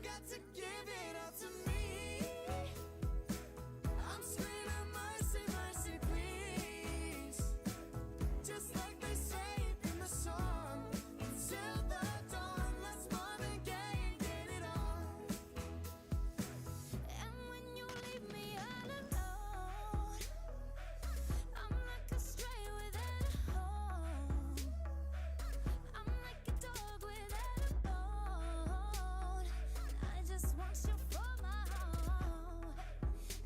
got to give it all to me. I'm screaming mercy, mercy, please. Just like they say in the song, until the dawn, let's Marvin Gaye and get it on. And when you leave me all alone, I'm like a stray without a home. I'm like a dog without a bone. I just want you for my home.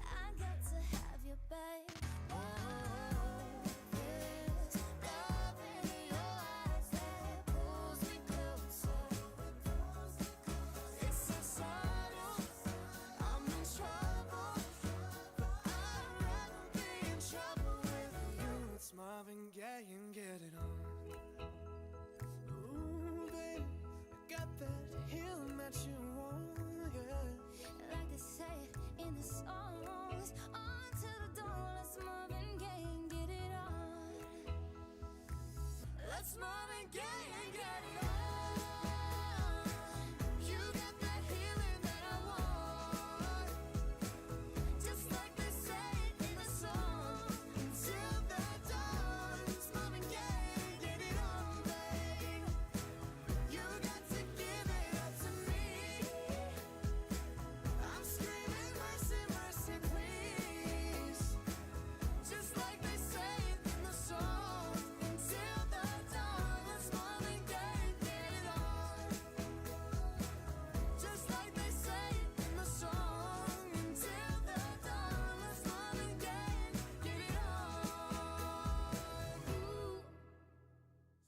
I got to have you, babe. Oh, there's love in your eyes that pulls me closer. It's so subtle, I'm in trouble, but I'd rather be in trouble with you. It's Marvin Gaye and get it on. Ooh, babe, I got that healing that you want, yeah. Like they say in the songs, on to the dawn, let's Marvin Gaye and get it on. Let's Marvin Gaye and get it on. You got that healing that I want. Just like they say in the song, until the dawn, it's Marvin Gaye and get it on, babe. You got to give it up to me. I'm screaming mercy, mercy, please. Just like they say in the song, until the dawn, let's Marvin Gaye and get it on. Just like they say in the song, until the dawn, let's Marvin Gaye and get it on. Ooh.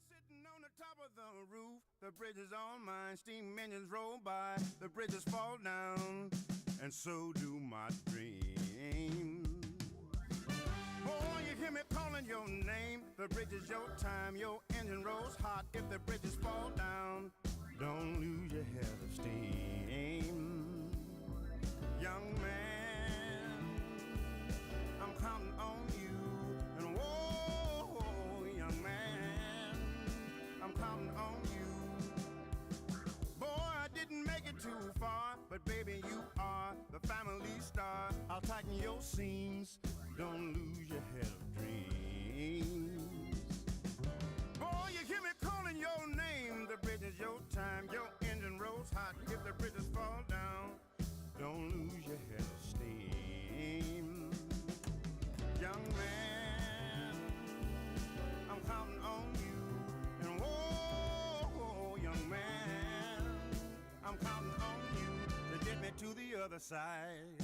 Sitting on the top of the roof, the bridge is on mine. Steam engines roll by, the bridges fall down, and so do my dreams. Oh, you hear me calling your name. The bridge is your time, your engine rolls hot. If the bridges fall down, don't lose your head of steam. Young man, I'm counting on you. And whoa, young man, I'm counting on you. Boy, I didn't make it too far, but baby, you are the family star. I'll tighten your seams, don't lose your head of dreams. Boy, you hear me calling your name. The bridge is your time, your engine rolls hot. If the bridges fall down, don't lose your head of steam. Young man, I'm counting on you. And whoa, young man, I'm counting on you to get me to the other side.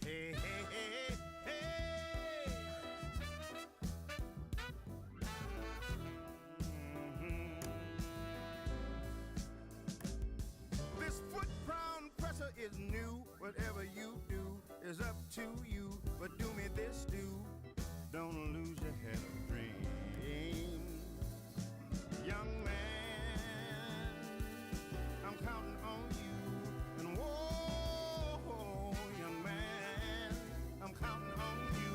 Hey, hey, hey, hey. Mhm. This foot pound pressure is new. Whatever you do is up to you. But do me this, don't lose your head of dreams. Young man, I'm counting on you. And whoa, young man, I'm counting on you.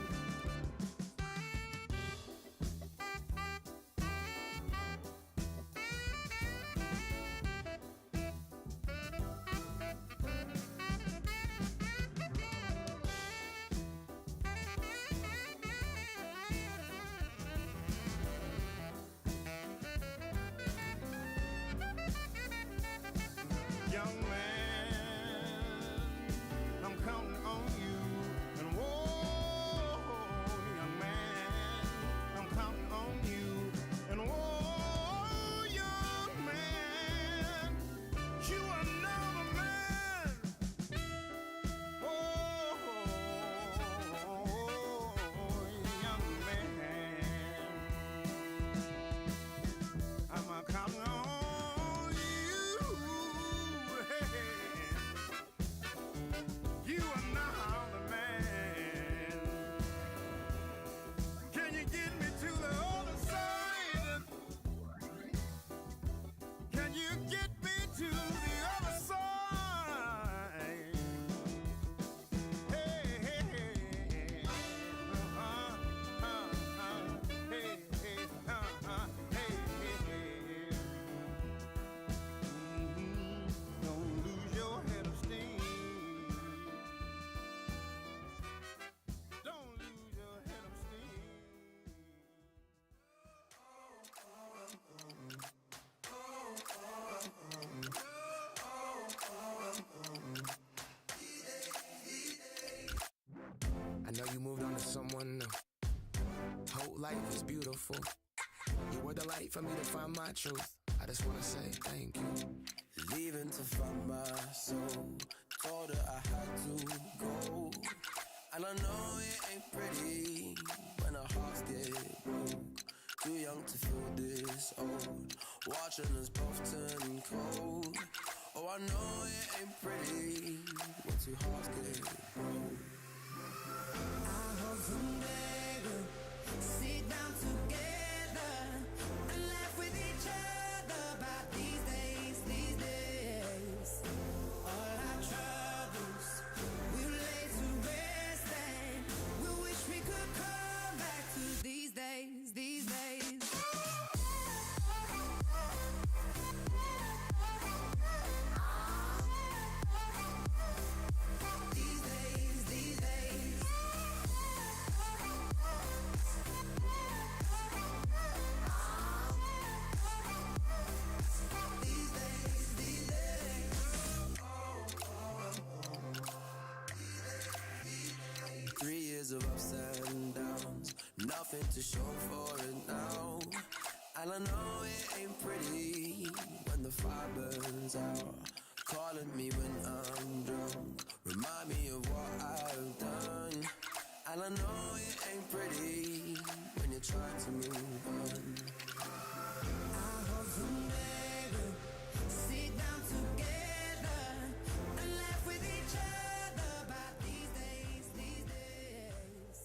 to someone new. Whole life is beautiful. You were the light for me to find my truth. I just wanna say thank you. Leaving to find my soul. Told her I had to go. And I know it ain't pretty when our hearts get broke. Too young to feel this old. Watching us both turn cold. Oh, I know it ain't pretty when two hearts get broke. I hope someday we'll sit down together and laugh with each other about these days, these days. All our troubles we'll lay to rest and we wish we could come back to these days, these days. These days, these days. These days, these days. 3 years of ups and downs, nothing to show for it now. And I know it ain't pretty when the fire burns out. Calling me when I'm drunk, remind me of what I've done. And I know it ain't pretty when you're trying to move on. I hope someday we'll sit down together and laugh with each other about these days, these days.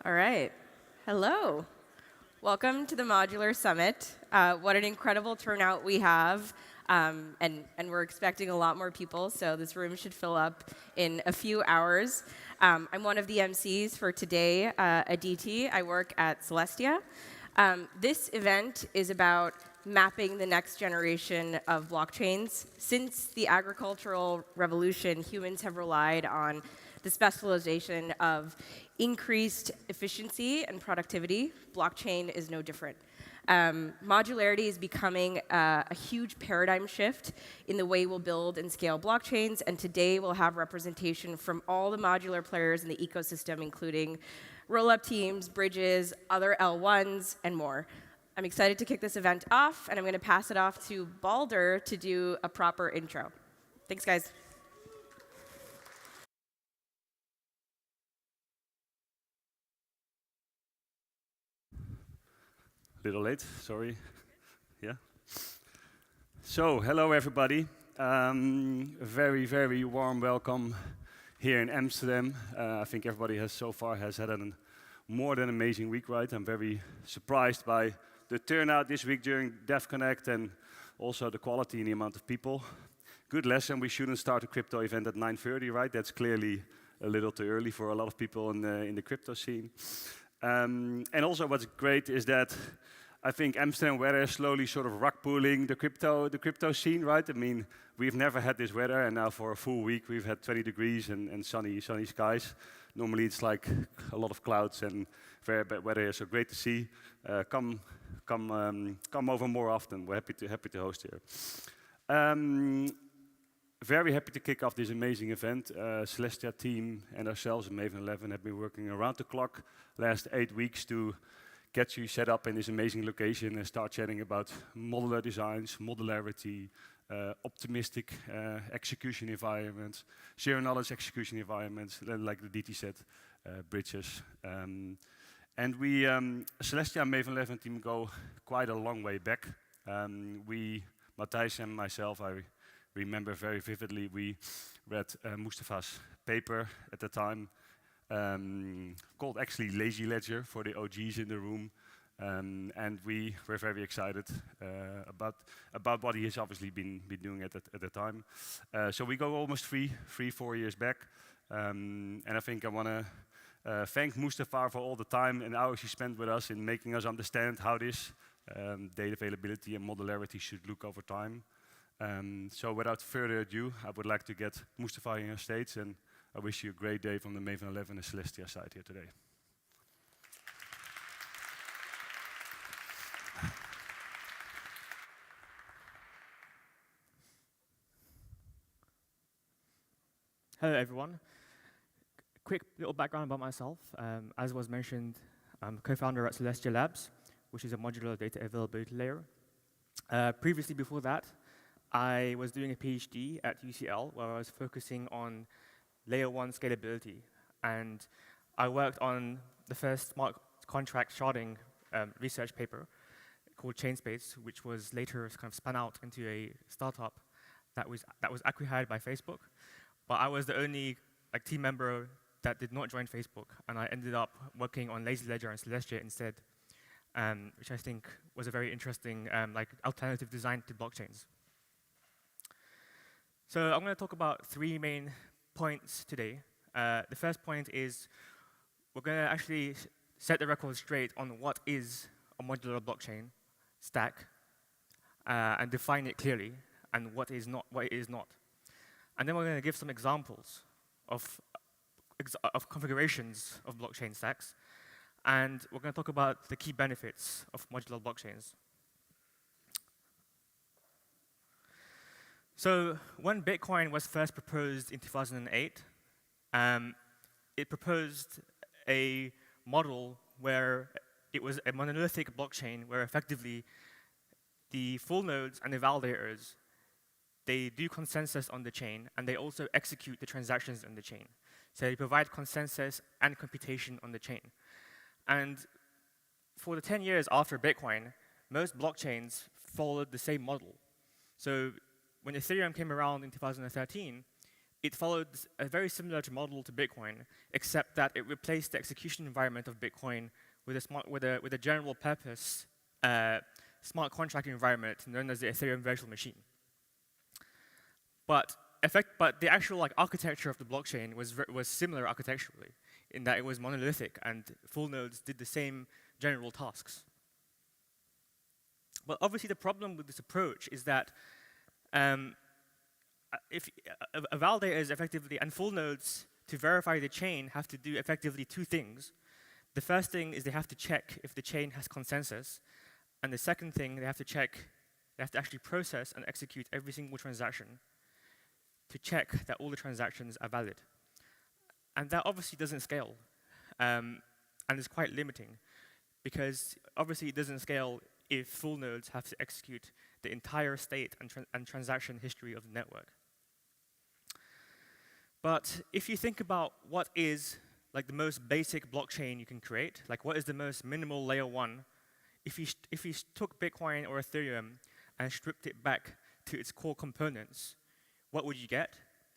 All right. Hello. Welcome to the Modular Summit. What an incredible turnout we have. And we're expecting a lot more people, so this room should fill up in a few hours. I'm one of the MCs for today, Aditi. I work at Celestia. This event is about mapping the next generation of blockchains. Since the agricultural revolution, humans have relied on the specialization of increased efficiency and productivity. Blockchain is no different. Modularity is becoming a huge paradigm shift in the way we'll build and scale blockchains, and today we'll have representation from all the modular players in the ecosystem, including Rollup teams, bridges, other L1s, and more. I'm excited to kick this event off, and I'm going to pass it off to Balder to do a proper intro. Thanks, guys. Little late, sorry. Yeah. So, hello everybody. Very, very warm welcome here in Amsterdam. I think everybody has so far has had a more than amazing week, right? I'm very surprised by the turnout this week during DevConnect and also the quality and the amount of people. Good lesson, we shouldn't start a crypto event at 9:30, right? That's clearly a little too early for a lot of people in the crypto scene. And also what's great is that I think Amsterdam weather is slowly sort of rug pulling the crypto scene, right? I mean, we've never had this weather, and now for a full week we've had 20 degrees and sunny skies. Normally it's like a lot of clouds and very bad weather here, so great to see. Come over more often. We're happy to host here. Very happy to kick off this amazing event. Celestia team and ourselves at Maven 11 have been working around the clock last 8 weeks to get you set up in this amazing location and start chatting about modular designs, modularity, optimistic execution environments, zero knowledge execution environments, like the DT said, bridges. And we, Celestia and Maven 11 team go quite a long way back. Matthijs and myself, I remember very vividly, we read Mustafa's paper at the time, called actually Lazy Ledger for the OGs in the room. And we were very excited about what he has obviously been doing at the time. So we go almost 4 years back. And I think I want to thank Mustafa for all the time and hours he spent with us in making us understand how this data availability and modularity should look over time. So without further ado, I would like to get Mustafa on stage, and I wish you a great day from the Maven 11 and Celestia side here today. Hello everyone. Quick little background about myself. As was mentioned, I'm co-founder at Celestia Labs, which is a modular data availability layer. Previously, before that, I was doing a PhD at UCL where I was focusing on layer 1 scalability. And I worked on the first smart contract sharding research paper called Chainspace, which was later kind of spun out into a startup that was acquired by Facebook. But I was the only team member that did not join Facebook, and I ended up working on Lazy Ledger and Celestia instead, which I think was a very interesting alternative design to blockchains. So I'm going to talk about 3 main points today. The first point is we're going to actually set the record straight on what is a modular blockchain stack and define it clearly, and what it is not. And then we're going to give some examples of configurations of blockchain stacks, and we're going to talk about the key benefits of modular blockchains. So when Bitcoin was first proposed in 2008, it proposed a model where it was a monolithic blockchain where effectively the full nodes and the validators, they do consensus on the chain, and they also execute the transactions on the chain. So they provide consensus and computation on the chain. And for the 10 years after Bitcoin, most blockchains followed the same model. So when Ethereum came around in 2013, it followed a very similar model to Bitcoin, except that it replaced the execution environment of Bitcoin with a general purpose smart contract environment known as the Ethereum virtual machine. But the actual architecture of the blockchain was similar architecturally, in that it was monolithic and full nodes did the same general tasks. But obviously the problem with this approach is that if a validator is effectively, and full nodes to verify the chain have to do effectively two things. The first thing is they have to check if the chain has consensus, and the second thing they have to actually process and execute every single transaction to check that all the transactions are valid. And that obviously doesn't scale, and is quite limiting, because obviously it doesn't scale if full nodes have to execute the entire state and transaction history of the network. But if you think about what is the most basic blockchain you can create, what is the most minimal layer 1, if you took Bitcoin or Ethereum and stripped it back to its core components, what would you get?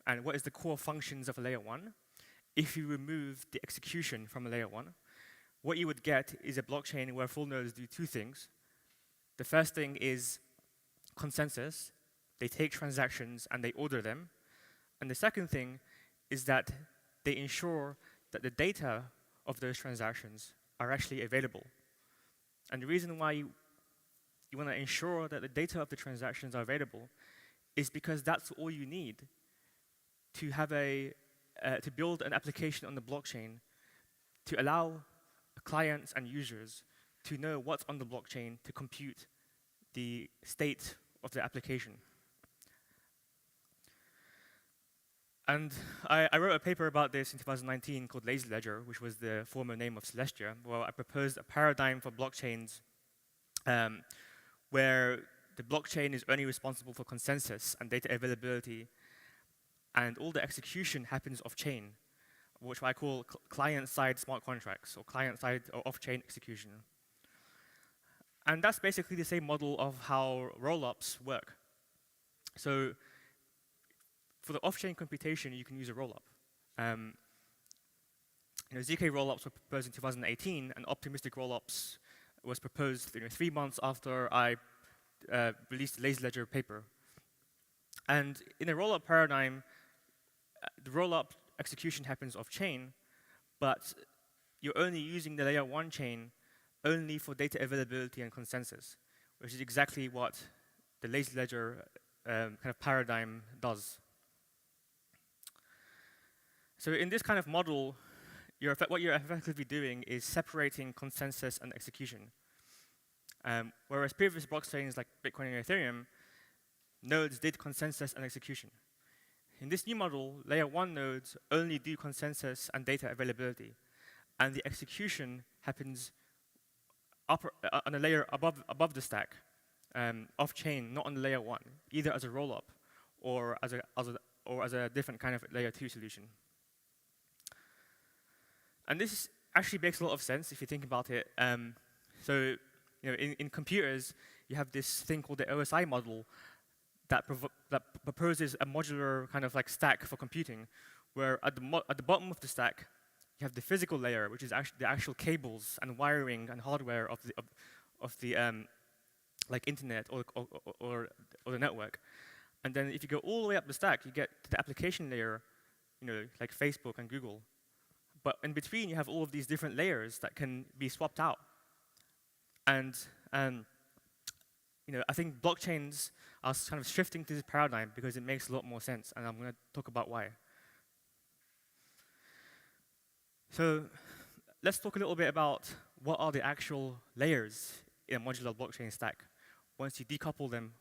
And what is the core functions of a layer 1? If you remove the execution from a layer 1, what you would get is a blockchain where full nodes do two things. The first thing is consensus. They take transactions and they order them. And the second thing is that they ensure that the data of those transactions are actually available. And the reason why you want to ensure that the data of the transactions are available is because that's all you need to have to build an application on the blockchain to allow clients and users to know what's on the blockchain to compute the state of the application. And I wrote a paper about this in 2019 called Lazy Ledger, which was the former name of Celestia, where I proposed a paradigm for blockchains where the blockchain is only responsible for consensus and data availability, and all the execution happens off-chain, which I call client-side smart contracts, or client-side or off-chain execution. And that's basically the same model of how rollups work. So for the off-chain computation, you can use a rollup. ZK rollups were proposed in 2018, and optimistic rollups was proposed 3 months after I released the Lazy Ledger paper. And in a rollup paradigm, the rollup execution happens off-chain, but you're only using the layer 1 chain only for data availability and consensus, which is exactly what the Lazy Ledger kind of paradigm does. So in this kind of model, what you're effectively doing is separating consensus and execution. Whereas previous blockchains like Bitcoin and Ethereum, nodes did consensus and execution. In this new model, layer 1 nodes only do consensus and data availability, and the execution happens on a layer above the stack, off-chain, not on layer 1, either as a rollup or as a different kind of layer 2 solution. And this actually makes a lot of sense if you think about it. So, in computers, you have this thing called the OSI model that proposes a modular kind of stack for computing, where at the bottom of the stack, you have the physical layer, which is the actual cables and wiring and hardware of the internet or the network. And then if you go all the way up the stack, you get to the application layer, like Facebook and Google. But in between, you have all of these different layers that can be swapped out. And I think blockchains are kind of shifting to this paradigm because it makes a lot more sense, and I'm going to talk about why. So let's talk a little bit about what are the actual layers in a modular blockchain stack once you decouple them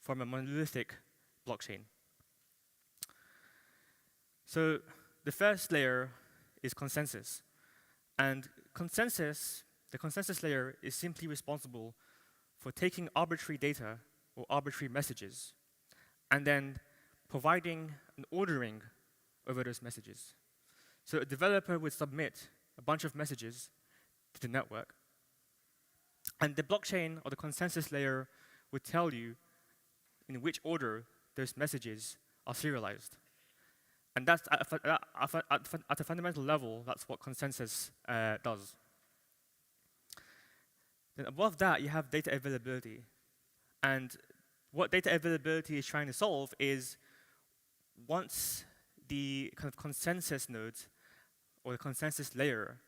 from a monolithic blockchain. So the first layer is consensus. And the consensus layer is simply responsible for taking arbitrary data or arbitrary messages and then providing an ordering over those messages. So a developer would submit a bunch of messages to the network, and the blockchain or the consensus layer would tell you in which order those messages are serialized. And that's at a fundamental level, that's what consensus does. Then above that, you have data availability. And what data availability is trying to solve is once the kind of consensus node or the consensus layer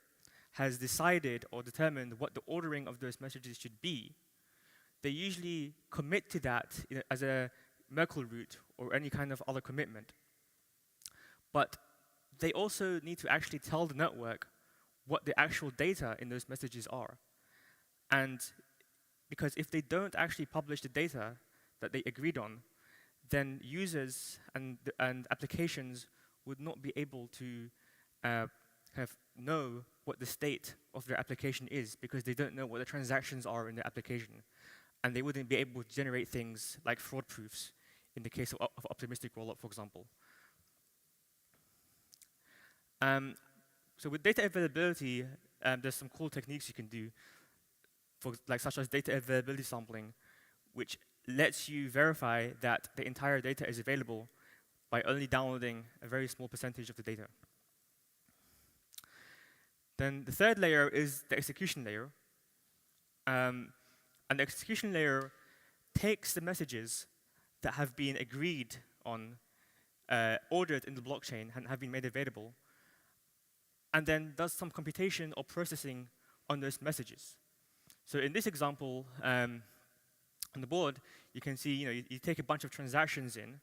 has decided or determined what the ordering of those messages should be, they usually commit to that as a Merkle root or any kind of other commitment. But they also need to actually tell the network what the actual data in those messages are. And because if they don't actually publish the data that they agreed on, then users and applications would not be able to kind of know what the state of their application is, because they don't know what the transactions are in the application. And they wouldn't be able to generate things like fraud proofs in the case of optimistic rollup, for example. So with data availability, there's some cool techniques you can do, such as data availability sampling, which lets you verify that the entire data is available by only downloading a very small percentage of the data. Then the third layer is the execution layer. And the execution layer takes the messages that have been agreed on, ordered in the blockchain, and have been made available, and then does some computation or processing on those messages. So in this example, on the board, you can see you take a bunch of transactions in,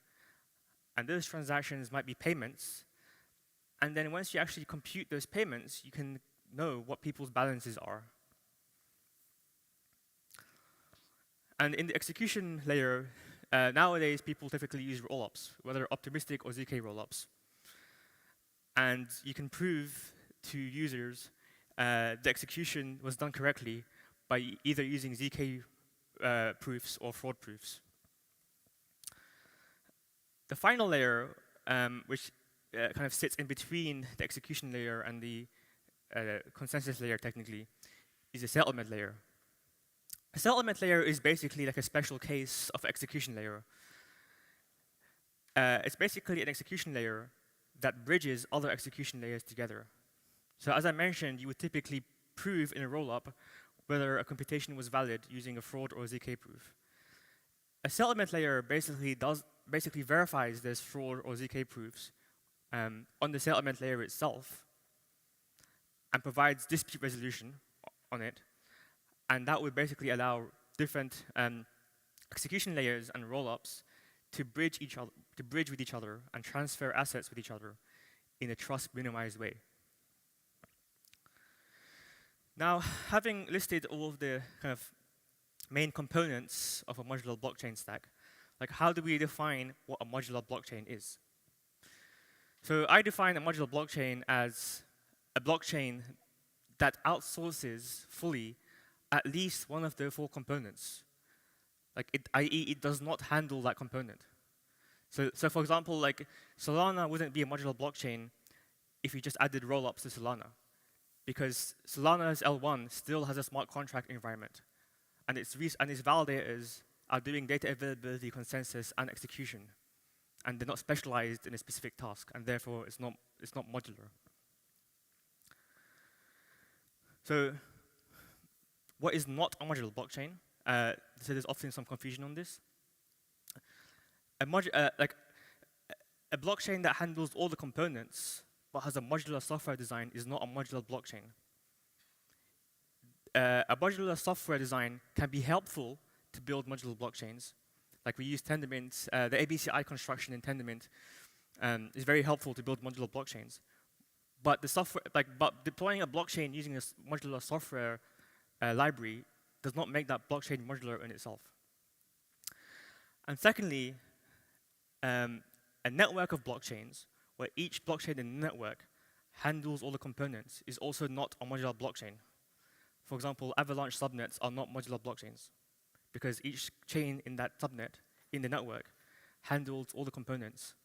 and those transactions might be payments. And then once you actually compute those payments, you can know what people's balances are. And in the execution layer, nowadays people typically use rollups, whether optimistic or ZK rollups. And you can prove to users the execution was done correctly by either using ZK proofs or fraud proofs. The final layer, which kind of sits in between the execution layer and the consensus layer technically, is a settlement layer. A settlement layer is basically like a special case of execution layer. It's basically an execution layer that bridges other execution layers together. So as I mentioned, you would typically prove in a rollup whether a computation was valid using a fraud or a ZK proof. A settlement layer basically verifies there's fraud or ZK proofs on the settlement layer itself and provides dispute resolution on it. And that would basically allow different execution layers and rollups to bridge with each other and transfer assets with each other in a trust-minimized way. Now, having listed all of the kind of main components of a modular blockchain stack, like how do we define what a modular blockchain is? So I define a modular blockchain as a blockchain that outsources fully at least one of the 4 components. i.e., it does not handle that component. So for example, like Solana wouldn't be a modular blockchain if you just added rollups to Solana, because Solana's L1 still has a smart contract environment, and its validators are doing data availability, consensus, and execution, and they're not specialized in a specific task, and therefore it's not modular. So what is not a modular blockchain? So there's often some confusion on this. A blockchain that handles all the components but has a modular software design is not a modular blockchain. A modular software design can be helpful to build modular blockchains. Like we use Tendermint, the ABCI construction in Tendermint is very helpful to build modular blockchains. But but deploying a blockchain using a modular software library does not make that blockchain modular in itself. And secondly, a network of blockchains where each blockchain in the network handles all the components is also not a modular blockchain. For example, avalanche subnets are not modular blockchains because each chain in that subnet in the network handles all the components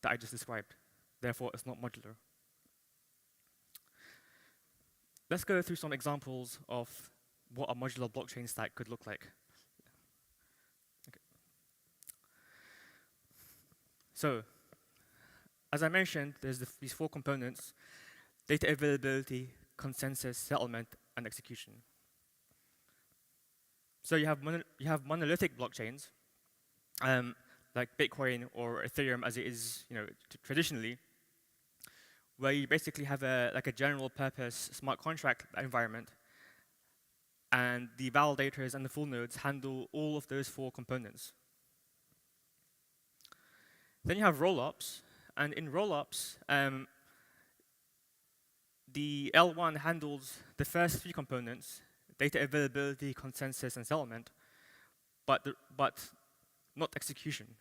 that I just described. Therefore, it's not modular. Let's go through some examples of what a modular blockchain stack could look like. Okay. So, as I mentioned, there's these 4 components: data availability, consensus, settlement, and execution. So you have monolithic blockchains, like Bitcoin or Ethereum, as it is, traditionally, where you basically have a general purpose smart contract environment, and the validators and the full nodes handle all of those 4 components. Then you have rollups, and in rollups, the L1 handles the first 3 components: data availability, consensus, and settlement, but not execution.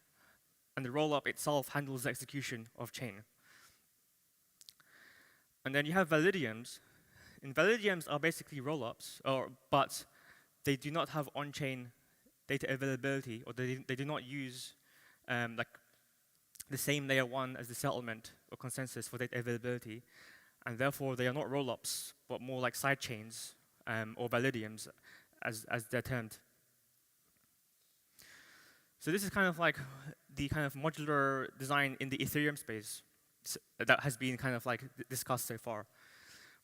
And the rollup itself handles the execution of chain. And then you have validiums. And validiums are basically rollups, but they do not have on-chain data availability, or they do not use like the same layer 1 as the settlement or consensus for data availability, and therefore they are not rollups, but more like side chains or validiums, as they're termed. So this is kind of like the kind of modular design in the Ethereum space that has been kind of like discussed so far.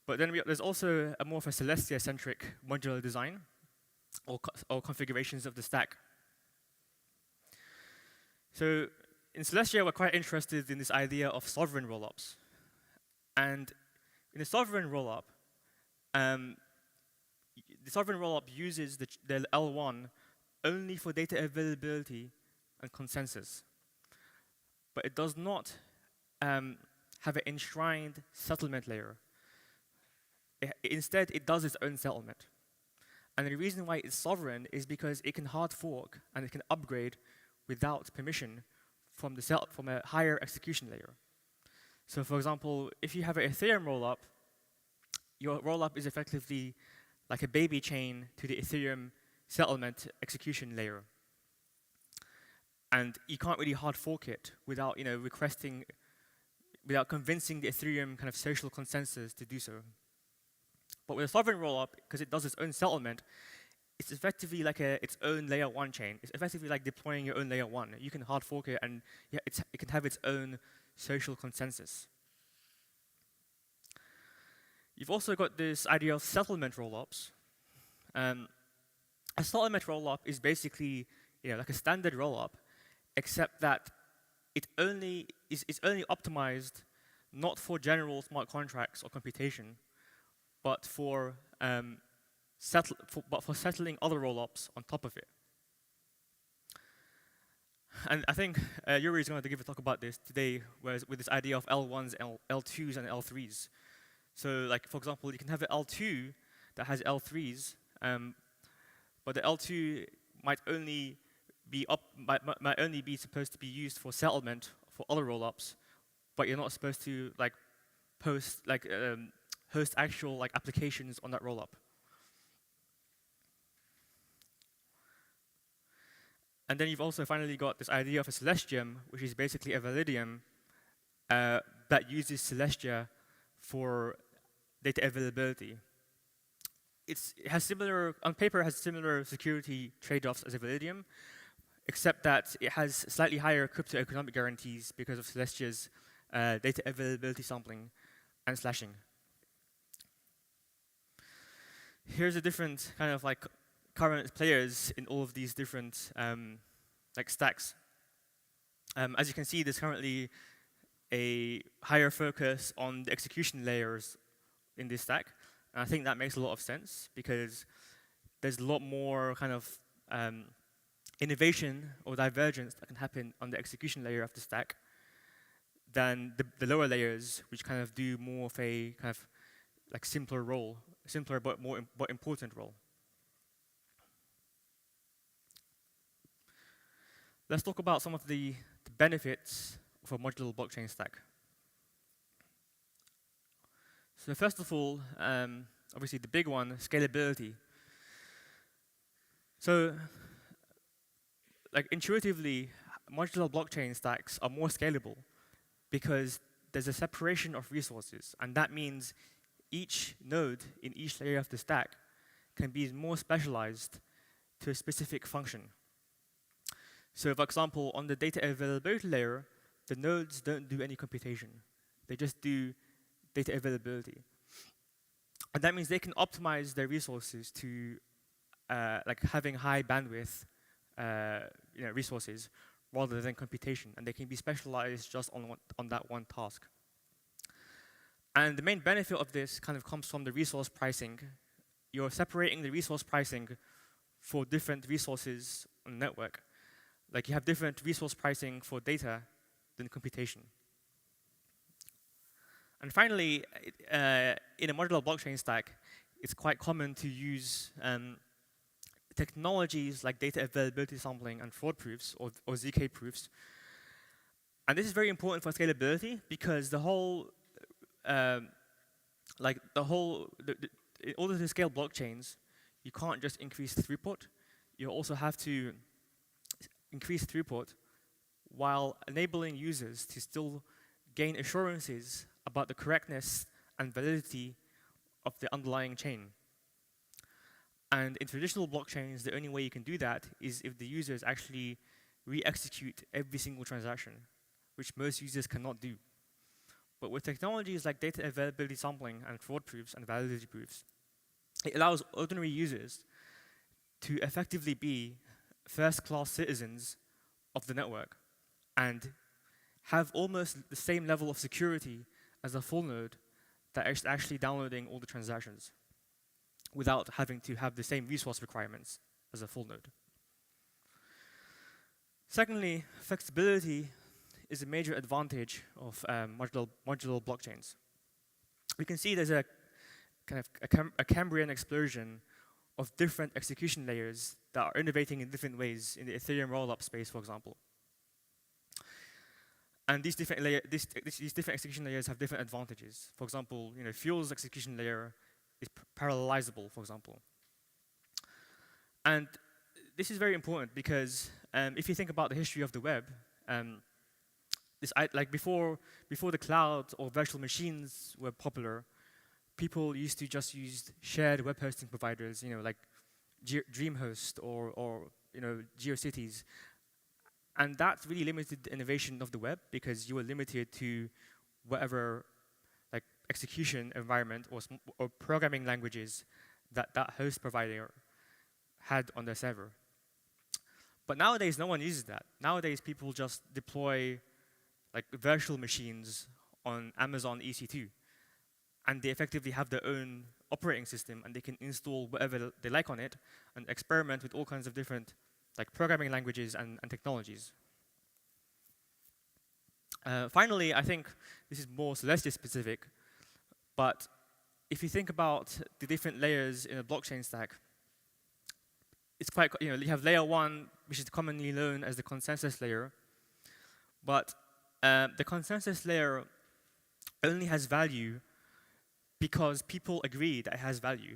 But then there's also a more of a Celestia-centric modular design or configurations of the stack. So in Celestia, we're quite interested in this idea of sovereign rollups. And in a sovereign rollup, the sovereign rollup uses the L1 only for data availability and consensus. But it does not have an enshrined settlement layer. Instead, it does its own settlement. And the reason why it's sovereign is because it can hard fork and it can upgrade without permission from a higher execution layer. So for example, if you have an Ethereum rollup, your rollup is effectively like a baby chain to the Ethereum settlement execution layer. And you can't really hard fork it without without convincing the Ethereum kind of social consensus to do so. But with a sovereign rollup, because it does its own settlement, it's effectively like its own layer 1 chain. It's effectively like deploying your own layer 1. You can hard fork it, and it can have its own social consensus. You've also got this idea of settlement rollups. A settlement rollup is basically like a standard rollup, except that it's only optimized not for general smart contracts or computation, but for settling other rollups on top of it. And I think Uri is going to give a talk about this today, with this idea of L1s, L2s, and L3s. So, like for example, you can have an L2 that has L3s, but the L2 might only be supposed to be used for settlement for other rollups, but you're not supposed to host actual applications on that rollup. And then you've also finally got this idea of a Celestium, which is basically a Validium that uses Celestia for data availability. It has similar, on paper, has similar security trade-offs as a Validium, except that it has slightly higher crypto-economic guarantees because of Celestia's data availability sampling and slashing. Here's a different kind of current players in all of these different stacks. As you can see, there's currently a higher focus on the execution layers in this stack. And I think that makes a lot of sense because there's a lot more kind of innovation or divergence that can happen on the execution layer of the stack than the lower layers, which kind of do more of a kind of simpler role, simpler but more important role. Let's talk about some of the benefits of a modular blockchain stack. So first of all, obviously the big one, scalability. So intuitively, modular blockchain stacks are more scalable because there's a separation of resources, and that means each node in each layer of the stack can be more specialized to a specific function. So for example, on the data availability layer, the nodes don't do any computation. They just do data availability. And that means they can optimize their resources to like having high bandwidth resources rather than computation. And they can be specialized just on that one task. And the main benefit of this kind of comes from the resource pricing. You're separating the resource pricing for different resources on the network. Like you have different resource pricing for data than computation. And finally, in a modular blockchain stack, it's quite common to use technologies like data availability sampling and fraud proofs or ZK proofs. And this is very important for scalability because the whole in order to scale blockchains, you can't just increase throughput. You also have to increase throughput while enabling users to still gain assurances about the correctness and validity of the underlying chain. And in traditional blockchains, the only way you can do that is if the users actually re-execute every single transaction, which most users cannot do. But with technologies like data availability sampling and fraud proofs and validity proofs, it allows ordinary users to effectively be first-class citizens of the network and have almost the same level of security as a full node that is actually downloading all the transactions without having to have the same resource requirements as a full node. Secondly, flexibility is a major advantage of modular blockchains. We can see there's a kind of a Cambrian explosion of different execution layers that are innovating in different ways in the Ethereum rollup space, for example. And these different execution layers have different advantages. For example, Fuel's execution layer is parallelizable, for example. And this is very important because if you think about the history of the web, before the cloud or virtual machines were popular, people used to just use shared web hosting providers, like DreamHost or GeoCities. And that really limited the innovation of the web because you were limited to whatever execution environment or programming languages that host provider had on their server. But nowadays, no one uses that. Nowadays, people just deploy virtual machines on Amazon EC2. And they effectively have their own operating system, and they can install whatever they like on it and experiment with all kinds of different programming languages and technologies. Finally, I think this is more Celestia specific, but if you think about the different layers in a blockchain stack, it's quite, you have layer 1, which is commonly known as the consensus layer, but the consensus layer only has value because people agree that it has value.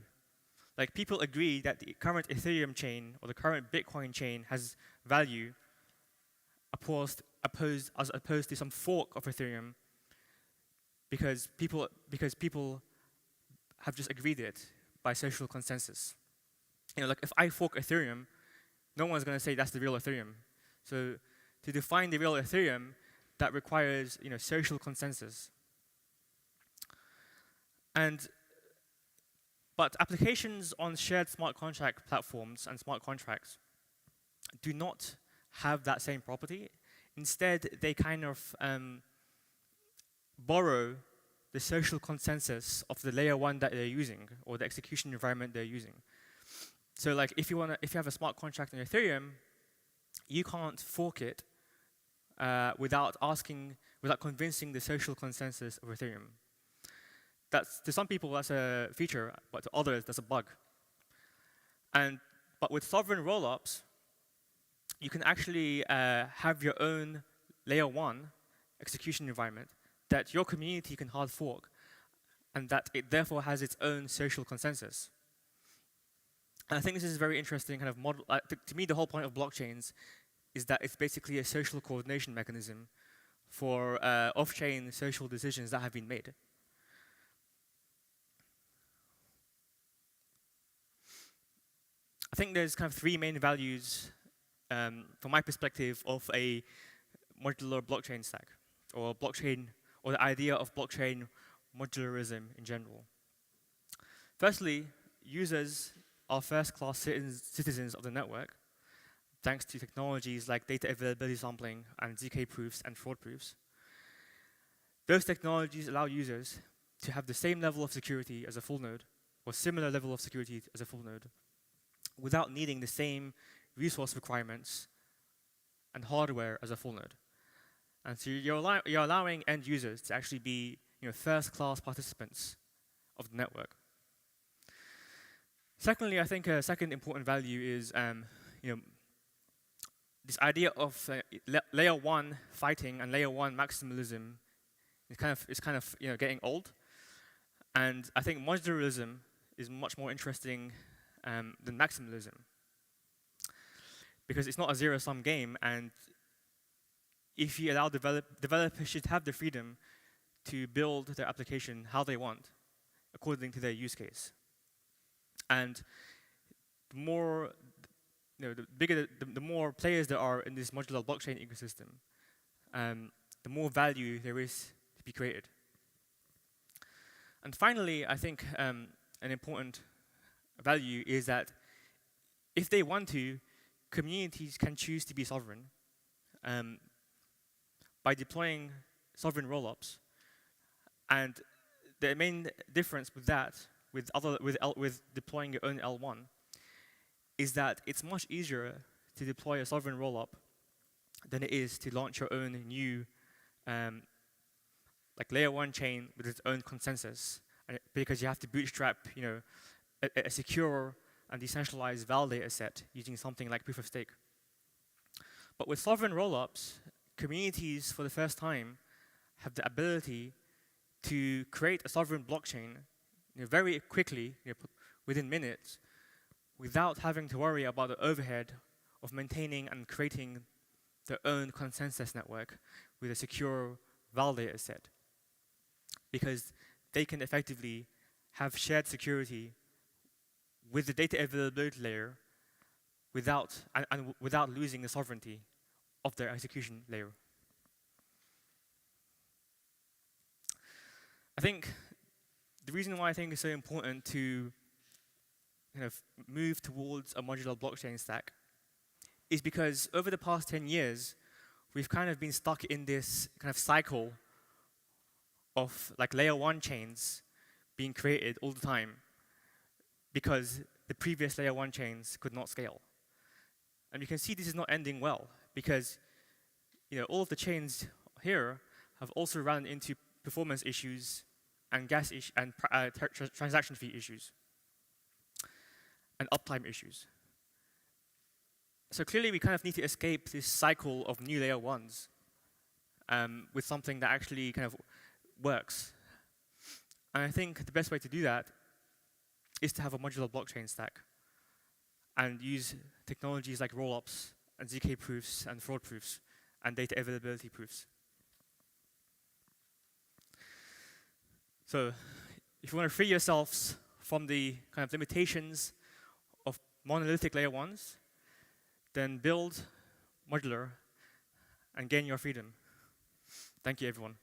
People agree that the current Ethereum chain or the current Bitcoin chain has value as opposed to some fork of Ethereum because people have just agreed it by social consensus. If I fork Ethereum, no one's going to say that's the real Ethereum. So to define the real Ethereum, that requires social consensus. But applications on shared smart contract platforms and smart contracts do not have that same property. Instead, they kind of borrow the social consensus of the layer 1 that they're using or the execution environment they're using. So if you have a smart contract on Ethereum, you can't fork it without convincing the social consensus of Ethereum. To some people, that's a feature, but to others, that's a bug. But with sovereign rollups, you can actually have your own layer 1 execution environment that your community can hard fork, and that it therefore has its own social consensus. And I think this is a very interesting kind of model. To me, the whole point of blockchains is that it's basically a social coordination mechanism for off-chain social decisions that have been made. I think there's kind of 3 main values, from my perspective, of a modular blockchain stack. or blockchain, or the idea of blockchain modularism in general. Firstly, users are first-class citizens of the network, thanks to technologies like data availability sampling and ZK proofs and fraud proofs. Those technologies allow users to have the same level of security as a full node, or similar level of security as a full node, without needing the same resource requirements and hardware as a full node. And so you're allowing end users to actually be first-class participants of the network. Secondly, I think a second important value is this idea of layer one fighting and layer one maximalism is kind of getting old, and I think modularism is much more interesting than maximalism, because it's not a zero-sum game, and if you allow developers should have the freedom to build their application how they want, according to their use case. And the more, the more players there are in this modular blockchain ecosystem, the more value there is to be created. And finally, I think an important value is that if they want to, communities can choose to be sovereign by deploying sovereign rollups. And the main difference with that, with deploying your own L1, is that it's much easier to deploy a sovereign rollup than it is to launch your own new like layer one chain with its own consensus, because you have to bootstrap a secure and decentralized validator set using something like proof of stake. But with sovereign rollups, communities for the first time have the ability to create a sovereign blockchain very quickly, within minutes, without having to worry about the overhead of maintaining and creating their own consensus network with a secure validator set. Because they can effectively have shared security with the data availability layer without losing the sovereignty of their execution layer. I think the reason why I think it's so important to move towards a modular blockchain stack is because over the past 10 years, we've kind of been stuck in this kind of cycle of like layer one chains being created all the time because the previous layer one chains could not scale. And you can see this is not ending well, because all of the chains here have also run into performance issues and gas and transaction fee issues and uptime issues. So clearly, we kind of need to escape this cycle of new layer ones with something that actually kind of works. And I think the best way to do that is to have a modular blockchain stack and use technologies like rollups and ZK proofs and fraud proofs and data availability proofs. So if you want to free yourselves from the kind of limitations of monolithic layer ones, then build modular and gain your freedom. Thank you, everyone.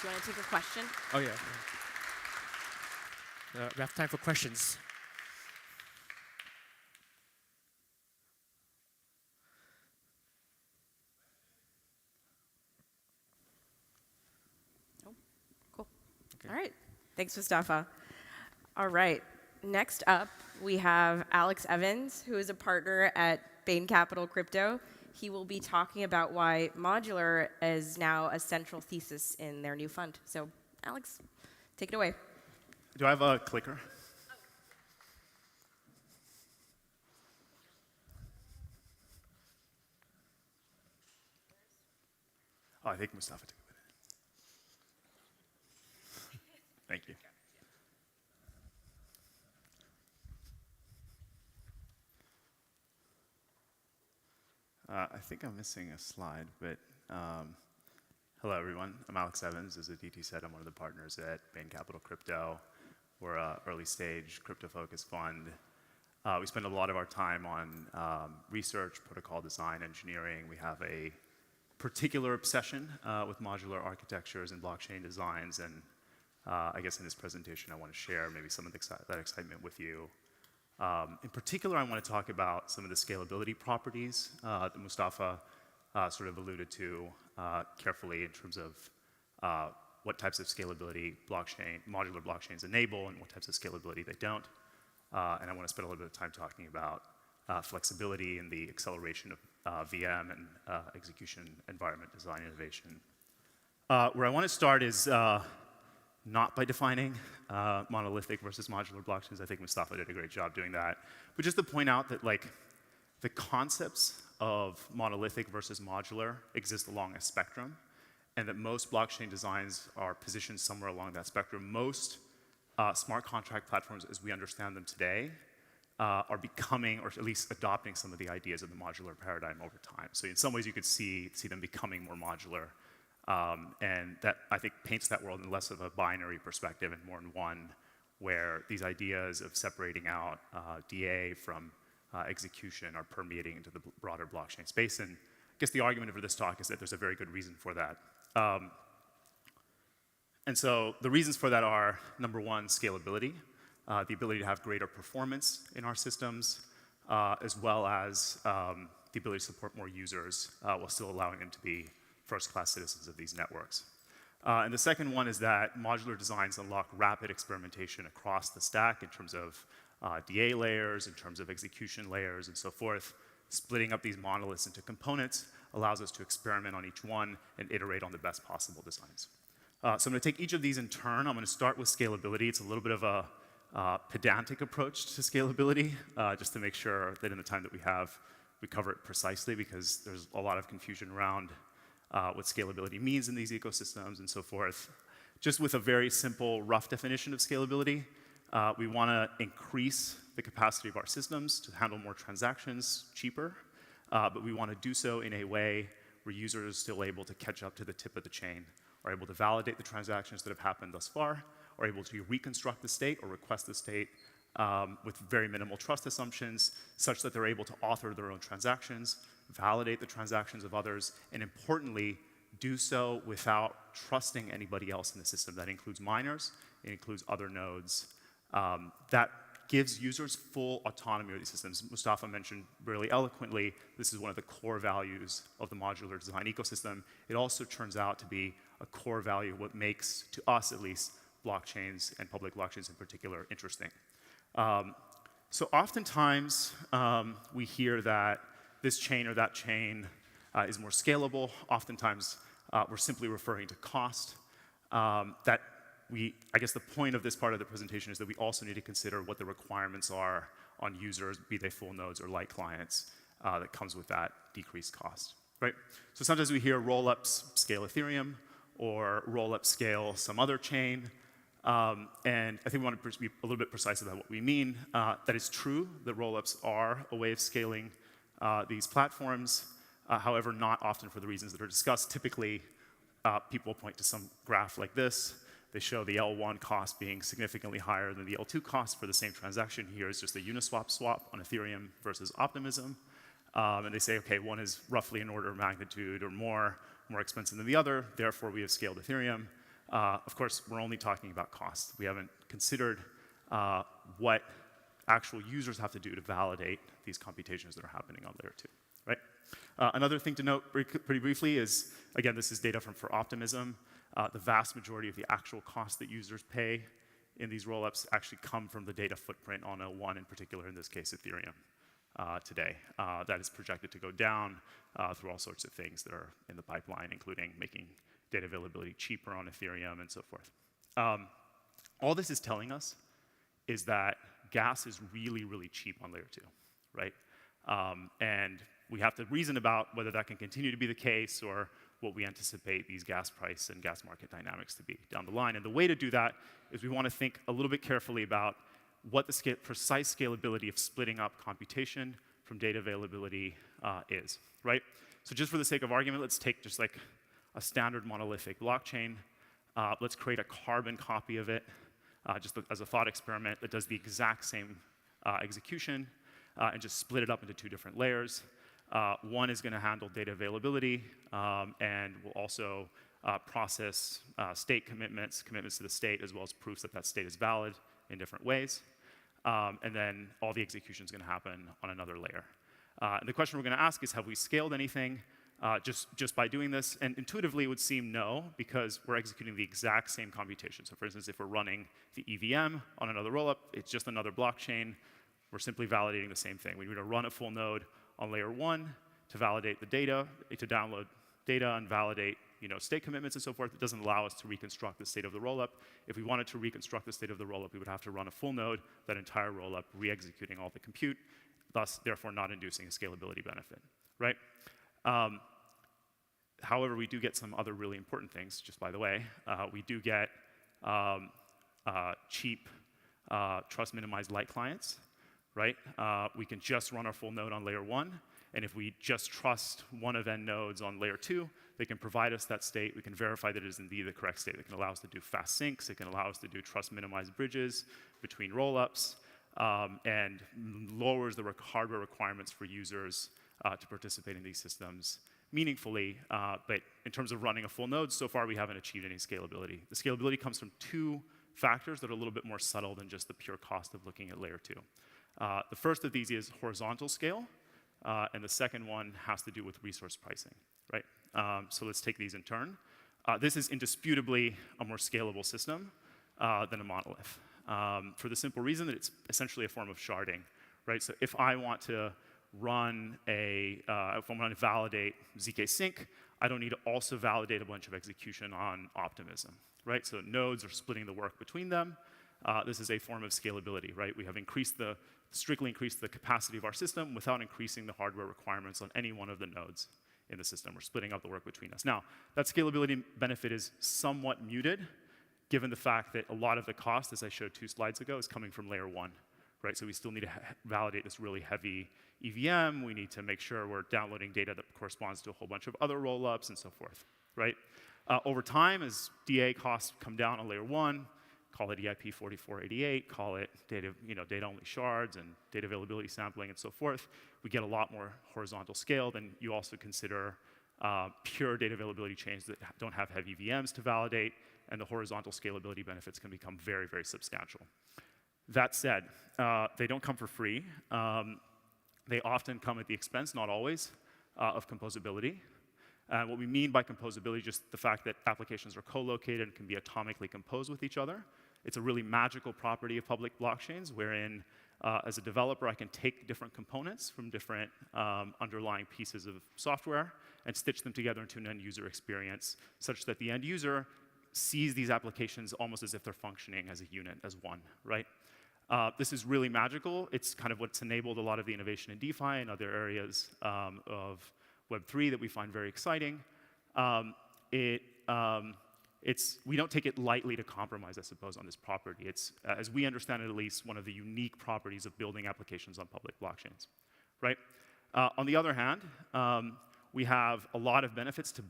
Do you want to take a question? Oh, yeah. We have time for questions. Oh, cool. Okay. All right. Thanks, Mustafa. All right. Next up, we have Alex Evans, who is a partner at Bain Capital Crypto. He will be talking about why modular is now a central thesis in their new fund. So, Alex, take it away. Do I have a clicker? Oh, I think Mustafa took it with it. Thank you. I think I'm missing a slide, but hello, everyone. I'm Alex Evans. As DT said, I'm one of the partners at Bain Capital Crypto. We're an early-stage crypto-focused fund. We spend a lot of our time on research, protocol design, engineering. We have a particular obsession with modular architectures and blockchain designs, and I guess in this presentation I want to share maybe some of that excitement with you. In particular, I want to talk about some of the scalability properties that Mustafa sort of alluded to carefully in terms of what types of scalability modular blockchains enable and what types of scalability they don't. And I want to spend a little bit of time talking about flexibility and the acceleration of VM and execution environment design innovation. Where I want to start is not by defining monolithic versus modular blockchains. I think Mustafa did a great job doing that. But just to point out that the concepts of monolithic versus modular exist along a spectrum, and that most blockchain designs are positioned somewhere along that spectrum. Most smart contract platforms, as we understand them today, are becoming, or at least adopting, some of the ideas of the modular paradigm over time. So in some ways, you could see them becoming more modular. And that, I think, paints that world in less of a binary perspective and more in one where these ideas of separating out DA from execution are permeating into the broader blockchain space. And I guess the argument for this talk is that there's a very good reason for that. And so the reasons for that are, number one, scalability, the ability to have greater performance in our systems, as well as the ability to support more users while still allowing them to be first-class citizens of these networks. And the second one is that modular designs unlock rapid experimentation across the stack in terms of DA layers, in terms of execution layers, and so forth. Splitting up these monoliths into components allows us to experiment on each one and iterate on the best possible designs. So I'm going to take each of these in turn. I'm going to start with scalability. It's a little bit of a pedantic approach to scalability, just to make sure that in the time that we have, we cover it precisely, because there's a lot of confusion around what scalability means in these ecosystems and so forth. Just with a very simple, rough definition of scalability, we want to increase the capacity of our systems to handle more transactions cheaper, but we want to do so in a way where users are still able to catch up to the tip of the chain, are able to validate the transactions that have happened thus far, are able to reconstruct the state or request the state with very minimal trust assumptions, such that they're able to author their own transactions, validate the transactions of others, and importantly, do so without trusting anybody else in the system. That includes miners, it includes other nodes. That gives users full autonomy of these systems. Mustafa mentioned really eloquently, this is one of the core values of the modular design ecosystem. It also turns out to be a core value of what makes, to us at least, blockchains, and public blockchains in particular, interesting. So oftentimes, we hear that this chain or that chain is more scalable. Oftentimes, we're simply referring to cost. I guess the point of this part of the presentation is that we also need to consider what the requirements are on users, be they full nodes or light clients, that comes with that decreased cost, right? So sometimes we hear rollups scale Ethereum, or rollup scale some other chain. And I think we want to be a little bit precise about what we mean. That is true, that rollups are a way of scaling these platforms. However, not often for the reasons that are discussed. Typically, people point to some graph like this. They show the L1 cost being significantly higher than the L2 cost for the same transaction. Here is just a Uniswap swap on Ethereum versus Optimism. And they say, okay, one is roughly an order of magnitude or more expensive than the other. Therefore, we have scaled Ethereum. Of course, we're only talking about cost. We haven't considered what actual users have to do to validate these computations that are happening on layer 2, right? Another thing to note pretty briefly is, again, this is data for Optimism. The vast majority of the actual cost that users pay in these rollups actually come from the data footprint on L1, in particular, in this case, Ethereum today. That is projected to go down through all sorts of things that are in the pipeline, including making data availability cheaper on Ethereum and so forth. All this is telling us is that gas is really, really cheap on layer 2, right? And we have to reason about whether that can continue to be the case or what we anticipate these gas price and gas market dynamics to be down the line. And the way to do that is we want to think a little bit carefully about what the precise scalability of splitting up computation from data availability is, right? So just for the sake of argument, let's take just like a standard monolithic blockchain. Let's create a carbon copy of it, just as a thought experiment that does the exact same execution, and just split it up into 2 different layers. One is going to handle data availability, and will also process state commitments to the state, as well as proofs that that state is valid in different ways. And then all the execution is going to happen on another layer. And the question we're going to ask is, have we scaled anything just by doing this? And intuitively, it would seem no, because we're executing the exact same computation. So for instance, if we're running the EVM on another rollup, it's just another blockchain. We're simply validating the same thing. We need to run a full node on layer 1 to validate the data, to download data and validate state commitments and so forth. It doesn't allow us to reconstruct the state of the rollup. If we wanted to reconstruct the state of the rollup, we would have to run a full node, that entire rollup, re-executing all the compute, thus, therefore, not inducing a scalability benefit, right? However, we do get some other really important things, just by the way. We do get cheap, trust-minimized light clients, right? We can just run our full node on layer 1, and if we just trust one of n nodes on layer 2, they can provide us that state. We can verify that it is indeed the correct state. It can allow us to do fast syncs. It can allow us to do trust-minimized bridges between rollups, and lowers the hardware requirements for users to participate in these systems meaningfully. But in terms of running a full node, so far we haven't achieved any scalability. The scalability comes from two factors that are a little bit more subtle than just the pure cost of looking at layer 2. The first of these is horizontal scale, and the second one has to do with resource pricing, right? So let's take these in turn. This is indisputably a more scalable system than a monolith, for the simple reason that it's essentially a form of sharding, right? So if I want to run if I want to validate ZK sync, I don't need to also validate a bunch of execution on optimism, right? So nodes are splitting the work between them. This is a form of scalability, right? We have strictly increased the capacity of our system without increasing the hardware requirements on any one of the nodes in the system. We're splitting up the work between us. Now, that scalability benefit is somewhat muted, given the fact that a lot of the cost, as I showed 2 slides ago, is coming from layer 1, right? So we still need to validate this really heavy EVM. We need to make sure we're downloading data that corresponds to a whole bunch of other rollups and so forth, right? Over time, as DA costs come down on layer 1, call it EIP 4488, call it data-only shards and data availability sampling and so forth, we get a lot more horizontal scale. Then you also consider pure data availability chains that don't have heavy VMs to validate, and the horizontal scalability benefits can become very, very substantial. That said, they don't come for free. They often come at the expense, not always, of composability. What we mean by composability, just the fact that applications are co-located and can be atomically composed with each other. It's a really magical property of public blockchains, wherein as a developer, I can take different components from different underlying pieces of software and stitch them together into an end-user experience, such that the end user sees these applications almost as if they're functioning as a unit, as one, right? This is really magical. It's kind of what's enabled a lot of the innovation in DeFi and other areas of Web3 that we find very exciting. We don't take it lightly to compromise, I suppose, on this property. It's, as we understand it at least, one of the unique properties of building applications on public blockchains, right? On the other hand, we have a lot of benefits to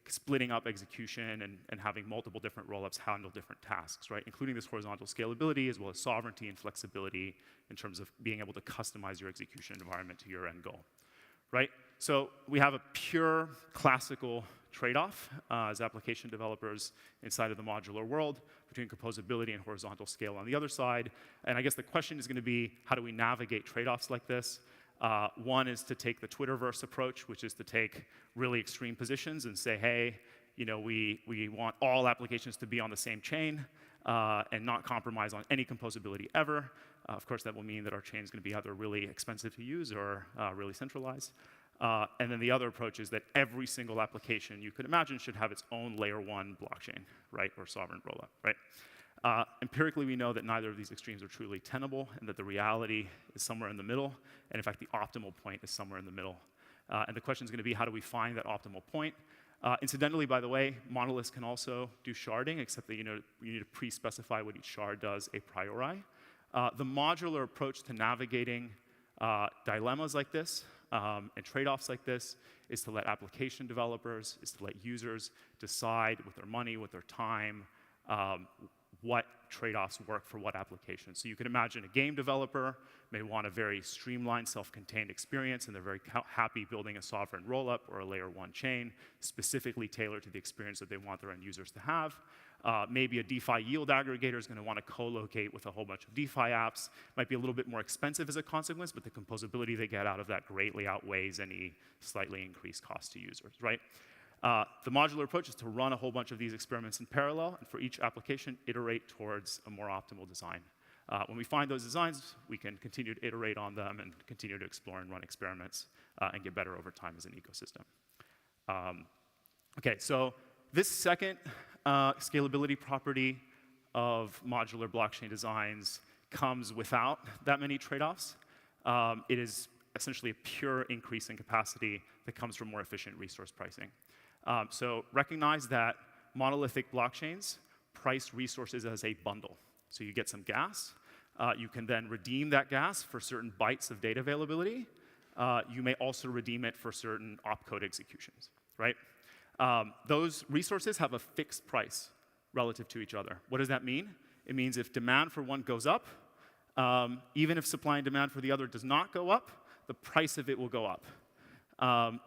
splitting up execution and having multiple different rollups handle different tasks, right? Including this horizontal scalability, as well as sovereignty and flexibility in terms of being able to customize your execution environment to your end goal, right? So we have a pure classical trade-off as application developers inside of the modular world between composability and horizontal scale on the other side. And I guess the question is going to be, how do we navigate trade-offs like this? One is to take the Twitterverse approach, which is to take really extreme positions and say, hey, we want all applications to be on the same chain and not compromise on any composability ever. Of course, that will mean that our chain is going to be either really expensive to use or really centralized. And then the other approach is that every single application you could imagine should have its own layer 1 blockchain, right, or sovereign rollup, right? Empirically, we know that neither of these extremes are truly tenable, and that the reality is somewhere in the middle, and in fact, the optimal point is somewhere in the middle. And the question is going to be, how do we find that optimal point? Incidentally, by the way, monoliths can also do sharding, except that you need to pre-specify what each shard does a priori. The modular approach to navigating dilemmas like this and trade-offs like this is to let application developers, is to let users decide with their money, with their time, what trade-offs work for what applications. So you can imagine a game developer may want a very streamlined, self-contained experience, and they're very happy building a sovereign rollup or a layer 1 chain specifically tailored to the experience that they want their end users to have. Maybe a DeFi yield aggregator is going to want to co-locate with a whole bunch of DeFi apps. Might be a little bit more expensive as a consequence, but the composability they get out of that greatly outweighs any slightly increased cost to users, right? The modular approach is to run a whole bunch of these experiments in parallel, and for each application, iterate towards a more optimal design. When we find those designs, we can continue to iterate on them and continue to explore and run experiments and get better over time as an ecosystem. Okay, so this second scalability property of modular blockchain designs comes without that many trade-offs. It is essentially a pure increase in capacity that comes from more efficient resource pricing. So recognize that monolithic blockchains price resources as a bundle. So you get some gas. You can then redeem that gas for certain bytes of data availability. You may also redeem it for certain opcode executions, right? Those resources have a fixed price relative to each other. What does that mean? It means if demand for one goes up, even if supply and demand for the other does not go up, the price of it will go up,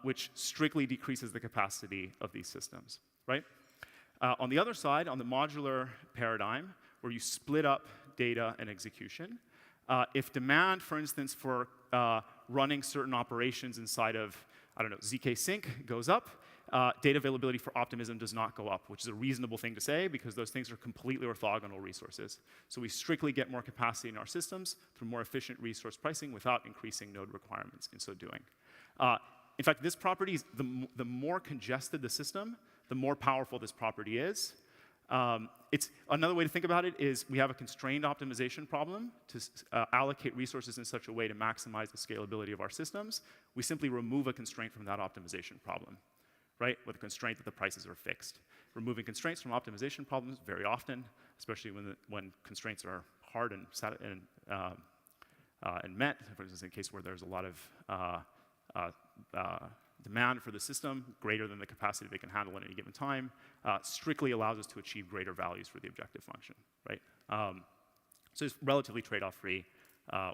which strictly decreases the capacity of these systems, right? On the other side, on the modular paradigm, where you split up data and execution, if demand, for instance, for running certain operations inside of, I don't know, ZK Sync goes up, data availability for optimism does not go up, which is a reasonable thing to say because those things are completely orthogonal resources. So we strictly get more capacity in our systems through more efficient resource pricing without increasing node requirements in so doing. In fact, this property is the more congested the system, the more powerful this property is. It's another way to think about it is we have a constrained optimization problem to allocate resources in such a way to maximize the scalability of our systems. We simply remove a constraint from that optimization problem, right? With the constraint that the prices are fixed. Removing constraints from optimization problems very often, especially when constraints are hard and met. For instance, in a case where there's a lot of demand for the system greater than the capacity they can handle at any given time, strictly allows us to achieve greater values for the objective function, right? So it's relatively trade-off-free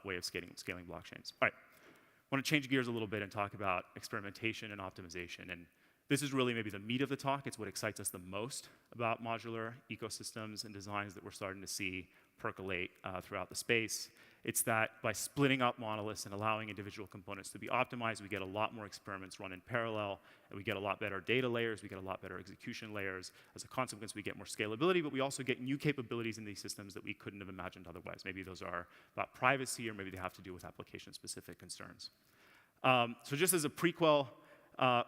way of scaling blockchains. All right, I want to change gears a little bit and talk about experimentation and optimization. And this is really maybe the meat of the talk. It's what excites us the most about modular ecosystems and designs that we're starting to see percolate throughout the space. It's that by splitting up monoliths and allowing individual components to be optimized, we get a lot more experiments run in parallel, and we get a lot better data layers, we get a lot better execution layers. As a consequence, we get more scalability, but we also get new capabilities in these systems that we couldn't have imagined otherwise. Maybe those are about privacy, or maybe they have to do with application-specific concerns. So just as a prequel,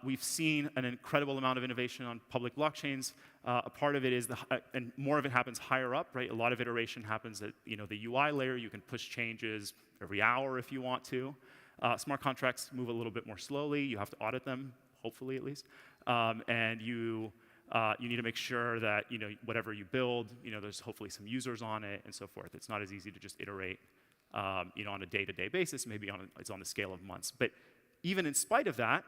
we've seen an incredible amount of innovation on public blockchains. A part of it is, and more of it happens higher up, right? A lot of iteration happens at the UI layer. You can push changes every hour if you want to. Smart contracts move a little bit more slowly. You have to audit them, hopefully at least. And you need to make sure that whatever you build, there's hopefully some users on it and so forth. It's not as easy to just iterate on a day-to-day basis. Maybe it's on the scale of months. But even in spite of that,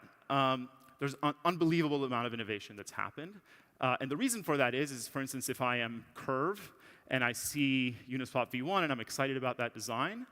there's an unbelievable amount of innovation that's happened. And the reason for that is, for instance, if I am Curve and I see Uniswap v1 and I'm excited about that design,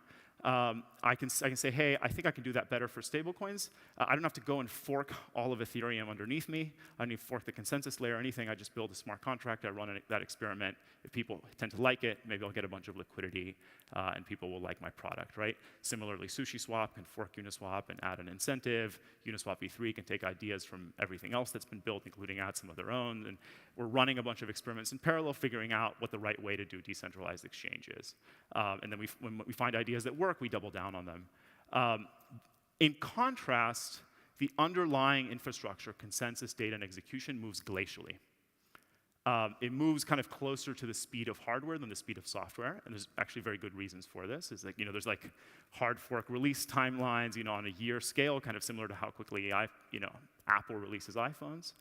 I can say, hey, I think I can do that better for stablecoins. I don't have to go and fork all of Ethereum underneath me. I don't need to fork the consensus layer or anything. I just build a smart contract. I run that experiment. If people tend to like it, maybe I'll get a bunch of liquidity, and people will like my product, right? Similarly, SushiSwap can fork Uniswap and add an incentive. Uniswap v3 can take ideas from everything else that's been built, including add some of their own. And we're running a bunch of experiments in parallel, figuring out what the right way to do decentralized exchange is. And then when we find ideas that work, we double down on them. In contrast, the underlying infrastructure, consensus, data, and execution moves glacially. It moves kind of closer to the speed of hardware than the speed of software, and there's actually very good reasons for this. Is like, there's like hard fork release timelines, on a year scale, kind of similar to how quickly Apple releases iPhones.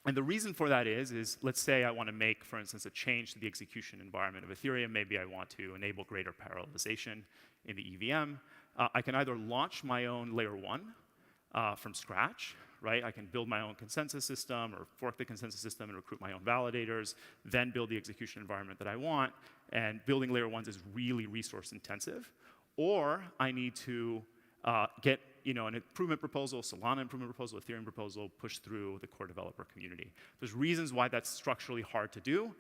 And the reason for that is let's say I want to make, for instance, a change to the execution environment of Ethereum. Maybe I want to enable greater parallelization in the EVM. I can either launch my own layer 1 from scratch, right? I can build my own consensus system or fork the consensus system and recruit my own validators, then build the execution environment that I want. And building layer ones is really resource intensive. Or I need to get an improvement proposal, Solana improvement proposal, Ethereum proposal pushed through the core developer community. There's reasons why that's structurally hard to do.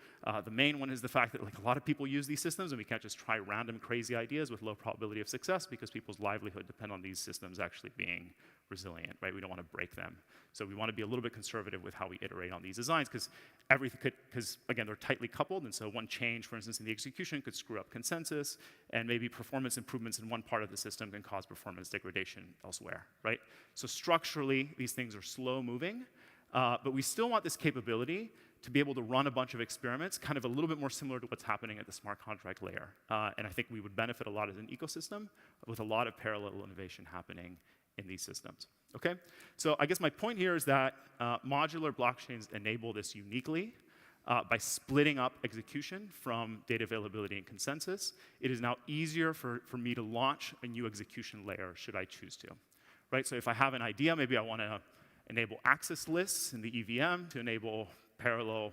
The main one is the fact that a lot of people use these systems, and we can't just try random crazy ideas with low probability of success because people's livelihood depend on these systems actually being resilient, right? We don't want to break them. So we want to be a little bit conservative with how we iterate on these designs because again, they're tightly coupled, and so one change, for instance, in the execution could screw up consensus, and maybe performance improvements in one part of the system can cause performance degradation elsewhere, right? So structurally, these things are slow moving, but we still want this capability to be able to run a bunch of experiments, kind of a little bit more similar to what's happening at the smart contract layer. And I think we would benefit a lot as an ecosystem with a lot of parallel innovation happening in these systems, okay? So I guess my point here is that modular blockchains enable this uniquely by splitting up execution from data availability and consensus. It is now easier for me to launch a new execution layer should I choose to, right? So if I have an idea, maybe I want to enable access lists in the EVM to enable parallel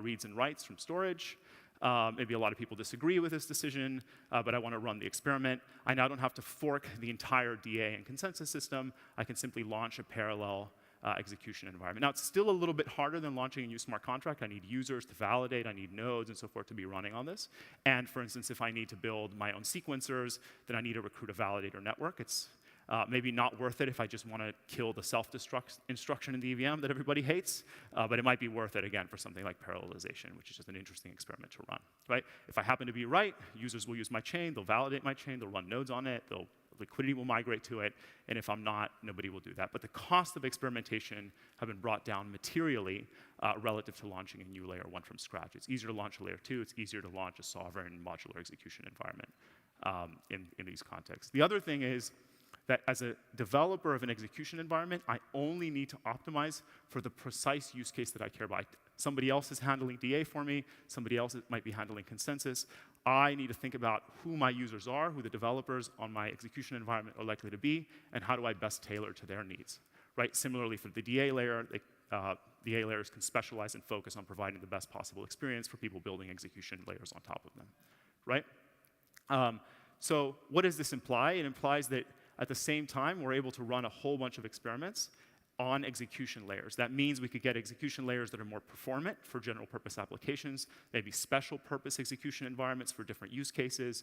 reads and writes from storage. Maybe a lot of people disagree with this decision, but I want to run the experiment. I now don't have to fork the entire DA and consensus system. I can simply launch a parallel execution environment. Now, it's still a little bit harder than launching a new smart contract. I need users to validate. I need nodes and so forth to be running on this. And for instance, if I need to build my own sequencers, then I need to recruit a validator network. It's maybe not worth it if I just want to kill the self-destruct instruction in the EVM that everybody hates, but it might be worth it, again, for something like parallelization, which is just an interesting experiment to run, right? If I happen to be right, users will use my chain, they'll validate my chain, they'll run nodes on it, liquidity will migrate to it, and if I'm not, nobody will do that. But the cost of experimentation have been brought down materially relative to launching a new layer one from scratch. It's easier to launch a layer two, it's easier to launch a sovereign modular execution environment in these contexts. The other thing is that as a developer of an execution environment, I only need to optimize for the precise use case that I care about. Somebody else is handling DA for me, somebody else might be handling consensus. I need to think about who my users are, who the developers on my execution environment are likely to be, and how do I best tailor to their needs, right? Similarly, for the DA layer, DA layers can specialize and focus on providing the best possible experience for people building execution layers on top of them, right? So what does this imply? It implies that at the same time, we're able to run a whole bunch of experiments on execution layers. That means we could get execution layers that are more performant for general purpose applications, maybe special purpose execution environments for different use cases.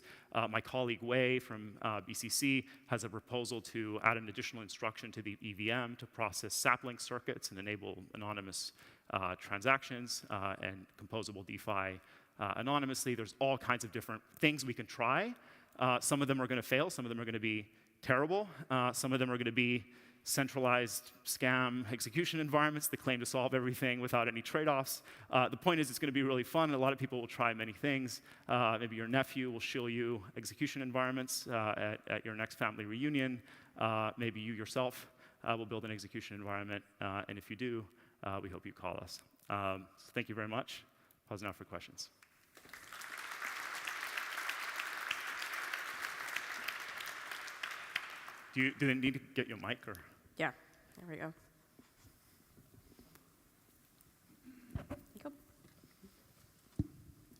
My colleague Wei from BCC has a proposal to add an additional instruction to the EVM to process sapling circuits and enable anonymous transactions and composable DeFi anonymously. There's all kinds of different things we can try. Some of them are going to fail, some of them are going to be terrible. Some of them are going to be centralized scam execution environments that claim to solve everything without any trade-offs. The point is it's going to be really fun, and a lot of people will try many things. Maybe your nephew will shill you execution environments at your next family reunion. Maybe you yourself will build an execution environment, and if you do, we hope you call us. So thank you very much. Pause now for questions. Do they need to get your mic, or? Yeah, there we go.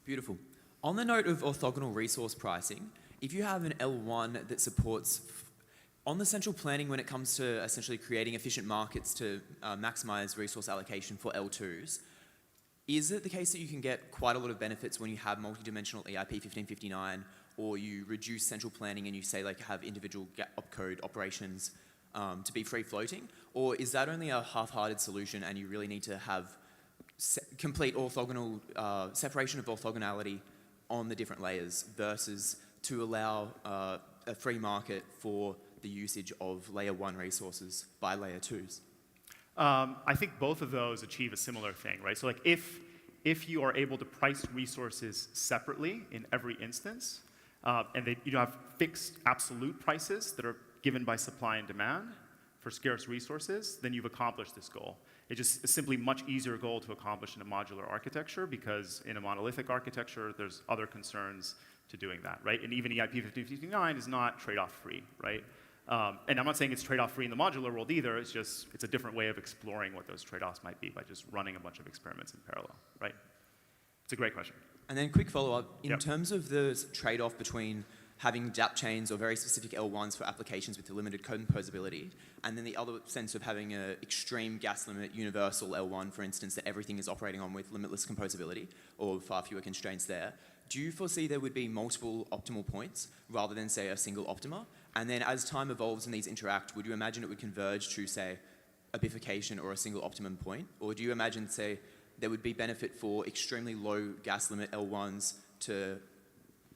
Beautiful. On the note of orthogonal resource pricing, if you have an L1 that supports, on the central planning when it comes to essentially creating efficient markets to maximize resource allocation for L2s, is it the case that you can get quite a lot of benefits when you have multidimensional EIP 1559, or you reduce central planning and you say like have individual opcode operations to be free floating? Or is that only a half-hearted solution and you really need to have complete orthogonal separation of orthogonality on the different layers versus to allow a free market for the usage of layer 1 resources by layer 2s? I think both of those achieve a similar thing, right? So like if you are able to price resources separately in every instance, and you have fixed absolute prices that are given by supply and demand for scarce resources, then you've accomplished this goal. It's just a simply much easier goal to accomplish in a modular architecture because in a monolithic architecture, there's other concerns to doing that, right? And even EIP 1559 is not trade-off free, right? And I'm not saying it's trade-off free in the modular world either. It's just it's a different way of exploring what those trade-offs might be by just running a bunch of experiments in parallel, right? It's a great question. And then quick follow-up, in terms of the trade-off between having dApp chains or very specific L1s for applications with limited composability, and then the other sense of having an extreme gas limit universal L1, for instance, that everything is operating on with limitless composability or far fewer constraints there, do you foresee there would be multiple optimal points rather than, say, a single optima? And then as time evolves and these interact, would you imagine it would converge to, say, a bifurcation or a single optimum point? Or do you imagine, say, there would be benefit for extremely low gas limit L1s to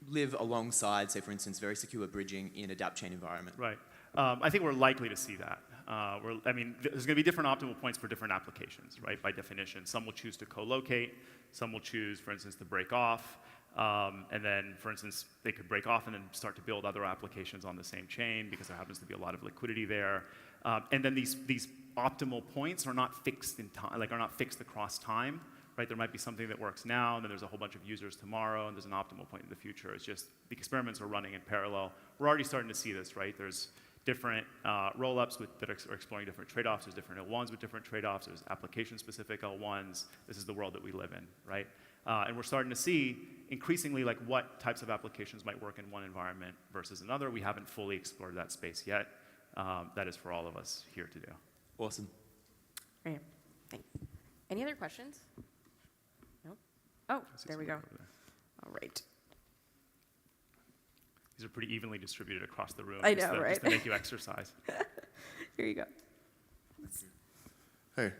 live alongside, say, for instance, very secure bridging in a dApp chain environment? Right. I think we're likely to see that. I mean, there's going to be different optimal points for different applications, right, by definition. Some will choose to co-locate. Some will choose, for instance, to break off. And then, for instance, they could break off and then start to build other applications on the same chain because there happens to be a lot of liquidity there. And then these optimal points are not fixed in time, like are not fixed across time. Right, there might be something that works now, and then there's a whole bunch of users tomorrow, and there's an optimal point in the future. It's just the experiments are running in parallel. We're already starting to see this, right? There's different rollups that are exploring different trade-offs. There's different L1s with different trade-offs. There's application-specific L1s. This is the world that we live in, right? And we're starting to see increasingly like what types of applications might work in one environment versus another. We haven't fully explored that space yet. That is for all of us here to do. Awesome. Great. Thanks. Any other questions? Oh, there we go. All right. These are pretty evenly distributed across the room. I know, right? Just to make you exercise. Here you go. Hey,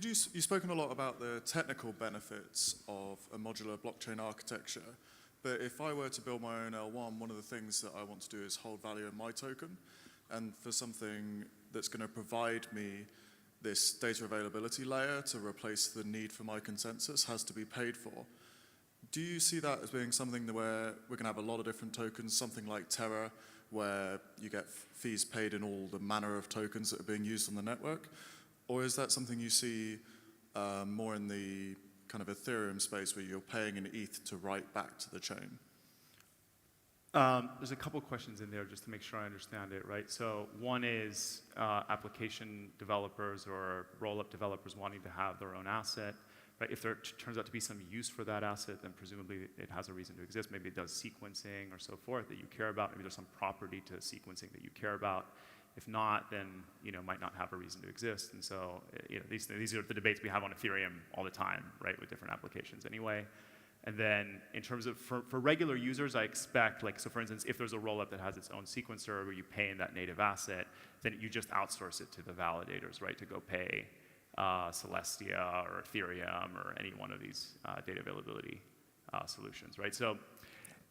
you've spoken a lot about the technical benefits of a modular blockchain architecture, but if I were to build my own L1, one of the things that I want to do is hold value in my token, and for something that's going to provide me this data availability layer to replace the need for my consensus has to be paid for. Do you see that as being something where we're going to have a lot of different tokens, something like Terra, where you get fees paid in all the manner of tokens that are being used on the network? Or is that something you see more in the kind of Ethereum space where you're paying an ETH to write back to the chain? There's a couple questions in there just to make sure I understand it, right? So one is application developers or roll-up developers wanting to have their own asset, right? If there turns out to be some use for that asset, then presumably it has a reason to exist. Maybe it does sequencing or so forth that you care about. Maybe there's some property to sequencing that you care about. If not, then might not have a reason to exist. And so these are the debates we have on Ethereum all the time, right, with different applications anyway. And then in terms of, for regular users, I expect, so for instance, if there's a rollup that has its own sequencer where you pay in that native asset, then you just outsource it to the validators, right, to go pay Celestia or Ethereum or any one of these data availability solutions, right? So,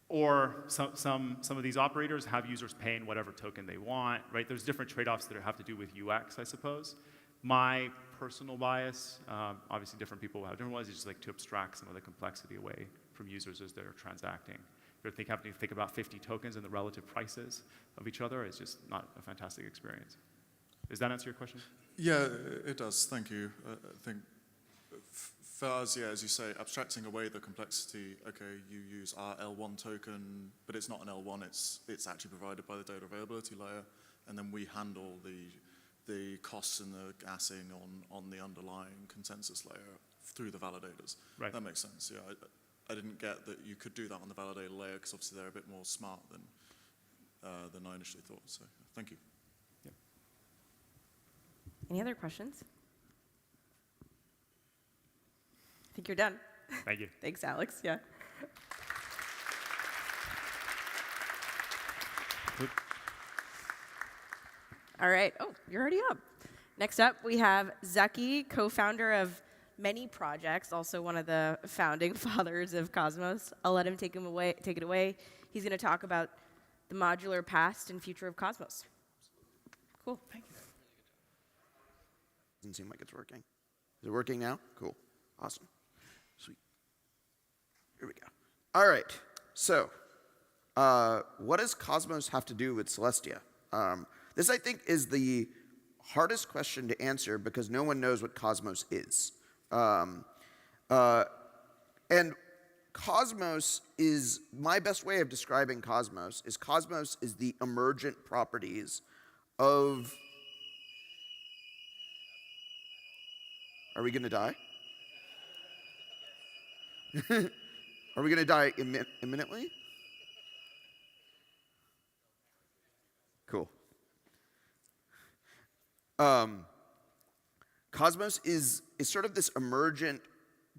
or some of these operators have users paying whatever token they want, right? There's different trade-offs that have to do with UX, I suppose. My personal bias, obviously different people will have different ones, is just like to abstract some of the complexity away from users as they're transacting. If you're having to think about 50 tokens and the relative prices of each other, it's just not a fantastic experience. Does that answer your question? Yeah, it does. Thank you. I think for us, yeah, as you say, abstracting away the complexity, okay, you use our L1 token, but it's not an L1, it's actually provided by the data availability layer, and then we handle the costs and the gassing on the underlying consensus layer through the validators. Right. That makes sense, yeah. I didn't get that you could do that on the validator layer because obviously they're a bit more smart than I initially thought, so thank you. Yeah. Any other questions? I think you're done. Thank you. Thanks, Alex, yeah. All right. Oh, you're already up. Next up, we have Zaki, co-founder of many projects, also one of the founding fathers of Cosmos. I'll let him take it away. He's going to talk about the modular past and future of Cosmos. Cool. Thank you. Doesn't seem like it's working. Is it working now? Cool. Awesome. Sweet. Here we go. All right. So, what does Cosmos have to do with Celestia? This, I think, is the hardest question to answer because no one knows what Cosmos is. And Cosmos is, my best way of describing Cosmos is the emergent properties of, are we going to die? Are we going to die imminently? Cool. Cosmos is sort of this emergent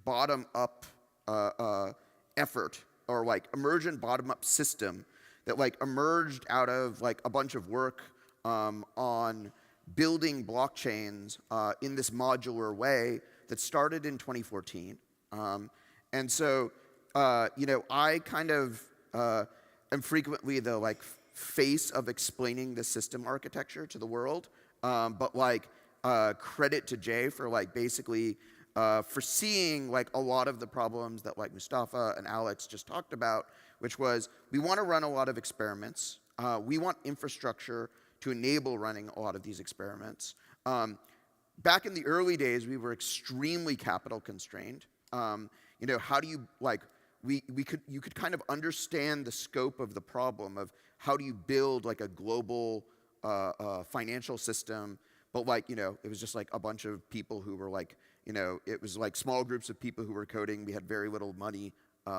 bottom-up effort, or like emergent bottom-up system that like emerged out of like a bunch of work on building blockchains in this modular way that started in 2014. And so, you know, I kind of am frequently the like face of explaining the system architecture to the world, but like credit to Jay for like basically foreseeing like a lot of the problems that like Mustafa and Alex just talked about, which was we want to run a lot of experiments. We want infrastructure to enable running a lot of these experiments. Back in the early days, we were extremely capital constrained. You know, how do you like? You could kind of understand the scope of the problem of how do you build like a global financial system, but like, you know, it was just like a bunch of people who were like, you know, it was like small groups of people who were coding. We had very little money. We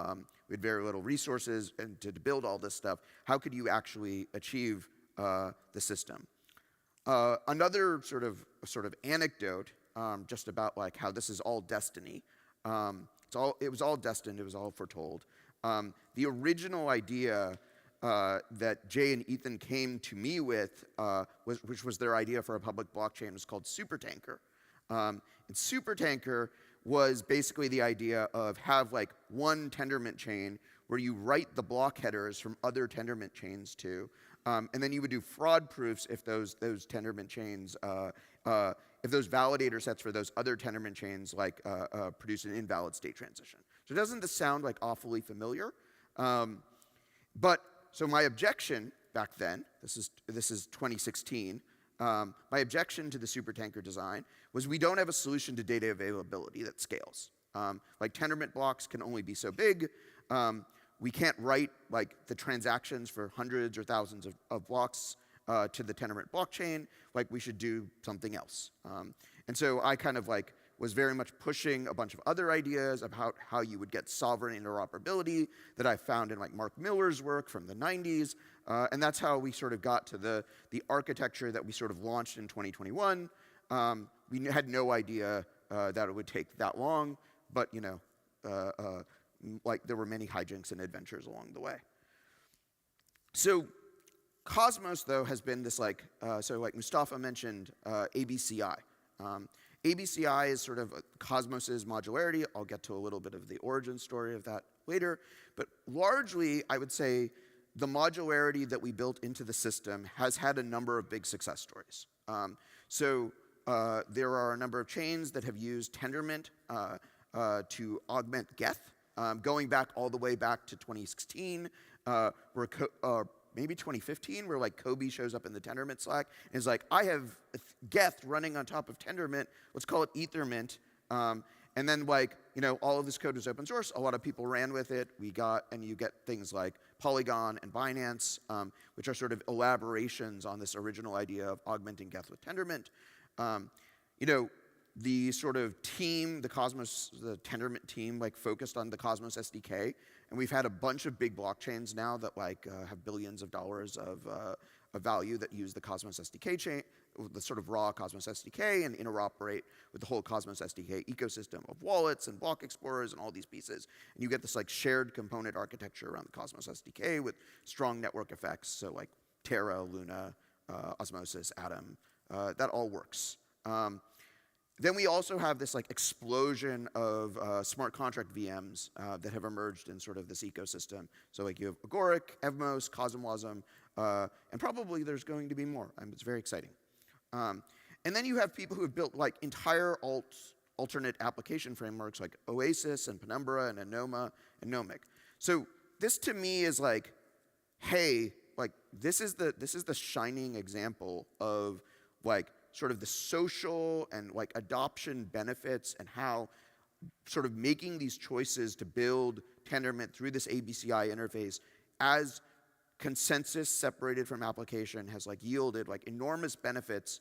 had very little resources and to build all this stuff. How could you actually achieve the system? Another sort of anecdote just about like how this is all destiny. It was all destined. It was all foretold. The original idea that Jay and Ethan came to me with, which was their idea for a public blockchain, was called Supertanker. And Supertanker was basically the idea of have like one Tendermint chain where you write the block headers from other Tendermint chains to, and then you would do fraud proofs if those Tendermint chains, if those validator sets for those other Tendermint chains like produce an invalid state transition. So doesn't this sound like awfully familiar? But so my objection back then, this is 2016. My objection to the Supertanker design was we don't have a solution to data availability that scales. Like Tendermint blocks can only be so big. We can't write like the transactions for hundreds or thousands of blocks to the Tendermint blockchain. Like we should do something else. And so I kind of like was very much pushing a bunch of other ideas about how you would get sovereign interoperability that I found in like Mark Miller's work from the 90s. And that's how we sort of got to the architecture that we sort of launched in 2021. We had no idea that it would take that long, but you know, like there were many hijinks and adventures along the way. So Cosmos though has been this like, so like Mustafa mentioned ABCI. ABCI is sort of Cosmos's modularity. I'll get to a little bit of the origin story of that later. But largely, I would say the modularity that we built into the system has had a number of big success stories. So there are a number of chains that have used Tendermint to augment Geth, going back all the way back to 2016, maybe 2015, where like Kobe shows up in the Tendermint Slack and is like, I have Geth running on top of Tendermint. Let's call it Ethermint. And then like, you know, all of this code was open source. A lot of people ran with it. And you get things like Polygon and Binance, which are sort of elaborations on this original idea of augmenting Geth with Tendermint. You know, the sort of team, the Tendermint team, like focused on the Cosmos SDK, and we've had a bunch of big blockchains now that like have billions of dollars of value that use the Cosmos SDK chain, the sort of raw Cosmos SDK, and interoperate with the whole Cosmos SDK ecosystem of wallets and block explorers and all these pieces. And you get this like shared component architecture around the Cosmos SDK with strong network effects. So like Terra, Luna, Osmosis, Atom, that all works. Then we also have this like explosion of smart contract VMs that have emerged in sort of this ecosystem. So like you have Agoric, Evmos, Cosmwasm, and probably there's going to be more. It's very exciting. And then you have people who have built like entire alternate application frameworks like Oasis and Penumbra and Anoma and Nomic. So this to me is like, hey, like this is the shining example of like sort of the social and like adoption benefits and how sort of making these choices to build Tendermint through this ABCI interface as consensus separated from application has like yielded like enormous benefits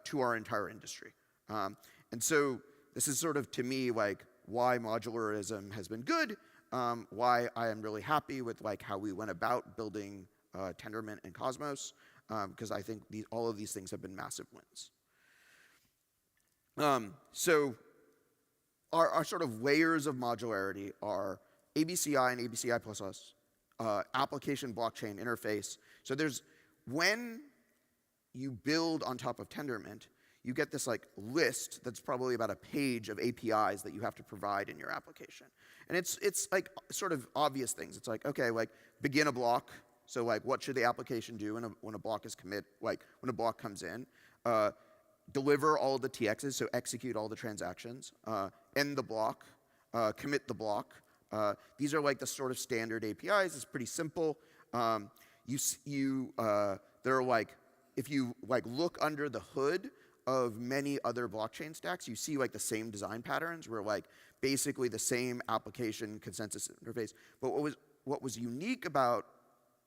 to our entire industry. And so this is sort of, to me, like why modularism has been good, why I am really happy with like how we went about building Tendermint and Cosmos, because I think all of these things have been massive wins. So our sort of layers of modularity are ABCI and ABCI++, application blockchain interface. So when you build on top of Tendermint, you get this like list that's probably about a page of APIs that you have to provide in your application. And it's like sort of obvious things. It's like, okay, like begin a block. So like what should the application do when a block is when a block comes in? Deliver all the TXs, so execute all the transactions, end the block, commit the block. These are like the sort of standard APIs. It's pretty simple. They're like, if you like look under the hood of many other blockchain stacks, you see like the same design patterns where like basically the same application consensus interface. But what was unique about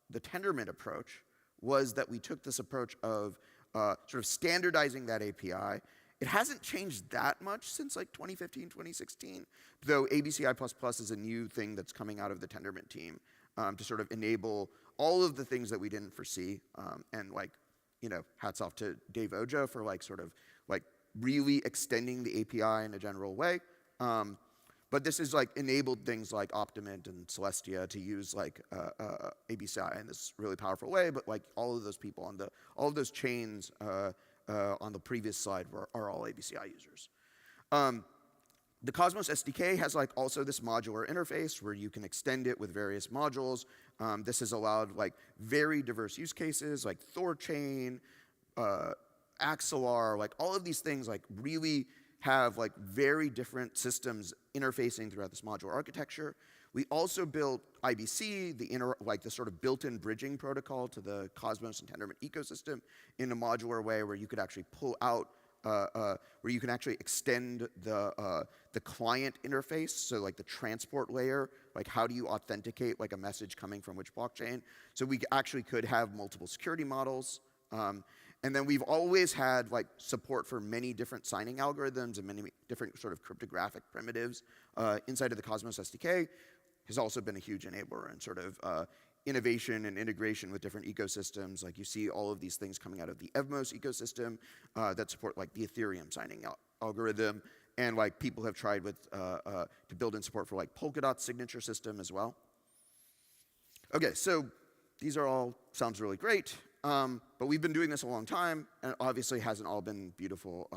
the Tendermint approach was that we took this approach of sort of standardizing that API. It hasn't changed that much since like 2015, 2016, though ABCI++ is a new thing that's coming out of the Tendermint team to sort of enable all of the things that we didn't foresee. And like, you know, hats off to Dave Oja for like sort of like really extending the API in a general way. But this has like enabled things like Optimint and Celestia to use like ABCI in this really powerful way. But like all of those people on all of those chains on the previous slide are all ABCI users. The Cosmos SDK has like also this modular interface where you can extend it with various modules. This has allowed like very diverse use cases like Thorchain, Axelar, like all of these things like really have like very different systems interfacing throughout this modular architecture. We also built IBC, the sort of built-in bridging protocol to the Cosmos and Tendermint ecosystem in a modular way where you could actually pull out, where you can actually extend the client interface, so like the transport layer, like how do you authenticate like a message coming from which blockchain. So we actually could have multiple security models. And then we've always had like support for many different signing algorithms and many different sort of cryptographic primitives inside of the Cosmos SDK. Has also been a huge enabler and sort of innovation and integration with different ecosystems. Like you see all of these things coming out of the Evmos ecosystem that support like the Ethereum signing algorithm. And like people have tried with to build in support for like Polkadot's signature system as well. Okay, so these are all, sounds really great. But we've been doing this a long time, and it obviously hasn't all been beautiful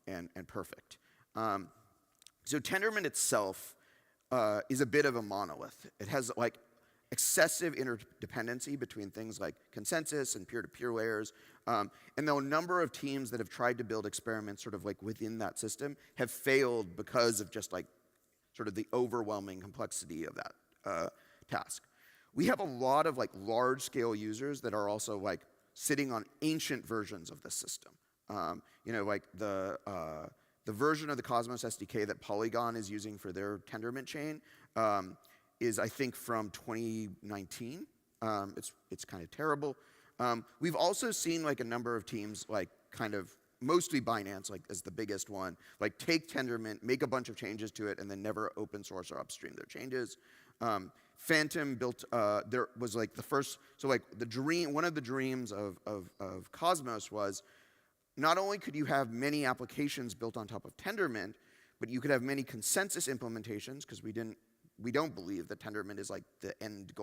and perfect. So Tendermint itself is a bit of a monolith. It has like excessive interdependency between things like consensus and peer-to-peer layers. And though a number of teams that have tried to build experiments sort of like within that system have failed because of just like sort of the overwhelming complexity of that task. We have a lot of like large-scale users that are also like sitting on ancient versions of the system. You know, like the version of the Cosmos SDK that Polygon is using for their Tendermint chain is, I think, from 2019. It's kind of terrible. We've also seen like a number of teams, like kind of mostly Binance, like as the biggest one, like take Tendermint, make a bunch of changes to it, and then never open source or upstream their changes. Phantom built, there was like the first, so like the dream, one of the dreams of Cosmos was not only could you have many applications built on top of Tendermint, but you could have many consensus implementations, because we don't believe that Tendermint is like the end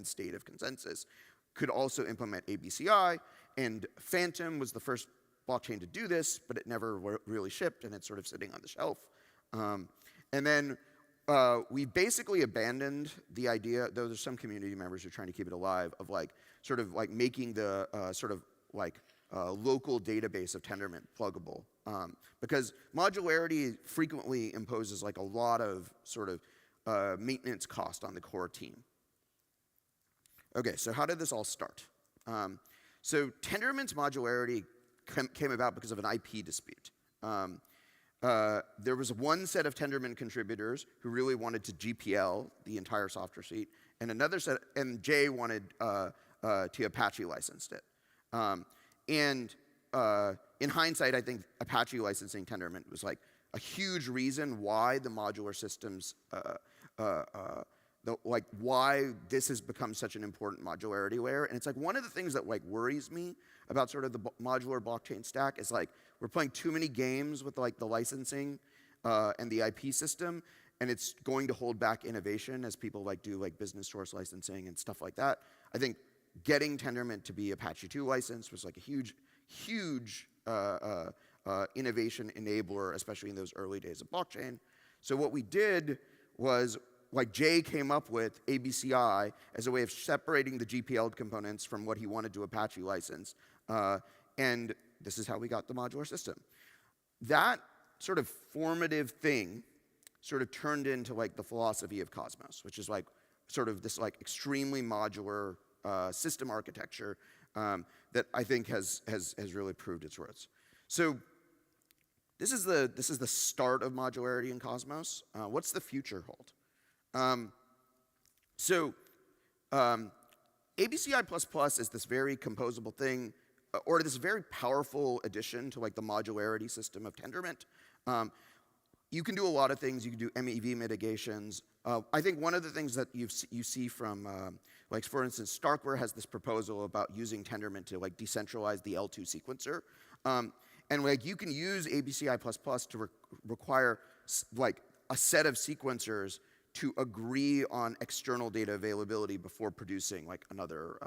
state of consensus, could also implement ABCI, and Phantom was the first blockchain to do this, but it never really shipped, and it's sort of sitting on the shelf. And then we basically abandoned the idea, though there's some community members who are trying to keep it alive, of like sort of like making the sort of like local database of Tendermint pluggable, because modularity frequently imposes like a lot of sort of maintenance cost on the core team. Okay, so how did this all start? So Tendermint's modularity came about because of an IP dispute. there was one set of Tendermint contributors who really wanted to GPL the entire software suite, and another set, and Jay wanted to Apache licensed it. In hindsight, I think Apache licensing Tendermint was like a huge reason why the modular systems, why this has become such an important modularity layer. And it's like one of the things that like worries me about sort of the modular blockchain stack is like we're playing too many games with like the licensing and the IP system, and it's going to hold back innovation as people like do like business source licensing and stuff like that. I think getting Tendermint to be Apache 2 licensed was like a huge innovation enabler, especially in those early days of blockchain. So what we did was, like Jay came up with ABCI as a way of separating the GPL components from what he wanted to Apache license. And this is how we got the modular system. That sort of formative thing sort of turned into like the philosophy of Cosmos, which is like sort of this like extremely modular system architecture that I think has really proved its worth. So this is the start of modularity in Cosmos. What's the future hold? ABCI++ is this very composable thing, or this very powerful addition to like the modularity system of Tendermint. You can do a lot of things. You can do MEV mitigations. I think one of the things that you see from, like for instance, StarkWare has this proposal about using Tendermint to like decentralize the L2 sequencer. And like you can use ABCI++ to require like a set of sequencers to agree on external data availability before producing like another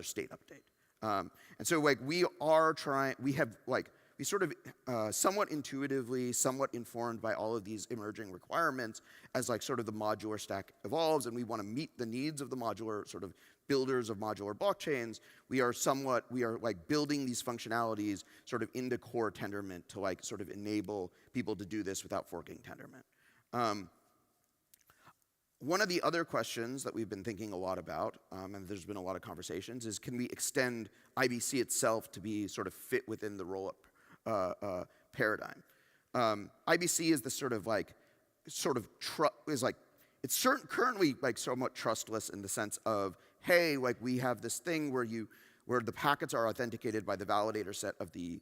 state update. And so like we sort of somewhat intuitively, somewhat informed by all of these emerging requirements as like sort of the modular stack evolves, and we want to meet the needs of the modular sort of builders of modular blockchains. We are like building these functionalities sort of into core Tendermint to like sort of enable people to do this without forking Tendermint. One of the other questions that we've been thinking a lot about, and there's been a lot of conversations, is can we extend IBC itself to be sort of fit within the rollup paradigm? IBC is this it's currently like somewhat trustless in the sense of, hey, like we have this thing where the packets are authenticated by the validator set of the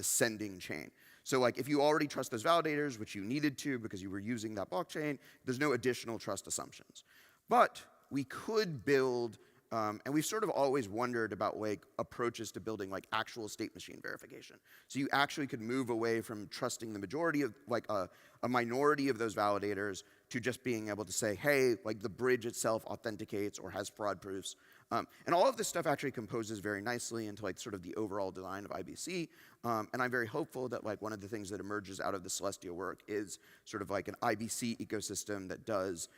sending chain. So like if you already trust those validators, which you needed to because you were using that blockchain, there's no additional trust assumptions. But we could build, and we've sort of always wondered about like approaches to building like actual state machine verification. So you actually could move away from trusting the majority of like a minority of those validators to just being able to say, hey, like the bridge itself authenticates or has fraud proofs. And all of this stuff actually composes very nicely into like sort of the overall design of IBC. And I'm very hopeful that like one of the things that emerges out of the Celestia work is sort of like an IBC ecosystem that does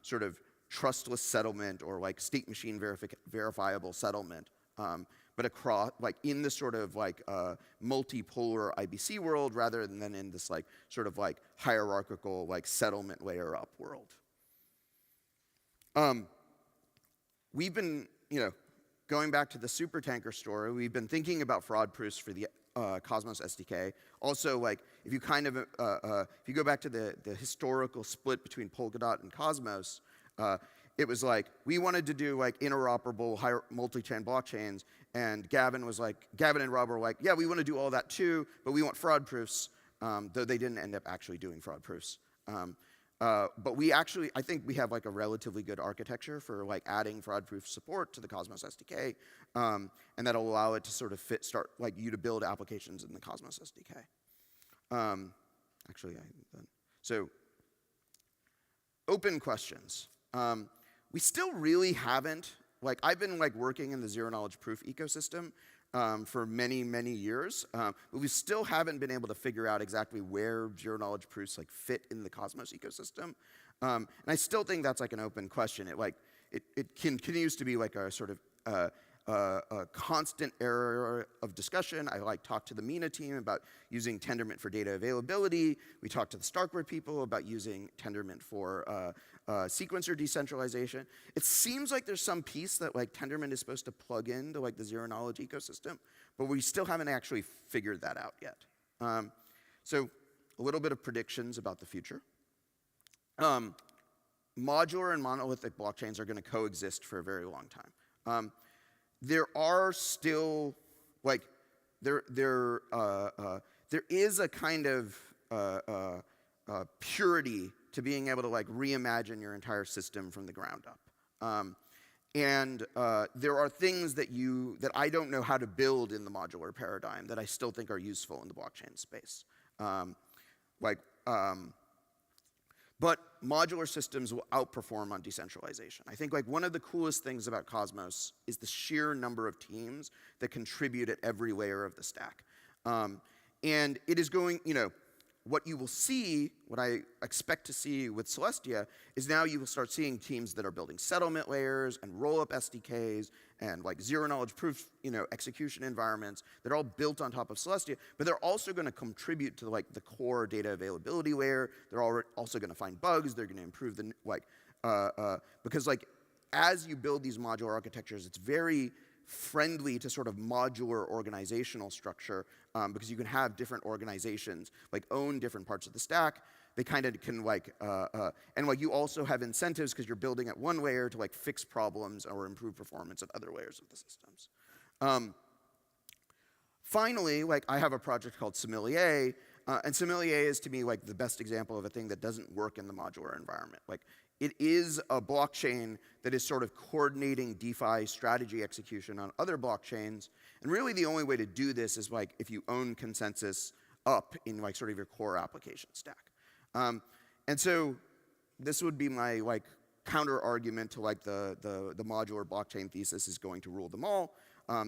sort of trustless settlement or like state machine verifiable settlement, but across like in the sort of like multipolar IBC world rather than in this like sort of like hierarchical like settlement layer up world. We've been, going back to the supertanker story, we've been thinking about fraud proofs for the Cosmos SDK. Also, like, if you go back to the historical split between Polkadot and Cosmos, it was like, we wanted to do like interoperable multi-chain blockchains, and Gavin and Rob were like, yeah, we want to do all that too, but we want fraud proofs, though they didn't end up actually doing fraud proofs. But I think we have like a relatively good architecture for like adding fraud-proof support to the Cosmos SDK, and that'll allow it to sort of start like you to build applications in the Cosmos SDK. So, open questions. We still really haven't, like I've been like working in the zero-knowledge proof ecosystem for many, many years, but we still haven't been able to figure out exactly where zero-knowledge proofs like fit in the Cosmos ecosystem. And I still think that's like an open question. It continues to be like a sort of a constant area of discussion. I like talked to the MENA team about using Tendermint for data availability. We talked to the StarkWare people about using Tendermint for sequencer decentralization. It seems like there's some piece that like Tendermint is supposed to plug into like the zero knowledge ecosystem, but we still haven't actually figured that out yet. So a little bit of predictions about the future. Modular and monolithic blockchains are going to coexist for a very long time. There are still, like, there is a kind of purity to being able to like reimagine your entire system from the ground up. And there are things that I don't know how to build in the modular paradigm that I still think are useful in the blockchain space. But modular systems will outperform on decentralization. I think like one of the coolest things about Cosmos is the sheer number of teams that contribute at every layer of the stack. And it is going, what you will see, what I expect to see with Celestia, is now you will start seeing teams that are building settlement layers and Rollup SDKs and like zero-knowledge proof, execution environments that are all built on top of Celestia, but they're also going to contribute to like the core data availability layer. They're also going to find bugs. They're going to improve the because like as you build these modular architectures, it's very friendly to sort of modular organizational structure because you can have different organizations like own different parts of the stack. They kind of can like, and like you also have incentives because you're building at one layer to like fix problems or improve performance at other layers of the systems. Finally, like I have a project called Sommelier, and Sommelier is to me like the best example of a thing that doesn't work in the modular environment. Like it is a blockchain that is sort of coordinating DeFi strategy execution on other blockchains. And really the only way to do this is like if you own consensus up in like sort of your core application stack. And so this would be my like counter argument to like the modular blockchain thesis is going to rule them all.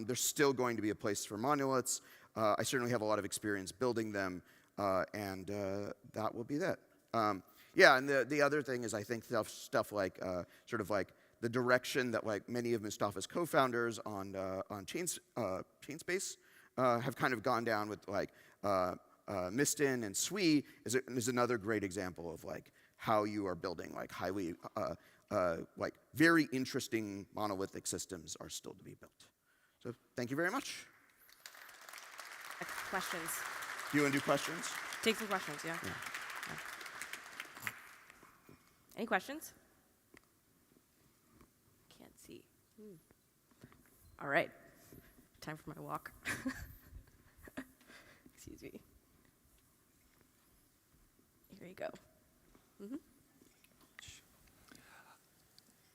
There's still going to be a place for monoliths. I certainly have a lot of experience building them, and that will be that. Yeah, and the other thing is I think stuff like sort of like the direction that like many of Mustafa's co-founders on Chainspace have kind of gone down with like Mistin and Sui is another great example of like how you are building like highly like very interesting monolithic systems are still to be built. So thank you very much. Questions? Do you want to do questions? Take some questions, yeah. Any questions? Can't see. All right. Time for my walk. Excuse me. Here you go.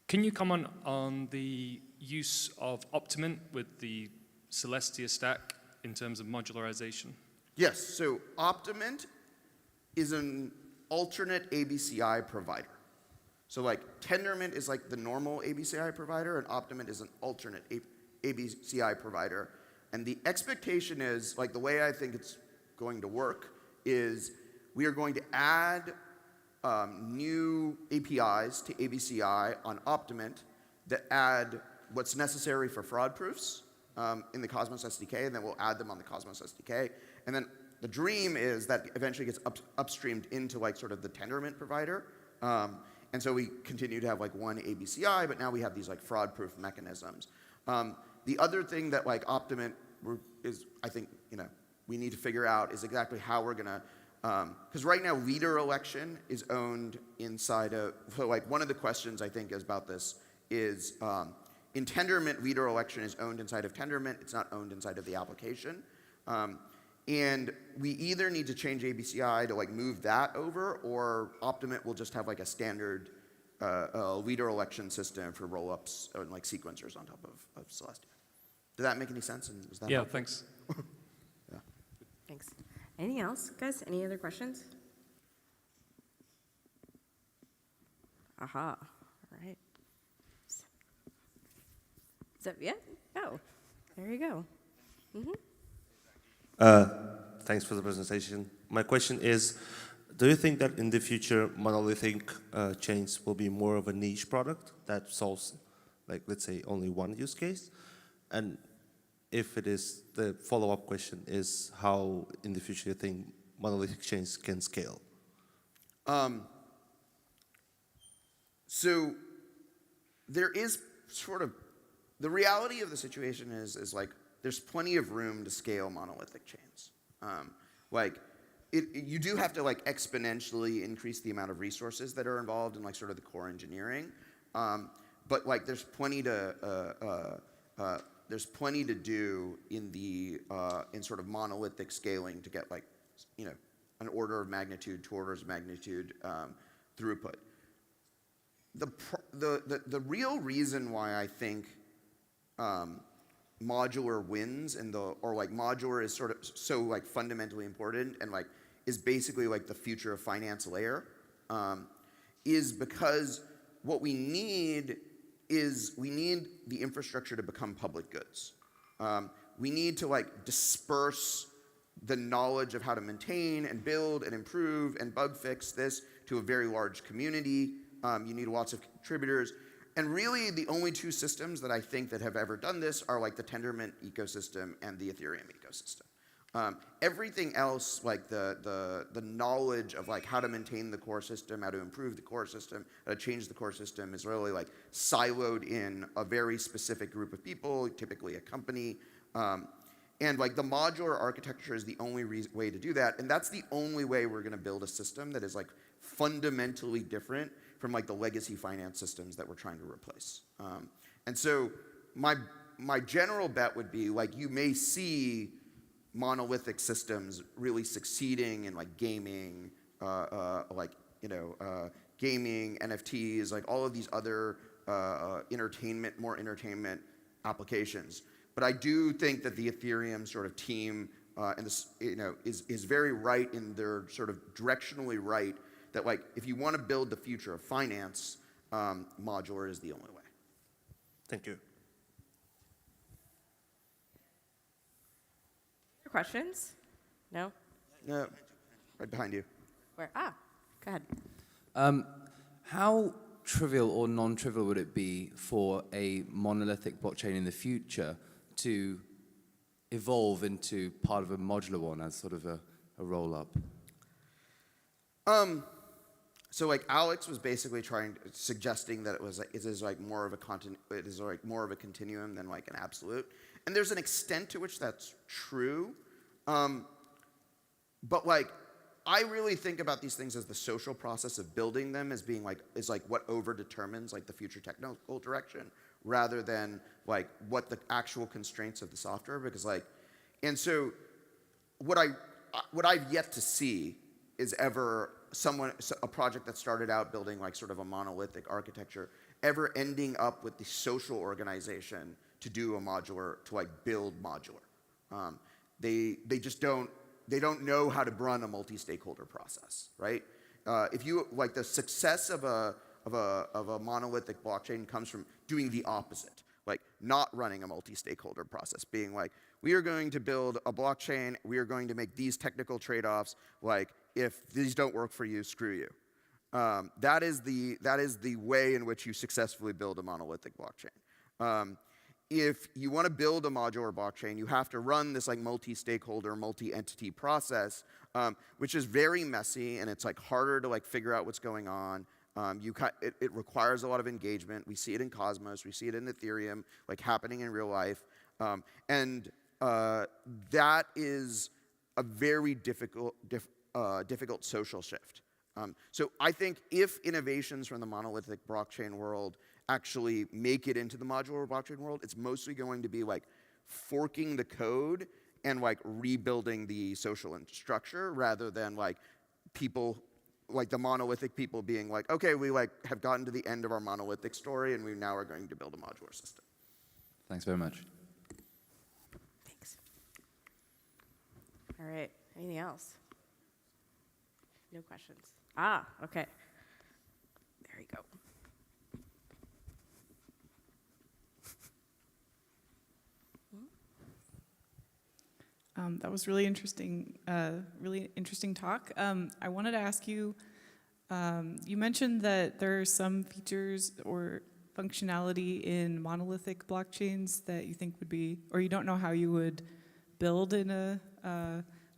Can you comment on the use of Optimint with the Celestia stack in terms of modularization? Yes, so Optimint is an alternate ABCI provider. So like Tendermint is like the normal ABCI provider, and Optimint is an alternate ABCI provider. And the expectation is, like the way I think it's going to work is we are going to add new APIs to ABCI on Optimint that add what's necessary for fraud proofs in the Cosmos SDK, and then we'll add them on the Cosmos SDK. And then the dream is that eventually gets upstreamed into like sort of the Tendermint provider. And so we continue to have like one ABCI, but now we have these like fraud-proof mechanisms. The other thing that like Optimint is, I think, we need to figure out is exactly how we're gonna, because right now leader election is owned inside of, so like one of the questions I think is about this is in Tendermint, leader election is owned inside of Tendermint, it's not owned inside of the application. And we either need to change ABCI to like move that over, or Optimint will just have like a standard leader election system for rollups and like sequencers on top of Celestia. Did that make any sense? And was that helpful? Thanks. Yeah. Thanks. Anything else, guys? Any other questions? Aha. All right. Is that, yeah? Oh, there you go. Thanks for the presentation. My question is, do you think that in the future monolithic chains will be more of a niche product that solves, like, let's say, only one use case? And if it is, the follow-up question is how in the future you think monolithic chains can scale? So there is sort of, the reality of the situation is like there's plenty of room to scale monolithic chains. Like you do have to like exponentially increase the amount of resources that are involved in like sort of the core engineering. But like there's plenty to do in the in sort of monolithic scaling to get like an order of magnitude, 2 orders of magnitude throughput. The real reason why I think modular wins or like modular is sort of so like fundamentally important and like is basically like the future of finance layer is because what we need is we need the infrastructure to become public goods. We need to like disperse the knowledge of how to maintain and build and improve and bug fix this to a very large community. You need lots of contributors. And really the only 2 systems that I think that have ever done this are like the Tendermint ecosystem and the Ethereum ecosystem. Everything else, like the knowledge of like how to maintain the core system, how to improve the core system, how to change the core system is really like siloed in a very specific group of people, typically a company. And like the modular architecture is the only way to do that. And that's the only way we're gonna build a system that is like fundamentally different from like the legacy finance systems that we're trying to replace. And so my general bet would be like you may see monolithic systems really succeeding in like gaming, gaming, NFTs, like all of these other more entertainment applications. But I do think that the Ethereum sort of team and this, is very right in their sort of directionally right that like if you want to build the future of finance, modular is the only way. Thank you. Questions? No? No, right behind you. Where? Ah, go ahead. How trivial or non-trivial would it be for a monolithic blockchain in the future to evolve into part of a modular one as sort of a roll-up? So like Alex was basically suggesting that it is more of a continuum than like an absolute. And there's an extent to which that's true. But like, I really think about these things as the social process of building them as being like, is like what over-determines like the future technical direction rather than like what the actual constraints of the software, because like, and so what I've yet to see is ever a project that started out building like sort of a monolithic architecture ever ending up with the social organization to do a modular, to like build modular. They just don't know how to run a multi-stakeholder process, right? If you like the success of a monolithic blockchain comes from doing the opposite, like not running a multi-stakeholder process, being like, we are going to build a blockchain, we are going to make these technical trade-offs, like if these don't work for you, screw you. That is the way in which you successfully build a monolithic blockchain. If you want to build a modular blockchain, you have to run this like multi-stakeholder, multi-entity process, which is very messy and it's like harder to like figure out what's going on. It requires a lot of engagement. We see it in Cosmos, we see it in Ethereum, like happening in real life, and that is a very difficult social shift. So I think if innovations from the monolithic blockchain world actually make it into the modular blockchain world, it's mostly going to be like forking the code and like rebuilding the social infrastructure rather than like people, like the monolithic people being like, okay, we like have gotten to the end of our monolithic story and we now are going to build a modular system. Thanks very much. Thanks. All right, anything else? No questions. Ah, okay. There you go. That was really interesting talk. I wanted to ask you, you mentioned that there are some features or functionality in monolithic blockchains that you think would be, or you don't know how you would build in a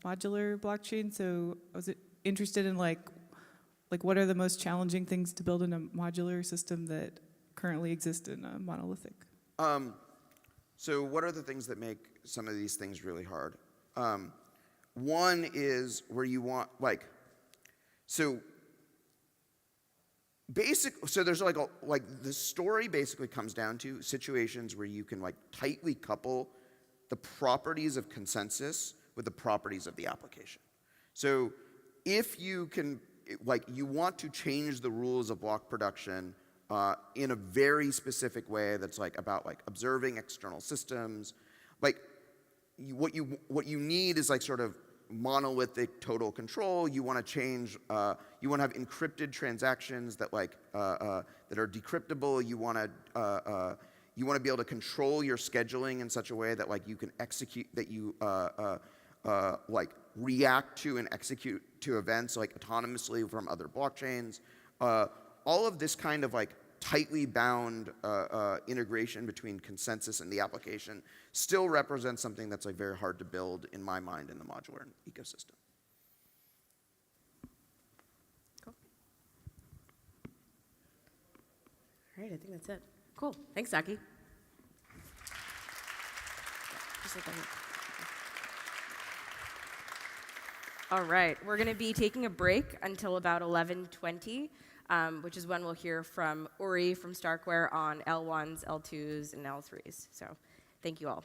modular blockchain. So I was interested in like what are the most challenging things to build in a modular system that currently exist in a monolithic? So what are the things that make some of these things really hard? one is where you want, like, so there's like the story basically comes down to situations where you can like tightly couple the properties of consensus with the properties of the application. So if you can, like, you want to change the rules of block production in a very specific way that's like about like observing external systems, like what you need is like sort of monolithic total control. You want to change, you want to have encrypted transactions that like that are decryptable. You want to be able to control your scheduling in such a way that like you can execute, that you like react to and execute to events like autonomously from other blockchains. All of this kind of like tightly bound integration between consensus and the application still represents something that's like very hard to build in my mind in the modular ecosystem. Cool. All right, I think that's it. Cool. Thanks, Zaki. Just like that. All right, we're going to be taking a break until about 11:20. Which is when we'll hear from Uri from StarkWare on L1s, L2s, and L3s. So thank you all.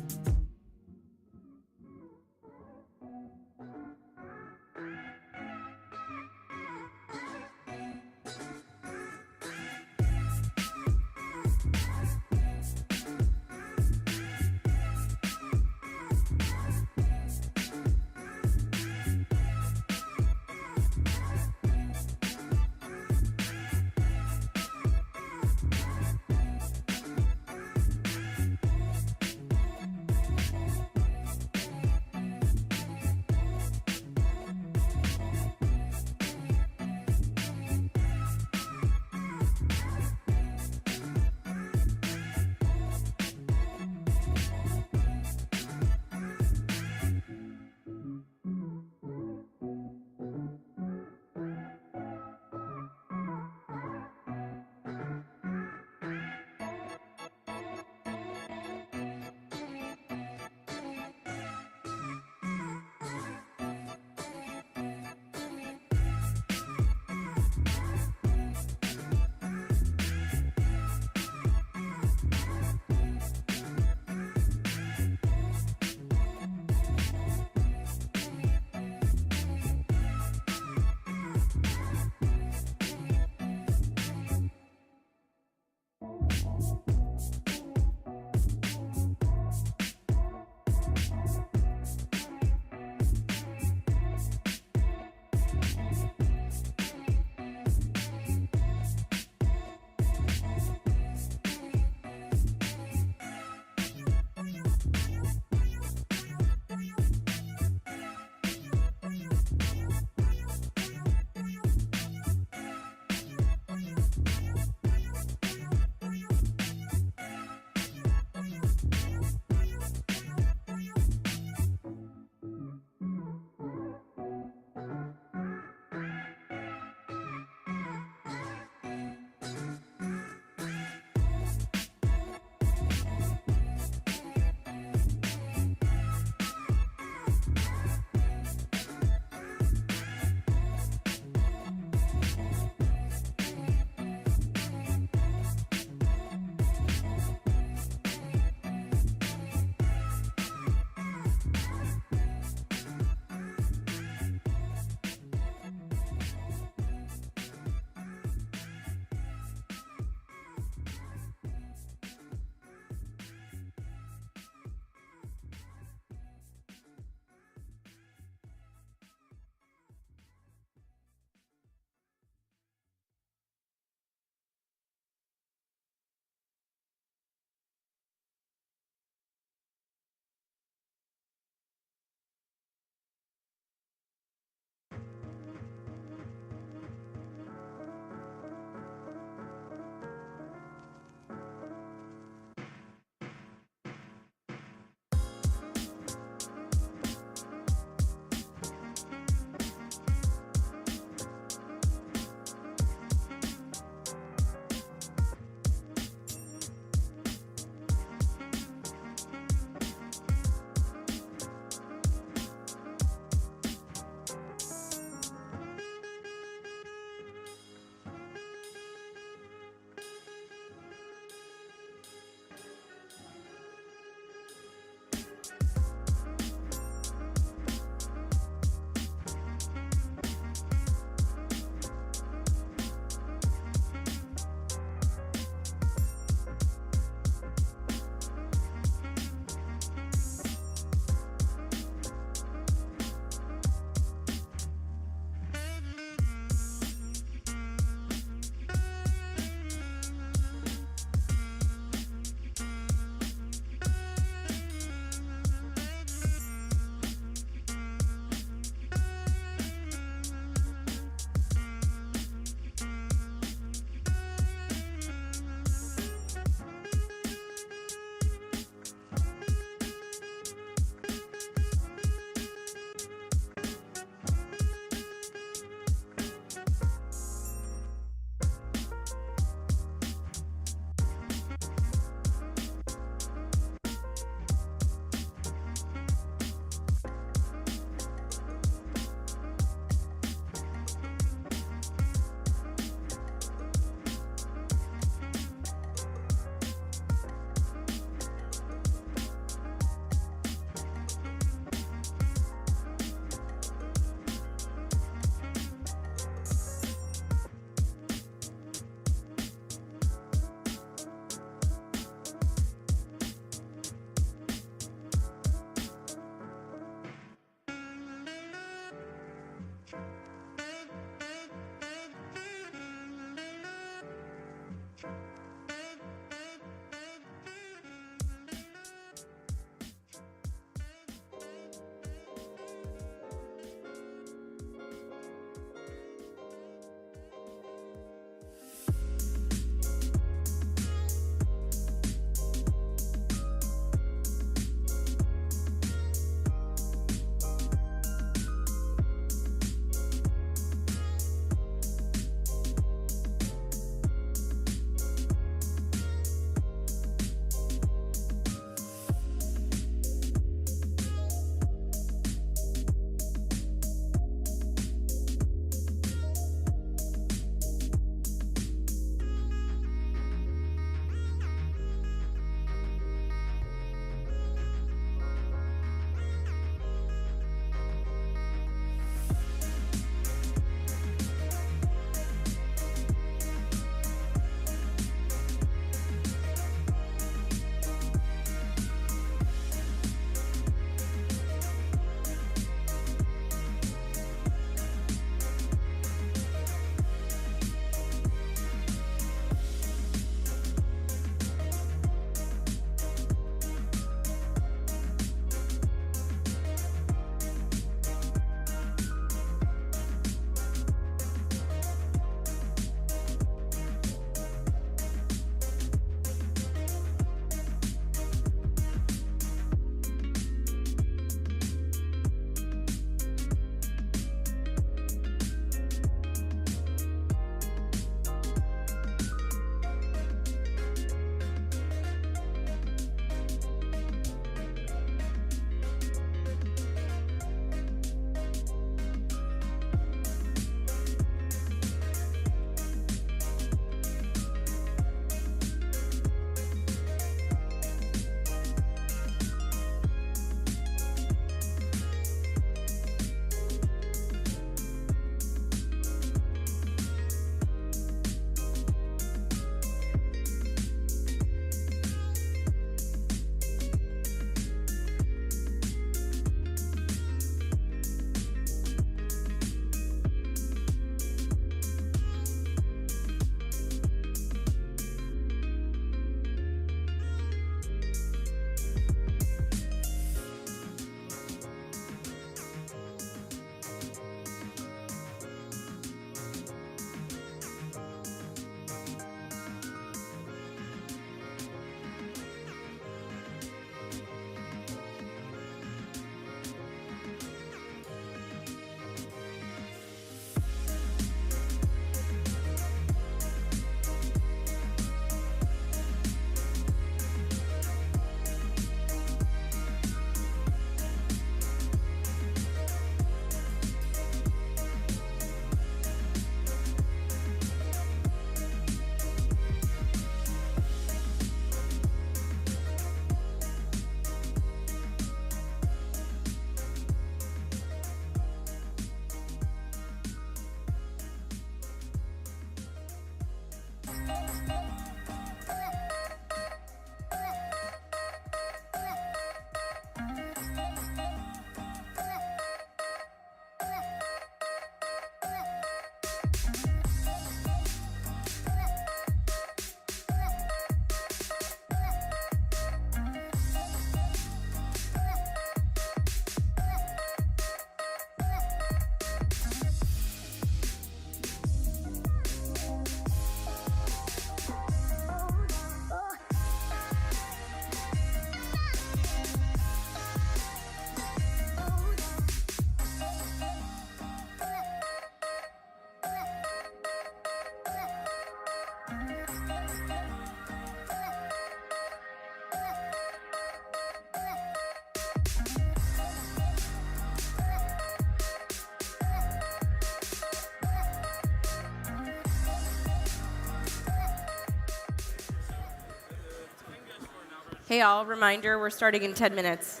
Hey all, reminder, we're starting in 10 minutes.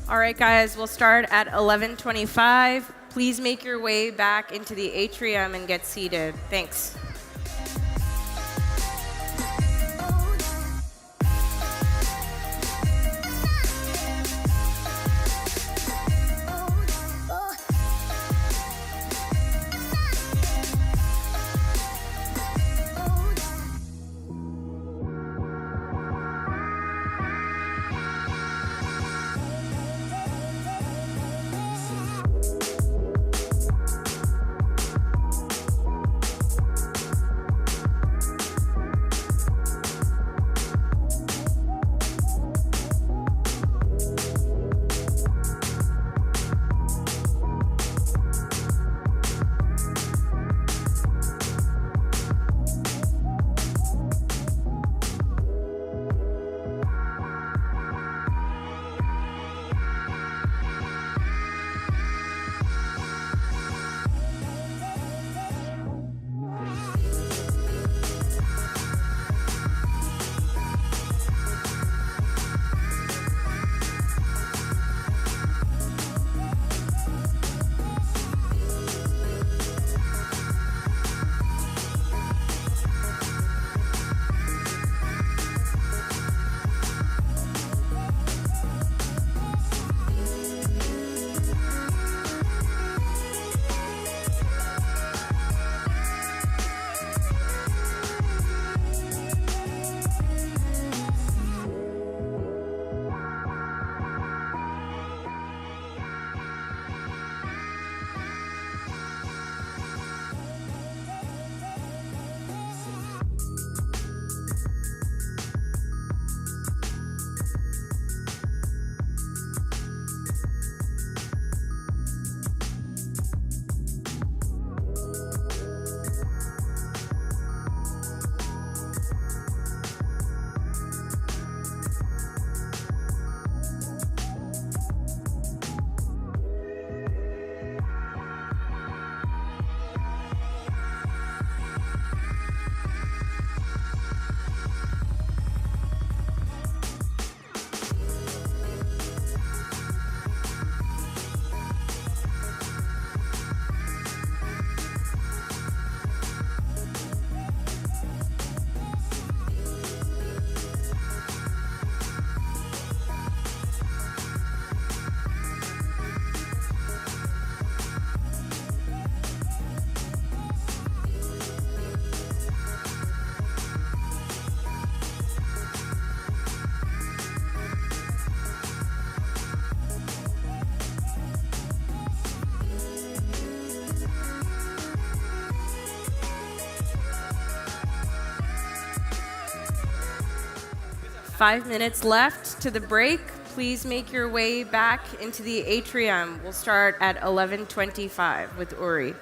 All right, guys, we'll start at 11:25. Please make your way back into the atrium and get seated. Thanks. Five minutes left to the break. Please make your way back into the atrium. We'll start at 11:25 with Uri.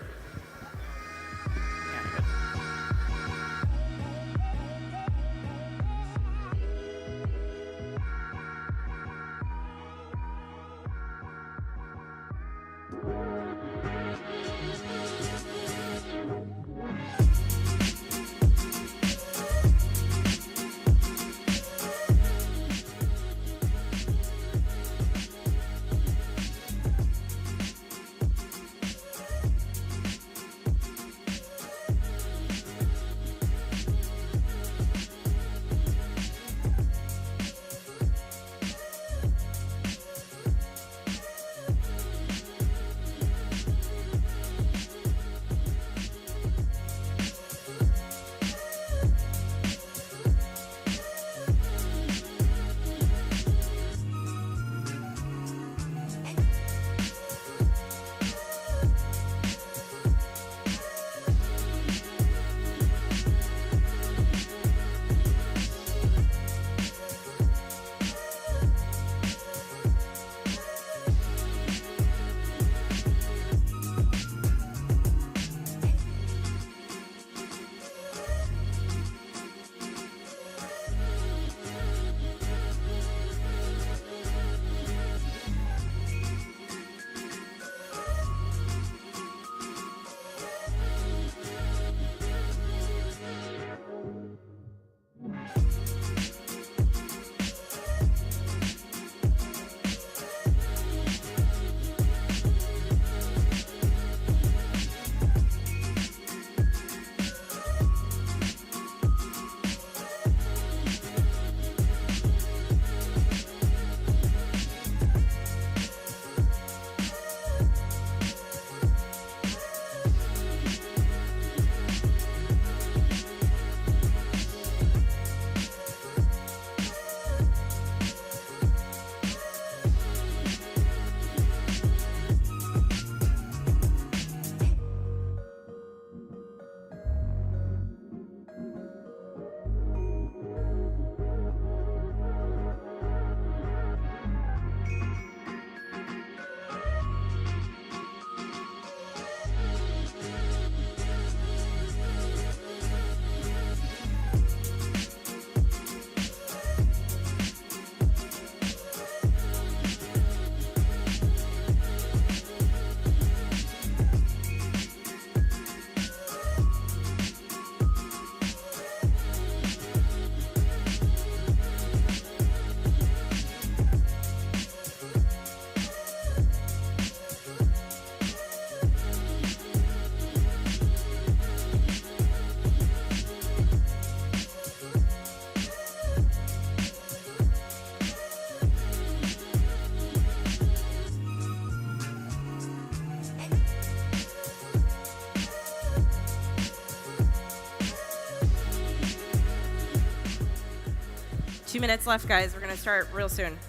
2 minutes left, guys. We're going to start real soon.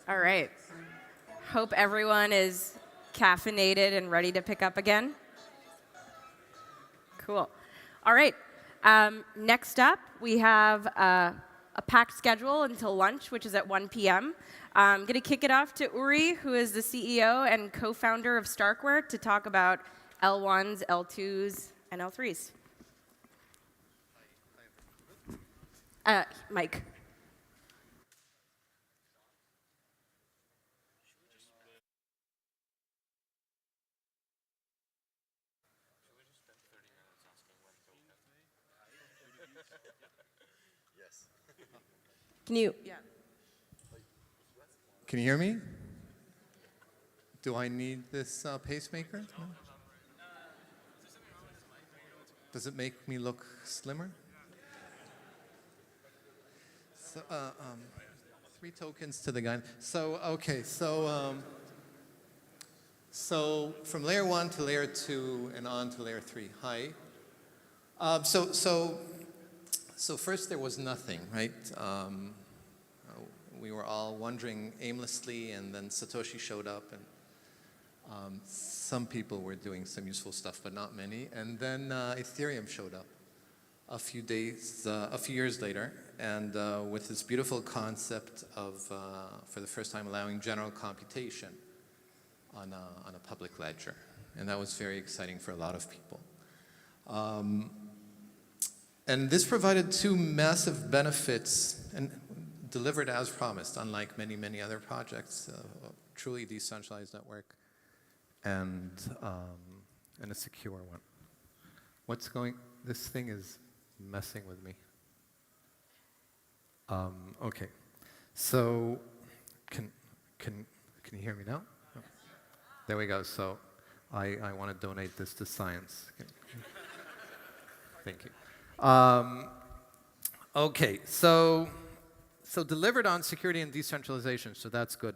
All right. Hope everyone is caffeinated and ready to pick up again. Cool. All right. Next up, we have a packed schedule until lunch, which is at 1 p.m. I'm going to kick it off to Uri, who is the CEO and co-founder of StarkWare, to talk about L1s, L2s, and L3s. Mike. Can you? Yeah. Can you hear me? Do I need this pacemaker? No? Does it make me look slimmer? So, 3 tokens to the guy. So, okay, so from layer 1 to layer 2 and on to layer 3. Hi. So first there was nothing, right? We were all wandering aimlessly, and then Satoshi showed up, and some people were doing some useful stuff, but not many. And then Ethereum showed up a few years later, and with this beautiful concept of, for the first time, allowing general computation on a public ledger. And that was very exciting for a lot of people. And this provided 2 massive benefits and delivered as promised, unlike many, many other projects, a truly decentralized network and a secure one. This thing is messing with me. Okay, so can you hear me now? Oh. There we go, so I want to donate this to science. Thank you. Okay, so delivered on security and decentralization, so that's good.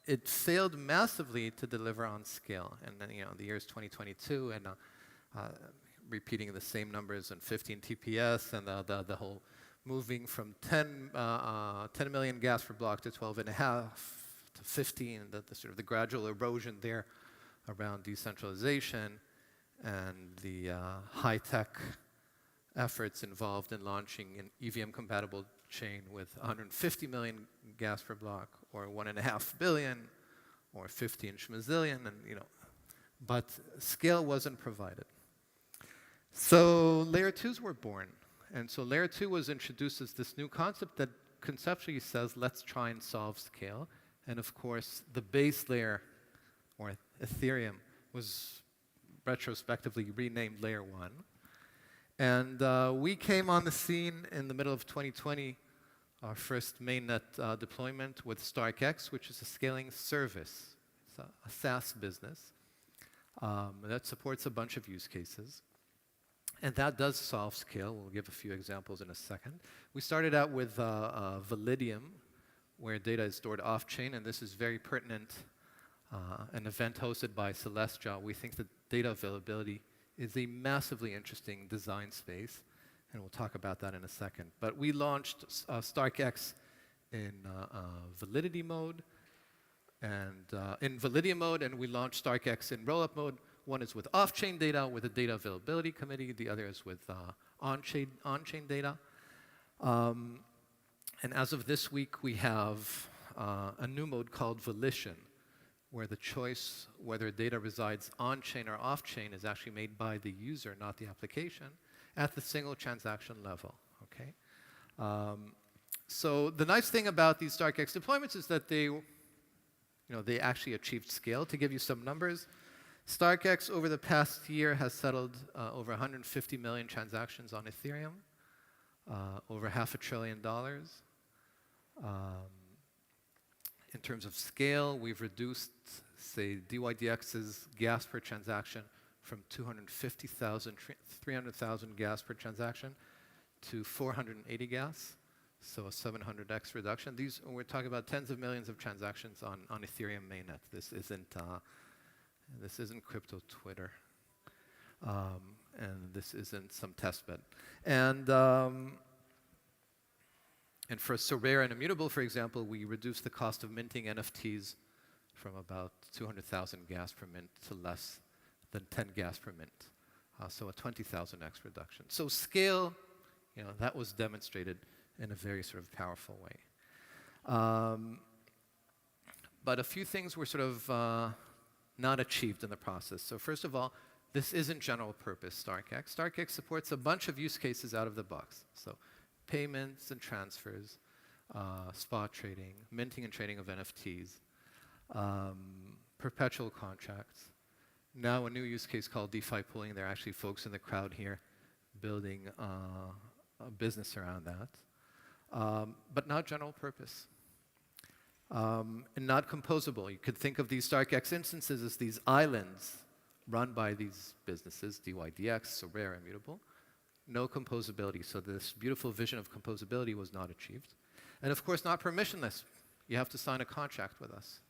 It failed massively to deliver on scale, and then, the year is 2022, and repeating the same numbers and 15 TPS, and the whole moving from 10 million gas per block to 12.5 to 15, the sort of the gradual erosion there around decentralization, and the high-tech efforts involved in launching an EVM-compatible chain with 150 million gas per block, or 1.5 billion, or 15 schmazillion, and but scale wasn't provided. So layer 2s were born, and so layer 2 was introduced as this new concept that conceptually says, let's try and solve scale. And of course, the base layer, or Ethereum, was retrospectively renamed layer 1. And we came on the scene in the middle of 2020, our first mainnet deployment with StarkX, which is a scaling service. It's a SaaS business that supports a bunch of use cases. And that does solve scale. We'll give a few examples in a second. We started out with Validium, where data is stored off-chain, and this is very pertinent. An event hosted by Celestia. We think that data availability is a massively interesting design space, and we'll talk about that in a second. But we launched StarkX in validity mode, and we launched StarkX in rollup mode, One is with off-chain data with a data availability committee. The other is with on-chain data. And as of this week, we have a new mode called volition, where the choice whether data resides on-chain or off-chain is actually made by the user, not the application, at the single transaction level. Okay. So the nice thing about these StarkX deployments is that they actually achieved scale. To give you some numbers, StarkX over the past year has settled over 150 million transactions on Ethereum, over $500 billion. In terms of scale, we've reduced, say, DYDX's gas per transaction from 300,000 gas per transaction to 480 gas, so a 700x reduction. We're talking about tens of millions of transactions on Ethereum mainnet. This isn't crypto Twitter, and this isn't some testbed. And for Sorare and Immutable, for example, we reduced the cost of minting NFTs from about 200,000 gas per mint to less than 10 gas per mint, so a 20,000x reduction. So scale, that was demonstrated in a very sort of powerful way. But a few things were sort of not achieved in the process. So first of all, this isn't general purpose StarkX. StarkX supports a bunch of use cases out of the box. So payments and transfers, spot trading, minting and trading of NFTs, perpetual contracts. Now a new use case called DeFi pooling. There are actually folks in the crowd here building a business around that. But not general purpose. And not composable. You could think of these StarkX instances as these islands run by these businesses, DYDX, Sorare, Immutable. No composability, so this beautiful vision of composability was not achieved. And of course, not permissionless. You have to sign a contract with us.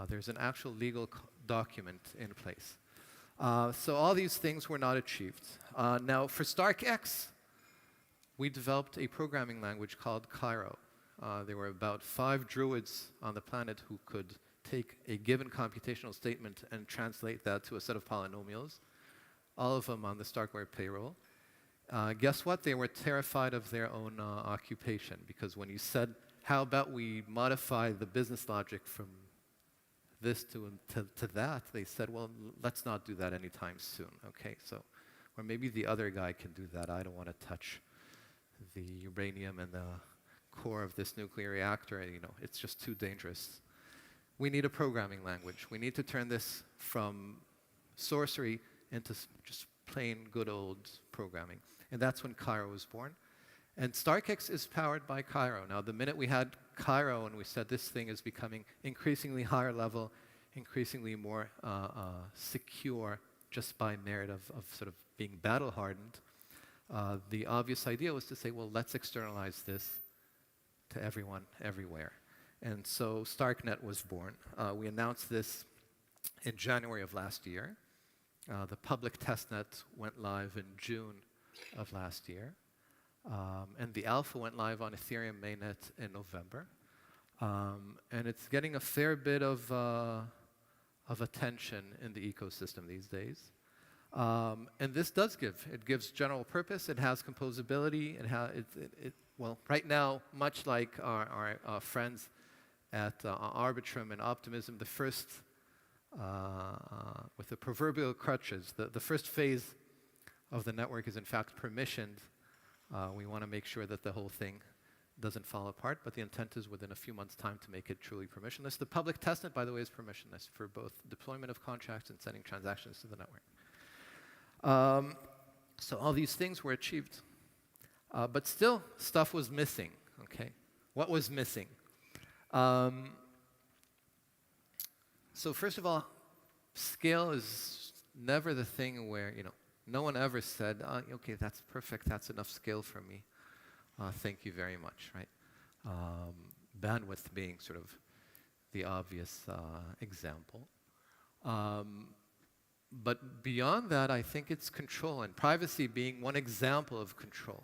There's an actual legal document in place. So all these things were not achieved. Now, for StarkX, we developed a programming language called Cairo. There were about 5 druids on the planet who could take a given computational statement and translate that to a set of polynomials, all of them on the StarkWare payroll. Guess what? They were terrified of their own occupation, because when you said, how about we modify the business logic from this to that, they said, well, let's not do that anytime soon. Okay, so, or maybe the other guy can do that. I don't want to touch the uranium and the core of this nuclear reactor. It's just too dangerous. We need a programming language. We need to turn this from sorcery into just plain good old programming. And that's when Cairo was born. And StarkX is powered by Cairo. Now, the minute we had Cairo and we said this thing is becoming increasingly higher level, increasingly more secure just by merit of sort of being battle hardened, the obvious idea was to say, well, let's externalize this to everyone, everywhere. And so StarkNet was born. We announced this in January of last year. The public testnet went live in June of last year. And the alpha went live on Ethereum mainnet in November. And it's getting a fair bit of attention in the ecosystem these days. And this does it gives general purpose. It has composability. Well, right now, much like our friends at Arbitrum and Optimism, the first, with the proverbial crutches, the first phase of the network is in fact permissioned. We want to make sure that the whole thing doesn't fall apart, but the intent is within a few months' time to make it truly permissionless. The public testnet, by the way, is permissionless for both deployment of contracts and sending transactions to the network. So all these things were achieved. But still, stuff was missing, okay? What was missing? So first of all, scale is never the thing where, no one ever said, okay, that's perfect, that's enough scale for me. Thank you very much, right? Bandwidth being sort of the obvious example. But beyond that, I think it's control, and privacy being one example of control.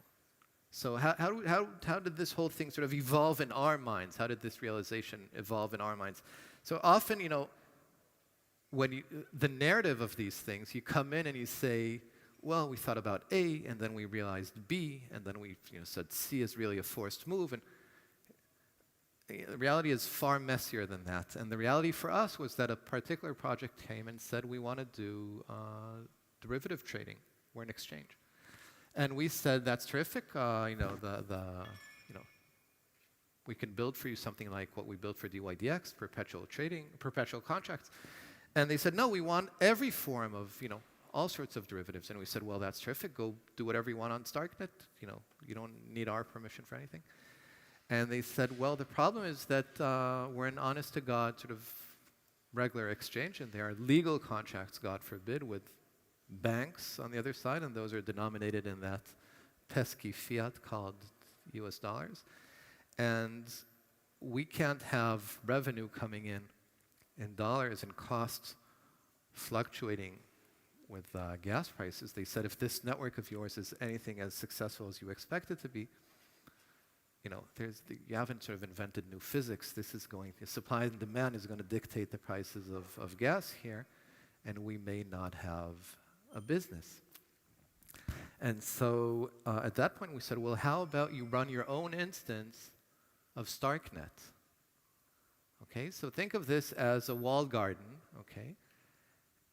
So how did this whole thing sort of evolve in our minds? How did this realization evolve in our minds? So often, the narrative of these things, you come in and you say, well, we thought about A, and then we realized B, and then we said C is really a forced move. And the reality is far messier than that. And the reality for us was that a particular project came and said, we want to do derivative trading. We're an exchange. And we said, that's terrific. We can build for you something like what we built for DYDX, perpetual trading, perpetual contracts. And they said, no, we want every form of, all sorts of derivatives. And we said, well, that's terrific. Go do whatever you want on StarkNet. You don't need our permission for anything. And they said, well, the problem is that we're an honest-to-God sort of regular exchange, and there are legal contracts, God forbid, with banks on the other side, and those are denominated in that pesky fiat called US dollars. And we can't have revenue coming in dollars and costs fluctuating with gas prices. They said if this network of yours is anything as successful as you expect it to be, you haven't sort of invented new physics. This is supply and demand is going to dictate the prices of gas here, and we may not have a business. And so at that point we said, well, how about you run your own instance of StarkNet? Okay, so think of this as a walled garden, okay?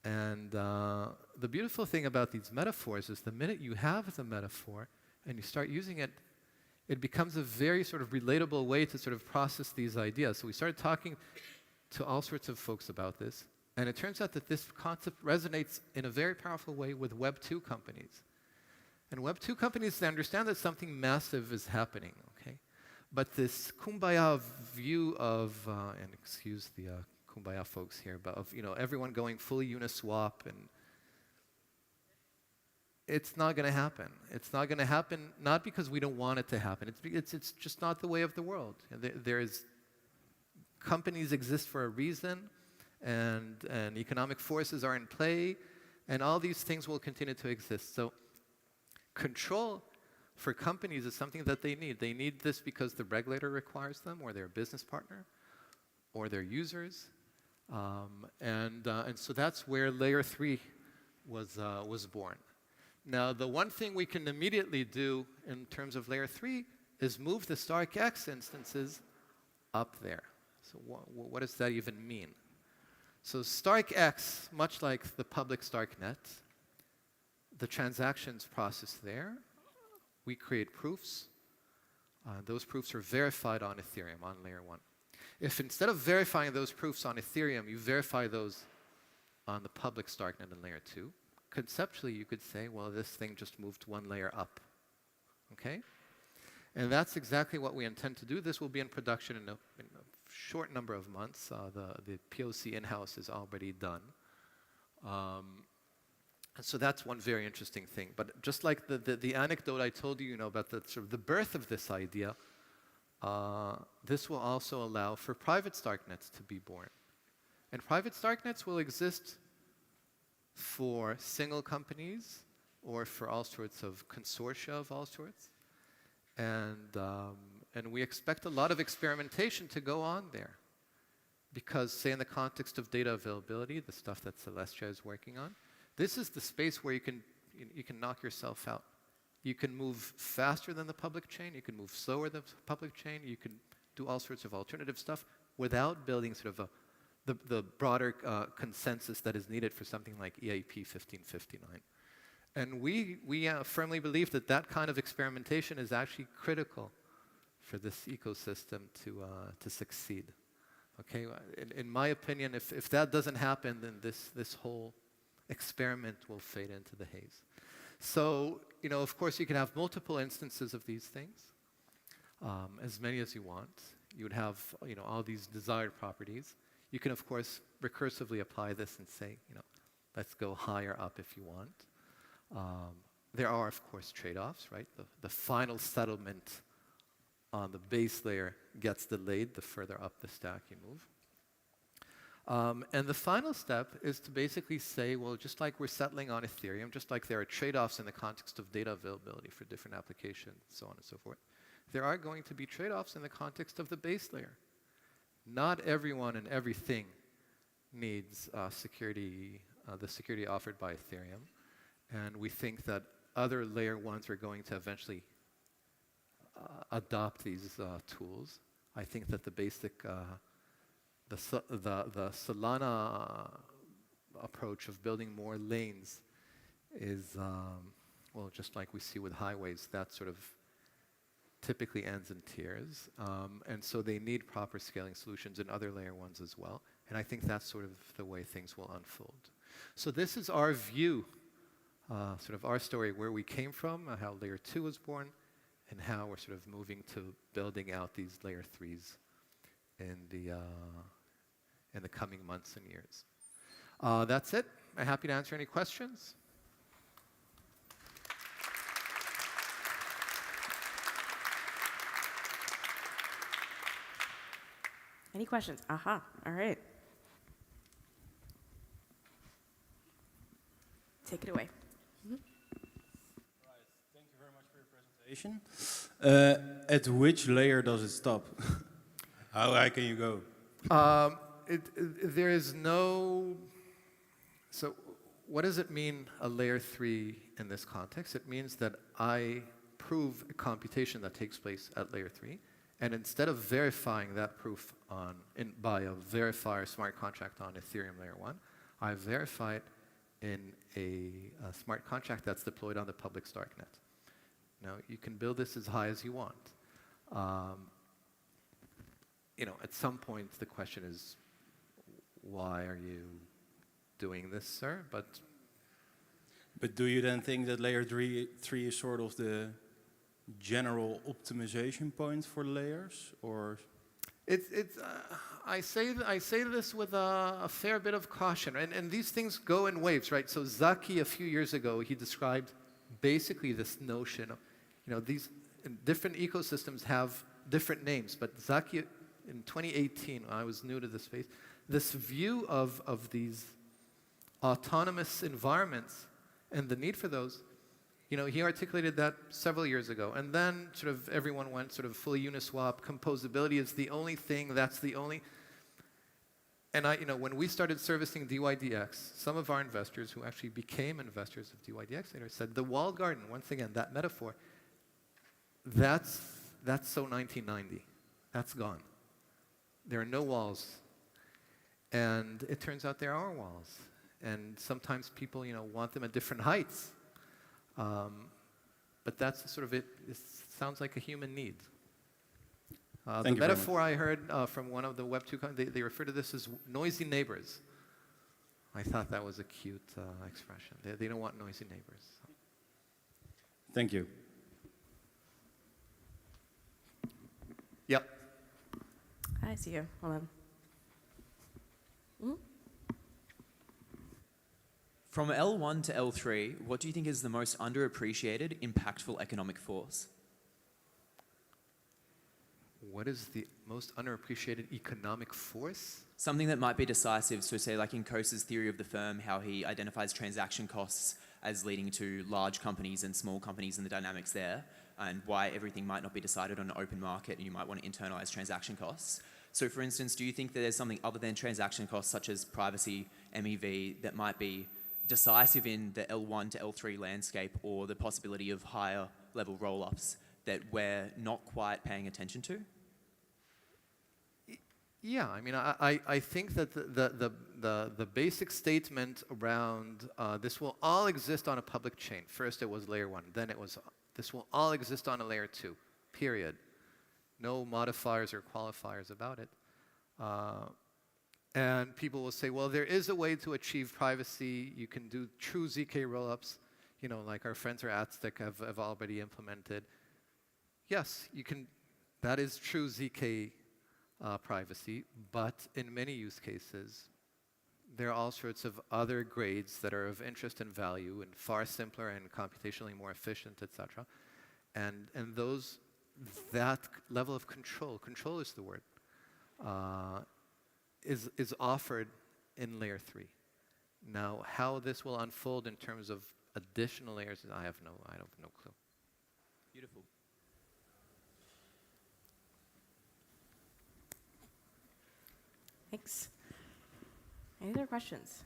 And the beautiful thing about these metaphors is the minute you have the metaphor and you start using it, it becomes a very sort of relatable way to sort of process these ideas. So we started talking to all sorts of folks about this, and it turns out that this concept resonates in a very powerful way with Web 2 companies. And Web 2 companies, they understand that something massive is happening, okay? But this kumbaya view of, and excuse the kumbaya folks here, but of everyone going fully Uniswap, and it's not going to happen. It's not going to happen not because we don't want it to happen. It's just not the way of the world. Companies exist for a reason, and economic forces are in play, and all these things will continue to exist. So control for companies is something that they need. They need this because the regulator requires them, or their business partner, or their users. And so that's where layer 3 was born. Now, the one thing we can immediately do in terms of layer 3 is move the StarkX instances up there. So what does that even mean? So StarkX, much like the public StarkNet, the transactions process there, we create proofs. Those proofs are verified on Ethereum, on layer 1. If instead of verifying those proofs on Ethereum, you verify those on the public StarkNet in layer 2, conceptually you could say, well, this thing just moved one layer up, okay? And that's exactly what we intend to do. This will be in production in a short number of months. The POC in-house is already done. And so that's one very interesting thing. But just like the anecdote I told you, about the sort of the birth of this idea, this will also allow for private StarkNets to be born. And private StarkNets will exist for single companies or for all sorts of consortia of all sorts. And we expect a lot of experimentation to go on there. Because, say, in the context of data availability, the stuff that Celestia is working on, this is the space where you can knock yourself out. You can move faster than the public chain, you can move slower than the public chain, you can do all sorts of alternative stuff without building sort of the broader consensus that is needed for something like EIP 1559. And we firmly believe that that kind of experimentation is actually critical for this ecosystem to succeed. Okay, in my opinion, if that doesn't happen, then this whole experiment will fade into the haze. So, of course, you can have multiple instances of these things, as many as you want. You would have, all these desired properties. You can, of course, recursively apply this and say, let's go higher up if you want. There are, of course, trade-offs, right? The final settlement on the base layer gets delayed the further up the stack you move. And the final step is to basically say, well, just like we're settling on Ethereum, just like there are trade-offs in the context of data availability for different applications, so on and so forth, there are going to be trade-offs in the context of the base layer. Not everyone and everything needs security, the security offered by Ethereum. And we think that other layer ones are going to eventually adopt these tools. I think that the basic, the Solana approach of building more lanes is, well, just like we see with highways, that sort of typically ends in tiers. And so they need proper scaling solutions in other layer ones as well. And I think that's sort of the way things will unfold. So this is our view, sort of our story, where we came from, how layer 2 was born, and how we're sort of moving to building out these layer 3s in the coming months and years. That's it. I'm happy to answer any questions. Any questions? Aha. All right. Take it away. Thank you very much for your presentation. At which layer does it stop? How high can you go? There is no. So, what does it mean, a layer 3 in this context? It means that I prove a computation that takes place at layer 3, and instead of verifying that proof by a verifier smart contract on Ethereum layer 1, I verify it in a smart contract that's deployed on the public StarkNet. Now, you can build this as high as you want. You know, at some point, the question is, why are you doing this, sir? But do you then think that layer 3 is sort of the general optimization point for layers, or? I say this with a fair bit of caution, and these things go in waves, right? So Zaki, a few years ago, he described basically this notion of, you know, these different ecosystems have different names, but Zaki, in 2018, I was new to this space, this view of these autonomous environments and the need for those, you know, he articulated that several years ago. And then sort of everyone went sort of fully Uniswap. Composability is the only thing, that's the only. And you know, when we started servicing DYDX, some of our investors who actually became investors of DYDX later said, the walled garden, once again, that metaphor, that's so 1990. That's gone. There are no walls. And it turns out there are walls. And sometimes people, you know, want them at different heights. But that's sort of it. It sounds like a human need. The metaphor I heard from one of the Web2, they refer to this as noisy neighbors. I thought that was a cute expression. They don't want noisy neighbors. Thank you. Yep. I see you. Hold on. From L1 to L3, what do you think is the most underappreciated, impactful economic force? What is the most underappreciated economic force? Something that might be decisive, so say like in Kosa's theory of the firm, how he identifies transaction costs as leading to large companies and small companies and the dynamics there, and why everything might not be decided on an open market and you might want to internalize transaction costs. So for instance, do you think that there's something other than transaction costs such as privacy, MEV, that might be decisive in the L1 to L3 landscape, or the possibility of higher level roll-ups that we're not quite paying attention to? Yeah, I mean, I think that the basic statement around this will all exist on a public chain. First it was layer 1, then it was this will all exist on a layer 2, period. No modifiers or qualifiers about it. And people will say, well, there is a way to achieve privacy. You can do true ZK rollups, you know, like our friends at Aztec have already implemented. Yes, you can. That is true ZK privacy, but in many use cases, there are all sorts of other grades that are of interest and value and far simpler and computationally more efficient, etc. And that level of control is the word, is offered in layer 3. Now, how this will unfold in terms of additional layers, I have no clue. Beautiful. Thanks. Any other questions?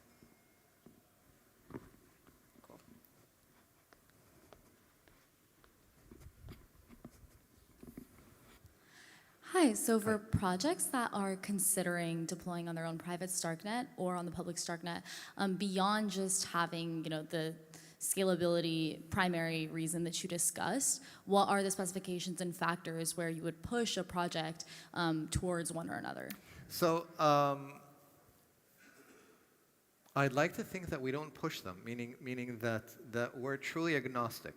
Cool. Hi, so for projects that are considering deploying on their own private StarkNet or on the public StarkNet, beyond just having, the scalability primary reason that you discussed, what are the specifications and factors where you would push a project towards one or another? So I'd like to think that we don't push them, meaning that we're truly agnostic.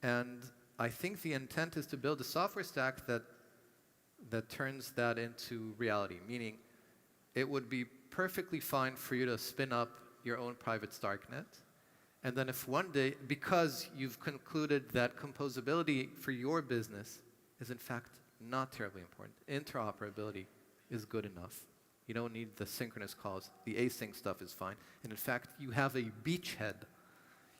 And I think the intent is to build a software stack that turns that into reality, meaning it would be perfectly fine for you to spin up your own private StarkNet. And then if one day, because you've concluded that composability for your business is in fact not terribly important, interoperability is good enough. You don't need the synchronous calls. The async stuff is fine. And in fact, you have a beachhead.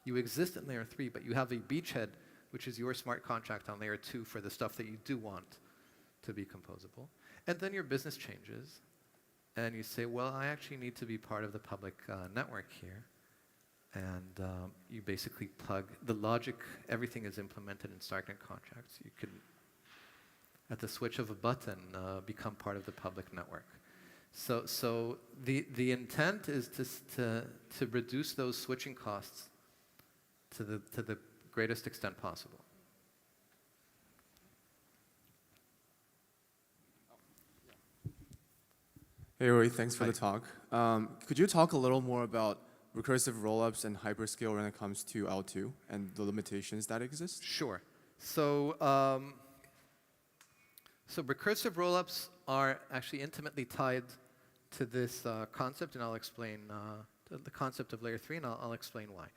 You exist in layer 3, but you have a beachhead, which is your smart contract on layer 2 for the stuff that you do want to be composable. And then your business changes, and you say, well, I actually need to be part of the public network here. And you basically plug the logic, everything is implemented in StarkNet contracts. You can, at the switch of a button, become part of the public network. So the intent is to reduce those switching costs to the greatest extent possible. Hey, Uri, thanks for the talk. Could you talk a little more about recursive rollups and hyperscale when it comes to L2 and the limitations that exist? Sure. So recursive rollups are actually intimately tied to this concept, and I'll explain the concept of layer 3, and I'll explain why.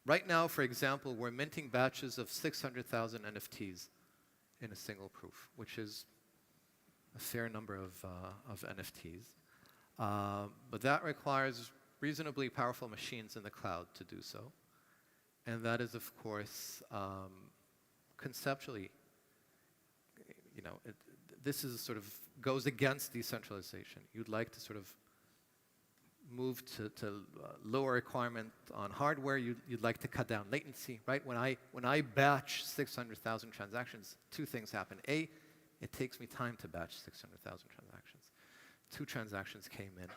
Right now, for example, we're minting batches of 600,000 NFTs in a single proof, which is a fair number of NFTs. But that requires reasonably powerful machines in the cloud to do so. And that is, of course, conceptually, this is sort of goes against decentralization. You'd like to sort of move to lower requirement on hardware. You'd like to cut down latency, right? When I batch 600,000 transactions, two things happen. A, it takes me time to batch 600,000 transactions. 2 transactions came in,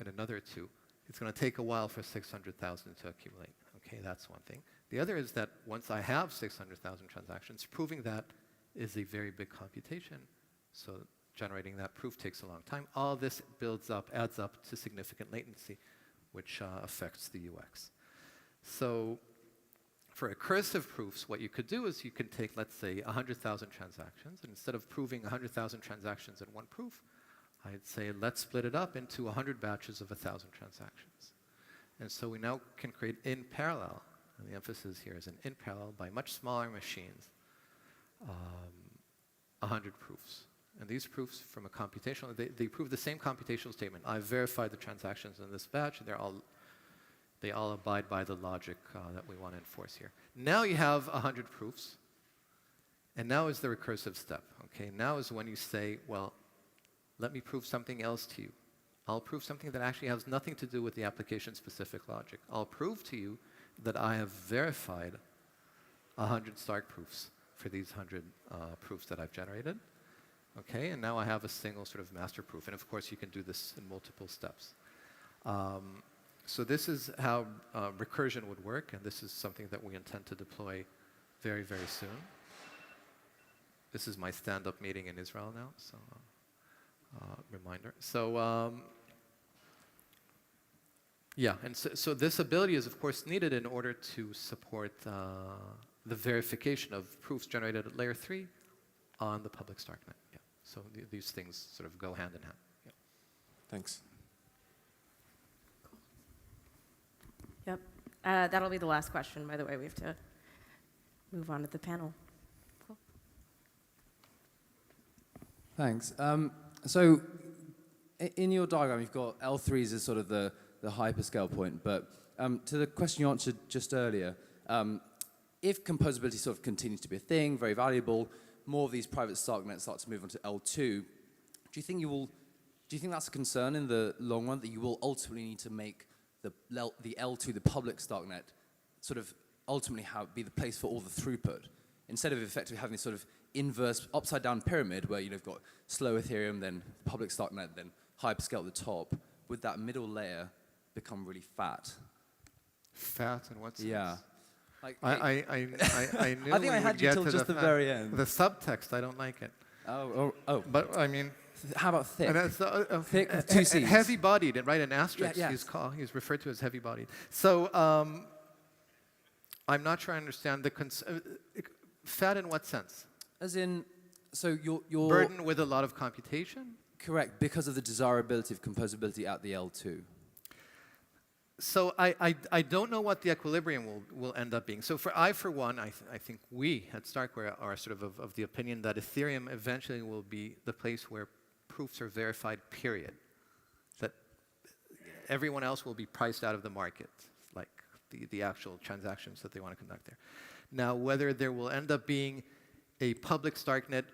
and another 2. It's going to take a while for 600,000 to accumulate. Okay, that's one thing. The other is that once I have 600,000 transactions, proving that is a very big computation. So generating that proof takes a long time. All this builds up, adds up to significant latency, which affects the UX. So for recursive proofs, what you could do is you can take, let's say, 100,000 transactions, and instead of proving 100,000 transactions in one proof, I'd say let's split it up into 100 batches of 1,000 transactions. And so we now can create in parallel, and the emphasis here is in parallel by much smaller machines, 100 proofs. And these proofs from a computational, they prove the same computational statement. I've verified the transactions in this batch, and they all abide by the logic that we want to enforce here. Now you have 100 proofs, and now is the recursive step. Okay, now is when you say, well, let me prove something else to you. I'll prove something that actually has nothing to do with the application-specific logic. I'll prove to you that I have verified 100 Stark proofs for these 100 proofs that I've generated. Okay, and now I have a single sort of master proof. And of course, you can do this in multiple steps. So this is how recursion would work, and this is something that we intend to deploy very, very soon. This is my stand-up meeting in Israel now, so reminder. So yeah, and so this ability is of course needed in order to support the verification of proofs generated at layer 3 on the public StarkNet. Yeah. So these things sort of go hand in hand. Yeah. Thanks. Yep. That'll be the last question, by the way. We have to move on to the panel. Cool. Thanks. So in your diagram, you've got L3s as sort of the hyperscale point, but to the question you answered just earlier, if composability sort of continues to be a thing, very valuable, more of these private StarkNets start to move on to L2, do you think you will Do you think that's a concern in the long run, that you will ultimately need to make the L2, the public StarkNet, sort of ultimately be the place for all the throughput, instead of effectively having this sort of inverse, upside-down pyramid where you've got slow Ethereum, then public StarkNet, then hyperscale at the top? Would that middle layer become really fat? Fat in what sense? Yeah. Like, I knew I think I had you till just the very end. The subtext, I don't like it. Oh. But I mean, how about thick? Thick with two C's. Heavy-bodied, right? An asterisk. Yeah, He's referred to as heavy-bodied. So I'm not sure I understand the fat in what sense? As in, so you're burdened with a lot of computation. Correct, because of the desirability of composability at the L2. So I don't know what the equilibrium will end up being. So for one, I think we at StarkWare are sort of the opinion that Ethereum eventually will be the place where proofs are verified, period. That everyone else will be priced out of the market, like the actual transactions that they want to conduct there. Now, whether there will end up being a public StarkNet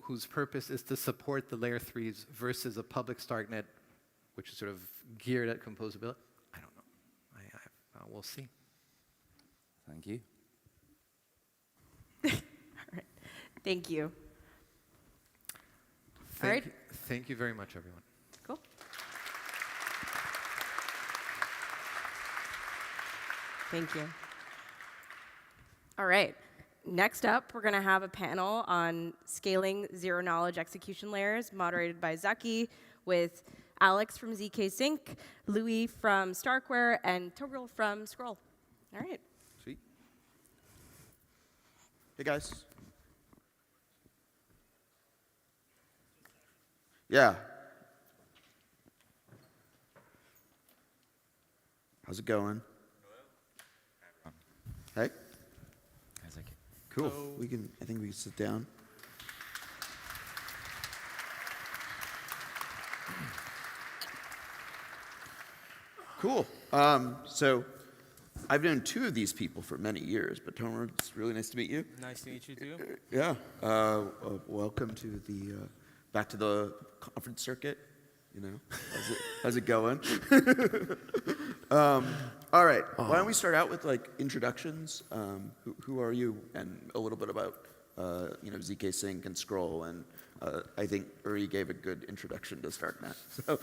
whose purpose is to support the layer 3s versus a public StarkNet which is sort of geared at composability, I don't know. We'll see. Thank you. All right. Thank you. Thank you very much, everyone. Cool. Thank you. All right. Next up, we're going to have a panel on scaling zero-knowledge execution layers, moderated by Zaki, with Alex from ZK Sync, Louis from StarkWare, and Tarun from Scroll. All right. Sweet. Hey, guys. Yeah. How's it going? Hey. Hi, Zaki. Cool. I think we can sit down. Cool. So I've known two of these people for many years, but Tarun, it's really nice to meet you. Nice to meet you too. Yeah. Welcome to the back to the conference circuit. You know, how's it going? All right. Why don't we start out with like introductions? Who are you, and a little bit about ZK Sync and Scroll, and I think Uri gave a good introduction to StarkNet. So.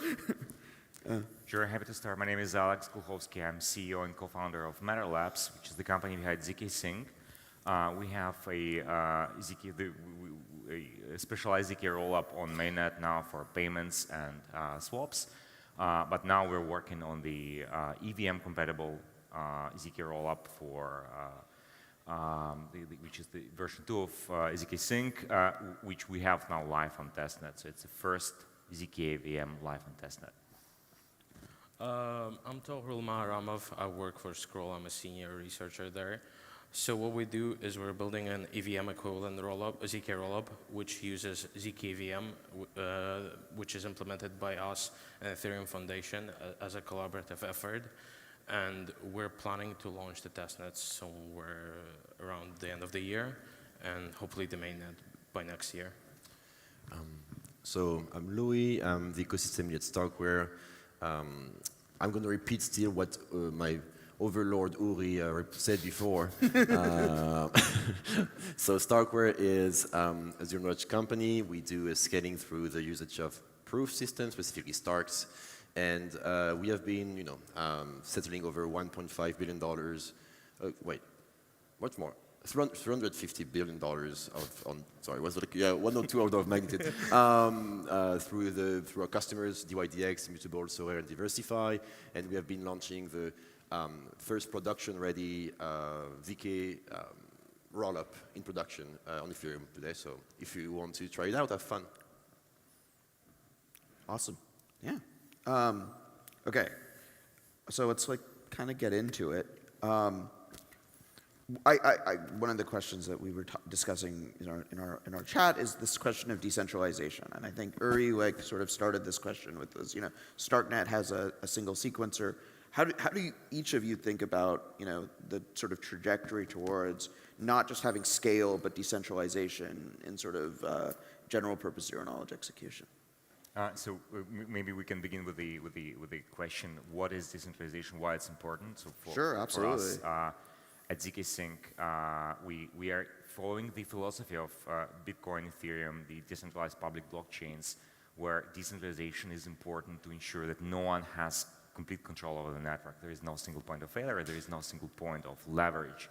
Sure, happy to start. My name is Alex Gluchowski. I'm CEO and co-founder of Matter Labs, which is the company behind ZK Sync. We have a specialized ZK rollup on mainnet now for payments and swaps. But now we're working on the EVM-compatible ZK rollup for which is the version 2 of ZK Sync, which we have now live on testnet. So it's the first ZK EVM live on testnet. I'm Tarun Maharamov. I work for Scroll. I'm a senior researcher there. So what we do is we're building an EVM equivalent rollup, a ZK rollup, which uses ZK EVM, which is implemented by us and Ethereum Foundation as a collaborative effort. And we're planning to launch the testnet somewhere around the end of the year, and hopefully the mainnet by next year. So I'm Louis. I'm the ecosystem lead at StarkWare. I'm going to repeat still what my overlord Uri said before. So StarkWare is a zero-knowledge company. We do scaling through the usage of proof systems, specifically Starks. And we have been, settling over $1.5 billion. Wait, what's more? $350 billion one or two order of magnitude through our customers, DYDX, Mutable, SoRare, and Diversify, and we have been launching the first production-ready ZK rollup in production on Ethereum today. So if you want to try it out, have fun. Awesome. Yeah. Okay. So let's kind of get into it. One of the questions that we were discussing in our chat is this question of decentralization, and I think Uri sort of started this question with this. StarkNet has a single sequencer. How do each of you think about the sort of trajectory towards not just having scale but decentralization in sort of general purpose zero knowledge execution? Maybe we can begin with the question: what is decentralization? Why it's important? So Sure, absolutely. For us, at ZK-Sync, we are following the philosophy of Bitcoin, Ethereum, the decentralized public blockchains, where decentralization is important to ensure that no one has complete control over the network. There is no single point of failure. There is no single point of leverage.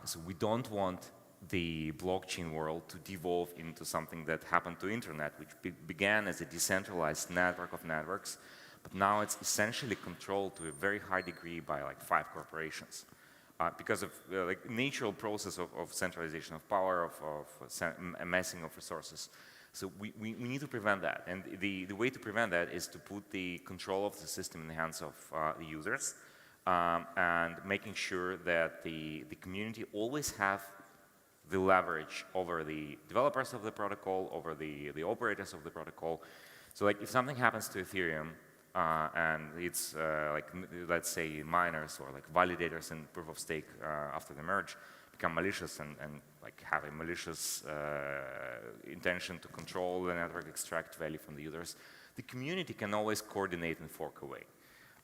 So we don't want the blockchain world to devolve into something that happened to internet, which began as a decentralized network of networks, but now it's essentially controlled to a very high degree by like 5 corporations. Because of like natural process of centralization of power, of amassing of resources. So we need to prevent that. And the way to prevent that is to put the control of the system in the hands of the users and making sure that the community always have the leverage over the developers of the protocol, over the operators of the protocol. So like if something happens to Ethereum and it's like, let's say miners or like validators in proof of stake after the merge become malicious and like have a malicious intention to control the network, extract value from the users, the community can always coordinate and fork away.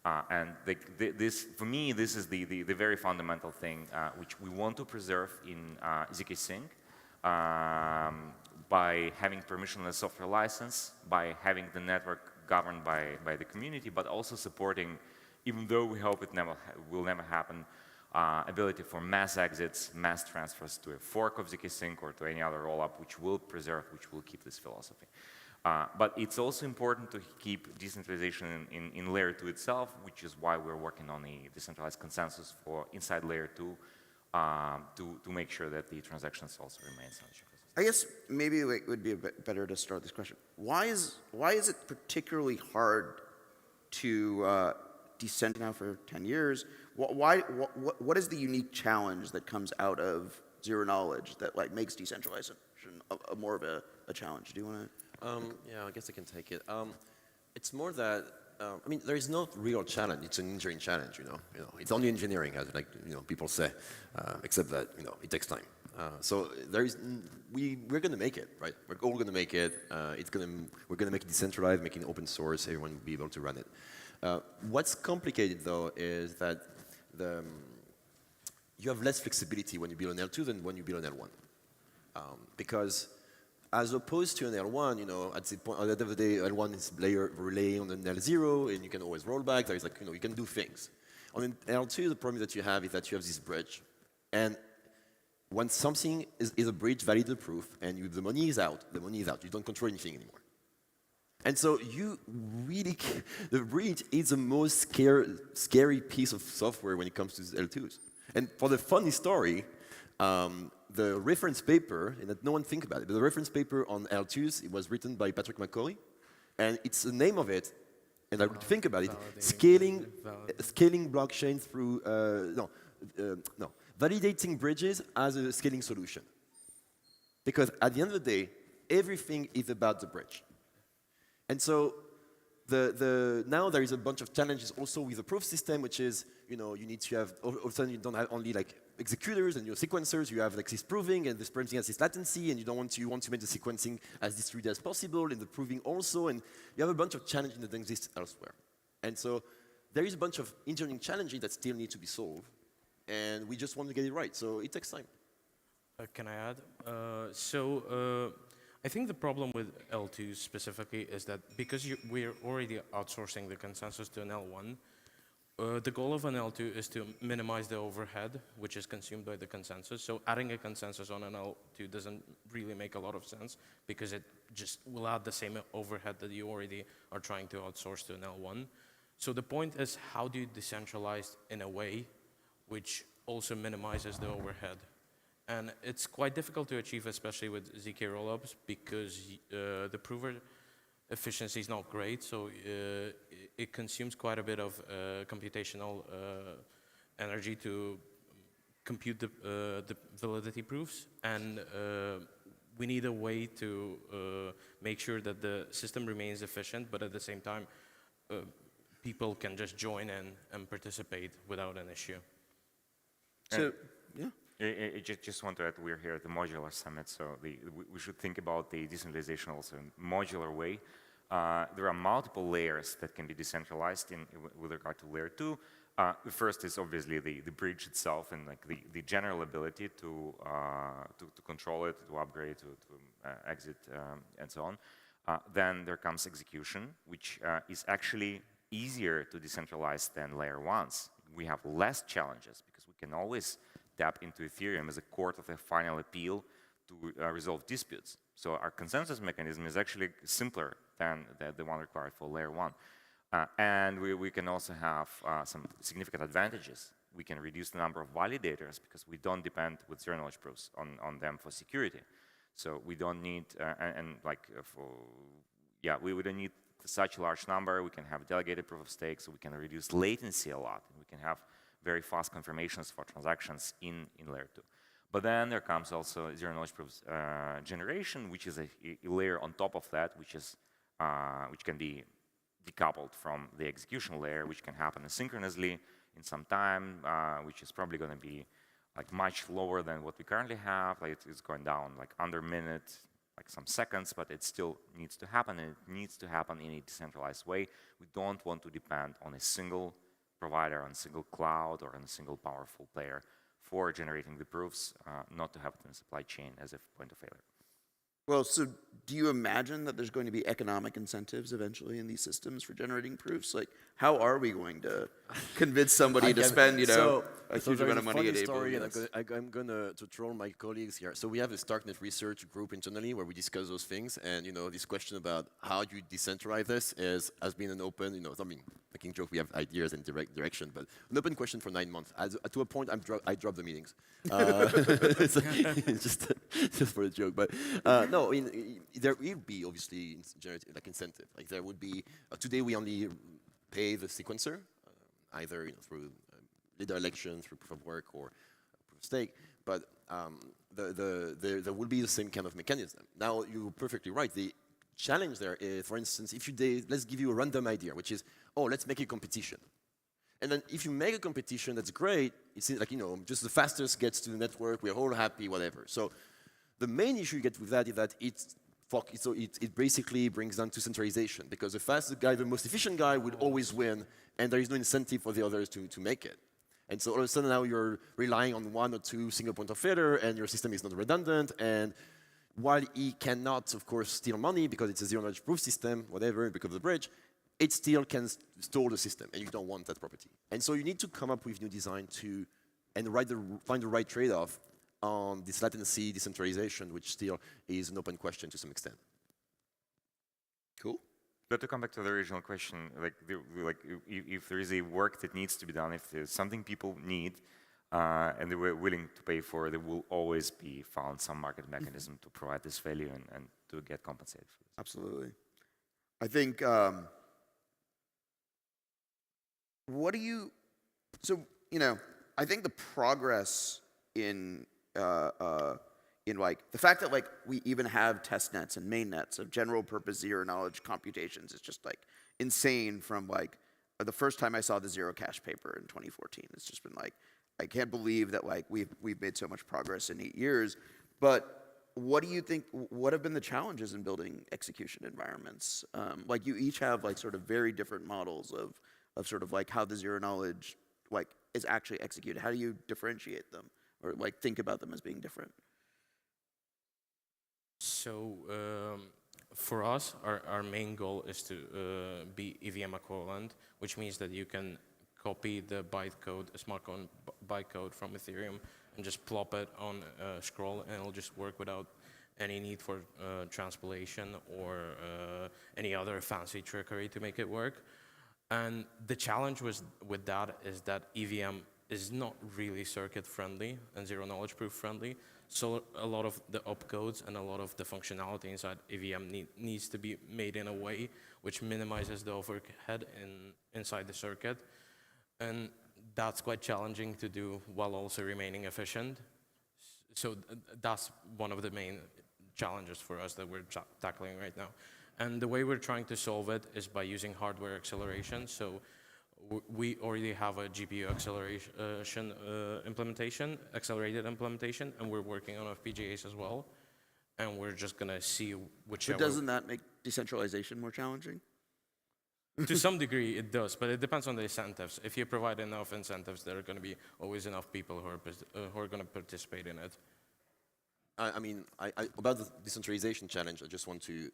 And this, for me, this is the very fundamental thing which we want to preserve in ZK-Sync by having permissionless software license, by having the network governed by the community, but also supporting, even though we hope it will never happen, ability for mass exits, mass transfers to a fork of ZK-Sync or to any other rollup which will preserve, which will keep this philosophy. But it's also important to keep decentralization in layer 2 itself, which is why we're working on a decentralized consensus for inside layer 2 to make sure that the transactions also remain centralized. I guess maybe it would be a bit better to start this question. Why is it particularly hard to decentralize now for 10 years? What is the unique challenge that comes out of zero knowledge that like makes decentralization more of a challenge? Do you want to? Yeah, I guess I can take it. It's more that I mean, there is no real challenge. It's an engineering challenge, you know. It's only engineering, as like people say, except that it takes time. So there is we're going to make it, right? We're all going to make it. We're going to make it decentralized, make it open source. Everyone will be able to run it. What's complicated though is that you have less flexibility when you build an L2 than when you build an L1, because as opposed to an L1, at the end of the day, L1 is relay on an L0, and you can always roll back. There is like, you can do things. On an L2, the problem that you have is that you have this bridge. And when something is a bridge, valid the proof, and the money is out, You don't control anything anymore. And so the bridge is the most scary piece of software when it comes to L2s. And for the funny story, the reference paper, and that no one thinks about it, but the reference paper on L2s, it was written by Patrick McCauley, and it's the name of it, and I would think about it, scaling blockchain through, validating bridges as a scaling solution. Because at the end of the day, everything is about the bridge. And so now there is a bunch of challenges also with the proof system, which is, you need to have, all of a sudden you don't have only like executors and your sequencers, you have like this proving, and this proving has this latency, and you want to make the sequencing as distributed as possible, and the proving also, and you have a bunch of challenges that exist elsewhere. And so there is a bunch of engineering challenges that still need to be solved, and we just want to get it right, so it takes time. Can I add? I think the problem with L2 specifically is that because we're already outsourcing the consensus to an L1, the goal of an L2 is to minimize the overhead, which is consumed by the consensus. So adding a consensus on an L2 doesn't really make a lot of sense because it just will add the same overhead that you already are trying to outsource to an L1. So the point is, how do you decentralize in a way which also minimizes the overhead? And it's quite difficult to achieve, especially with ZK rollups, because the prover efficiency is not great, so it consumes quite a bit of computational energy to compute the validity proofs, and we need a way to make sure that the system remains efficient, but at the same time, people can just join in and participate without an issue. So, yeah. I just want to add, we're here at the Modular Summit, so we should think about the decentralization also in a modular way. there are multiple layers that can be decentralized with regard to layer 2. The first is obviously the bridge itself and like the general ability to control it, to upgrade, to exit, and so on. Then there comes execution, which is actually easier to decentralize than layer 1s. We have less challenges because we can always tap into Ethereum as a court of a final appeal to resolve disputes. So our consensus mechanism is actually simpler than the one required for layer 1. And we can also have some significant advantages. We can reduce the number of validators because we don't depend with zero-knowledge proofs on them for security. So we don't need, we don't need such a large number. We can have delegated proof of stake, so we can reduce latency a lot. And we can have very fast confirmations for transactions in layer 2. But then there comes also zero-knowledge proofs generation, which is a layer on top of that, which can be decoupled from the execution layer, which can happen asynchronously in some time, which is probably going to be like much lower than what we currently have. Like it's going down like under a minute, like some seconds, but it still needs to happen, and it needs to happen in a decentralized way. We don't want to depend on a single provider, on a single cloud, or on a single powerful player for generating the proofs, not to have it in the supply chain as a point of failure. Well, so do you imagine that there's going to be economic incentives eventually in these systems for generating proofs? Like, how are we going to convince somebody to spend, a huge amount of money at AWS? I'm going to troll my colleagues here. So we have a StarkNet research group internally where we discuss those things. And, this question about how you decentralize this has been an open, making joke, we have ideas and direction, but an open question for 9 months. To a point, I dropped the meetings. Just for a joke. But no, there will be obviously incentive. Like there would be, today we only pay the sequencer, either through leader election, through proof of work, or proof of stake. But there will be the same kind of mechanism. Now, you're perfectly right. The challenge there is, for instance, let's give you a random idea, which is, let's make a competition. And then if you make a competition, that's great. It's like, just the fastest gets to the network. We're all happy, whatever. So the main issue you get with that is that it basically brings down to centralization, because the fastest guy, the most efficient guy would always win, and there is no incentive for the others to make it. And so all of a sudden now you're relying on one or two single point of failure, and your system is not redundant. And while he cannot, of course, steal money because it's a zero-knowledge proof system, whatever, because of the bridge, it still can store the system, and you don't want that property. And so you need to come up with new design find the right trade-off on this latency decentralization, which still is an open question to some extent. Cool. But to come back to the original question, if there is a work that needs to be done, if there's something people need, and they were willing to pay for, there will always be found some market mechanism to provide this value and to get compensated for this. Absolutely. I think, I think the progress in the fact that we even have test nets and main nets of general purpose zero knowledge computations is just insane from the first time I saw the zero cache paper in 2014. It's just been I can't believe that we've made so much progress in 8 years. But what do you think, what have been the challenges in building execution environments? You each have sort of very different models of sort of how the zero knowledge is actually executed. How do you differentiate them or think about them as being different? So for us, our main goal is to be EVM equivalent, which means that you can copy the bytecode, a smart code bytecode from Ethereum and just plop it on Scroll, and it'll just work without any need for transpilation or any other fancy trickery to make it work. And the challenge with that is that EVM is not really circuit friendly and zero knowledge proof friendly. So a lot of the opcodes and a lot of the functionality inside EVM needs to be made in a way which minimizes the overhead inside the circuit. And that's quite challenging to do while also remaining efficient. So that's one of the main challenges for us that we're tackling right now. And the way we're trying to solve it is by using hardware acceleration. So we already have a GPU acceleration implementation, accelerated implementation, and we're working on FPGAs as well. and we're just going to see But whichever. doesn't that make decentralization more challenging? To some degree, it does, but it depends on the incentives. If you provide enough incentives, there are going to be always enough people who are going to participate in it. I mean, about the decentralization challenge, I just want to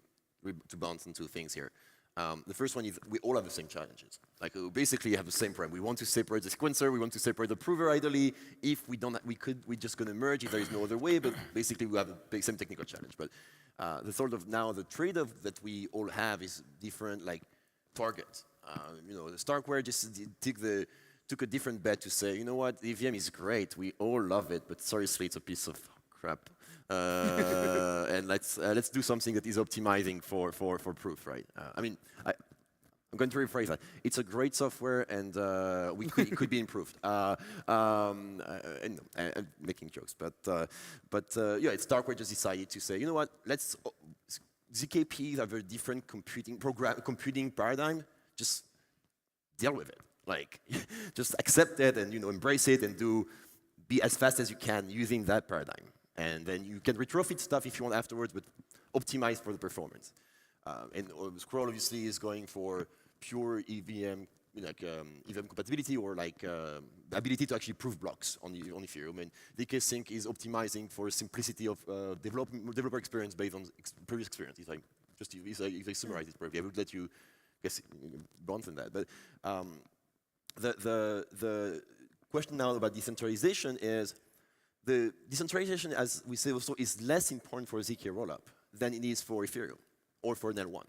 bounce into things here. The first one is we all have the same challenges. Like we basically have the same problem. We want to separate the sequencer, we want to separate the prover ideally. If we don't, we're just going to merge if there is no other way. But basically, we have the same technical challenge. But the sort of now the trade-off that we all have is different, like targets. You know, the StarkWare just took a different bet to say, you know what, EVM is great, we all love it, but seriously, it's a piece of crap. And let's do something that is optimizing for proof, right? I mean, I'm going to rephrase that. It's a great software, and it could be improved. And making jokes, but yeah, it's StarkWare just decided to say, you know what, ZKPs have a different computing paradigm. Just deal with it. Like, just accept it and embrace it and be as fast as you can using that paradigm. And then you can retrofit stuff if you want afterwards, but optimize for the performance. And Scroll obviously is going for pure EVM, like EVM compatibility or like ability to actually prove blocks on Ethereum. And DK-Sync is optimizing for simplicity of developer experience based on previous experience. If I summarize it perfectly, I would let you guess bounce on that. But the question now about decentralization is the decentralization, as we say also, is less important for ZK rollup than it is for Ethereum or for an L1.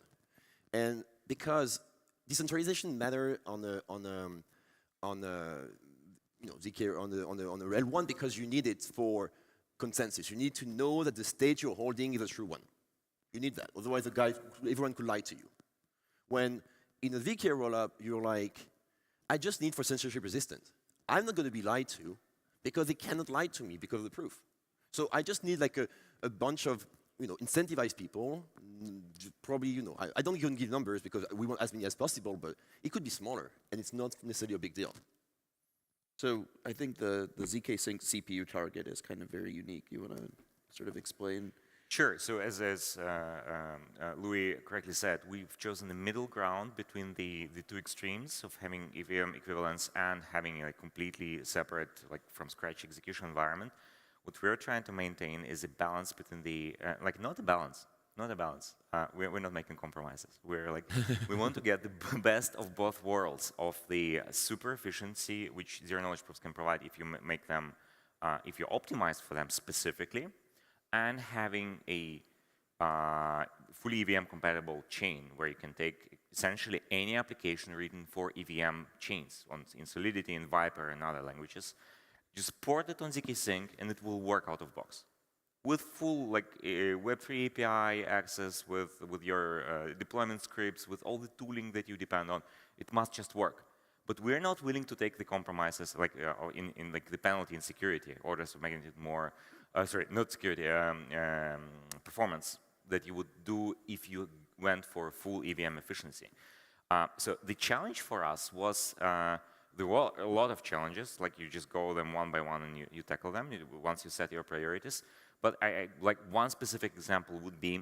And because decentralization matter on ZK on the L1 because you need it for consensus. You need to know that the state you're holding is a true one. You need that. Otherwise, everyone could lie to you. When in a ZK rollup, you're like, I just need for censorship resistant. I'm not going to be lied to because they cannot lie to me because of the proof. So I just need like a bunch of incentivized people. Probably, I don't even give numbers because we want as many as possible, but it could be smaller, and it's not necessarily a big deal. So I think the ZK Sync CPU target is kind of very unique. You want to sort of explain? Sure. So as Louis correctly said, we've chosen the middle ground between the two extremes of having EVM equivalence and having a completely separate, like from scratch execution environment. What we're trying to maintain is a balance between not a balance. We're not making compromises. We're like, we want to get the best of both worlds of the super efficiency which zero knowledge proofs can provide if you make them, if you optimize for them specifically, and having a fully EVM compatible chain where you can take essentially any application written for EVM chains in Solidity, in Viper, and other languages. Just port it on ZK Sync, and it will work out of box with full Web3 API access, with your deployment scripts, with all the tooling that you depend on. It must just work. But we're not willing to take the compromises in the penalty in security, orders of magnitude more. Sorry, not security, performance that you would do if you went for full EVM efficiency. So the challenge for us was, there were a lot of challenges, like you just go them one by one and you tackle them once you set your priorities. But like one specific example would be,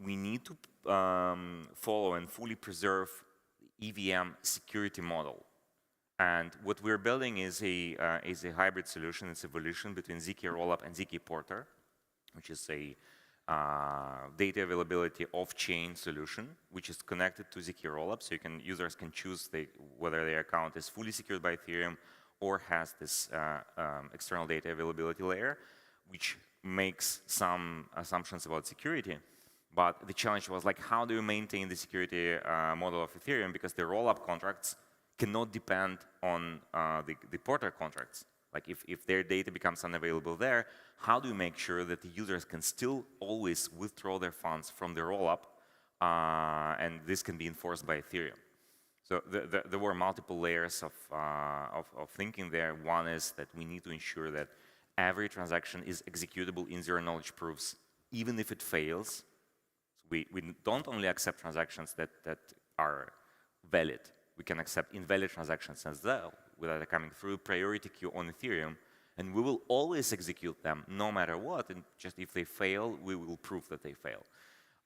we need to follow and fully preserve EVM security model. And what we're building is a hybrid solution. It's evolution between ZK Rollup and ZK Porter, which is a data availability off-chain solution, which is connected to ZK Rollup. So users can choose whether their account is fully secured by Ethereum or has this external data availability layer, which makes some assumptions about security. But the challenge was like, how do you maintain the security model of Ethereum? Because the rollup contracts cannot depend on the Porter contracts. Like if their data becomes unavailable there, how do you make sure that the users can still always withdraw their funds from the rollup, and this can be enforced by Ethereum? So there were multiple layers of thinking there. One is that we need to ensure that every transaction is executable in zero knowledge proofs, even if it fails. We don't only accept transactions that are valid. We can accept invalid transactions as well without coming through priority queue on Ethereum. And we will always execute them no matter what, and just if they fail, we will prove that they fail.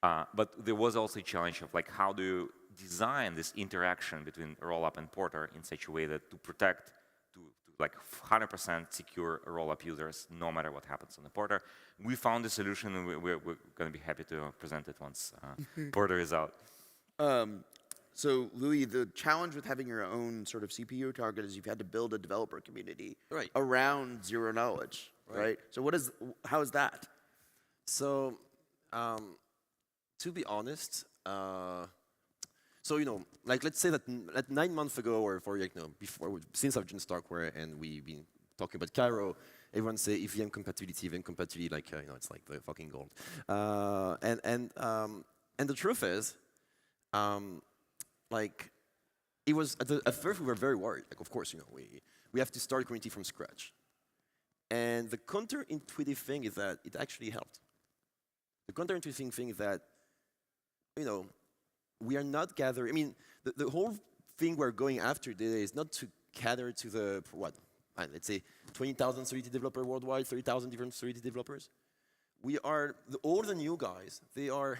But there was also a challenge of like, how do you design this interaction between Rollup and Porter in such a way that to protect, to like 100% secure Rollup users no matter what happens on the Porter. We found a solution, and we're going to be happy to present it once Porter is out. So, Louis, the challenge with having your own sort of CPU target is you've had to build a developer community around zero knowledge, right? So, how is that? So, to be honest, so like let's say that 9 months ago, or before, since I've joined StarkWare and we've been talking about Cairo, everyone say EVM compatibility, like it's like the fucking gold. And the truth is, like, it was at first we were very worried. Like, of course, we have to start a community from scratch. And the counterintuitive thing is that it actually helped. The counterintuitive thing is that, we are not gathering. I mean, the whole thing we're going after today is not to cater to the let's say 20,000 Solidity developers worldwide, 30,000 different Solidity developers. We are all the new guys. They are,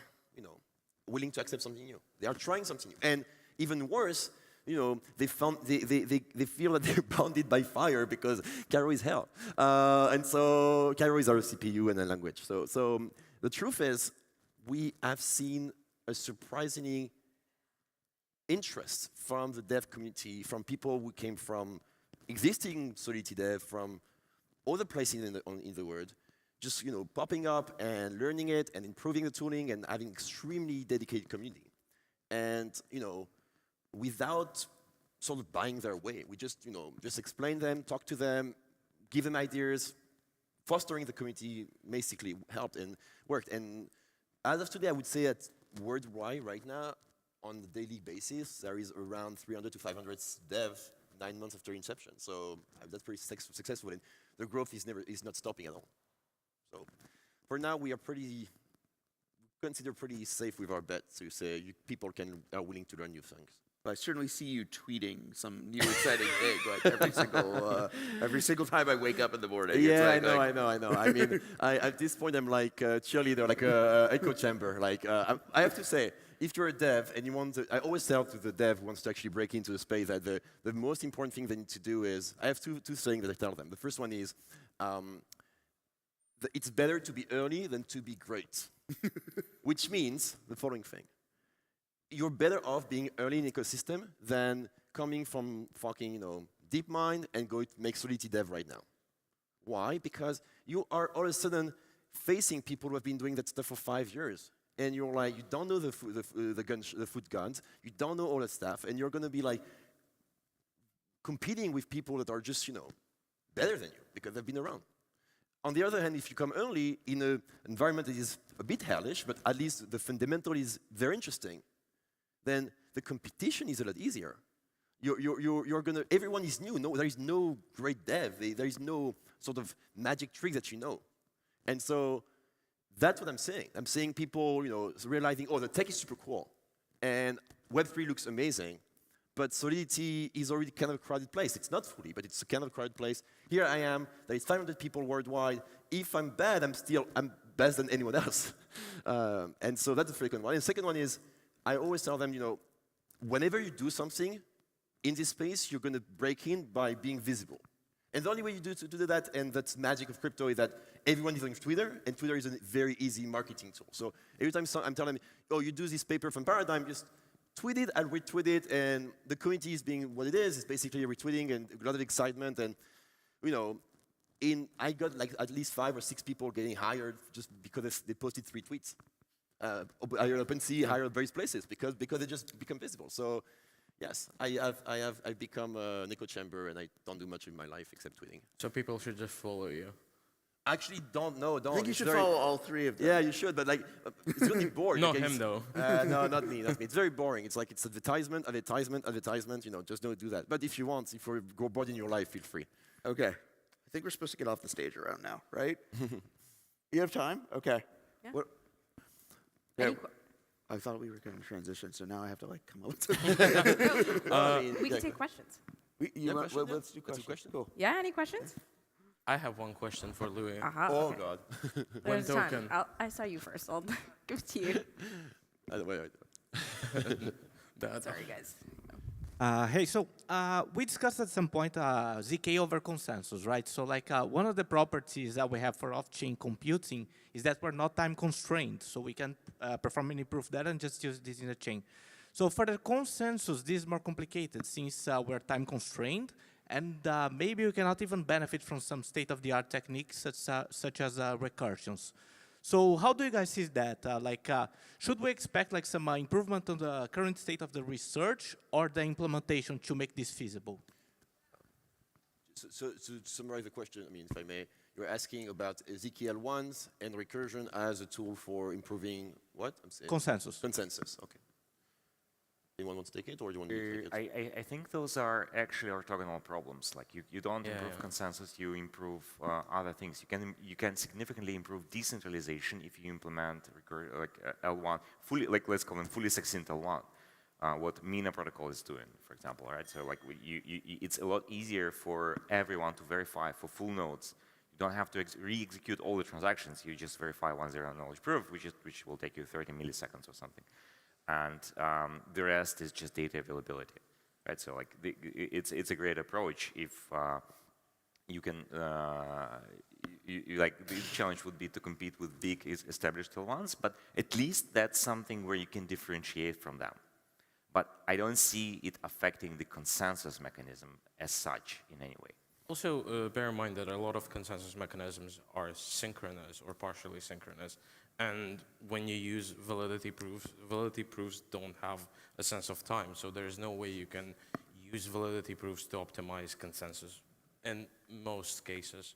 willing to accept something new. They are trying something new. And even worse, they feel that they're bounded by fire because Cairo is hell. And so Cairo is our CPU and a language. So the truth is, we have seen a surprising interest from the dev community, from people who came from existing Solidity dev, from other places in the world, just popping up and learning it and improving the tooling and having extremely dedicated community. And without sort of buying their way, we just explain them, talk to them, give them ideas. Fostering the community basically helped and worked. And as of today, I would say that worldwide right now, on a daily basis, there is around 300 to 500 dev 9 months after inception. So that's pretty successful, and the growth is not stopping at all. So for now, we are consider pretty safe with our bet to say people are willing to learn new things. I certainly see you tweeting some new exciting thing like every single time I wake up in the morning. Yeah, I know. I mean, at this point, I'm like a cheerleader, like a echo chamber. Like I have to say, if you're a dev and you want to, I always tell to the dev who wants to actually break into the space that the most important thing they need to do is, I have two things that I tell them. The first one is, it's better to be early than to be great, which means the following thing. You're better off being early in ecosystem than coming from fucking, DeepMind and going to make Solidity dev right now. Why? Because you are all of a sudden facing people who have been doing that stuff for 5 years. And you're like, you don't know the foot guns, you don't know all that stuff, and you're going to be like competing with people that are just, better than you because they've been around. On the other hand, if you come early in an environment that is a bit hellish, but at least the fundamental is very interesting, then the competition is a lot easier. Everyone is new. No, there is no great dev. There is no sort of magic trick that you know. And so that's what I'm saying. I'm saying people, realizing, the tech is super cool. And Web3 looks amazing. But Solidity is already kind of a crowded place. It's not fully, but it's a kind of crowded place. Here I am. There is 500 people worldwide. If I'm bad, I'm better than anyone else. And so that's the second one. And the second one is, I always tell them, whenever you do something in this space, you're going to break in by being visible. And the only way you do that, and that's magic of crypto, is that everyone is on Twitter, and Twitter is a very easy marketing tool. So every time I'm telling them, you do this paper from Paradigm, just tweet it and retweet it, and the community is being what it is. It's basically retweeting and a lot of excitement. And, I got like at least 5 or 6 people getting hired just because they posted 3 tweets. Higher OpenSea, higher various places because they just become visible. So, yes, I've become an echo chamber, and I don't do much in my life except tweeting. So people should just follow you. Actually, don't. I think you should follow all 3 of them. Yeah, you should, but it's going to be boring. Not him though. No, not me. It's very boring. It's like it's advertisement. Just don't do that. But if you're bored in your life, feel free. Okay, I think we're supposed to get off the stage around now, right? You have time? Okay. Yeah. Yeah, I thought we were going to transition, so now I have to come up with we can take questions. Let's do questions. Cool. Yeah, any questions? I have one question for Louis. Oh, okay. God. One There's time. token. I saw you first. I'll give it to you. Wait. Sorry, guys. Hey, so we discussed at some point ZK over consensus, right? So like one of the properties that we have for off-chain computing is that we're not time constrained. So we can perform any proof data and just use this in the chain. So for the consensus, this is more complicated since we're time constrained. And maybe we cannot even benefit from some state-of-the-art techniques such as recursions. So how do you guys see that? Should we expect like some improvement on the current state of the research or the implementation to make this feasible? So to summarize the question, I mean, if I may, you're asking about ZKL1s and recursion as a tool for improving what? I'm saying consensus. Consensus, okay. Anyone wants to take it, or do you want me to take it? I think those are actually orthogonal problems. Like you don't improve consensus, you improve other things. You can significantly improve decentralization if you implement L1 fully, like let's call them fully succinct L1. What Mina protocol is doing, for example, right? So like it's a lot easier for everyone to verify for full nodes. You don't have to re-execute all the transactions. You just verify 1-0 knowledge proof, which will take you 30 milliseconds or something. And the rest is just data availability, right? So like it's a great approach if you can like the challenge would be to compete with big established ones, but at least that's something where you can differentiate from them. But I don't see it affecting the consensus mechanism as such in any way. Also, bear in mind that a lot of consensus mechanisms are synchronous or partially synchronous. And when you use validity proofs don't have a sense of time. So there's no way you can use validity proofs to optimize consensus in most cases.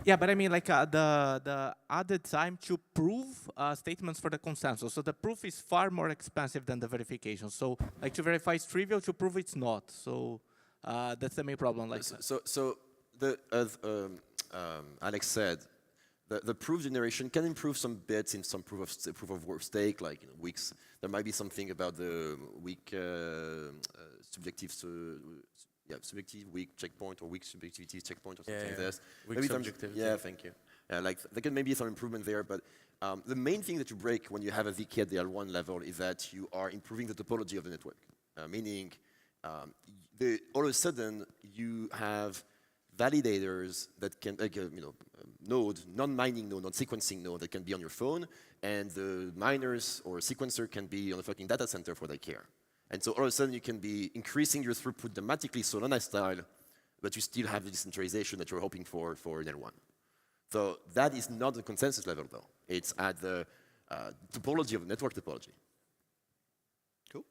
Yeah, but I mean, like the added time to prove statements for the consensus. So the proof is far more expensive than the verification. So like to verify is trivial, to prove it's not. So that's the main problem. Like so as Alex said, the proof generation can improve some bits in some proof of work stake, like weeks. There might be something about the weak subjective weak checkpoint or weak subjectivity checkpoint or something like this. Weak subjectivity. Yeah, thank you. Yeah, like there can maybe some improvement there, but the main thing that you break when you have a ZK at the L1 level is that you are improving the topology of the network, meaning all of a sudden you have validators that can, node, non-mining node, non-sequencing node that can be on your phone, and the miners or sequencer can be on a fucking data center for that care. And so all of a sudden you can be increasing your throughput dramatically Solana style, but you still have the decentralization that you're hoping for in L1. So that is not the consensus level though. It's at the topology of the network topology. Cool?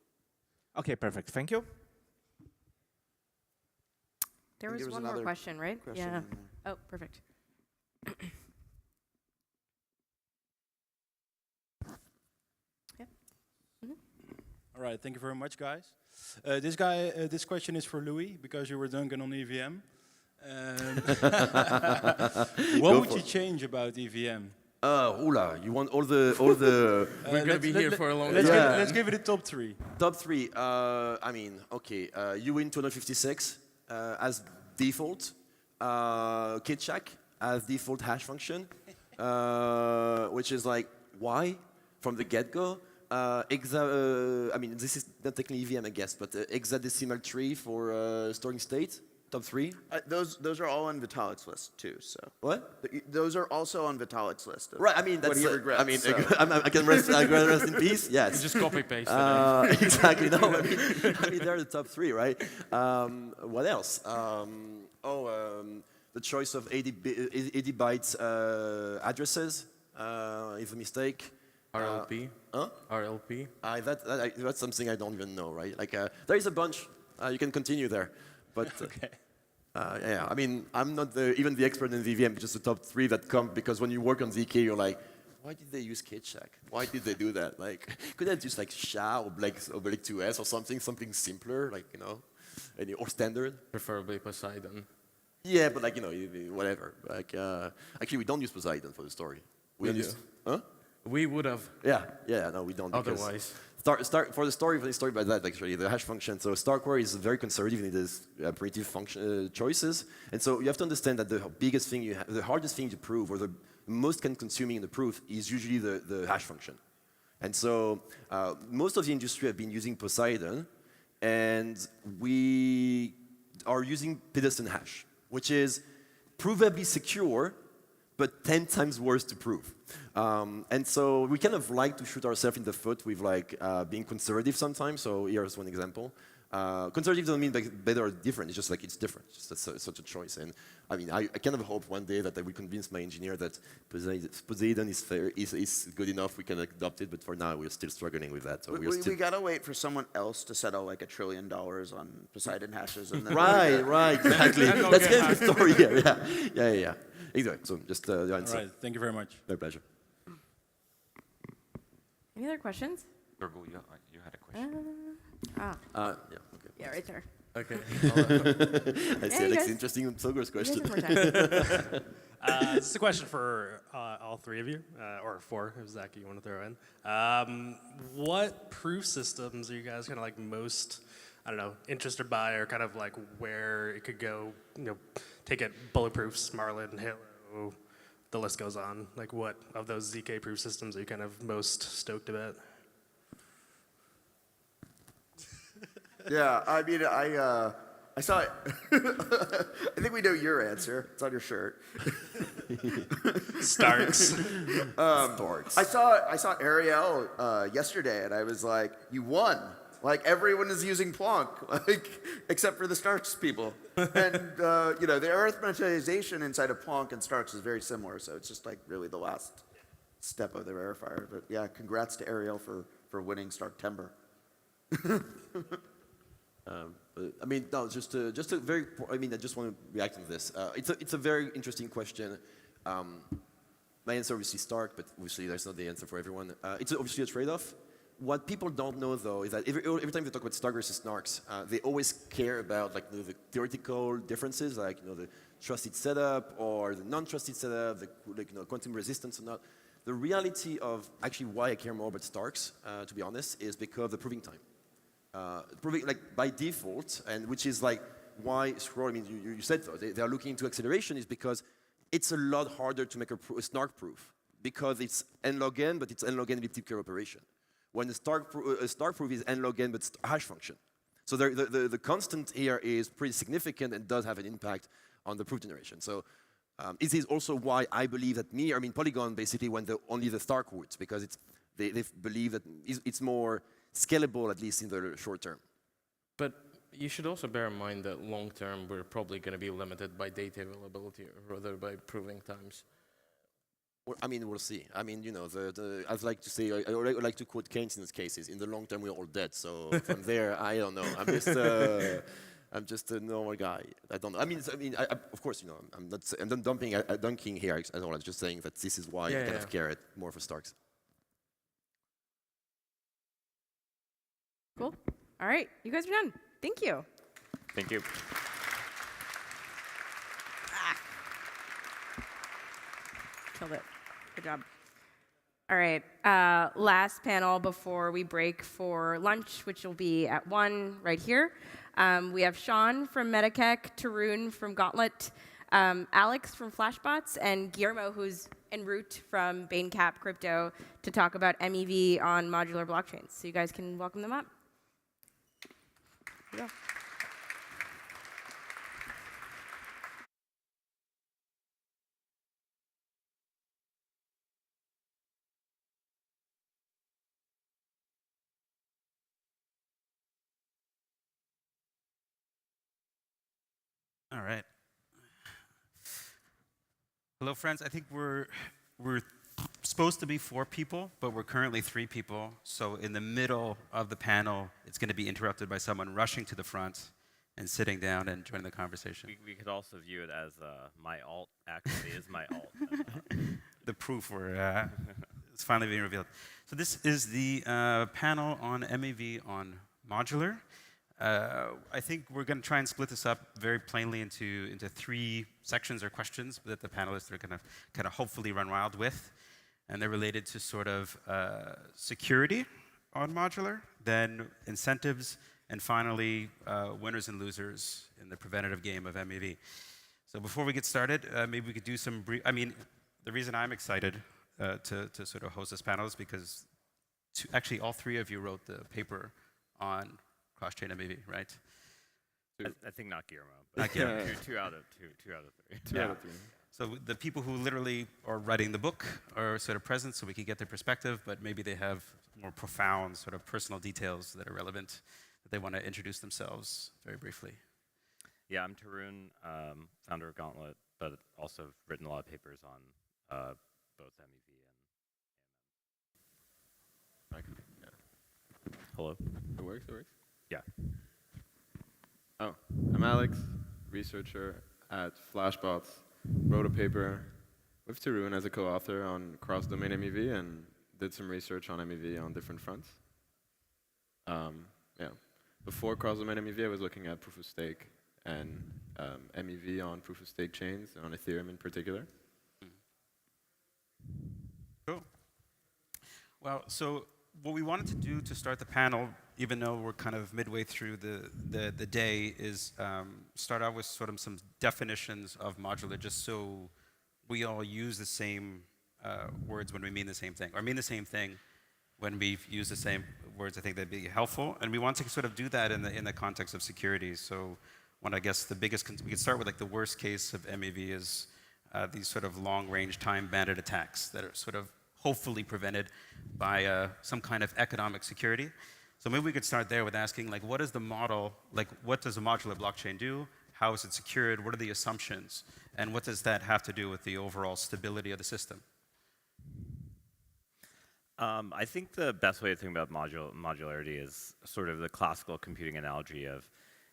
Okay, perfect. Thank you. There was one more question, right? Yeah. Oh, perfect. Yeah. All right, thank you very much, guys. This question is for Louis because you were dunking on EVM. What would you change about EVM? You want all the We're gonna be here for a long time. Let's give it a top 3. Top 3. I mean, okay. You win 256 as default. Kitschak as default hash function, which is like why from the get-go. I mean, this is not technically EVM, I guess, but hexadecimal tree for storing state. Top 3. Those are all on Vitalik's list too. So what? Those are also on Vitalik's list. Right. I mean, that's. What he regrets, I mean, so. I can rest in peace. Yes. You just copy paste. Exactly. No. I mean, they're the top 3, right? What else? The choice of 80 bytes addresses is a mistake. RLP. RLP. That's something I don't even know, right? Like there is a bunch. You can continue there. But okay. Yeah, I mean, I'm not even the expert in VVM, just the top 3 that come, because when you work on ZK, you're like, why did they use Kitschak? Why did they do that? Like, could they use like SHA or oblique 2S or something simpler, like, or standard? Preferably Poseidon. Yeah, but like, whatever. Like, actually, we don't use Poseidon for the story. We do. Huh? We would have. Yeah, no, we don't. Otherwise. For the story about that, actually, the hash function. So StarkWare is very conservative in its primitive function choices, and so you have to understand that the biggest thing the hardest thing to prove, or the most consuming in the proof, is usually the hash function. And so most of the industry have been using Poseidon, and we are using Pedestal hash, which is provably secure, but 10 times worse to prove. And so we kind of like to shoot ourselves in the foot with like being conservative sometimes. So here's one example. Conservative doesn't mean like better or different. It's just like it's different. It's just such a choice. And I mean, I kind of hope one day that I will convince my engineer that Poseidon is fair, is good enough. We can adopt it. But for now, we're still struggling with that. So we gotta wait for someone else to settle like $1 trillion on Poseidon hashes. And then right, exactly. That's kind of the story here. Yeah. Anyway, so just the answer. All right, thank you very much. My pleasure. Any other questions? Virgo, you had a question. Yeah, okay. Yeah, right there. Okay. I see Alex, interesting Sogor's question. This is a question for all three of you, or four, if Zaki you want to throw in. What proof systems are you guys kind of like most, I don't know, interested by, or kind of like where it could go, take it bulletproofs, Marlin, Halo, the list goes on. Like what of those ZK proof systems are you kind of most stoked about? Yeah, I mean, I saw it. I think we know your answer. It's on your shirt. Starks. Starks. I saw Ariel yesterday, and I was like, "You won!" Like everyone is using Plonk, like except for the Starks people. And the arithmetization inside of Plonk and Starks is very similar. So it's just like really the last step of the verifier. But yeah, congrats to Ariel for winning Stark Timber. I mean, no, just a very. I mean, I just want to react to this. It's a very interesting question. My answer obviously Stark, but obviously that's not the answer for everyone. It's obviously a trade-off. What people don't know though is that every time they talk about Stark versus Snarks, they always care about like the theoretical differences, like the trusted setup or the non-trusted setup, the quantum resistance or not. The reality of actually why I care more about Starks, to be honest, is because of the proving time. Proving like by default, and which is like why Scroll, I mean, you said so, they are looking into acceleration is because it's a lot harder to make a Snark proof because it's n log n, but it's n log n elliptic curve operation. When a Stark proof is n log n, but it's a hash function. So the constant here is pretty significant and does have an impact on the proof generation. So this is also why I believe that Polygon basically went only the Stark route because they believe that it's more scalable, at least in the short term. But you should also bear in mind that long term, we're probably going to be limited by data availability rather by proving times. Well, I mean, we'll see. I mean, I'd like to say, I like to quote Keynes in these cases. In the long term, we're all dead. So from there, I don't know. I'm just a normal guy. I don't know. I mean, of course, I'm not dunking here at all. I'm just saying that this is why I kind of care more for Starks. Cool. All right, you guys are done. Thank you. Thank you. Killed it. Good job. All right, last panel before we break for lunch, which will be at 1 right here. We have Sean from Medikek, Tarun from Gauntlet, Alex from Flashbots, and Guillermo, who's en route from BaneCap Crypto to talk about MEV on modular blockchains. So you guys can welcome them up. Here you go. All right. Hello, friends. I think we're supposed to be 4 people, but we're currently 3 people. So in the middle of the panel, it's going to be interrupted by someone rushing to the front and sitting down and joining the conversation. We could also view it as my alt actually is my alt. The proof is finally being revealed. So this is the panel on MEV on modular. I think we're going to try and split this up very plainly into 3 sections or questions that the panelists are going to kind of hopefully run wild with. And they're related to sort of security on modular, then incentives, and finally, winners and losers in the preventative game of MEV. So before we get started, maybe we could do some brief, I mean, the reason I'm excited to sort of host this panel is because actually all three of you wrote the paper on cross-chain MEV, right? I think not Guillermo. Not Guillermo. Two out of three. Two out of three. So the people who literally are writing the book are sort of present so we can get their perspective, but maybe they have more profound sort of personal details that are relevant that they want to introduce themselves very briefly. Yeah, I'm Tarun, founder of Gauntlet, but also have written a lot of papers on both MEV and AMM. Hello? It works? Yeah. Oh, I'm Alex, researcher at Flashbots. Wrote a paper with Tarun as a co-author on cross-domain MEV and did some research on MEV on different fronts. Yeah. Before cross-domain MEV, I was looking at proof of stake and MEV on proof of stake chains, on Ethereum in particular. Cool. Well, so what we wanted to do to start the panel, even though we're kind of midway through the day, is start out with sort of some definitions of modular, just so we all use the same words when we mean the same thing, or mean the same thing when we use the same words. I think that'd be helpful, and we want to sort of do that in the context of security. So, I guess the biggest, we could start with like the worst case of MEV is these sort of long-range time-banded attacks that are sort of hopefully prevented by some kind of economic security. So maybe we could start there with asking, like, what is the model, like, what does a modular blockchain do? How is it secured? What are the assumptions? And what does that have to do with the overall stability of the system? I think the best way to think about modularity is sort of the classical computing analogy of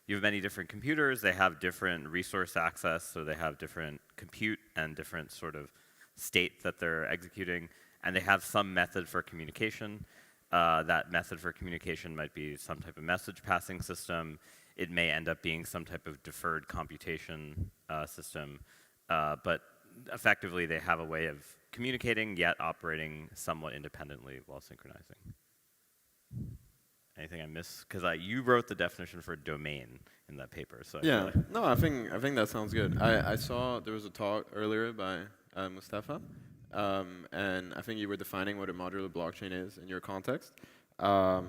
you have many different computers, they have different resource access, so they have different compute and different sort of state that they're executing, and they have some method for communication. That method for communication might be some type of message passing system. It may end up being some type of deferred computation system, but effectively they have a way of communicating yet operating somewhat independently while synchronizing. Anything I missed? Because you wrote the definition for domain in that paper. So yeah, no, I think that sounds good. I saw there was a talk earlier by Mustafa, and I think you were defining what a modular blockchain is in your context. So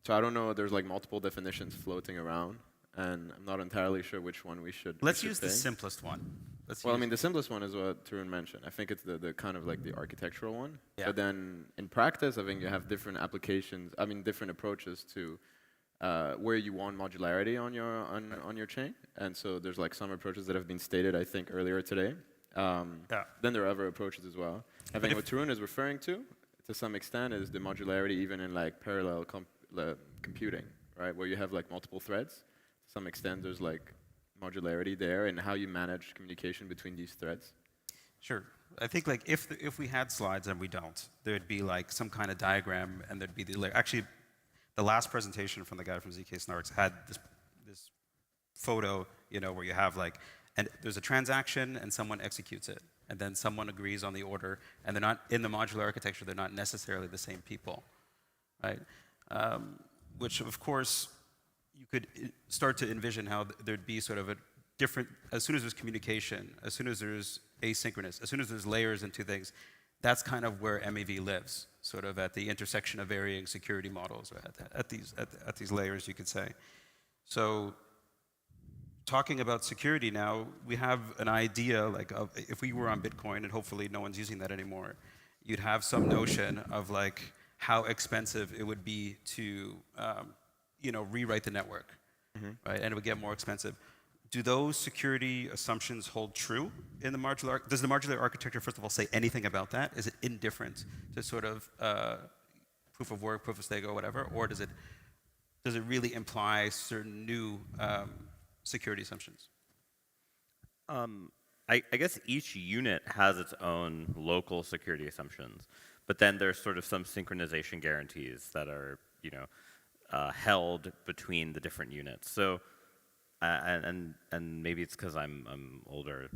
I don't know, there's like multiple definitions floating around, and I'm not entirely sure which one we should Let's use the simplest one. Well, I mean, the simplest one is what Tarun mentioned. I think it's the kind of like the architectural one. Yeah. But then in practice, I think you have different applications, I mean, different approaches to where you want modularity on your chain. And so there's like some approaches that have been stated, I think, earlier today. Then there are other approaches as well. I think what Tarun is referring to some extent, is the modularity even in like parallel computing, right? Where you have like multiple threads. To some extent, there's like modularity there and how you manage communication between these threads. Sure. I think like if we had slides and we don't, there'd be like some kind of diagram and there'd be the layer. Actually, the last presentation from the guy from ZK Snarks had this photo, where you have like, and there's a transaction and someone executes it, and then someone agrees on the order, and they're not in the modular architecture. They're not necessarily the same people, right? Which of course you could start to envision how there'd be sort of a different, as soon as there's communication, as soon as there's asynchronous, as soon as there's layers into things, that's kind of where MEV lives, sort of at the intersection of varying security models, or at these layers, you could say. So talking about security now, we have an idea, like of, if we were on Bitcoin, and hopefully no one's using that anymore, you'd have some notion of like how expensive it would be to rewrite the network, right? And it would get more expensive. Do those security assumptions hold true in the modular? Does the modular architecture, first of all, say anything about that? Is it indifferent to sort of proof of work, proof of stake, or whatever? Or does it really imply certain new security assumptions? I guess each unit has its own local security assumptions, but then there's sort of some synchronization guarantees that are, held between the different units. So, and maybe it's because I'm older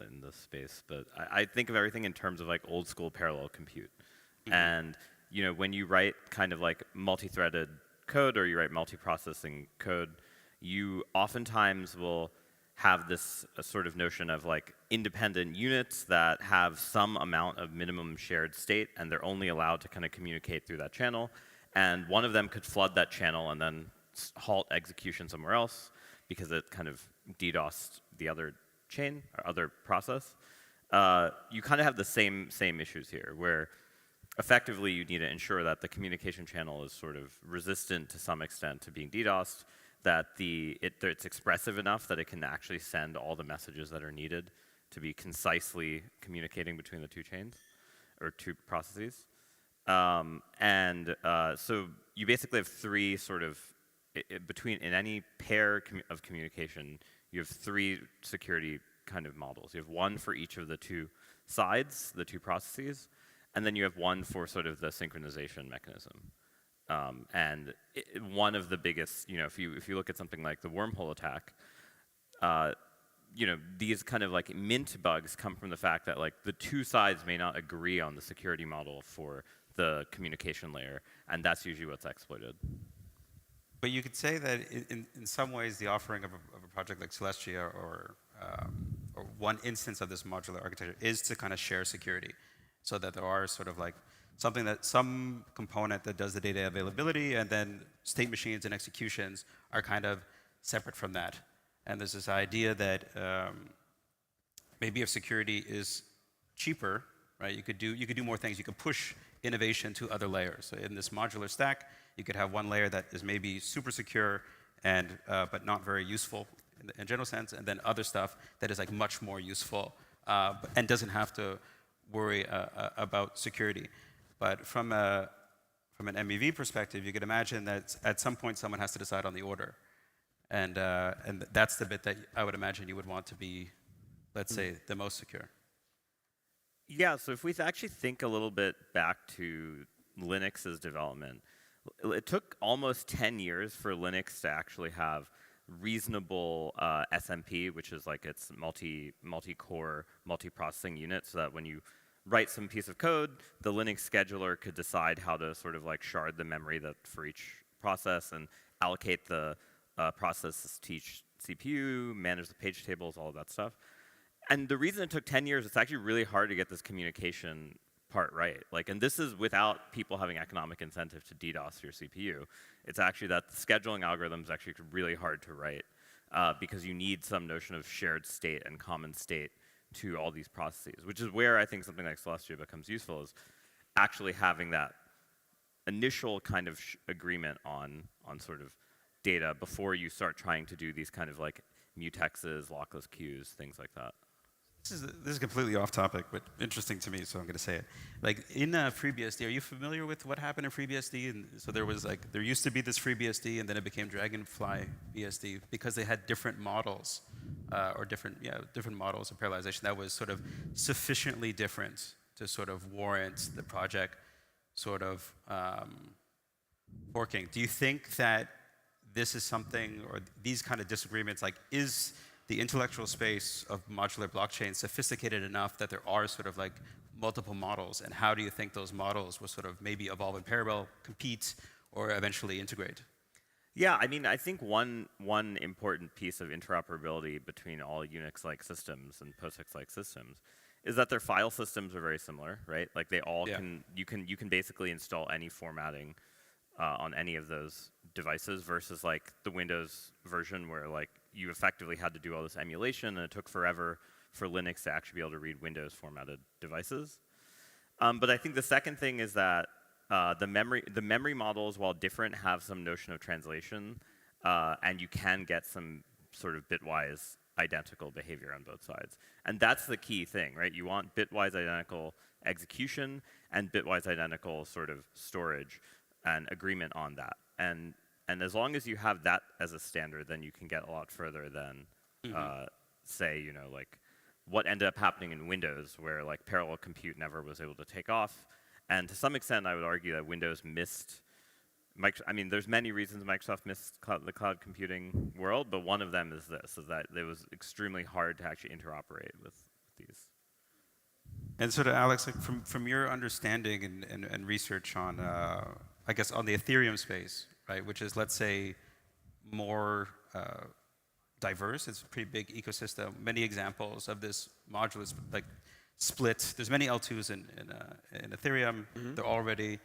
in this space, but I think of everything in terms of like old school parallel compute. And you know, when you write kind of like multi-threaded code or you write multi-processing code, you oftentimes will have this sort of notion of like independent units that have some amount of minimum shared state, and they're only allowed to kind of communicate through that channel. And one of them could flood that channel and then halt execution somewhere else because it kind of DDoSed the other chain or other process. You kind of have the same issues here, where effectively you need to ensure that the communication channel is sort of resistant to some extent to being DDoSed, that it's expressive enough that it can actually send all the messages that are needed to be concisely communicating between the two chains or two processes. So you basically have three sort of, in any pair of communication, you have three security kind of models. You have one for each of the two sides, the two processes, and then you have one for sort of the synchronization mechanism. One of the biggest, you know, if you look at something like the wormhole attack, you know, these kind of like mint bugs come from the fact that like the two sides may not agree on the security model for the communication layer, and that's usually what's exploited. But you could say that in some ways the offering of a project like Celestia or one instance of this modular architecture is to kind of share security, so that there are sort of like some component that does the data availability, and then state machines and executions are kind of separate from that. And there's this idea that maybe if security is cheaper, right, you could do more things. You could push innovation to other layers. So in this modular stack, you could have one layer that is maybe super secure and but not very useful in general sense, and then other stuff that is like much more useful and doesn't have to worry about security. But from an MEV perspective, you could imagine that at some point someone has to decide on the order, and that's the bit that I would imagine you would want to be, let's say, the most secure. Yeah, so if we actually think a little bit back to Linux's development, it took almost 10 years for Linux to actually have reasonable SMP, which is like its multi-core, multi-processing unit, so that when you write some piece of code, the Linux scheduler could decide how to sort of like shard the memory that for each process and allocate the processes to each CPU, manage the page tables, all of that stuff. And the reason it took 10 years, it's actually really hard to get this communication part right. Like, and this is without people having economic incentive to DDoS your CPU. It's actually that the scheduling algorithm is actually really hard to write because you need some notion of shared state and common state to all these processes, which is where I think something like Celestia becomes useful, is actually having that initial kind of agreement on sort of data before you start trying to do these kind of like mutexes, lockless queues, things like that. This is completely off topic, but interesting to me, so I'm going to say it. Like in FreeBSD, are you familiar with what happened in FreeBSD? And so there used to be this FreeBSD, and then it became Dragonfly BSD because they had different models, or different models of parallelization that was sort of sufficiently different to sort of warrant the project sort of forking. Do you think that this is something, or these kind of disagreements, like is the intellectual space of modular blockchain sophisticated enough that there are sort of like multiple models, and how do you think those models will sort of maybe evolve in parallel, compete, or eventually integrate? Yeah, I mean, I think one important piece of interoperability between all Unix-like systems and POSIX-like systems is that their file systems are very similar, right? Like they all you can basically install any formatting on any of those devices versus like the Windows version where like you effectively had to do all this emulation and it took forever for Linux to actually be able to read Windows formatted devices. But I think the second thing is that the memory models, while different, have some notion of translation, and you can get some sort of bitwise identical behavior on both sides. And that's the key thing, right? You want bitwise identical execution and bitwise identical sort of storage and agreement on that. And as long as you have that as a standard, then you can get a lot further than, say, you know, like what ended up happening in Windows, where like parallel compute never was able to take off. And to some extent, I would argue that Windows missed. I mean, there's many reasons Microsoft missed the cloud computing world, but one of them is this: is that it was extremely hard to actually interoperate with these. And sort of, Alex, like from your understanding and research on, I guess, on the Ethereum space, right, which is, let's say, more diverse. It's a pretty big ecosystem. Many examples of this modular like split. There's many L2s in Ethereum. They're already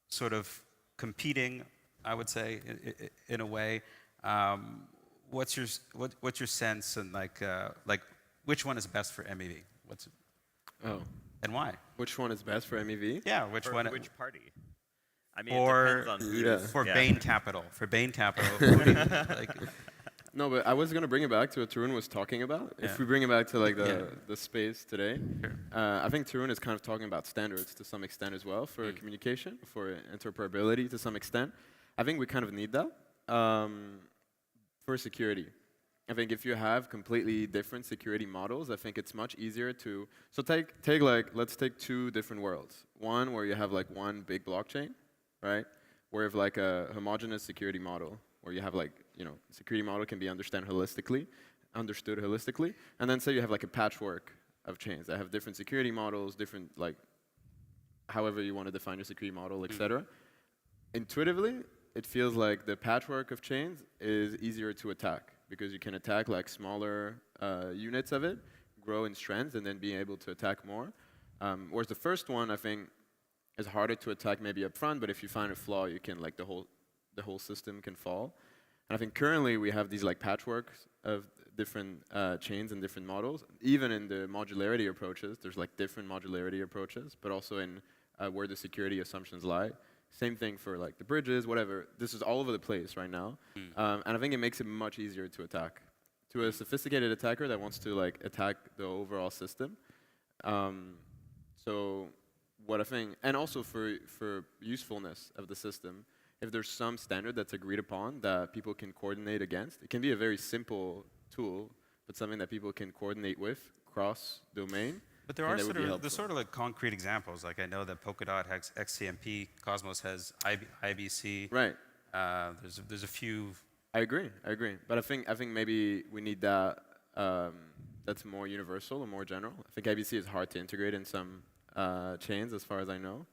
sort of competing, I would say, in a way. What's your sense and like which one is best for MEV? And why? Which one is best for MEV? Yeah, which one? Which party? I mean, or it depends on for Bain Capital. For Bain Capital. No, but I was going to bring it back to what Tarun was talking about. If we bring it back to like the space today, I think Tarun is kind of talking about standards to some extent as well for communication, for interoperability to some extent. I think we kind of need that for security. I think if you have completely different security models, I think it's much easier to, so let's take two different worlds. One where you have like one big blockchain, right? Where you have like a homogeneous security model, where you have like, security model can be understood holistically. And then say you have like a patchwork of chains that have different security models, different like, however you want to define your security model, etc. Intuitively, it feels like the patchwork of chains is easier to attack because you can attack like smaller units of it, grow in strength, and then be able to attack more. Whereas the first one, I think, is harder to attack maybe up front, but if you find a flaw, you can like the whole system can fall. And I think currently we have these like patchworks of different chains and different models. Even in the modularity approaches, there's like different modularity approaches, but also in where the security assumptions lie. Same thing for like the bridges, whatever. This is all over the place right now. And I think it makes it much easier to attack. To a sophisticated attacker that wants to like attack the overall system. So what I think, and also for usefulness of the system, if there's some standard that's agreed upon that people can coordinate against, it can be a very simple tool, but something that people can coordinate with cross-domain. But there are sort of like concrete examples. Like I know that Polkadot has XCMP, Cosmos has IBC. Right. There's a few. I agree. But I think maybe we need that that's more universal or more general. I think IBC is hard to integrate in some chains, as far as I know.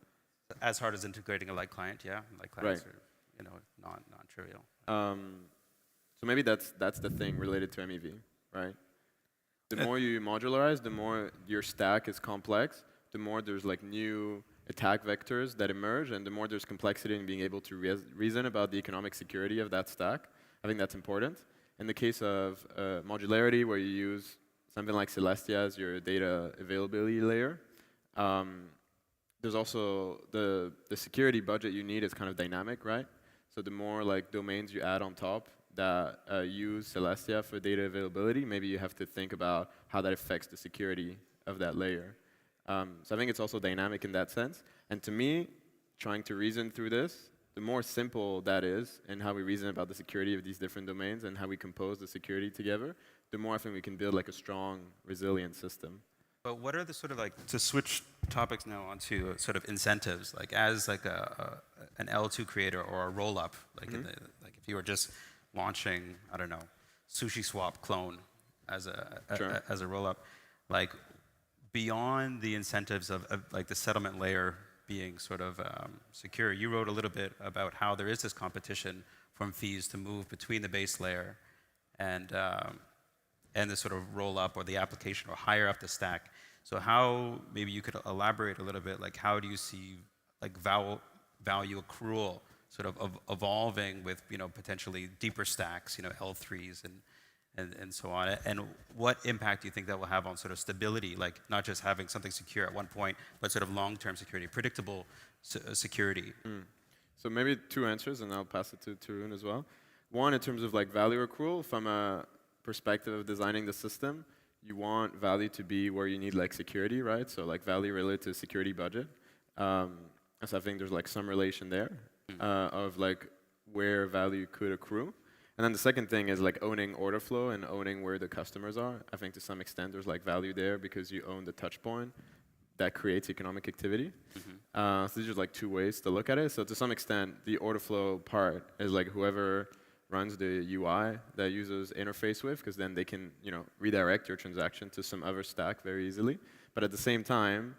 As hard as integrating a light client, yeah. Light clients are, non-trivial. So maybe that's the thing related to MEV, right? The more you modularize, the more your stack is complex, the more there's like new attack vectors that emerge, and the more there's complexity in being able to reason about the economic security of that stack. I think that's important. In the case of modularity, where you use something like Celestia as your data availability layer, there's also the security budget you need is kind of dynamic, right? So the more like domains you add on top that use Celestia for data availability, maybe you have to think about how that affects the security of that layer. So I think it's also dynamic in that sense. And to me, trying to reason through this, the more simple that is and how we reason about the security of these different domains and how we compose the security together, the more I think we can build like a strong, resilient system. But what are the sort of like, to switch topics now onto sort of incentives, like as like an L2 creator or a Rollup, like like if you were just launching, I don't know, SushiSwap clone as a Rollup, like beyond the incentives of like the settlement layer being sort of secure, you wrote a little bit about how there is this competition from fees to move between the base layer and the sort of Rollup or the application or higher up the stack. So how, maybe you could elaborate a little bit, like how do you see like value accrual sort of evolving with, potentially deeper stacks, L3s and so on, and what impact do you think that will have on sort of stability, like not just having something secure at one point, but sort of long-term security, predictable security? So maybe two answers, and I'll pass it to Tarun as well. One, in terms of like value accrual, from a perspective of designing the system, you want value to be where you need like security, right? So like value related to security budget. So I think there's like some relation there of like where value could accrue. And then the second thing is like owning order flow and owning where the customers are. I think to some extent there's like value there because you own the touch point that creates economic activity. So these are like two ways to look at it. So to some extent, the order flow part is like whoever runs the UI that users interface with, because then they can redirect your transaction to some other stack very easily. But at the same time,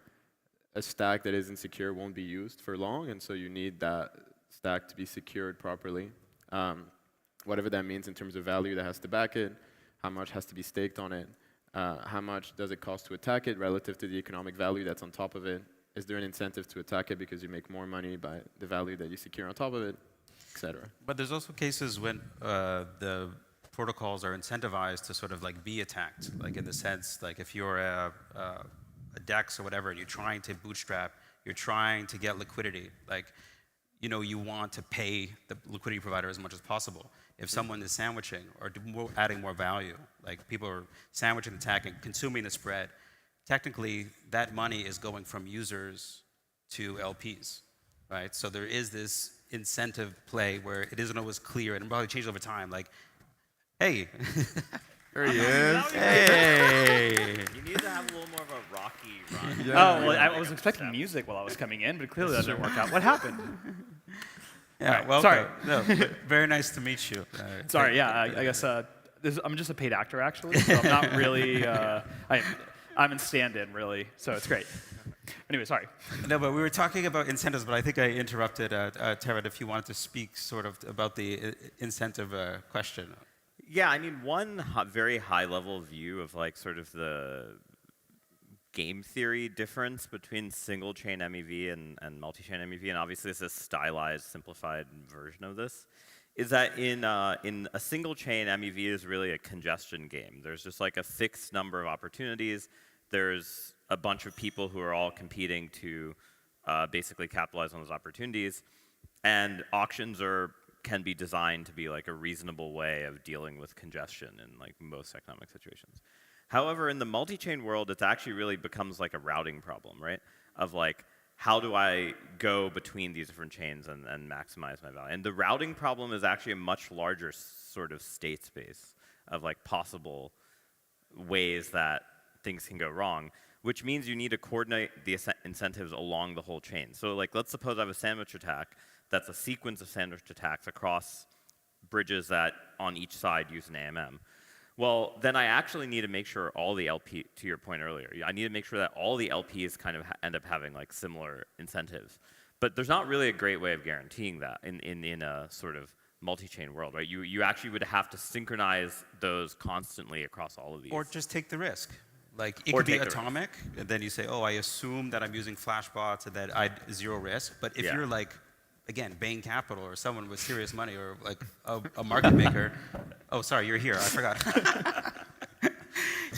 a stack that isn't secure won't be used for long, and so you need that stack to be secured properly. Whatever that means in terms of value that has to back it, how much has to be staked on it, how much does it cost to attack it relative to the economic value that's on top of it. Is there an incentive to attack it because you make more money by the value that you secure on top of it, etc. But there's also cases when the protocols are incentivized to sort of like be attacked, like in the sense, like if you're a DEX or whatever, and you're trying to bootstrap, you're trying to get liquidity, like, you know, you want to pay the liquidity provider as much as possible. If someone is sandwiching or adding more value, like people are sandwiching, attacking, consuming the spread, technically that money is going from users to LPs, right? So there is this incentive play where it isn't always clear, and it probably changes over time. Like, hey, there he is. Hey. You need to have a little more of a rocky run. Oh, well, I was expecting music while I was coming in, but clearly that didn't work out. What happened? Yeah, right, welcome. sorry. No, very nice to meet you. Sorry, yeah, I guess I'm just a paid actor, actually, so I'm not really, I'm in stand-in, really, so it's great. Anyway, sorry. No, but we were talking about incentives, but I think I interrupted Tarun if you wanted to speak sort of about the incentive question. Yeah, I mean, one very high-level view of like sort of the game theory difference between single-chain MEV and multi-chain MEV, and obviously this is a stylized, simplified version of this, is that in a single-chain MEV is really a congestion game. There's just like a fixed number of opportunities. There's a bunch of people who are all competing to basically capitalize on those opportunities, and auctions can be designed to be like a reasonable way of dealing with congestion in like most economic situations. However, in the multi-chain world, it actually really becomes like a routing problem, right? Of like, how do I go between these different chains and maximize my value? And the routing problem is actually a much larger sort of state space of like possible ways that things can go wrong, which means you need to coordinate the incentives along the whole chain. So like, let's suppose I have a sandwich attack that's a sequence of sandwich attacks across bridges that on each side use an AMM. Well, then I actually need to make sure all the LP, to your point earlier, I need to make sure that all the LPs kind of end up having like similar incentives. But there's not really a great way of guaranteeing that in a sort of multi-chain world, right? You actually would have to synchronize those constantly across all of these. Or just take the risk. Like, it could be atomic, and then you say, oh, I assume that I'm using flashbots and that I zero risk. But if you're like, again, Bain Capital or someone with serious money or like a market maker, oh, sorry, you're here, I forgot.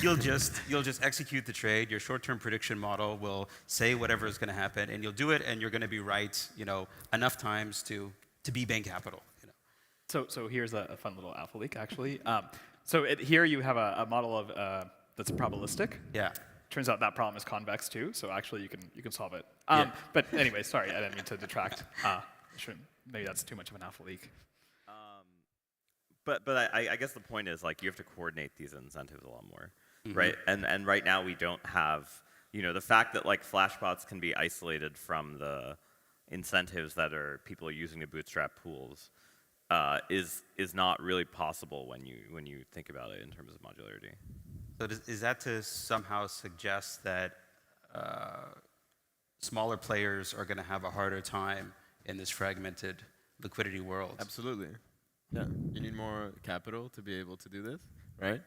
You'll just execute the trade. Your short-term prediction model will say whatever is going to happen, and you'll do it, and you're going to be right, you know, enough times to be Bain Capital. You know. So here's a fun little alpha leak, actually. Here you have a model of that's probabilistic. Yeah. Turns out that problem is convex too, so actually you can solve it. But anyway, sorry, I didn't mean to detract. Maybe that's too much of an alpha leak. But I guess the point is like you have to coordinate these incentives a lot more, right? And right now we don't have, you know, the fact that like flashbots can be isolated from the incentives that people are using to bootstrap pools is not really possible when you think about it in terms of modularity. So is that to somehow suggest that smaller players are going to have a harder time in this fragmented liquidity world? Absolutely. Yeah. You need more capital to be able to do this, right?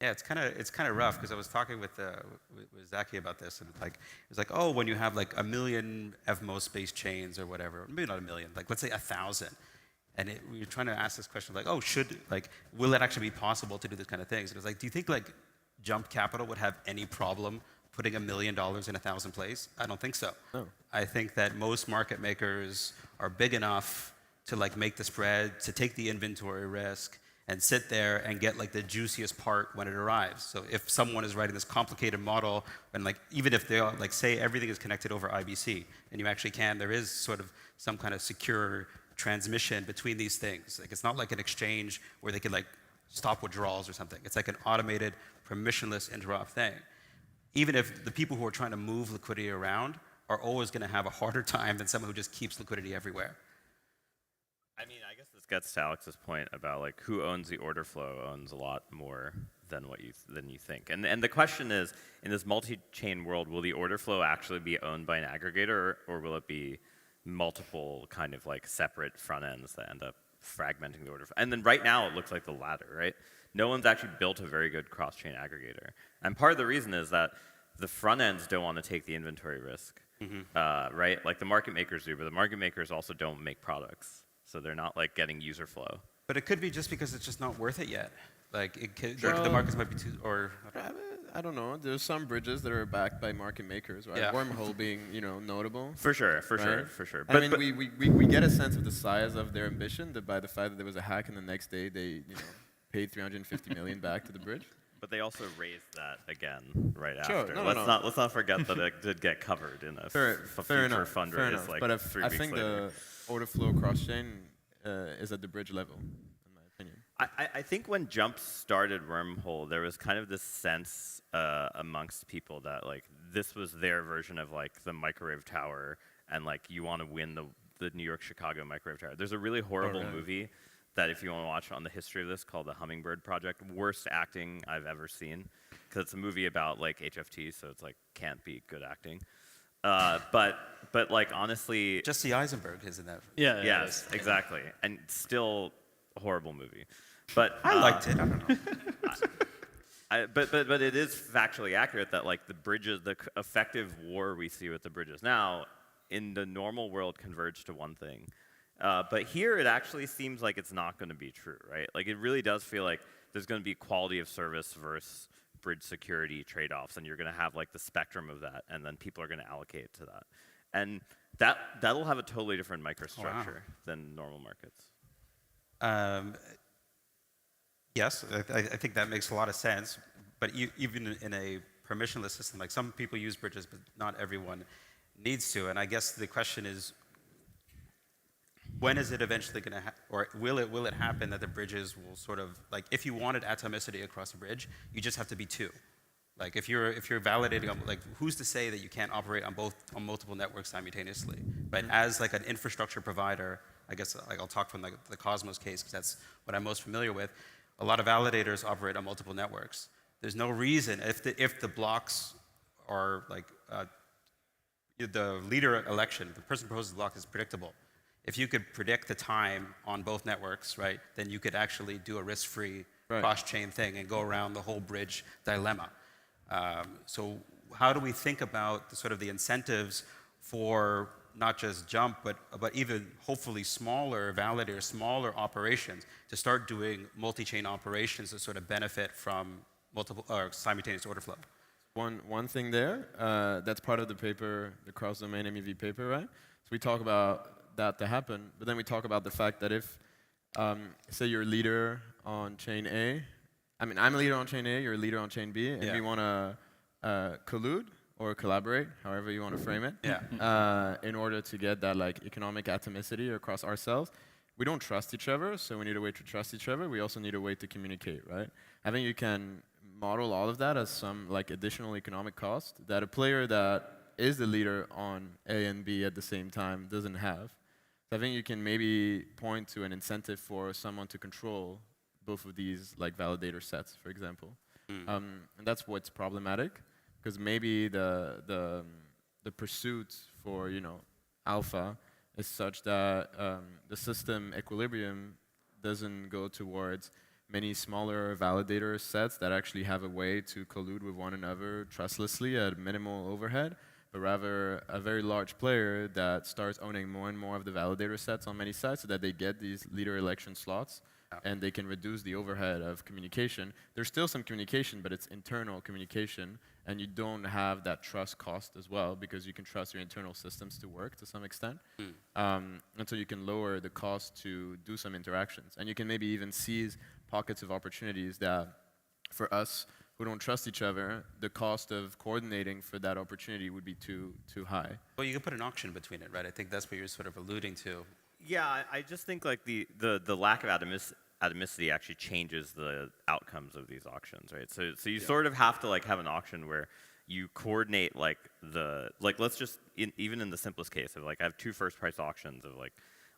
Yeah, it's kind of rough because I was talking with Zaki about this, and like it was like, oh, when you have like 1 million FMO-based chains or whatever, maybe not 1 million, like let's say 1,000. And we were trying to ask this question, like, oh, will it actually be possible to do this kind of things? And it was like, do you think like Jump Capital would have any problem putting $1 million in 1,000 plays? I don't think so. No. I think that most market makers are big enough to like make the spread, to take the inventory risk, and sit there and get like the juiciest part when it arrives. So if someone is writing this complicated model, and like even if they like say everything is connected over IBC, and you actually there is sort of some kind of secure transmission between these things. Like it's not like an exchange where they can like stop withdrawals or something. It's like an automated, permissionless interop thing. Even if the people who are trying to move liquidity around are always going to have a harder time than someone who just keeps liquidity everywhere. I mean, I guess this gets to Alex's point about like who owns the order flow owns a lot more than you think. And the question is, in this multi-chain world, will the order flow actually be owned by an aggregator, or will it be multiple kind of like separate front ends that end up fragmenting the order flow? And then right now it looks like the latter, right? No one's actually built a very good cross-chain aggregator. And part of the reason is that the front ends don't want to take the inventory risk, right? Like the market makers do, but the market makers also don't make products. So they're not like getting user flow. But it could be just because it's just not worth it yet. Like the markets might be too, or I don't know. There's some bridges that are backed by market makers, right? Yeah. Wormhole being, notable. For sure. I mean, we get a sense of the size of their ambition that by the fact that there was a hack and the next day they, paid 350 million back to the bridge. But they also raised that again right Sure. after. No, let's not forget that it did get covered in a future fundraise like but 3 I weeks think later. the order flow cross-chain is at the bridge level, in my opinion. I think when Jump started Wormhole, there was kind of this sense amongst people that like this was their version of like the microwave tower, and like you want to win the New York Chicago microwave tower. There's a really horrible movie that if you want to watch on the history of this called The Hummingbird Project. Worst acting I've ever seen, because it's a movie about like HFT, so it's like can't be good acting. But like honestly, Jesse Eisenberg is in that. Yeah. Yes, exactly, and still a horrible movie. But I liked it. I don't know. But it is factually accurate that like the bridges, the effective war we see with the bridges now, in the normal world converge to one thing. But here it actually seems like it's not going to be true, right? Like it really does feel like there's going to be quality of service versus bridge security trade-offs, and you're going to have like the spectrum of that, and then people are going to allocate to that. And that'll have a totally different microstructure than normal markets. Yes, I think that makes a lot of sense. But even in a permissionless system, like some people use bridges, but not everyone needs to. And I guess the question is, when is it eventually going to or will it happen that the bridges will sort of, like if you wanted atomicity across a bridge, you just have to be two. Like if you're validating, like who's to say that you can't operate on multiple networks simultaneously? But as like an infrastructure provider, I guess like I'll talk from the Cosmos case because that's what I'm most familiar with. A lot of validators operate on multiple networks. There's no reason if the blocks are like the leader election, the person who proposes the block is predictable. If you could predict the time on both networks, right, then you could actually do a risk-free cross-chain thing and go around the whole bridge dilemma. So how do we think about the incentives for not just Jump, but even hopefully smaller validators, smaller operations to start doing multi-chain operations that sort of benefit from multiple or simultaneous order flow? One thing there, that's part of the paper, the cross-domain MEV paper, right? So we talk about that to happen, but then we talk about the fact that if, say you're a leader on chain A, I mean, I'm a leader on chain A, you're a leader on chain B, and we want to collude or collaborate, however you want to frame it, in order to get that like economic atomicity across ourselves. We don't trust each other, so we need a way to trust each other. We also need a way to communicate, right? I think you can model all of that as some like additional economic cost that a player that is the leader on A and B at the same time doesn't have. So I think you can maybe point to an incentive for someone to control both of these like validator sets, for example. And that's what's problematic, because maybe the pursuit for alpha is such that the system equilibrium doesn't go towards many smaller validator sets that actually have a way to collude with one another trustlessly at minimal overhead, but rather a very large player that starts owning more and more of the validator sets on many sites so that they get these leader election slots and they can reduce the overhead of communication. There's still some communication, but it's internal communication, and you don't have that trust cost as well because you can trust your internal systems to work to some extent. And so you can lower the cost to do some interactions. And you can maybe even seize pockets of opportunities that, for us who don't trust each other, the cost of coordinating for that opportunity would be too high. Well, you could put an auction between it, right? I think that's what you're sort of alluding to. Yeah, I just think like the lack of atomicity actually changes the outcomes of these auctions, right? So you sort of have to like have an auction where you coordinate like let's just even in the simplest case of like I have two first price auctions of like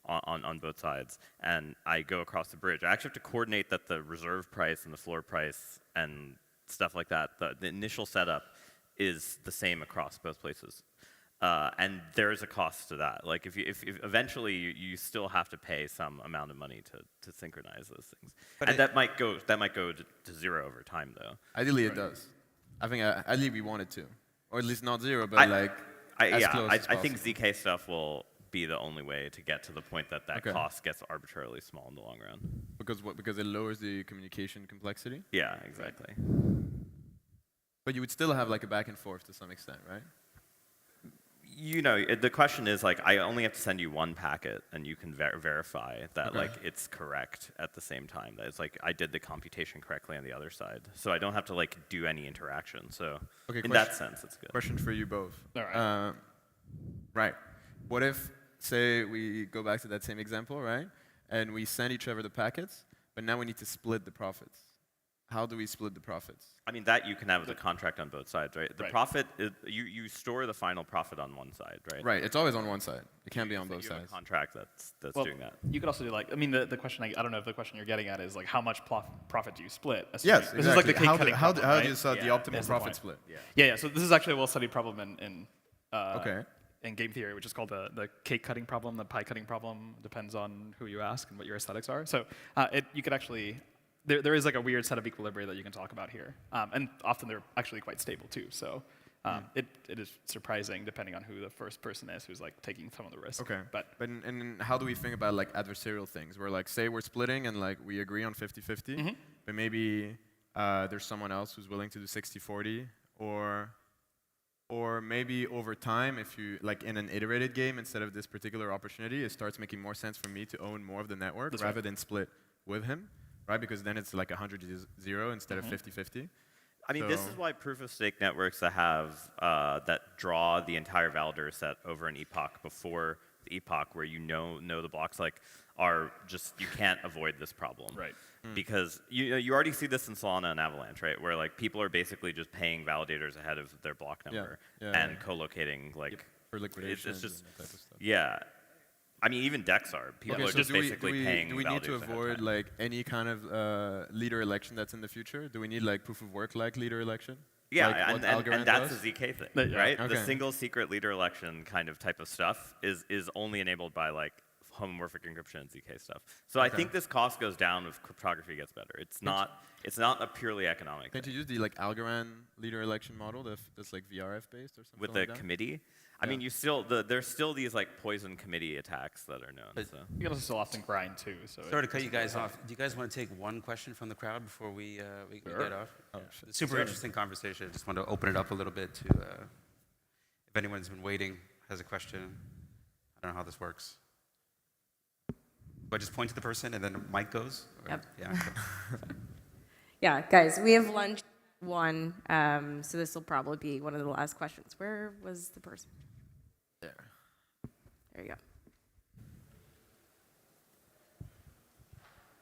on both sides, and I go across the bridge. I actually have to coordinate that the reserve price and the floor price and stuff like that, the initial setup is the same across both places. And there is a cost to that. Like if eventually you still have to pay some amount of money to synchronize those things. And that might go to zero over time though. Ideally it does. I think ideally we want it to. Or at least not zero, but as close as possible. I think ZK stuff will be the only way to get to the point that cost gets arbitrarily small in the long run. Because what? Because it lowers the communication complexity? Yeah, exactly. But you would still have like a back and forth to some extent, right? You know, the question is like, I only have to send you one packet, and you can verify that like it's correct at the same time. That it's like I did the computation correctly on the other side, so I don't have to like do any interaction. So in that sense, it's good. Question for you both. All right. Right. What if, say, we go back to that same example, right? And we send each other the packets, but now we need to split the profits. How do we split the profits? I mean, that you can have as a contract on both sides, right? The profit, you store the final profit on one side, right? Right, it's always on one side. It can't be on both you sides. Have a contract that's doing that. You could also do like, I mean, the question, I don't know if the question you're getting at is like, how much profit do you split? Yes, This is like the cake cutting how problem, do you set the optimal That's profit point. split? Yeah. So this is actually a well-studied problem in game theory, which is called the cake cutting problem, the pie cutting problem. Depends on who you ask and what your aesthetics are. So you could actually, there is like a weird set of equilibria that you can talk about here. And often they're actually quite stable too. So it is surprising depending on who the first person is who's like taking some of the risk. Okay. But and how do we think about like adversarial things where like say we're splitting and like we agree on 50-50, but maybe there's someone else who's willing to do 60-40 or maybe over time, if you, like in an iterated game, instead of this particular opportunity, it starts making more sense for me to own more of the network rather than split with him, right? Because then it's like 100-0 instead of 50-50. I mean, this is why proof-of-stake networks that have, that draw the entire validator set over an epoch before the epoch where you know the blocks like are just, you can't avoid this problem. Right. Because you already see this in Solana and Avalanche, right? Where like people are basically just paying validators ahead of their block number and co-locating like for liquidation. It's just and that type of stuff. Yeah. I mean, even DEX are. People are just basically paying. Do we need to avoid like any kind of leader election that's in the future? Do we need like proof of work like leader election? Yeah, like and that's a ZK thing, right? Okay. The single secret leader election kind of type of stuff is only enabled by like homomorphic encryption and ZK stuff. So I think this cost goes down if cryptography gets better. It's not a purely economic thing. Can't you use the like Algorand leader election model that's like VRF based or something with like the that? committee? I mean, there's still these like poison committee attacks that are known. So. You can also still often grind too. So Sorry to cut you guys off. Do you guys want to take one question from the crowd before we get off? Oh, Super interesting conversation. I just want to open it up a little bit to if anyone's been waiting, has a question. I don't know how this works. Do I just point to the person and then the mic goes? Yep. Yeah. Yeah, guys, we have lunch at 1, so this will probably be one of the last questions. Where was the person? There you go.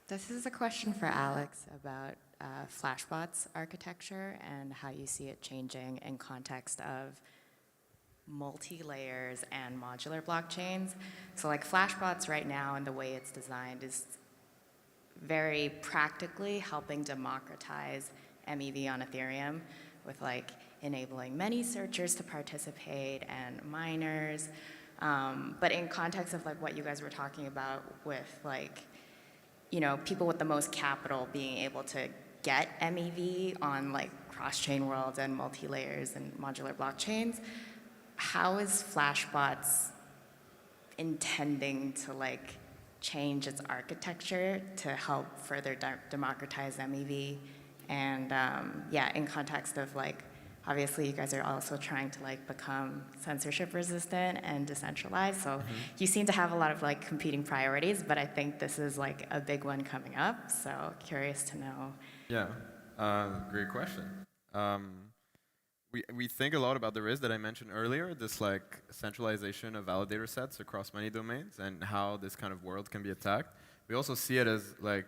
This is a question for Alex about Flashbot's architecture and how you see it changing in context of multi-layers and modular blockchains. So like Flashbots right now and the way it's designed is very practically helping democratize MEV on Ethereum with like enabling many searchers to participate and miners. But in context of like what you guys were talking about with like, you know, people with the most capital being able to get MEV on like cross-chain worlds and multi-layers and modular blockchains, how is Flashbots intending to like change its architecture to help further democratize MEV? And yeah, in context of like, obviously you guys are also trying to like become censorship resistant and decentralized. So you seem to have a lot of like competing priorities, but I think this is like a big one coming up. So curious to know. Yeah, great question. We think a lot about the risk that I mentioned earlier, this like centralization of validator sets across many domains and how this kind of world can be attacked. We also see it as like,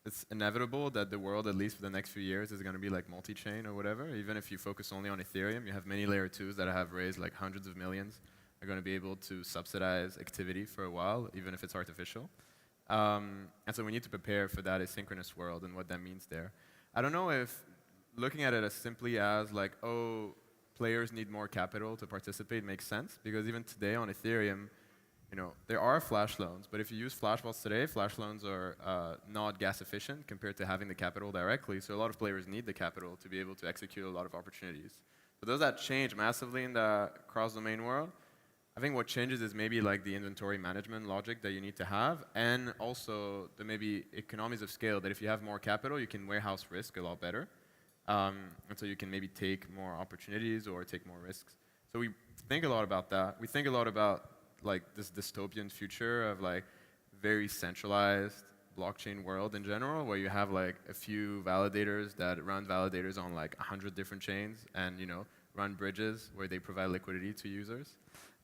it's inevitable that the world, at least for the next few years, is going to be like multi-chain or whatever. Even if you focus only on Ethereum, you have many layer 2s that have raised like hundreds of millions are going to be able to subsidize activity for a while, even if it's artificial. And so we need to prepare for that asynchronous world and what that means there. I don't know if looking at it as simply as like, oh, players need more capital to participate makes sense, because even today on Ethereum, there are flash loans, but if you use flash vaults today, flash loans are not gas efficient compared to having the capital directly, so a lot of players need the capital to be able to execute a lot of opportunities. So does that change massively in the cross-domain world? I think what changes is maybe like the inventory management logic that you need to have, and also the maybe economies of scale, that if you have more capital, you can warehouse risk a lot better. And so you can maybe take more opportunities or take more risks. So we think a lot about that. We think a lot about like this dystopian future of like very centralized blockchain world in general, where you have like a few validators that run validators on like 100 different chains and run bridges where they provide liquidity to users.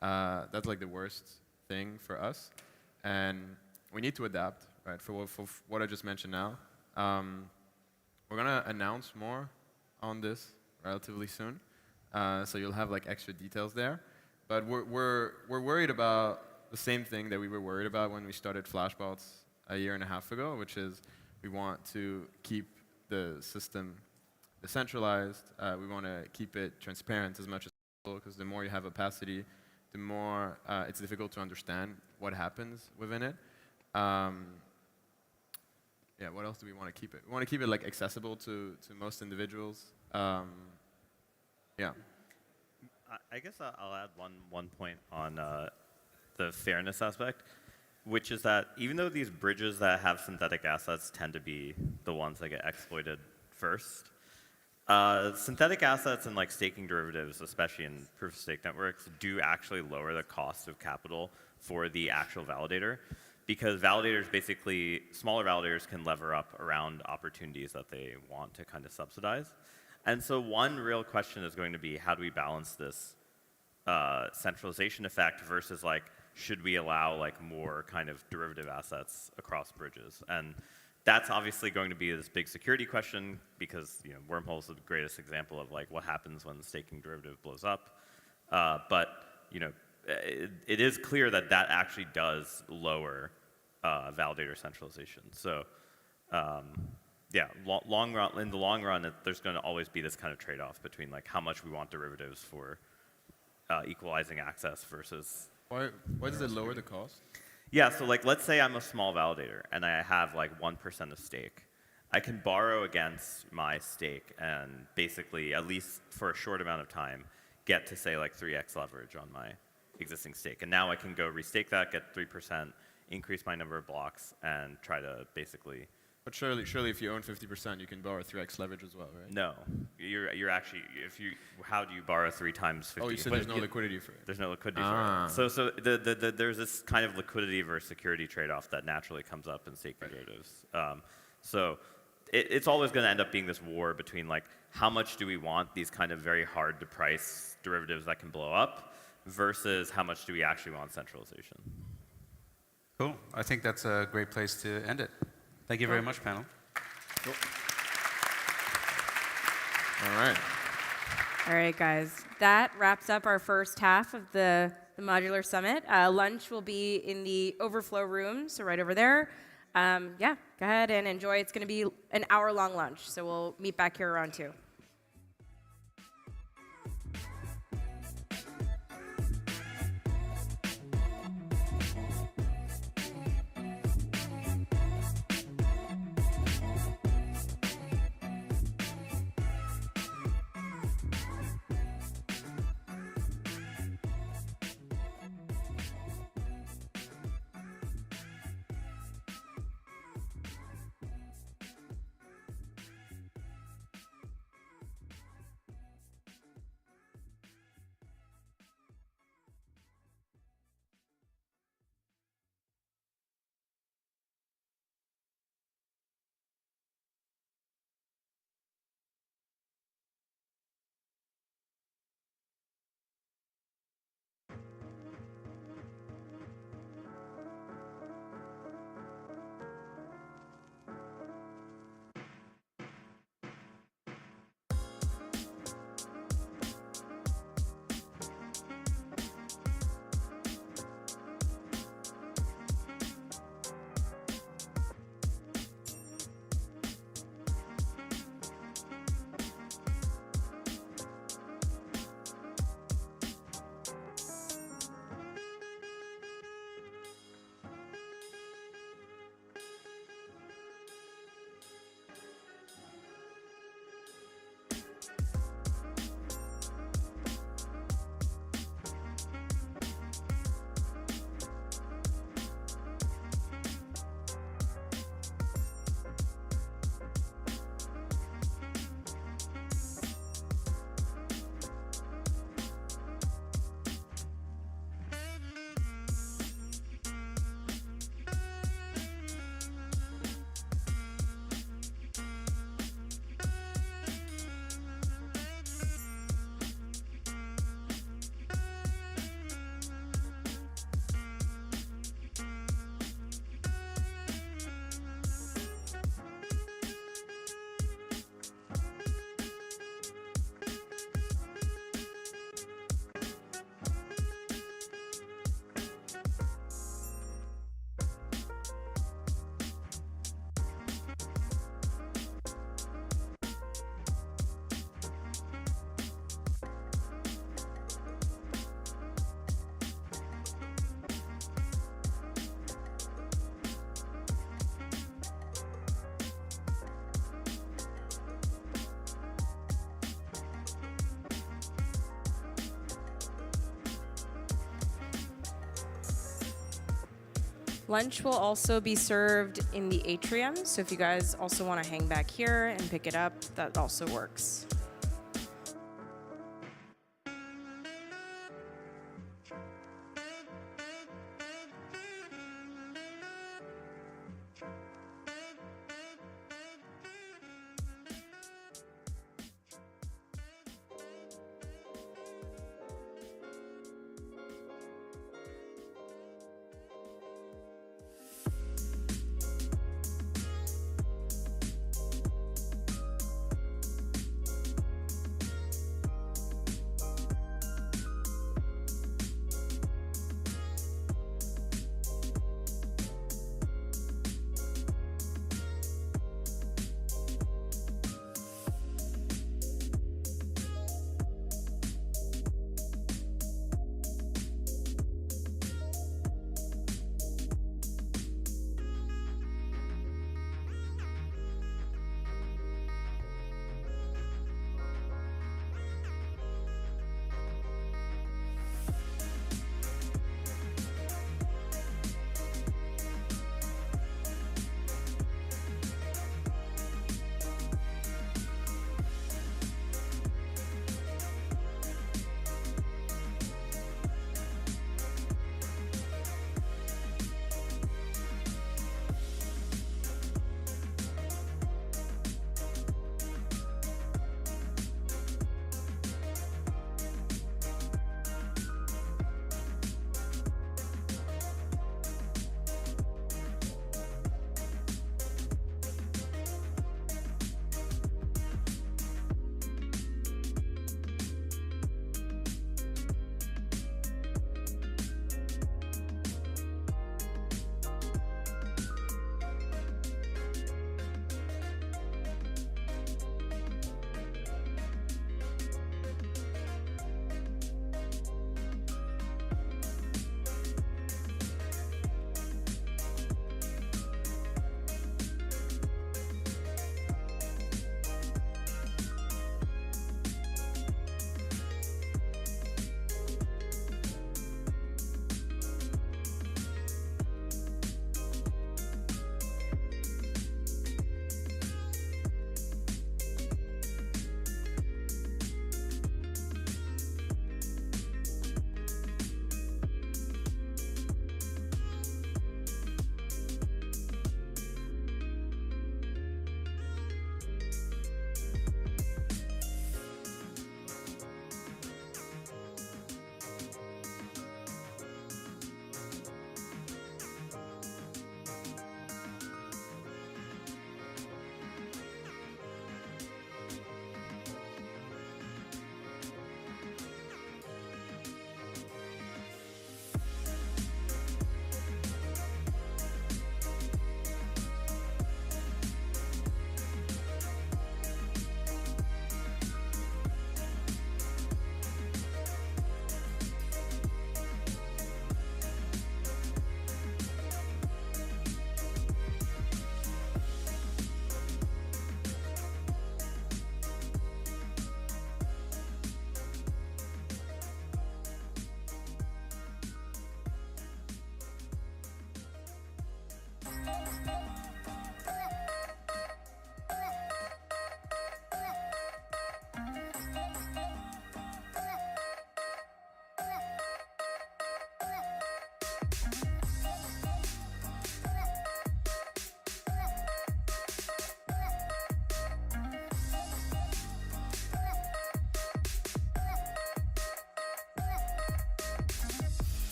That's like the worst thing for us, and we need to adapt, right? For what I just mentioned now, we're gonna announce more on this relatively soon, so you'll have like extra details there. But we're worried about the same thing that we were worried about when we started Flashbots a year and a half ago, which is we want to keep the system decentralized. We want to keep it transparent as much as possible, because the more you have opacity, the more it's difficult to understand what happens within it. Yeah, what else do we want to keep it? We want to keep it like accessible to most individuals. Yeah. I guess I'll add one point on the fairness aspect, which is that even though these bridges that have synthetic assets tend to be the ones that get exploited first, synthetic assets and like staking derivatives, especially in proof-of-stake networks, do actually lower the cost of capital for the actual validator, because validators basically, smaller validators can lever up around opportunities that they want to kind of subsidize. And so one real question is going to be, how do we balance this centralization effect versus like, should we allow like more kind of derivative assets across bridges? And that's obviously going to be this big security question, because Wormhole is the greatest example of like what happens when the staking derivative blows up. But it is clear that that actually does lower validator centralization. So yeah, in the long run, there's going to always be this kind of trade-off between like how much we want derivatives for equalizing access versus. Why does it lower the cost? Yeah, so like let's say I'm a small validator and I have like 1% of stake. I can borrow against my stake and basically, at least for a short amount of time, get to say like 3x leverage on my existing stake. And now I can go restake that, get 3%, increase my number of blocks, and try to basically. But surely if you own 50%, you can borrow 3x leverage as well, right? No, you're actually, how do you borrow 3 times 50? Oh, you said there's no liquidity for it. There's no liquidity for it. So there's this kind of liquidity versus security trade-off that naturally comes up in staking derivatives. So it's always going to end up being this war between like, how much do we want these kind of very hard to price derivatives that can blow up versus how much do we actually want centralization? Cool. I think that's a great place to end it. Thank you very much, panel. Cool. All right. All right, guys. That wraps up our first half of the Modular Summit. Lunch will be in the overflow room, so right over there. Yeah, go ahead and enjoy. It's going to be an hour-long lunch, so we'll meet back here around 2. Lunch will also be served in the atrium, so if you guys also want to hang back here and pick it up, that also works.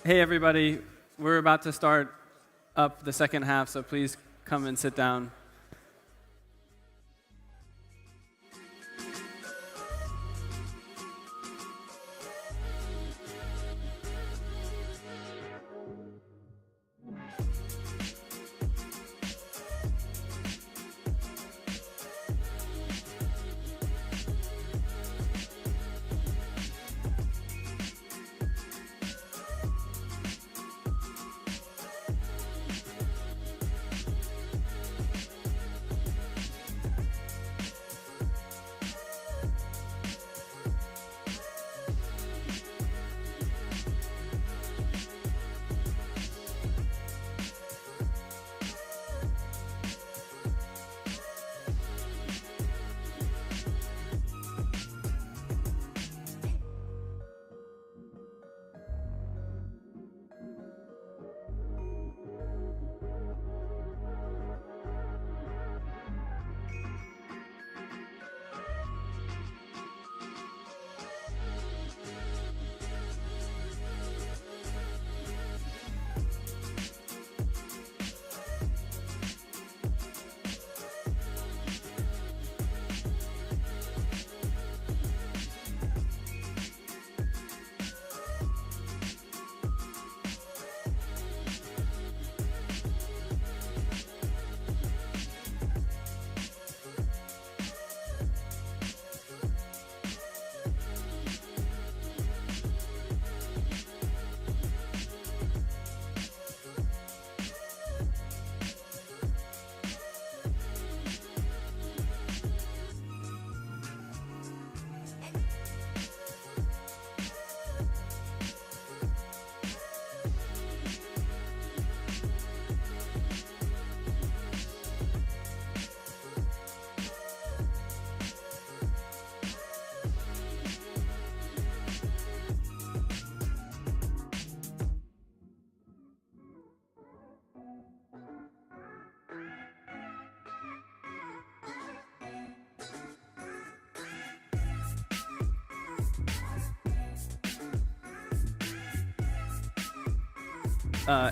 Hey, everybody. We're about to start up the second half, so please come and sit down.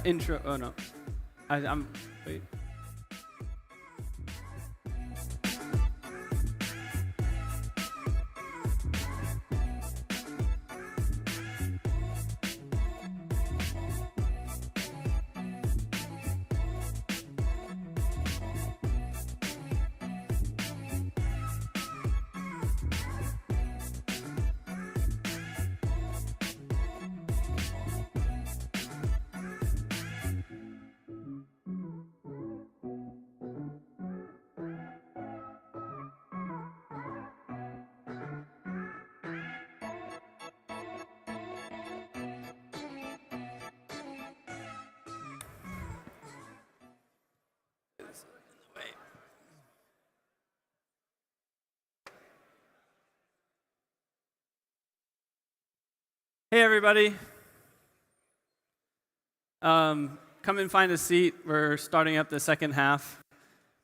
Intro. Oh no, I'm. Wait. Hey, everybody. Come and find a seat. We're starting up the second half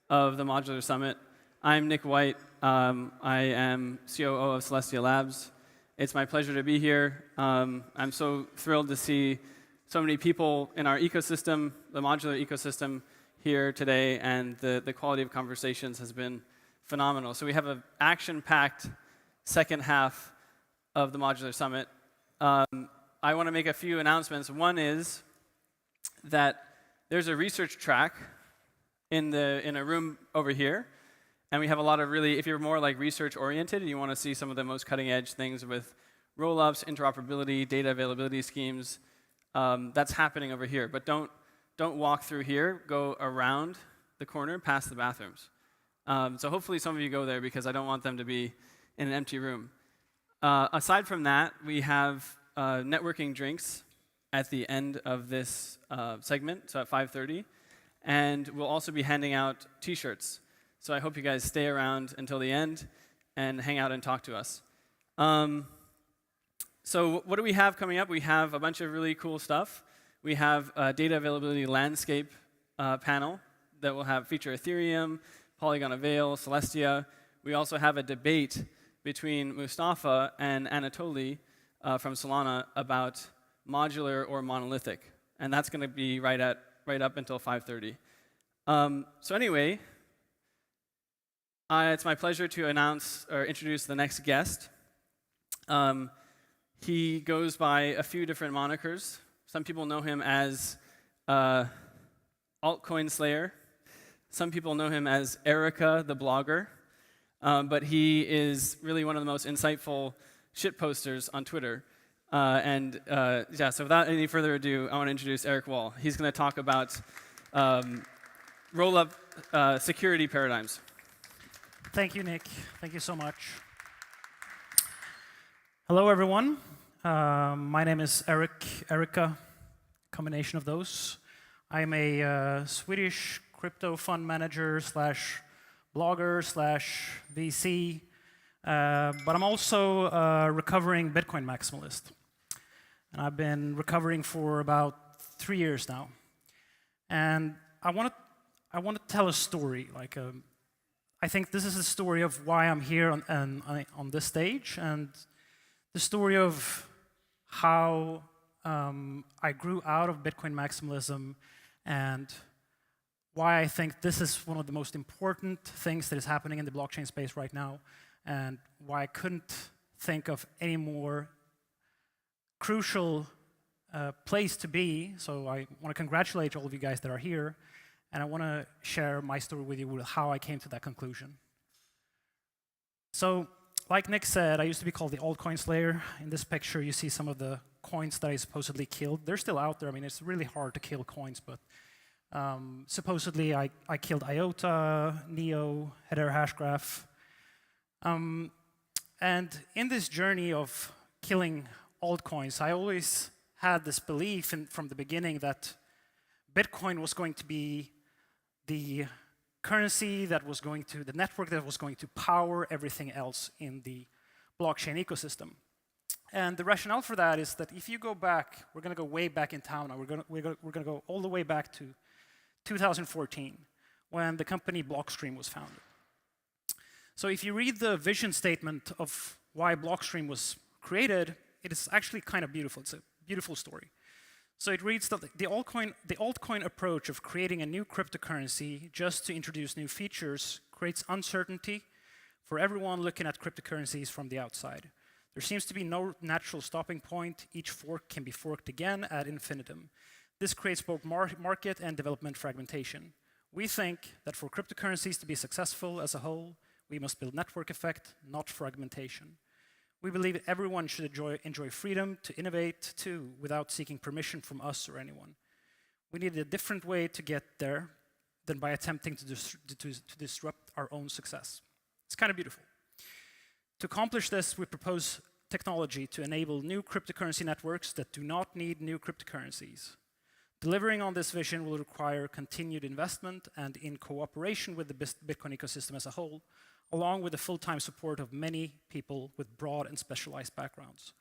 of the Modular Summit. I'm Nick White. I am COO of Celestia Labs. It's my pleasure to be here. I'm so thrilled to see so many people in our ecosystem, the modular ecosystem, here today, and the quality of conversations has been phenomenal. So we have an action-packed second half of the Modular Summit. I want to make a few announcements. One is that there's a research track in a room over here, and we have a lot of really, if you're more like research-oriented and you want to see some of the most cutting-edge things with rollups, interoperability, data availability schemes, that's happening over here. But don't walk through here. Go around the corner, past the bathrooms. So hopefully some of you go there because I don't want them to be in an empty room. Aside from that, we have networking drinks at the end of this segment, so at 5:30. And we'll also be handing out T-shirts. So I hope you guys stay around until the end and hang out and talk to us. So what do we have coming up? We have a bunch of really cool stuff. We have a data availability landscape panel that will feature Ethereum, Polygon Avail, Celestia. We also have a debate between Mustafa and Anatoly from Solana about modular, or monolithic. And that's going to be right up until 5:30. So anyway, it's my pleasure to announce or introduce the next guest. He goes by a few different monikers. Some people know him as Altcoin Slayer. Some people know him as Erica the blogger. But he is really one of the most insightful shit posters on Twitter. Yeah, so without any further ado, I want to introduce Eric Wall. He's going to talk about Rollup security paradigms. Thank you, Nick. Thank you so much. Hello, everyone. My name is Erica, combination of those. I'm a Swedish crypto fund manager / blogger / VC, but I'm also a recovering Bitcoin maximalist. And I've been recovering for about 3 years now. And I want to tell a story. I think this is the story of why I'm here on this stage, and the story of how I grew out of Bitcoin maximalism, and why I think this is one of the most important things that is happening in the blockchain space right now, and why I couldn't think of any more crucial place to be. So I want to congratulate all of you guys that are here, and I want to share my story with you with how I came to that conclusion. So, like Nick said, I used to be called the Altcoin Slayer. In this picture, you see some of the coins that I supposedly killed. They're still out there. I mean, it's really hard to kill coins, but supposedly I killed IOTA, Neo, Header Hashgraph. And in this journey of killing altcoins, I always had this belief from the beginning that Bitcoin was going to be the currency that was going to, the network that was going to power everything else in the blockchain ecosystem. And the rationale for that is that if you go back, we're going to go way back in time now. We're going to go all the way back to 2014, when the company Blockstream was founded. So if you read the vision statement of why Blockstream was created, it is actually kind of beautiful. It's a beautiful story. So it reads that the altcoin approach of creating a new cryptocurrency just to introduce new features creates uncertainty for everyone looking at cryptocurrencies from the outside. There seems to be no natural stopping point. Each fork can be forked again ad infinitum. This creates both market and development fragmentation. We think that for cryptocurrencies to be successful as a whole, we must build network effect, not fragmentation. We believe everyone should enjoy freedom to innovate too, without seeking permission from us or anyone. We need a different way to get there than by attempting to disrupt our own success. It's kind of beautiful. To accomplish this, we propose technology to enable new cryptocurrency networks that do not need new cryptocurrencies. Delivering on this vision will require continued investment and in cooperation with the Bitcoin ecosystem as a whole, along with the full-time support of many people with broad and specialized backgrounds.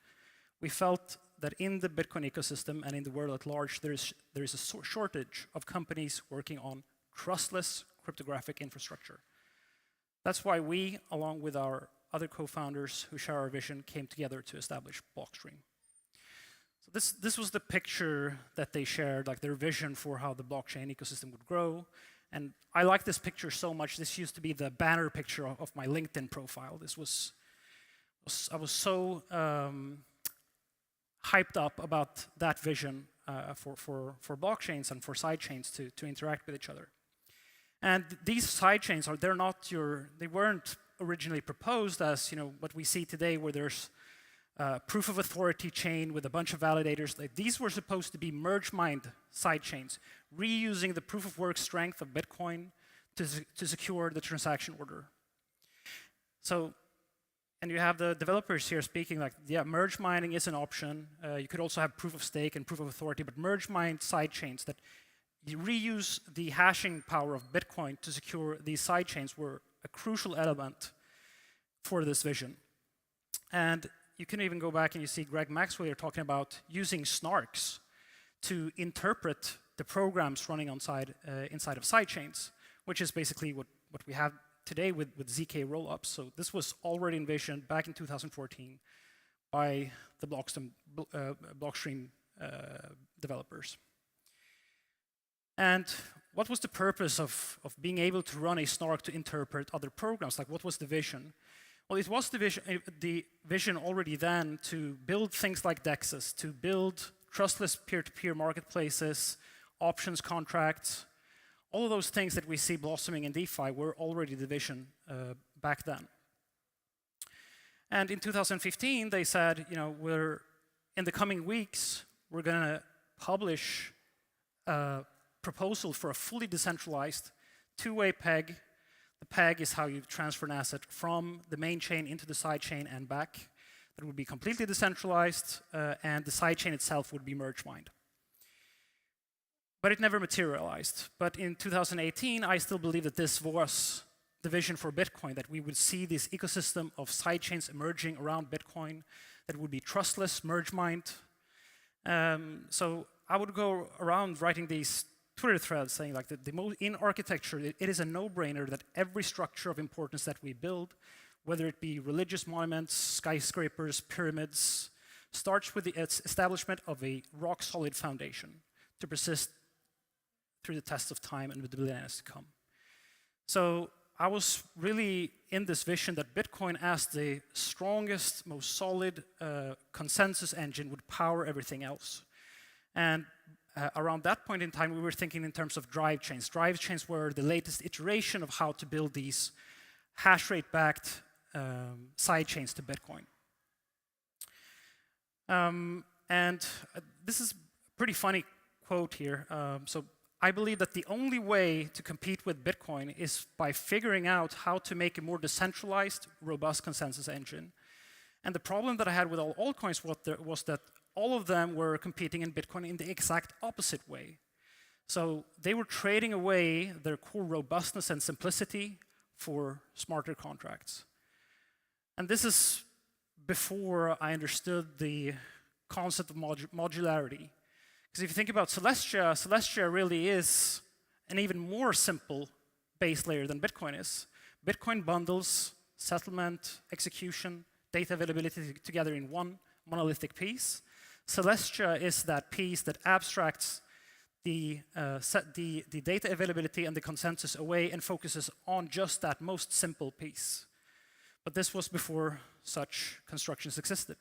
We felt that in the Bitcoin ecosystem and in the world at large, there is a shortage of companies working on trustless cryptographic infrastructure. That's why we, along with our other co-founders who share our vision, came together to establish Blockstream. So this was the picture that they shared, like their vision for how the blockchain ecosystem would grow. And I like this picture so much. This used to be the banner picture of my LinkedIn profile. I was so hyped up about that vision for blockchains and for sidechains to interact with each other. And these sidechains they weren't originally proposed as what we see today, where there's proof of authority chain with a bunch of validators. These were supposed to be merge-mined sidechains, reusing the proof of work strength of Bitcoin to secure the transaction order. So, and you have the developers here speaking like, yeah, merge mining is an option. You could also have proof of stake and proof of authority, but merge-mined sidechains that you reuse the hashing power of Bitcoin to secure these sidechains were a crucial element for this vision. And you can even go back and you see Greg Maxwell here talking about using snarks to interpret the programs running inside of sidechains, which is basically what we have today with ZK rollups. So this was already envisioned back in 2014 by the Blockstream developers. And what was the purpose of being able to run a Snark to interpret other programs? Like, what was the vision? Well, it was the vision already then to build things like DEXs, to build trustless peer-to-peer marketplaces, options contracts. All of those things that we see blossoming in DeFi were already the vision back then. And in 2015, they said, in the coming weeks, we're going to publish a proposal for a fully decentralized two-way peg. The peg is how you transfer an asset from the main chain into the side chain and back. That would be completely decentralized, and the side chain itself would be merge mined. But it never materialized. But in 2018, I still believe that this was the vision for Bitcoin, that we would see this ecosystem of sidechains emerging around Bitcoin that would be trustless, merge mined. So I would go around writing these Twitter threads saying, like, in architecture, it is a no-brainer that every structure of importance that we build, whether it be religious monuments, skyscrapers, pyramids, starts with the establishment of a rock-solid foundation to persist through the test of time and with the millennia to come. So I was really in this vision that Bitcoin, as the strongest, most solid consensus engine, would power everything else. And around that point in time, we were thinking in terms of drive chains. Drive chains were the latest iteration of how to build these hash rate-backed side chains to Bitcoin. And this is a pretty funny quote here. So I believe that the only way to compete with Bitcoin is by figuring out how to make a more decentralized, robust consensus engine. And the problem that I had with all altcoins was that all of them were competing in Bitcoin in the exact opposite way. So they were trading away their core robustness and simplicity for smarter contracts. And this is before I understood the concept of modularity. Because if you think about Celestia, Celestia really is an even more simple base layer than Bitcoin is. Bitcoin bundles settlement, execution, data availability together in one monolithic piece. Celestia is that piece that abstracts the data availability and the consensus away and focuses on just that most simple piece. But this was before such constructions existed.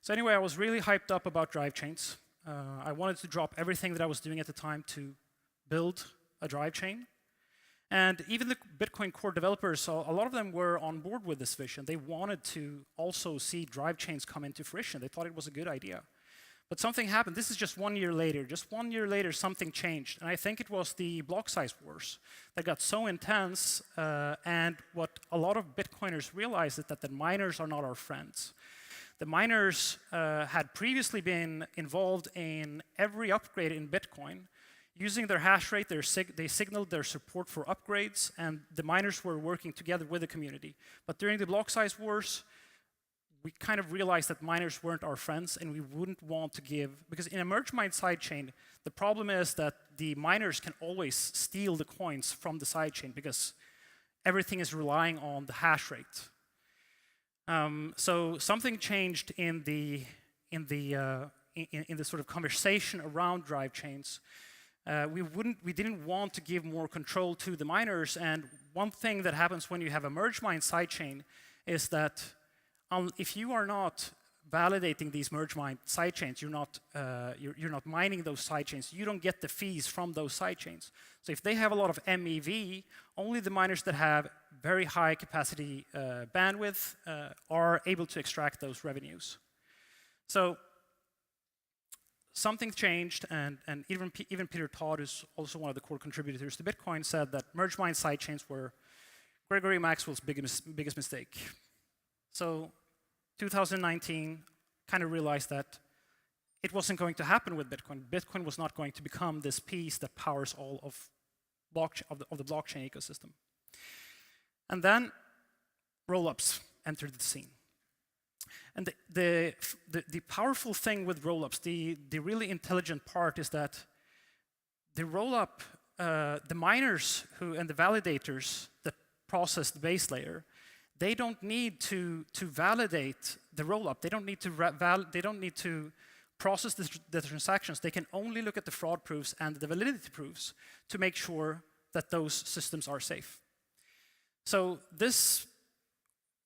So anyway, I was really hyped up about drive chains. I wanted to drop everything that I was doing at the time to build a drive chain. And even the Bitcoin core developers, a lot of them were on board with this vision. They wanted to also see drive chains come into fruition. They thought it was a good idea. But something happened. This is just 1 year later. Just 1 year later, something changed. And I think it was the block size wars that got so intense. And what a lot of Bitcoiners realized is that the miners are not our friends. The miners had previously been involved in every upgrade in Bitcoin. Using their hash rate, they signaled their support for upgrades, and the miners were working together with the community. But during the block size wars, we kind of realized that miners weren't our friends, and we wouldn't want to give, because in a merge mine sidechain, the problem is that the miners can always steal the coins from the sidechain because everything is relying on the hash rate. So something changed in the sort of conversation around drive chains. We didn't want to give more control to the miners, and one thing that happens when you have a merge mine sidechain is that if you are not validating these merge mine sidechains, you're not mining those sidechains, you don't get the fees from those sidechains. So if they have a lot of MEV, only the miners that have very high capacity bandwidth are able to extract those revenues. So something changed, and even Peter Todd, who's also one of the core contributors to Bitcoin, said that merge mine sidechains were Gregory Maxwell's biggest mistake. So 2019 kind of realized that it wasn't going to happen with Bitcoin. Bitcoin was not going to become this piece that powers all of the blockchain ecosystem. And then rollups entered the scene. And the powerful thing with rollups, the really intelligent part, is that the rollup, the miners and the validators that process the base layer, they don't need to validate the rollup. They don't need to process the transactions, they can only look at the fraud proofs and the validity proofs to make sure that those systems are safe. So this,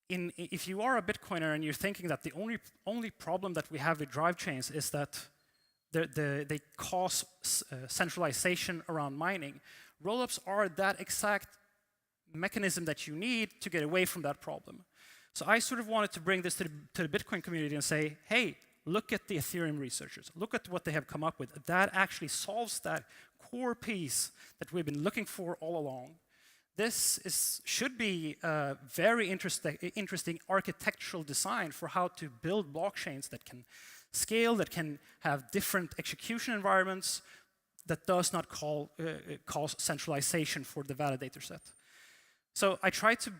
if you are a Bitcoiner and you're thinking that the only problem that we have with drive chains is that they cause centralization around mining, rollups are that exact mechanism that you need to get away from that problem. So I sort of wanted to bring this to the Bitcoin community and say, hey, look at the Ethereum researchers. Look at what they have come up with. That actually solves that core piece that we've been looking for all along. This should be a very interesting architectural design for how to build blockchains that can scale, that can have different execution environments, that does not cause centralization for the validator set. So I try to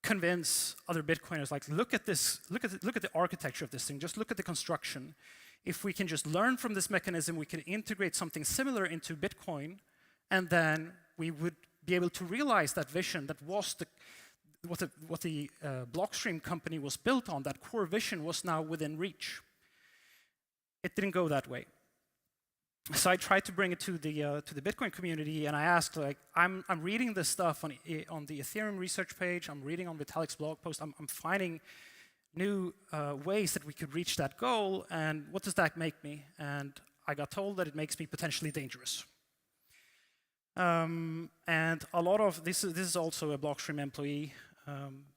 convince other Bitcoiners, like, look at this, look at the architecture of this thing, just look at the construction. If we can just learn from this mechanism, we can integrate something similar into Bitcoin, and then we would be able to realize that vision that was what the Blockstream company was built on. That core vision was now within reach. It didn't go that way. So I tried to bring it to the Bitcoin community, and I asked, like, I'm reading this stuff on the Ethereum research page. I'm reading on Vitalik's blog post. I'm finding new ways that we could reach that goal, and what does that make me? And I got told that it makes me potentially dangerous. And a lot of this is also a Blockstream employee.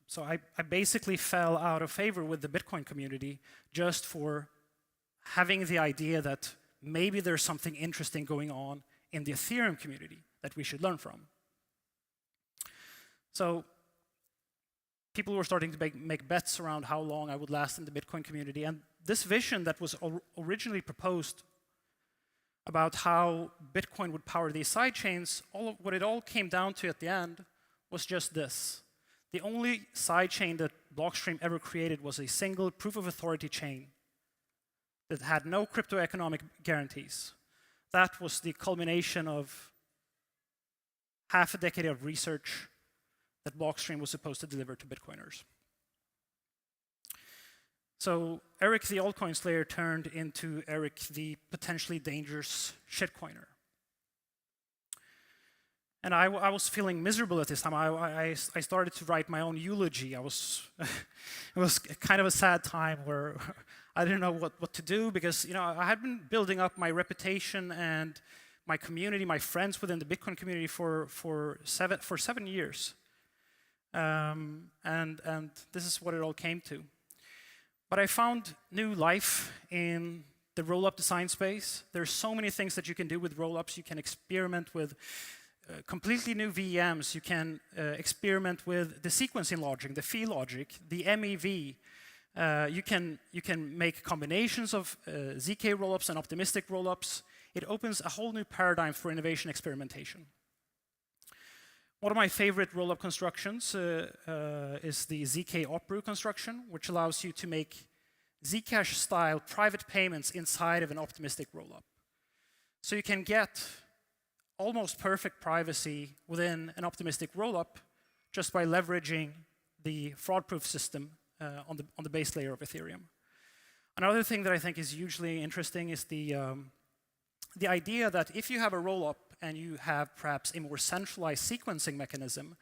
So I basically fell out of favor with the Bitcoin community just for having the idea that maybe there's something interesting going on in the Ethereum community that we should learn from. So people were starting to make bets around how long I would last in the Bitcoin community. And this vision that was originally proposed about how Bitcoin would power these sidechains, what it all came down to at the end was just this. The only sidechain that Blockstream ever created was a single proof of authority chain that had no crypto-economic guarantees. That was the culmination of half a decade of research that Blockstream was supposed to deliver to Bitcoiners. So Eric, the altcoin slayer, turned into Eric, the potentially dangerous shitcoiner. And I was feeling miserable at this time. I started to write my own eulogy. It was kind of a sad time where I didn't know what to do, because I had been building up my reputation and my community, my friends within the Bitcoin community for 7 years. And this is what it all came to. But I found new life in the rollup design space. There's so many things that you can do with rollups. You can experiment with completely new VMs. You can experiment with the sequencing logic, the fee logic, the MEV. You can make combinations of ZK rollups and optimistic rollups. It opens a whole new paradigm for innovation experimentation. One of my favorite rollup constructions is the ZK Opbrew construction, which allows you to make Zcash-style private payments inside of an optimistic rollup. So you can get almost perfect privacy within an optimistic rollup just by leveraging the fraud-proof system on the base layer of Ethereum. Another thing that I think is hugely interesting is the idea that if you have a rollup and you have perhaps a more centralized sequencing mechanism,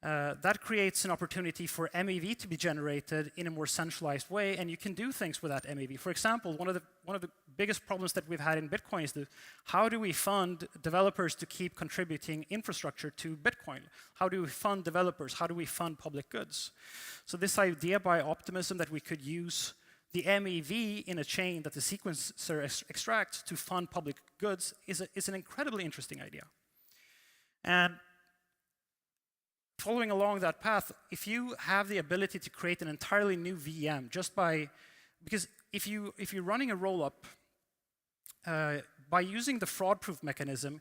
that creates an opportunity for MEV to be generated in a more centralized way, and you can do things with that MEV. For example, one of the biggest problems that we've had in Bitcoin is how do we fund developers to keep contributing infrastructure to Bitcoin? How do we fund developers? How do we fund public goods? So this idea by Optimism that we could use the MEV in a chain that the sequencer extracts to fund public goods is an incredibly interesting idea. And following along that path, if you have the ability to create an entirely new VM because if you're running a rollup, by using the fraud-proof mechanism,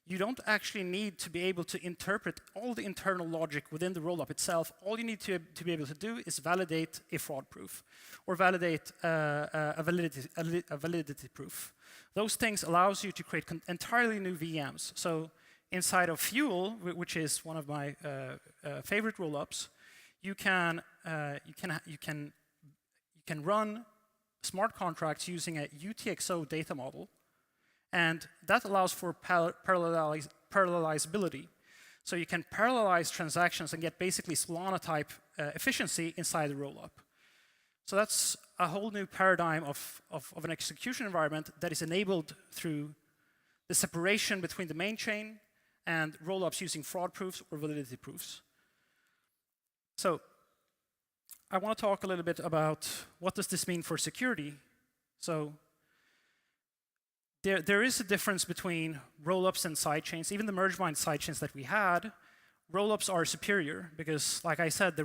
you don't actually need to be able to interpret all the internal logic within the rollup itself. All you need to be able to do is validate a fraud proof or validate a validity proof. Those things allows you to create entirely new VMs. So inside of Fuel, which is one of my favorite rollups, you can run smart contracts using a UTXO data model, and that allows for parallelizability. So you can parallelize transactions and get basically Solana-type efficiency inside the rollup. So that's a whole new paradigm of an execution environment that is enabled through the separation between the main chain and rollups using fraud proofs or validity proofs. So I want to talk a little bit about what does this mean for security. So there is a difference between rollups and sidechains. Even the merge-mined sidechains that we had, rollups are superior because, like I said,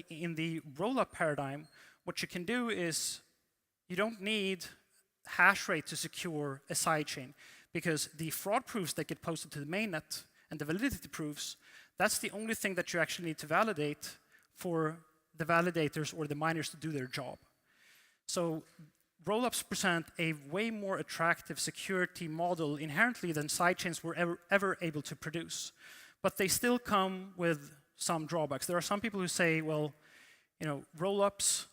in the rollup paradigm, what you can do is you don't need hash rate to secure a sidechain because the fraud proofs that get posted to the mainnet and the validity proofs, that's the only thing that you actually need to validate for the validators or the miners to do their job. So rollups present a way more attractive security model inherently than sidechains were ever able to produce. But they still come with some drawbacks. There are some people who say, well, rollups,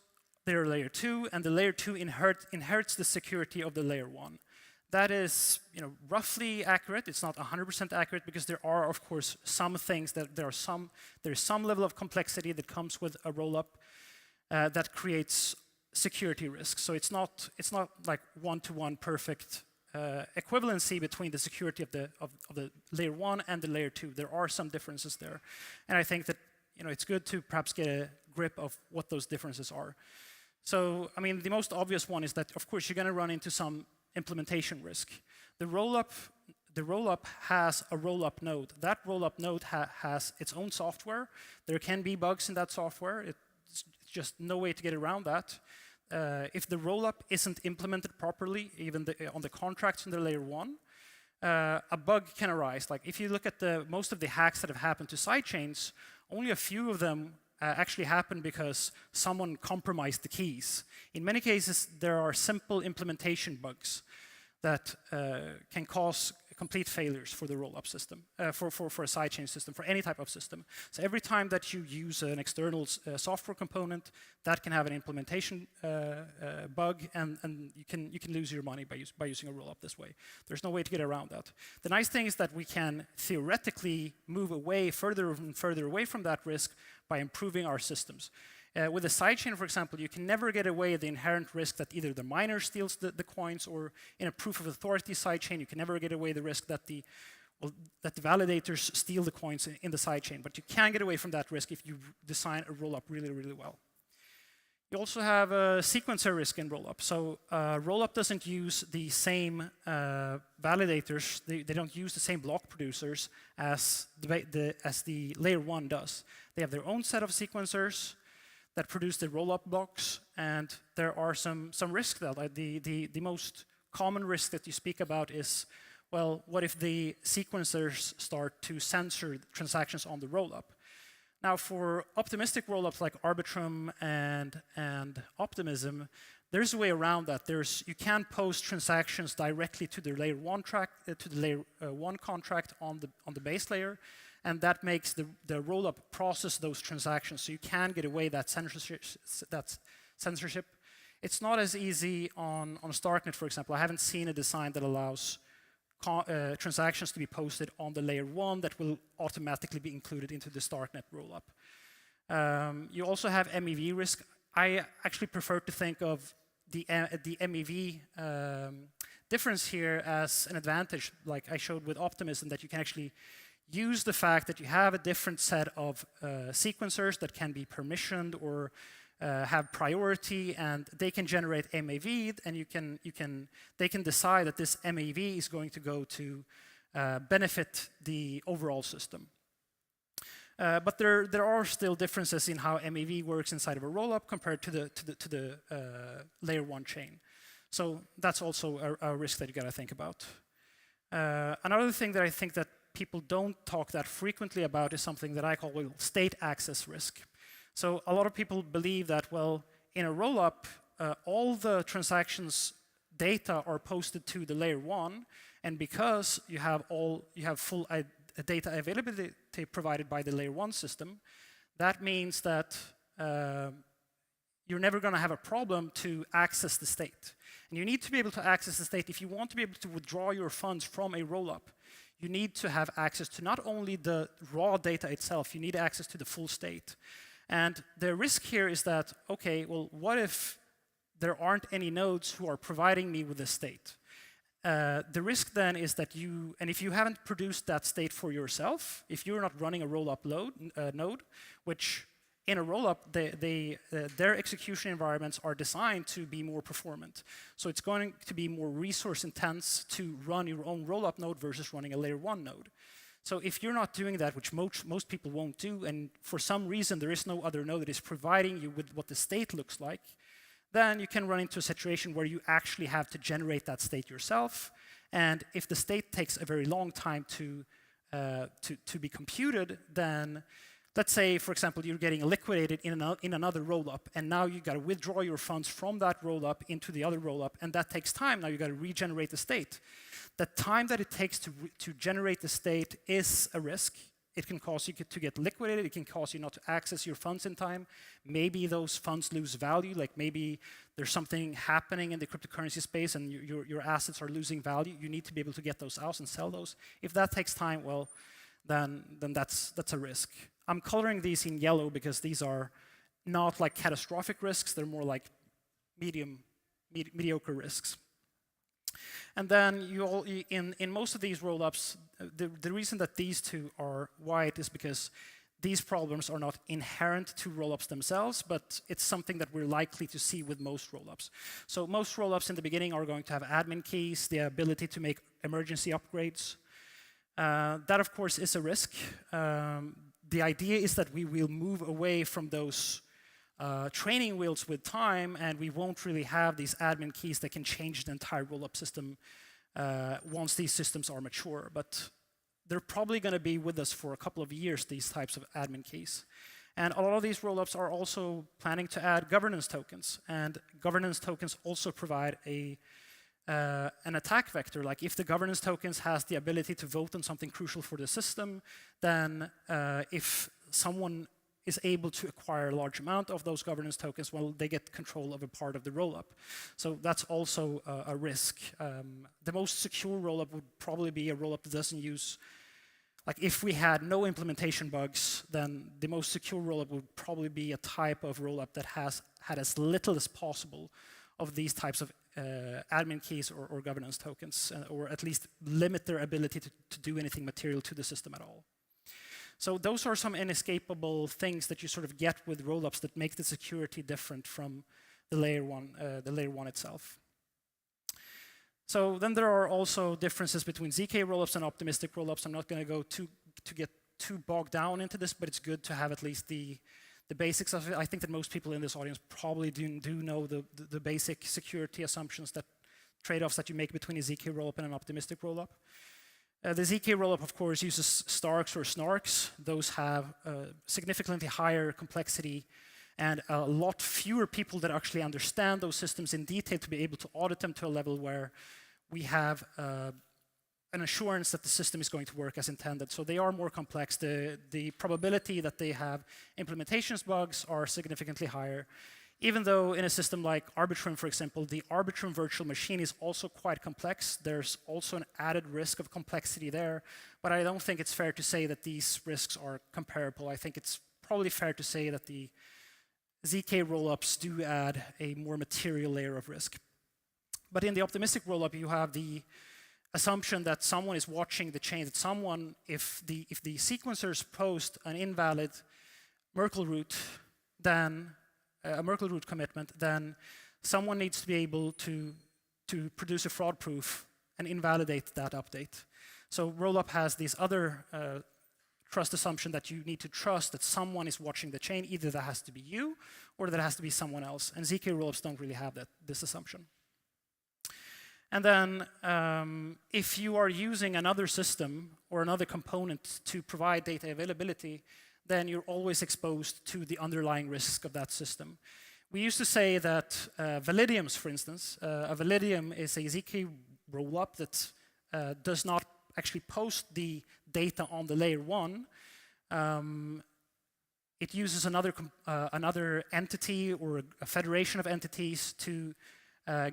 they're layer 2, and the layer 2 inherits the security of the layer 1. That is roughly accurate. It's not 100% accurate because there are, of course, some things that there's some level of complexity that comes with a rollup that creates security risks. So it's not like one-to-one perfect equivalency between the security of the layer 1 and the layer 2. There are some differences there, and I think that it's good to perhaps get a grip of what those differences are. So I mean, the most obvious one is that of course you're going to run into some implementation risk. The rollup has a rollup node. That rollup node has its own software. There can be bugs in that software. It's just no way to get around that. If the rollup isn't implemented properly, even on the contracts in the layer 1, a bug can arise. Like if you look at most of the hacks that have happened to sidechains, only a few of them actually happen because someone compromised the keys. In many cases, there are simple implementation bugs that can cause complete failures for the rollup system, for a sidechain system, for any type of system. So every time that you use an external software component, that can have an implementation bug, and you can lose your money by using a rollup this way. There's no way to get around that. The nice thing is that we can theoretically move away further and further away from that risk by improving our systems. With a sidechain, for example, you can never get away with the inherent risk that either the miner steals the coins, or in a proof of authority sidechain, you can never get away the risk that the validators steal the coins in the sidechain. But you can get away from that risk if you design a rollup really, really well. You also have a sequencer risk in rollup. So rollup doesn't use the same validators. They don't use the same block producers as the layer 1 does. They have their own set of sequencers that produce the rollup blocks, and there are some risks there. Like the most common risk that you speak about is, well, what if the sequencers start to censor transactions on the rollup? Now, for optimistic rollups like Arbitrum and Optimism, there's a way around that. You can post transactions directly to the layer 1 contract on the base layer, and that makes the rollup process those transactions. So you can get away that censorship. It's not as easy on StarkNet, for example. I haven't seen a design that allows transactions to be posted on the layer 1 that will automatically be included into the StarkNet rollup. You also have MEV risk. I actually prefer to think of the MEV difference here as an advantage, like I showed with Optimism, that you can actually use the fact that you have a different set of sequencers that can be permissioned or have priority, and they can generate MEV, and they can decide that this MEV is going to go to benefit the overall system. But there are still differences in how MEV works inside of a rollup compared to the layer 1 chain. So that's also a risk that you got to think about. Another thing that I think that people don't talk that frequently about is something that I call state access risk. So a lot of people believe that, well, in a rollup, all the transactions data are posted to the layer 1, and because you have full data availability provided by the layer 1 system, that means that you're never going to have a problem to access the state. And you need to be able to access the state. If you want to be able to withdraw your funds from a rollup, you need to have access to not only the raw data itself, you need access to the full state. And the risk here is that, okay, well, what if there aren't any nodes who are providing me with the state? The risk then is that and if you haven't produced that state for yourself, if you're not running a rollup node, which in a rollup, their execution environments are designed to be more performant. So it's going to be more resource intense to run your own rollup node versus running a layer 1 node. So if you're not doing that, which most people won't do, and for some reason there is no other node that is providing you with what the state looks like, then you can run into a situation where you actually have to generate that state yourself. And if the state takes a very long time to be computed, then let's say, for example, you're getting liquidated in another rollup, and now you got to withdraw your funds from that rollup into the other rollup, and that takes time. Now you got to regenerate the state. The time that it takes to generate the state is a risk. It can cause you to get liquidated. It can cause you not to access your funds in time. Maybe those funds lose value, like maybe there's something happening in the cryptocurrency space and your assets are losing value. You need to be able to get those out and sell those. If that takes time, well, then that's a risk. I'm coloring these in yellow because these are not like catastrophic risks. They're more like mediocre risks. And then in most of these rollups, the reason that these two are white is because these problems are not inherent to rollups themselves, but it's something that we're likely to see with most rollups. So most rollups in the beginning are going to have admin keys, the ability to make emergency upgrades. That, of course, is a risk. The idea is that we will move away from those training wheels with time, and we won't really have these admin keys that can change the entire rollup system once these systems are mature. But they're probably going to be with us for a couple of years, these types of admin keys. And a lot of these rollups are also planning to add governance tokens, and governance tokens also provide an attack vector. Like if the governance tokens has the ability to vote on something crucial for the system, then if someone is able to acquire a large amount of those governance tokens, well, they get control of a part of the rollup. So that's also a risk. The most secure rollup would probably be a rollup that doesn't use, like if we had no implementation bugs, then the most secure rollup would probably be a type of rollup that had as little as possible of these types of admin keys or governance tokens, or at least limit their ability to do anything material to the system at all. So those are some inescapable things that you sort of get with rollups that make the security different from the layer one itself. So then there are also differences between ZK rollups and optimistic rollups. I'm not going to go to get too bogged down into this, but it's good to have at least the basics of it. I think that most people in this audience probably do know the basic security assumptions, that trade-offs that you make between a ZK rollup and an optimistic rollup. The ZK rollup, of course, uses Starks or Snarks. Those have significantly higher complexity and a lot fewer people that actually understand those systems in detail to be able to audit them to a level where we have an assurance that the system is going to work as intended. So they are more complex. The probability that they have implementations bugs are significantly higher. Even though in a system like Arbitrum, for example, the Arbitrum virtual machine is also quite complex. There's also an added risk of complexity there. But I don't think it's fair to say that these risks are comparable. I think it's probably fair to say that the ZK rollups do add a more material layer of risk. But in the optimistic rollup, you have the assumption that someone is watching the chain, that someone, if the sequencers post an invalid Merkle root, then a Merkle root commitment, then someone needs to be able to produce a fraud proof and invalidate that update. So Rollup has this other trust assumption that you need to trust that someone is watching the chain. Either that has to be you or that has to be someone else. And ZK rollups don't really have this assumption. And then if you are using another system or another component to provide data availability, then you're always exposed to the underlying risk of that system. We used to say that validiums, for instance, a validium is a ZK rollup that does not actually post the data on the layer one. it uses another entity or a federation of entities to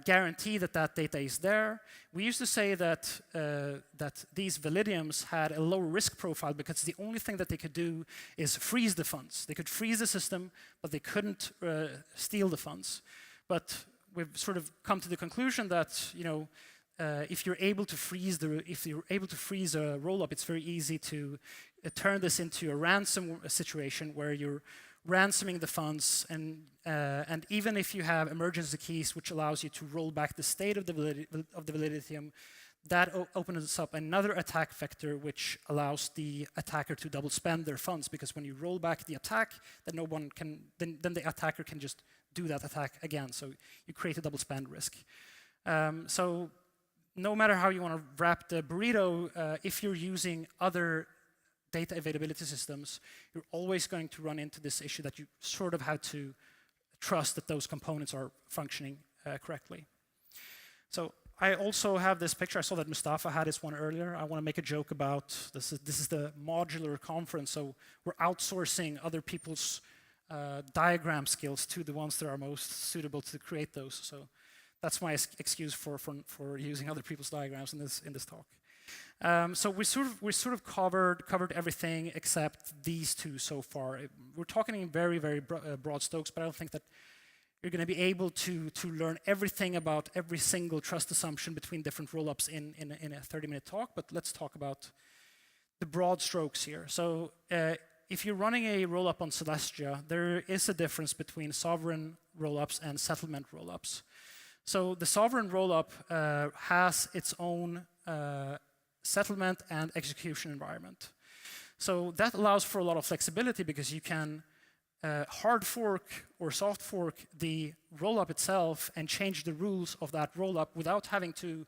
guarantee that that data is there. We used to say that that these validiums had a lower risk profile because the only thing that they could do is freeze the funds. They could freeze the system, but they couldn't steal the funds. But we've sort of come to the conclusion that if you're able to freeze a rollup, it's very easy to turn this into a ransom situation where you're ransoming the funds, and even if you have emergency keys, which allows you to roll back the state of the validium, that opens up another attack vector, which allows the attacker to double spend their funds, because when you roll back the attack, then no one can, then the attacker can just do that attack again. So you create a double spend risk. So no matter how you want to wrap the burrito, if you're using other data availability systems, you're always going to run into this issue that you sort of have to trust that those components are functioning correctly. So I also have this picture. I saw that Mustafa had this one earlier. I want to make a joke about this. This is the modular conference, so we're outsourcing other people's diagram skills to the ones that are most suitable to create those. So that's my excuse for using other people's diagrams in this talk. So we sort of covered everything except these two so far. We're talking in very broad strokes, but I don't think that you're going to be able to learn everything about every single trust assumption between different rollups in a 30-minute talk. But let's talk about the broad strokes here. So if you're running a rollup on Celestia, there is a difference between sovereign rollups and settlement rollups. So the sovereign rollup has its own settlement and execution environment. So that allows for a lot of flexibility because you can hard fork or soft fork the rollup itself and change the rules of that rollup without having to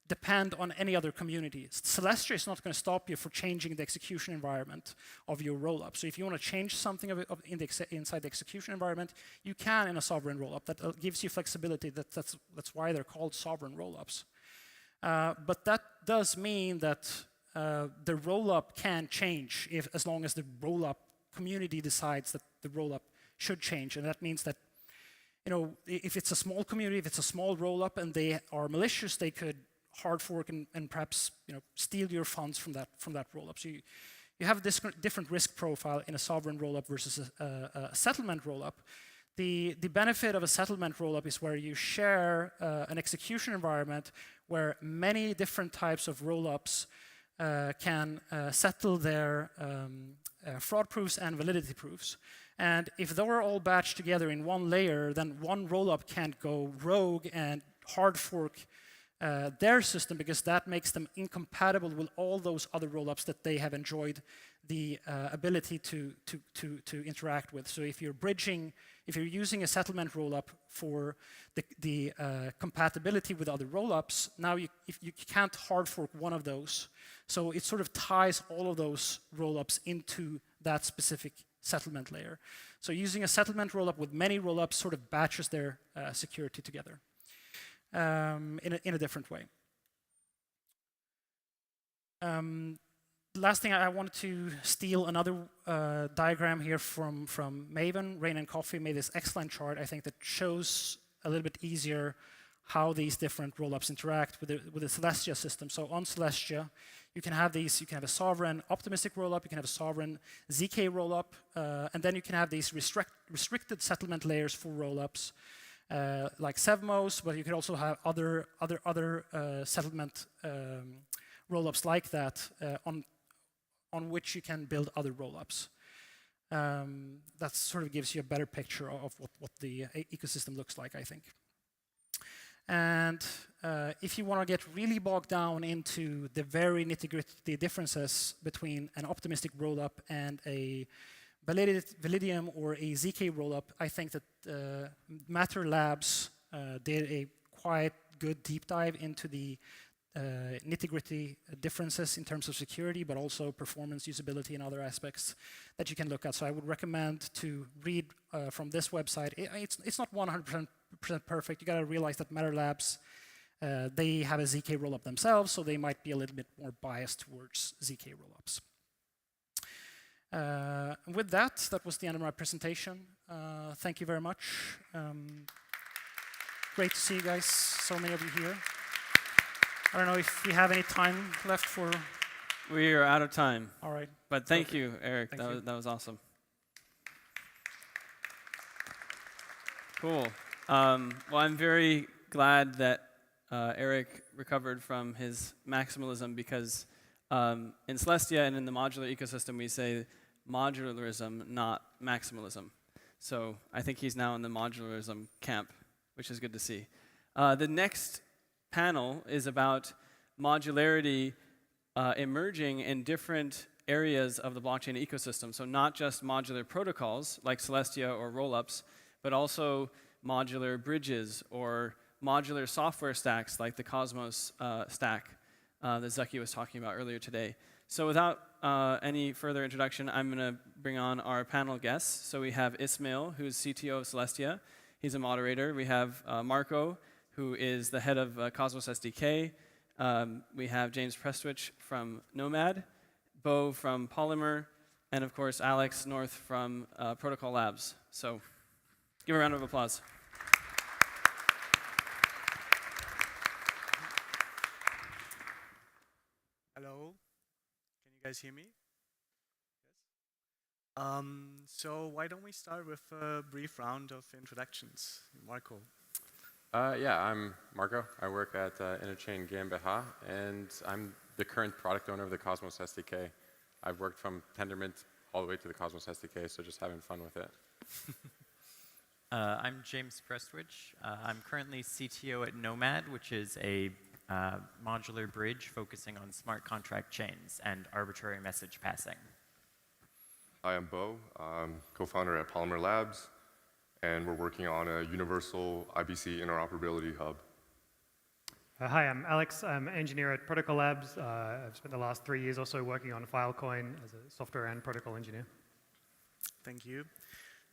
depend on any other community. Celestia is not going to stop you for changing the execution environment of your rollup. So if you want to change something inside the execution environment, you can in a sovereign rollup. That gives you flexibility. That's why they're called sovereign rollups. But that does mean that the rollup can change as long as the rollup community decides that the rollup should change. And that means that if it's a small community, if it's a small rollup and they are malicious, they could hard fork and perhaps steal your funds from that rollup. So you have this different risk profile in a sovereign rollup versus a settlement rollup. The benefit of a settlement rollup is where you share an execution environment where many different types of rollups can settle their fraud proofs and validity proofs. And if they are all batched together in one layer, then one rollup can't go rogue and hard fork their system, because that makes them incompatible with all those other rollups that they have enjoyed the ability to interact with. So if you're using a settlement rollup for the compatibility with other rollups, now you can't hard fork one of those. So it sort of ties all of those rollups into that specific settlement layer. So using a settlement rollup with many rollups sort of batches their security together in a different way. Last thing, I wanted to steal another diagram here from Maven. Rain and Coffee made this excellent chart, I think, that shows a little bit easier how these different rollups interact with the Celestia system. So on Celestia, you can have these. You can have a sovereign optimistic rollup. You can have a sovereign ZK rollup, and then you can have these restricted settlement layers for rollups like Sevmos, but you can also have other settlement rollups like that on which you can build other rollups. That sort of gives you a better picture of what the ecosystem looks like, I think. And if you want to get really bogged down into the very nitty-gritty differences between an optimistic rollup and a Validium or a ZK rollup, I think that Matter Labs did a quite good deep dive into the nitty-gritty differences in terms of security, but also performance, usability, and other aspects that you can look at. So I would recommend to read from this website. It's not 100% perfect. You got to realize that Matter Labs, they have a ZK rollup themselves, so they might be a little bit more biased towards ZK rollups. With that, that was the end of my presentation. Thank you very much. Great to see you guys, so many of you here. I don't know if we have any time left for... We are out of time. All right. But thank you, Eric. Thank That was awesome. Cool. Well, I'm very glad that Eric recovered from his maximalism, because in Celestia and in the modular ecosystem, we say modularism, not maximalism. So I think he's now in the modularism camp, which is good to see. The next panel is about modularity emerging in different areas of the blockchain ecosystem. So not just modular protocols like Celestia or rollups, but also modular bridges or modular software stacks like the Cosmos stack that Zaki was talking about earlier today. So without any further introduction, I'm going to bring on our panel guests. So we have Ismail, who's CTO of Celestia. He's a moderator. We have Marco, who is the head of Cosmos SDK. We have James Prestwich from Nomad, Bo from Polymer, and of course Alex North from Protocol Labs. So give a round of applause. Hello, can you guys hear me? Yes. So why don't we start with a brief round of introductions? Marco. Yeah, I'm Marco. I work at Interchain GmbH, and I'm the current product owner of the Cosmos SDK. I've worked from Tendermint all the way to the Cosmos SDK, so just having fun with it. I'm James Prestwich. I'm currently CTO at Nomad, which is a modular bridge focusing on smart contract chains and arbitrary message passing. Hi, I'm Bo. I'm co-founder at Polymer Labs, and we're working on a universal IBC interoperability hub. Hi, I'm Alex. I'm an engineer at Protocol Labs. I've spent the last 3 years or so working on Filecoin as a software and protocol engineer. Thank you.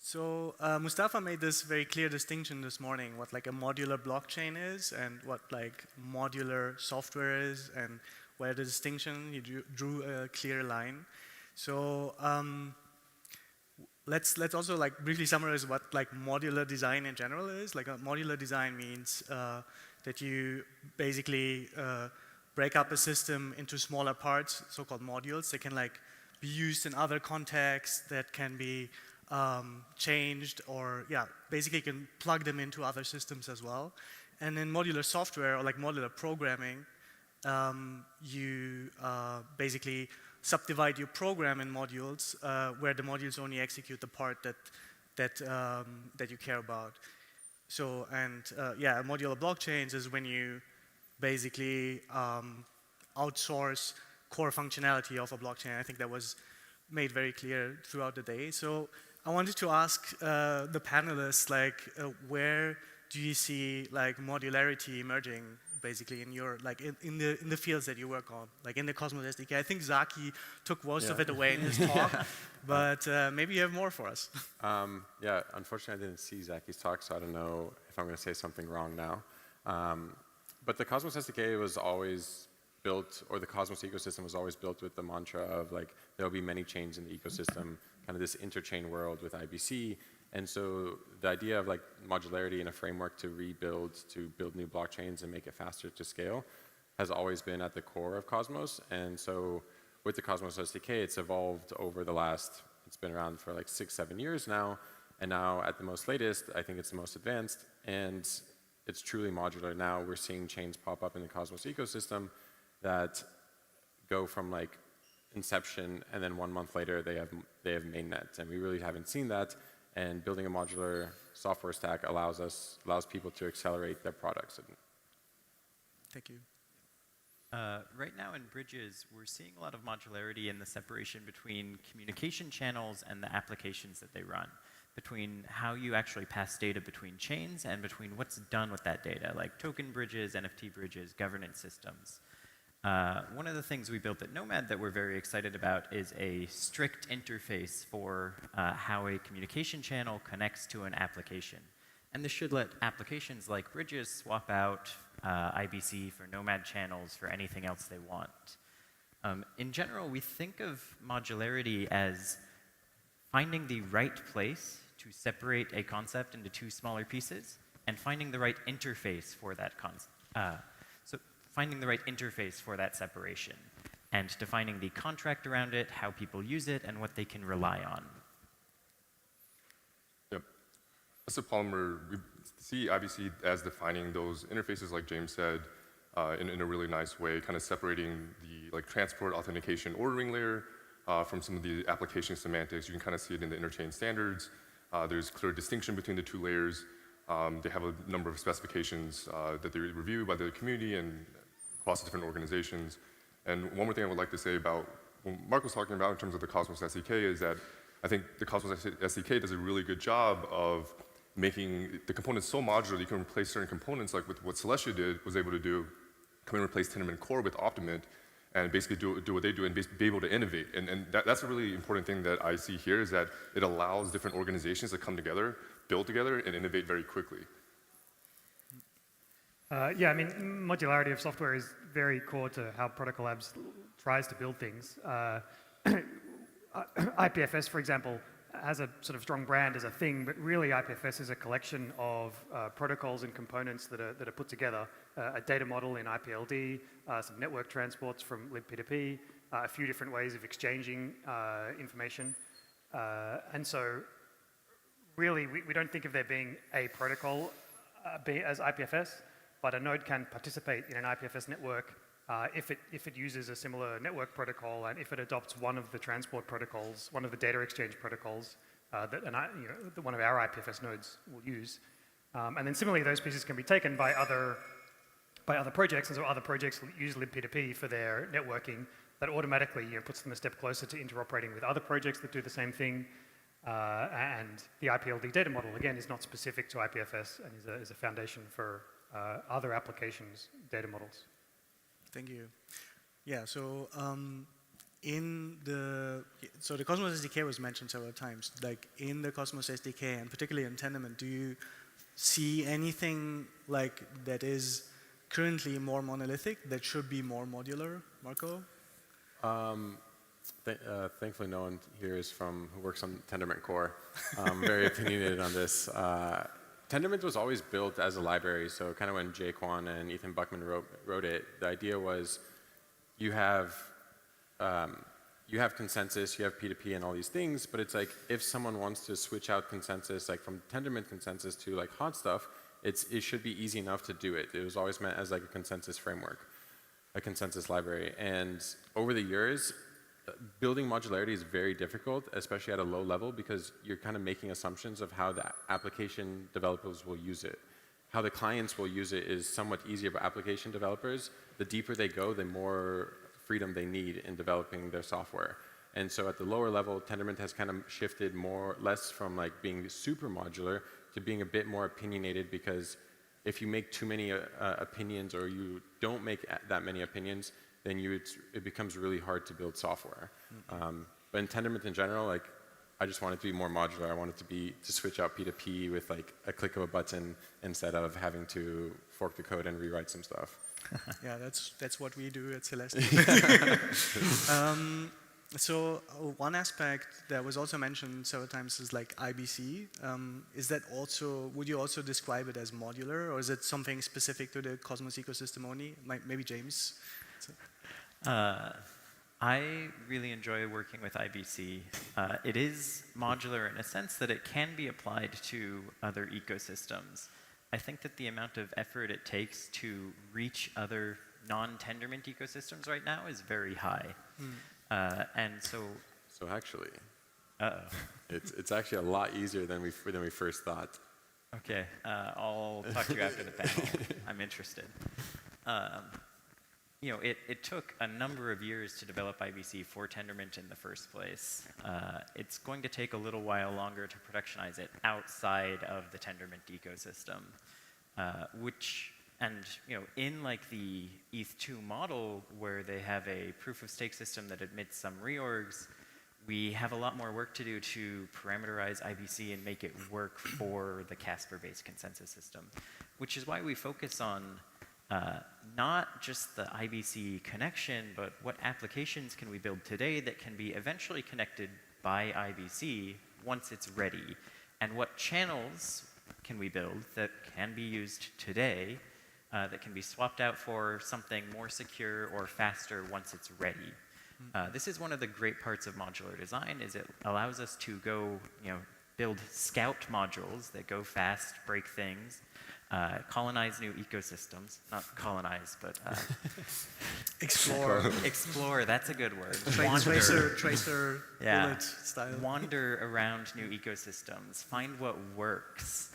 So Mustafa made this very clear distinction this morning, what like a modular blockchain is and what like modular software is, and where the distinction, he drew a clear line. So let's also like briefly summarize what like modular design in general is. Like a modular design means that you basically break up a system into smaller parts, so-called modules. They can like be used in other contexts, that can be changed, or yeah, basically you can plug them into other systems as well. And in modular software, or like modular programming, you basically subdivide your program in modules where the modules only execute the part that you care about. So, and yeah, modular blockchains is when you basically outsource core functionality of a blockchain. I think that was made very clear throughout the day. So I wanted to ask the panelists, like, where do you see like modularity emerging, basically in your in the fields that you work on, like in the Cosmos SDK? I think Zaki took most of it away in his talk, but maybe you have more for us. Yeah, unfortunately, I didn't see Zaki's talk, so I don't know if I'm going to say something wrong now. But the Cosmos SDK was always built, or the Cosmos ecosystem was always built with the mantra of like there will be many chains in the ecosystem, kind of this interchain world with IBC. And so the idea of like modularity in a framework to rebuild, to build new blockchains and make it faster to scale has always been at the core of Cosmos. And so with the Cosmos SDK, it's evolved over the last, it's been around for like 6-7 years now. And now at the most latest, I think it's the most advanced, and it's truly modular. Now we're seeing chains pop up in the Cosmos ecosystem that go from like inception, and then 1 month later they have mainnet. And we really haven't seen that. And building a modular software stack allows people to accelerate their products. Thank you. Right now in bridges, we're seeing a lot of modularity in the separation between communication channels and the applications that they run, between how you actually pass data between chains and between what's done with that data, like token bridges, NFT bridges, governance systems. One of the things we built at Nomad that we're very excited about is a strict interface for how a communication channel connects to an application. And this should let applications like bridges swap out IBC for Nomad channels for anything else they want. In general, we think of modularity as finding the right place to separate a concept into two smaller pieces, and finding the right interface for that finding the right interface for that separation, and defining the contract around it, how people use it, and what they can rely on. Yep. As a Polymer, we see IBC as defining those interfaces, like James said, in a really nice way, kind of separating the transport authentication ordering layer from some of the application semantics. You can kind of see it in the interchain standards. There's clear distinction between the two layers. They have a number of specifications that they review by the community and across different organizations. And one more thing I would like to say about what Mark was talking about in terms of the Cosmos SDK is that I think the Cosmos SDK does a really good job of making the components so modular that you can replace certain components, like with what Celestia was able to do, come and replace Tendermint Core with Optimint, and basically do what they do and be able to innovate. And that's a really important thing that I see here, is that it allows different organizations to come together, build together, and innovate very quickly. Yeah, I mean, modularity of software is very core to how Protocol Labs tries to build things. IPFS, for example, has a sort of strong brand as a thing, but really IPFS is a collection of protocols and components that are put together. A data model in IPLD, some network transports from libp2p, a few different ways of exchanging information. And so really, we don't think of there being a protocol as IPFS, but a node can participate in an IPFS network if it uses a similar network protocol, and if it adopts one of the transport protocols, one of the data exchange protocols that one of our IPFS nodes will use. And then similarly, those pieces can be taken by other projects, and so other projects will use libp2p for their networking. That automatically puts them a step closer to interoperating with other projects that do the same thing. And the IPLD data model, again, is not specific to IPFS and is a foundation for other applications' data models. Thank you. Yeah, so the Cosmos SDK was mentioned several times. Like in the Cosmos SDK, and particularly in Tendermint, do you see anything like that is currently more monolithic that should be more modular, Marco? Thankfully, no one here is who works on Tendermint Core. I'm very opinionated on this. Tendermint was always built as a library, so kind of when Jaquan and Ethan Buckman wrote it, the idea was you have consensus, you have P2P and all these things, but it's like if someone wants to switch out consensus, like from Tendermint consensus to like hot stuff, it should be easy enough to do it. It was always meant as like a consensus framework, a consensus library. And over the years, building modularity is very difficult, especially at a low level, because you're kind of making assumptions of how the application developers will use it. How the clients will use it is somewhat easier for application developers. The deeper they go, the more freedom they need in developing their software. And so at the lower level, Tendermint has kind of shifted less from like being super modular to being a bit more opinionated, because if you make too many opinions, or you don't make that many opinions, then it becomes really hard to build software. But in Tendermint in general, like, I just want it to be more modular. I want it to switch out P2P with like a click of a button instead of having to fork the code and rewrite some stuff. Yeah, that's what we do at Celestia. So one aspect that was also mentioned several times is like IBC. Is that also, would you also describe it as modular, or is it something specific to the Cosmos ecosystem only? Maybe James? I really enjoy working with IBC. It is modular in a sense that it can be applied to other ecosystems. I think that the amount of effort it takes to reach other non-Tendermint ecosystems right now is very high. And so actually, it's actually a lot easier than we first thought. Okay, I'll talk to you after the panel. I'm interested. It took a number of years to develop IBC for Tendermint in the first place. It's going to take a little while longer to productionize it outside of the Tendermint ecosystem, in like the ETH2 model, where they have a proof-of-stake system that admits some reorgs, we have a lot more work to do to parameterize IBC and make it work for the Casper-based consensus system, which is why we focus on not just the IBC connection, but what applications can we build today that can be eventually connected by IBC once it's ready, and what channels can we build that can be used today that can be swapped out for something more secure or faster once it's ready. This is one of the great parts of modular design, is it allows us to go, build scout modules that go fast, break things, colonize new ecosystems. Not colonize, but explore. Explore, that's a good word. Tracer bullet style. Wander around new ecosystems, find what works.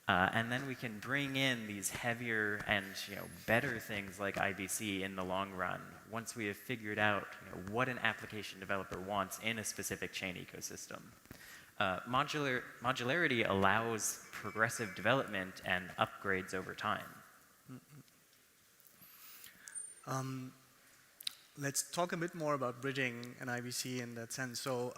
And then we can bring in these heavier and better things like IBC in the long run once we have figured out what an application developer wants in a specific chain ecosystem. Modularity allows progressive development and upgrades over time. Let's talk a bit more about bridging and IBC in that sense. So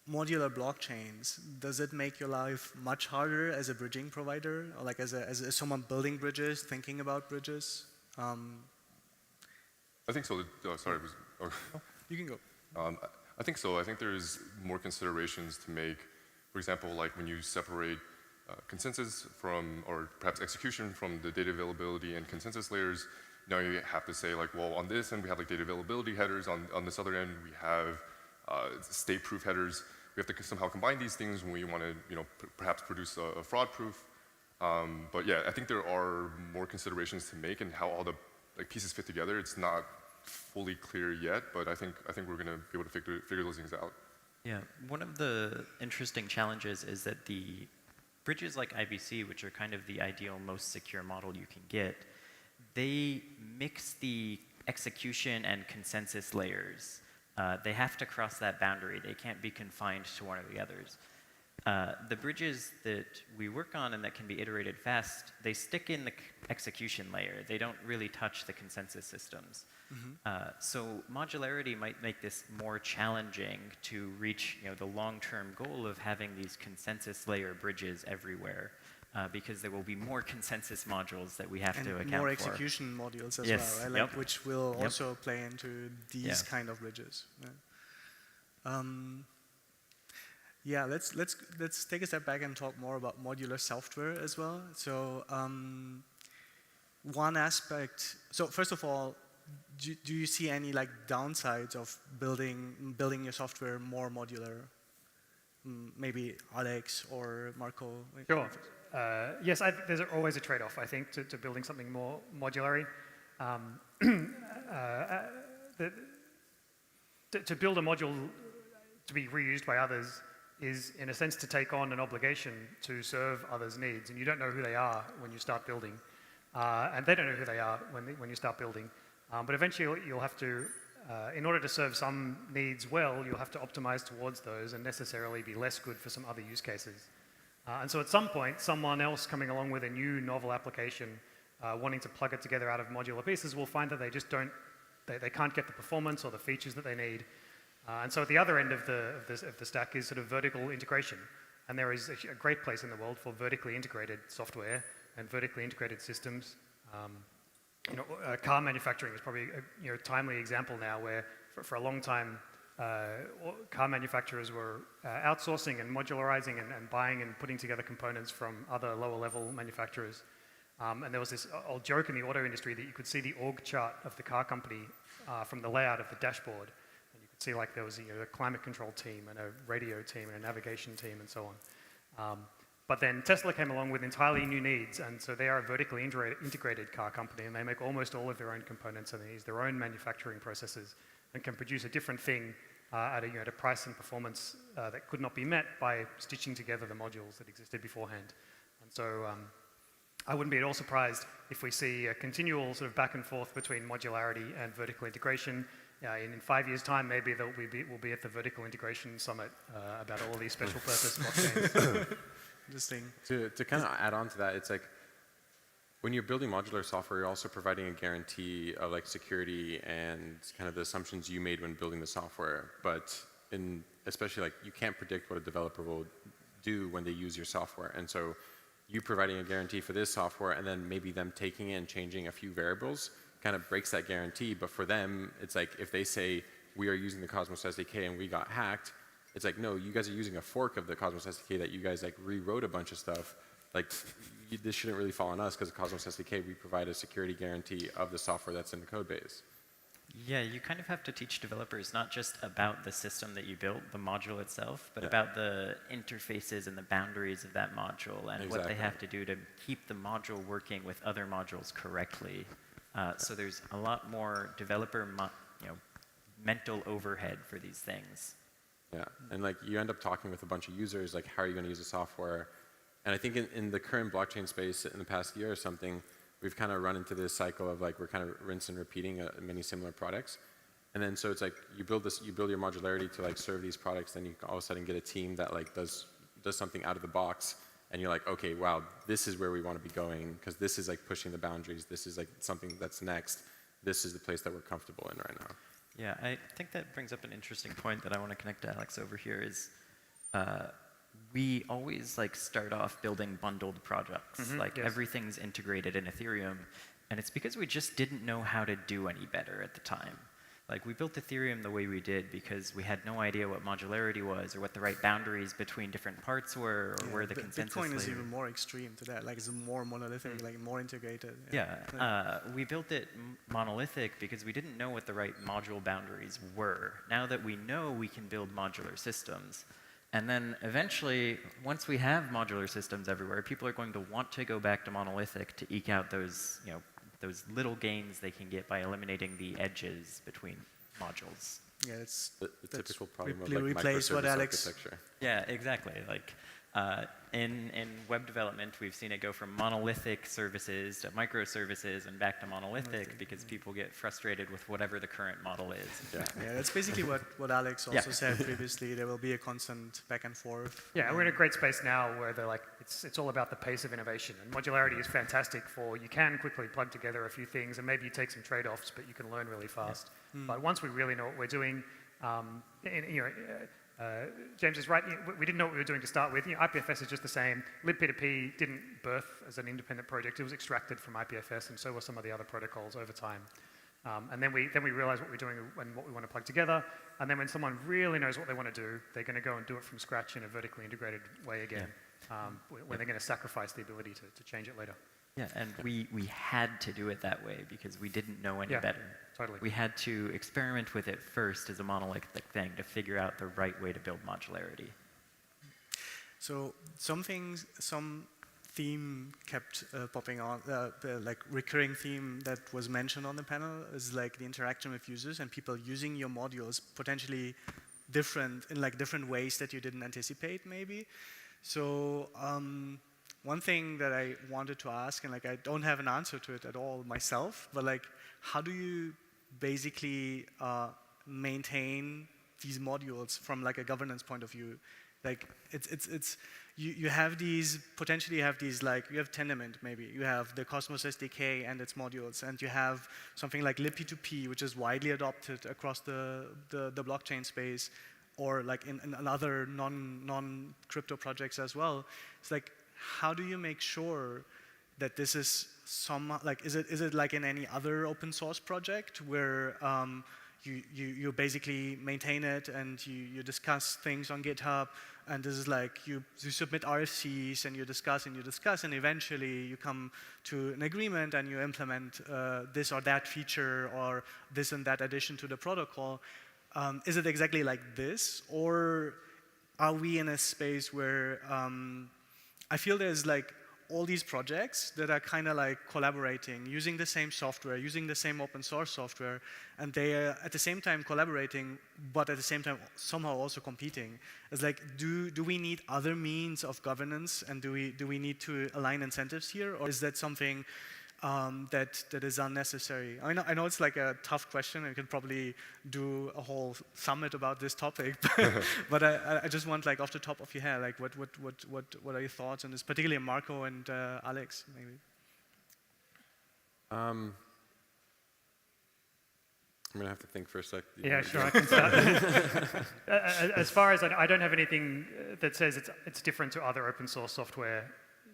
modular blockchains, does it make your life much harder as a bridging provider, or like as someone building bridges, thinking about bridges? I think so. Sorry. You can go. I think so. I think there's more considerations to make. For example, like when you separate consensus from, or perhaps execution from the data availability and consensus layers, now you have to say like, well, on this end we have like data availability headers, on this other end we have state proof headers. We have to somehow combine these things when we want to, perhaps produce a fraud proof. But yeah, I think there are more considerations to make and how all the pieces fit together. It's not fully clear yet, but I think we're going to be able to figure those things out. Yeah, one of the interesting challenges is that the bridges like IBC, which are kind of the ideal, most secure model you can get, they mix the execution and consensus layers. They have to cross that boundary. They can't be confined to one or the others. The bridges that we work on and that can be iterated fast, they stick in the execution layer. They don't really touch the consensus systems. So modularity might make this more challenging to reach the long-term goal of having these consensus layer bridges everywhere. Because there will be more consensus modules that we have to account for. And more execution modules as well, right? Like, which will also play into these kind of bridges. Yeah, let's take a step back and talk more about modular software as well. So one aspect. So first of all, do you see any downsides of building your software more modular? Maybe Alex or Marco. Sure. Yes, there's always a trade-off, I think, to building something more modular. To build a module to be reused by others is, in a sense, to take on an obligation to serve others' needs, and you don't know who they are when you start building, and they don't know who they are when you start building. But eventually, you'll have to, in order to serve some needs well, you'll have to optimize towards those and necessarily be less good for some other use cases. And so at some point, someone else coming along with a new novel application, wanting to plug it together out of modular pieces, will find that they just they can't get the performance or the features that they need. And so at the other end of the stack is sort of vertical integration. And there is a great place in the world for vertically integrated software and vertically integrated systems. Car manufacturing is probably a timely example now where for a long time, car manufacturers were outsourcing and modularizing and buying and putting together components from other lower level manufacturers. And there was this old joke in the auto industry that you could see the org chart of the car company from the layout of the dashboard. And you could see there was a climate control team and a radio team and a navigation team and so on. But then Tesla came along with entirely new needs, and so they are a vertically integrated car company, and they make almost all of their own components, and they use their own manufacturing processes and can produce a different thing at a price and performance that could not be met by stitching together the modules that existed beforehand. And so I wouldn't be at all surprised if we see a continual sort of back and forth between modularity and vertical integration. In 5 years' time, maybe we'll be at the Vertical Integration Summit about all of these special purpose blockchains. Interesting. To kind of add on to that, it's like when you're building modular software, you're also providing a guarantee of security and kind of the assumptions you made when building the software. But especially you can't predict what a developer will do when they use your software. And so you providing a guarantee for this software and then maybe them taking it and changing a few variables kind of breaks that guarantee. But for them, it's like if they say, we are using the Cosmos SDK and we got hacked. It's like, no, you guys are using a fork of the Cosmos SDK that you guys like rewrote a bunch of stuff. Like, this shouldn't really fall on us because the Cosmos SDK, we provide a security guarantee of the software that's in the code base. Yeah, you kind of have to teach developers not just about the system that you built, the module itself, but about the interfaces and the boundaries of that module and what they have to do to keep the module working with other modules correctly. So there's a lot more developer mental overhead for these things. Yeah, and like you end up talking with a bunch of users, like how are you going to use the software? And I think in the current blockchain space in the past year or something, we've kind of run into this cycle of like we're kind of rinse and repeating many similar products. And then so it's like you build your modularity to like serve these products, then you all of a sudden get a team that like does something out of the box, and you're like, okay, wow, this is where we want to be going because this is like pushing the boundaries. This is like something that's next. This is the place that we're comfortable in right now. Yeah, I think that brings up an interesting point that I want to connect to Alex over here is we always like start off building bundled projects. Everything's integrated in Ethereum, and it's because we just didn't know how to do any better at the time. Like we built Ethereum the way we did because we had no idea what modularity was or what the right boundaries between different parts were or where the consensus Bitcoin is layer. even more extreme to that. Like it's more monolithic, like more integrated. We built it monolithic because we didn't know what the right module boundaries were. Now that we know, we can build modular systems. And then eventually, once we have modular systems everywhere, people are going to want to go back to monolithic to eke out those, those little gains they can get by eliminating the edges between modules. Yeah, it's the typical problem of like replace what Alex. Architecture. Yeah, exactly. Like in web development, we've seen it go from monolithic services to microservices and back to monolithic because people get frustrated with whatever the current model is. Yeah, that's basically what Alex also said previously. There will be a constant back and forth. Yeah, we're in a great space now where they're like it's all about the pace of innovation, and modularity is fantastic for you can quickly plug together a few things, and maybe you take some trade-offs, but you can learn really fast. But once we really know what we're doing, James is right. We didn't know what we were doing to start with. IPFS is just the same. libp2p didn't birth as an independent project. It was extracted from IPFS, and so were some of the other protocols over time. And then we realized what we're doing and what we want to plug together. And then when someone really knows what they want to do, they're going to go and do it from scratch in a vertically integrated way again. When they're going to sacrifice the ability to change it later. Yeah, and we had to do it that way because we didn't know any better. Totally. We had to experiment with it first as a monolithic thing to figure out the right way to build modularity. So some theme kept popping on, like recurring theme that was mentioned on the panel is like the interaction with users and people using your modules potentially different ways that you didn't anticipate maybe. So one thing that I wanted to ask, and like I don't have an answer to it at all myself, but like how do you basically maintain these modules from like a governance point of view? Like you have these, potentially you have these like, you have Tendermint maybe, you have the Cosmos SDK and its modules, and you have something like libp2p, which is widely adopted across the blockchain space, or like in other non-crypto projects as well. It's like, how do you make sure that this is is it like in any other open source project where you basically maintain it and you discuss things on GitHub, and this is like you submit RFCs and you discuss and eventually you come to an agreement and you implement this or that feature or this and that addition to the protocol. Is it exactly like this, or are we in a space where I feel there's like all these projects that are kind of like collaborating, using the same software, using the same open source software, and they are at the same time collaborating, but at the same time somehow also competing. It's like, do we need other means of governance, and do we need to align incentives here, or is that something that is unnecessary? I know it's like a tough question. I could probably do a whole summit about this topic, but I just want, like, off the top of your head, like, what are your thoughts on this, particularly Marco and Alex, maybe? I'm gonna have to think for a sec. Yeah, sure, I can start. As far as I don't have anything that says it's different to other open source software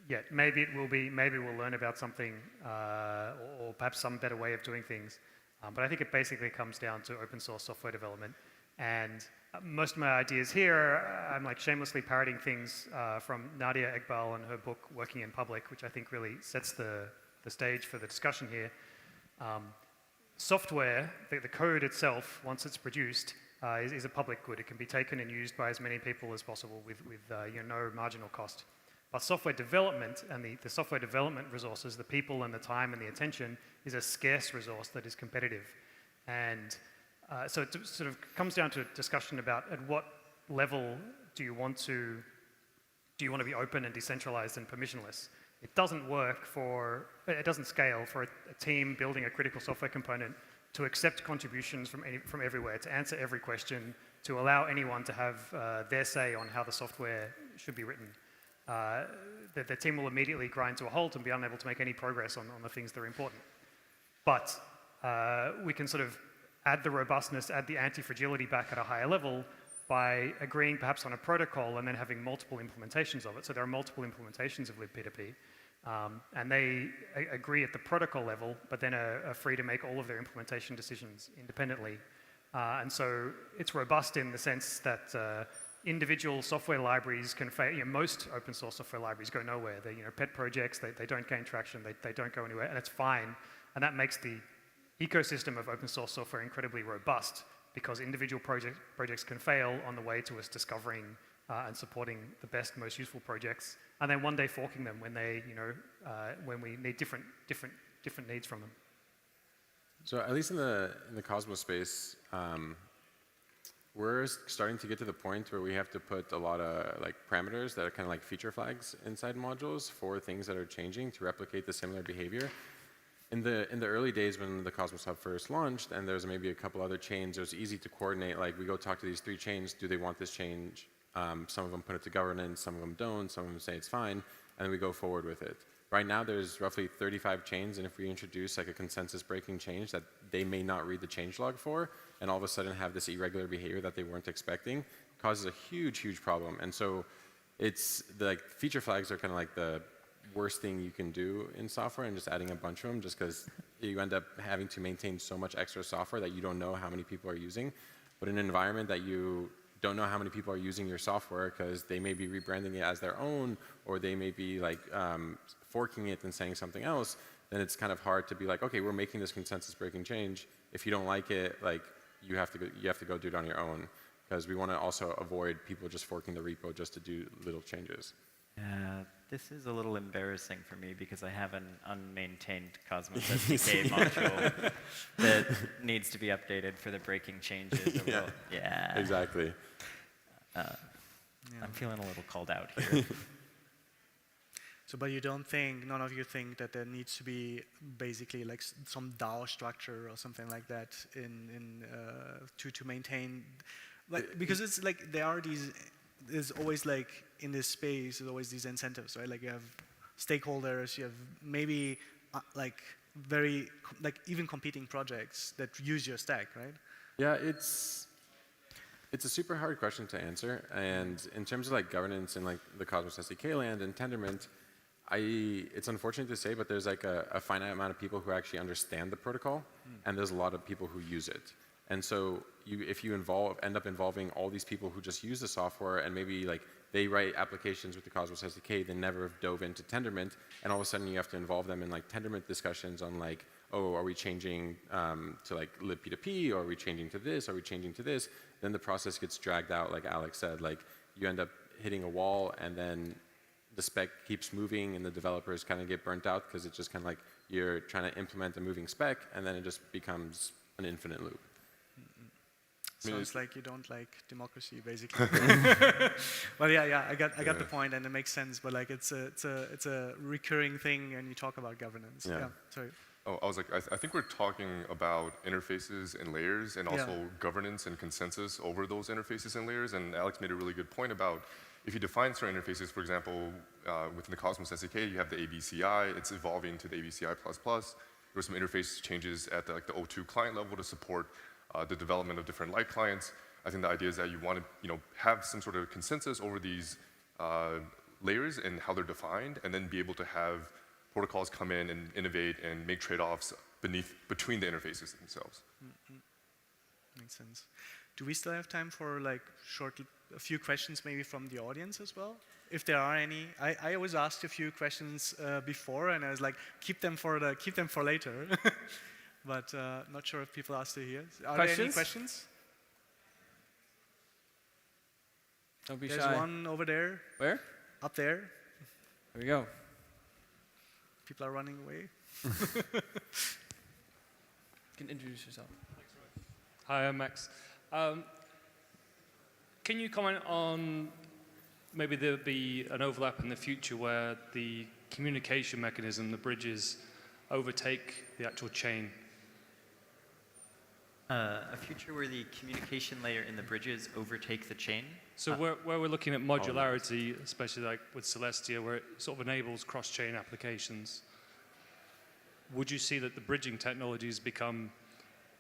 yet. Maybe it will be. Maybe we'll learn about something, or perhaps some better way of doing things. But I think it basically comes down to open source software development. And most of my ideas here, I'm like shamelessly parroting things from Nadia Iqbal and her book, Working in Public, which I think really sets the stage for the discussion here. Software, the code itself, once it's produced, is a public good. It can be taken and used by as many people as possible with no marginal cost. But software development and the software development resources, the people and the time and the attention, is a scarce resource that is competitive. And so it sort of comes down to a discussion about at what level do you want to be open and decentralized and permissionless. It doesn't scale for a team building a critical software component to accept contributions from everywhere, to answer every question, to allow anyone to have their say on how the software should be written. The team will immediately grind to a halt and be unable to make any progress on the things that are important. But we can sort of add the robustness, add the anti-fragility back at a higher level by agreeing perhaps on a protocol and then having multiple implementations of it. So there are multiple implementations of libp2p. And they agree at the protocol level, but then are free to make all of their implementation decisions independently. And so it's robust in the sense that individual software libraries can fail. Most open source software libraries go nowhere. They're pet projects, they don't gain traction, they don't go anywhere, and it's fine. And that makes the ecosystem of open source software incredibly robust because individual projects can fail on the way to us discovering and supporting the best, most useful projects, and then one day forking them when they, when we need different needs from them. So at least in the Cosmos space, we're starting to get to the point where we have to put a lot of parameters that are kind of like feature flags inside modules for things that are changing to replicate the similar behavior. In the early days when the Cosmos Hub first launched, and there's maybe a couple other chains, it was easy to coordinate. Like we go talk to these 3 chains, do they want this change? Some of them put it to governance, some of them don't, some of them say it's fine, and then we go forward with it. Right now there's roughly 35 chains, and if we introduce like a consensus breaking change that they may not read the changelog for, and all of a sudden have this irregular behavior that they weren't expecting, causes a huge, huge problem. And so it's feature flags are kind of like the worst thing you can do in software, and just adding a bunch of them just because you end up having to maintain so much extra software that you don't know how many people are using. But in an environment that you don't know how many people are using your software because they may be rebranding it as their own, or they may be forking it and saying something else, then it's kind of hard to be like, okay, we're making this consensus breaking change. If you don't like it, you have to go do it on your own, because we want to also avoid people just forking the repo just to do little changes. This is a little embarrassing for me because I have an unmaintained Cosmos SDK module that needs to be updated for the breaking changes. Yeah. Exactly. I'm feeling a little called out here. So, but you don't think, none of you think that there needs to be basically like some DAO structure or something like that to maintain, because it's like there are these. There's always in this space, there's always these incentives, right? Like you have stakeholders, you have maybe even competing projects that use your stack, right? Yeah, it's a super hard question to answer. And in terms of governance and the Cosmos SDK land and Tendermint, it's unfortunate to say, but there's a finite amount of people who actually understand the protocol, and there's a lot of people who use it. And so if you end up involving all these people who just use the software, and maybe they write applications with the Cosmos SDK, they never have dove into Tendermint, and all of a sudden you have to involve them in Tendermint discussions on oh, are we changing to libp2p, or are we changing to this, are we changing to this? Then the process gets dragged out, like Alex said. You end up hitting a wall, and then the spec keeps moving, and the developers kind of get burnt out because it's just kind of you're trying to implement a moving spec, and then it just becomes an infinite loop. Sounds like you don't like democracy, basically. Well, yeah, I got the point, and it makes sense. But it's a recurring thing, and you talk about governance. Yeah. Sorry. Oh, I was I think we're talking about interfaces and layers, and also governance and consensus over those interfaces and layers. And Alex made a really good point about if you define certain interfaces, for example, within the Cosmos SDK, you have the ABCI. It's evolving to the ABCI++. There were some interface changes at the O2 client level to support the development of different light clients. I think the idea is that you want to have some sort of consensus over these layers and how they're defined, and then be able to have protocols come in and innovate and make trade-offs between the interfaces themselves. Makes sense. Do we still have time for like a few questions maybe from the audience as well? If there are any, I always asked a few questions before, and I was like, keep them for later. But not sure if people are still here. Are there any questions? Don't be There's shy. one over there. Where? Up there. There we go. People are running away. You can introduce yourself. Hi, I'm Max. Can you comment on maybe there'll be an overlap in the future where the communication mechanism, the bridges, overtake the actual chain? A future where the communication layer in the bridges overtake the chain? So where we're looking at modularity, especially like with Celestia, where it sort of enables cross-chain applications, would you see that the bridging technologies become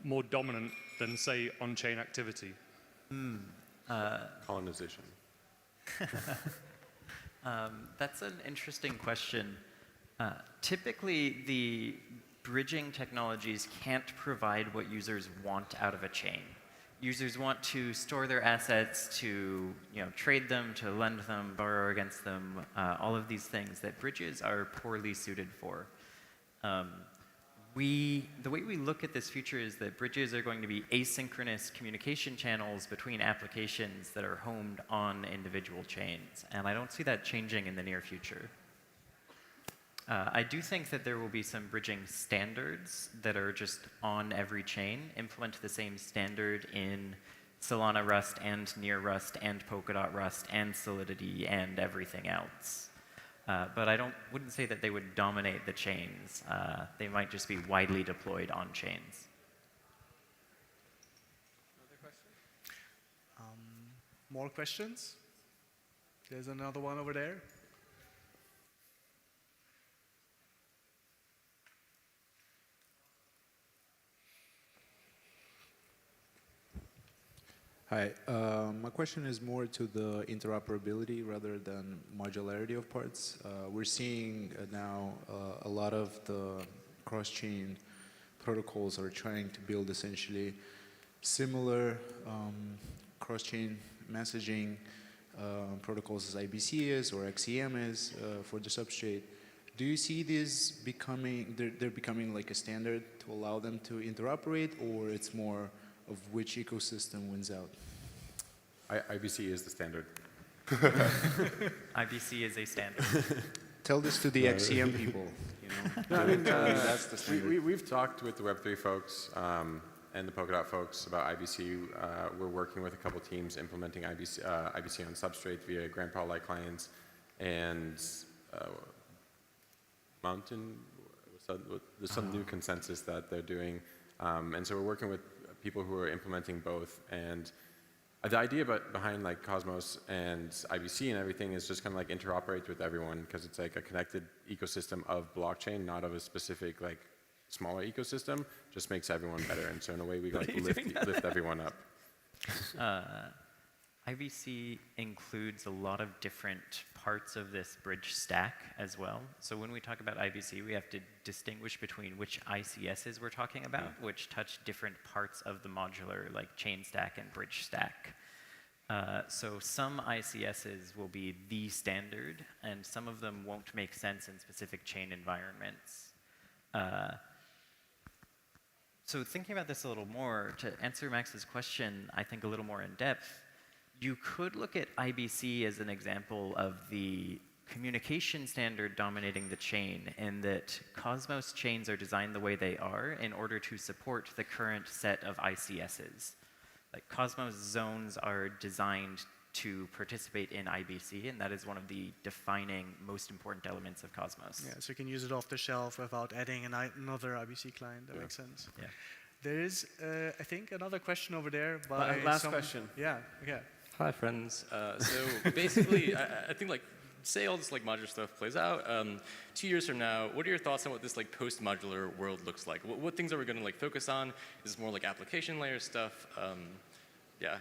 more dominant than, say, on-chain activity? Colonization. That's an interesting question. Typically, the bridging technologies can't provide what users want out of a chain. Users want to store their assets, to trade them, to lend them, borrow against them, all of these things that bridges are poorly suited for. The way we look at this future is that bridges are going to be asynchronous communication channels between applications that are homed on individual chains, and I don't see that changing in the near future. I do think that there will be some bridging standards that are just on every chain, implement the same standard in Solana Rust and Near Rust and Polkadot Rust and Solidity and everything else. But I wouldn't say that they would dominate the chains. They might just be widely deployed on chains. Another question? More questions? There's another one over there. Hi, my question is more to the interoperability rather than modularity of parts. We're seeing now a lot of the cross-chain protocols are trying to build essentially similar cross-chain messaging protocols as IBC is or XEM is for the substrate. Do you see these becoming, they're becoming like a standard to allow them to interoperate, or it's more of which ecosystem wins out? IBC is the standard. IBC is a standard. Tell this to the XCM people. No, I mean, that's the standard. We've talked with the Web3 folks and the Polkadot folks about IBC. We're working with a couple teams implementing IBC on Substrate via Grandpa-like clients and Mountain. There's some new consensus that they're doing. And so we're working with people who are implementing both, and the idea behind like Cosmos and IBC and everything is just kind of like interoperate with everyone, because it's like a connected ecosystem of blockchain, not of a specific like smaller ecosystem. Just makes everyone better, and so in a way we like lift everyone up. IBC includes a lot of different parts of this bridge stack as well. So when we talk about IBC, we have to distinguish between which ICSs we're talking about, which touch different parts of the modular, like chain stack and bridge stack. So some ICSs will be the standard, and some of them won't make sense in specific chain environments. So thinking about this a little more, to answer Max's question, I think a little more in depth, you could look at IBC as an example of the communication standard dominating the chain, in that Cosmos chains are designed the way they are in order to support the current set of ICSs. Like Cosmos zones are designed to participate in IBC, and that is one of the defining, most important elements of Cosmos. Yeah, so you can use it off the shelf without adding another IBC client. That makes sense. Yeah. There is, I think, another question over there by Last question. Yeah, yeah. Hi, friends. So basically, I think like, say all this like modular stuff plays out. 2 years from now, what are your thoughts on what this like post-modular world looks like? What things are we going to like focus on? Is it more like application layer stuff? Yeah.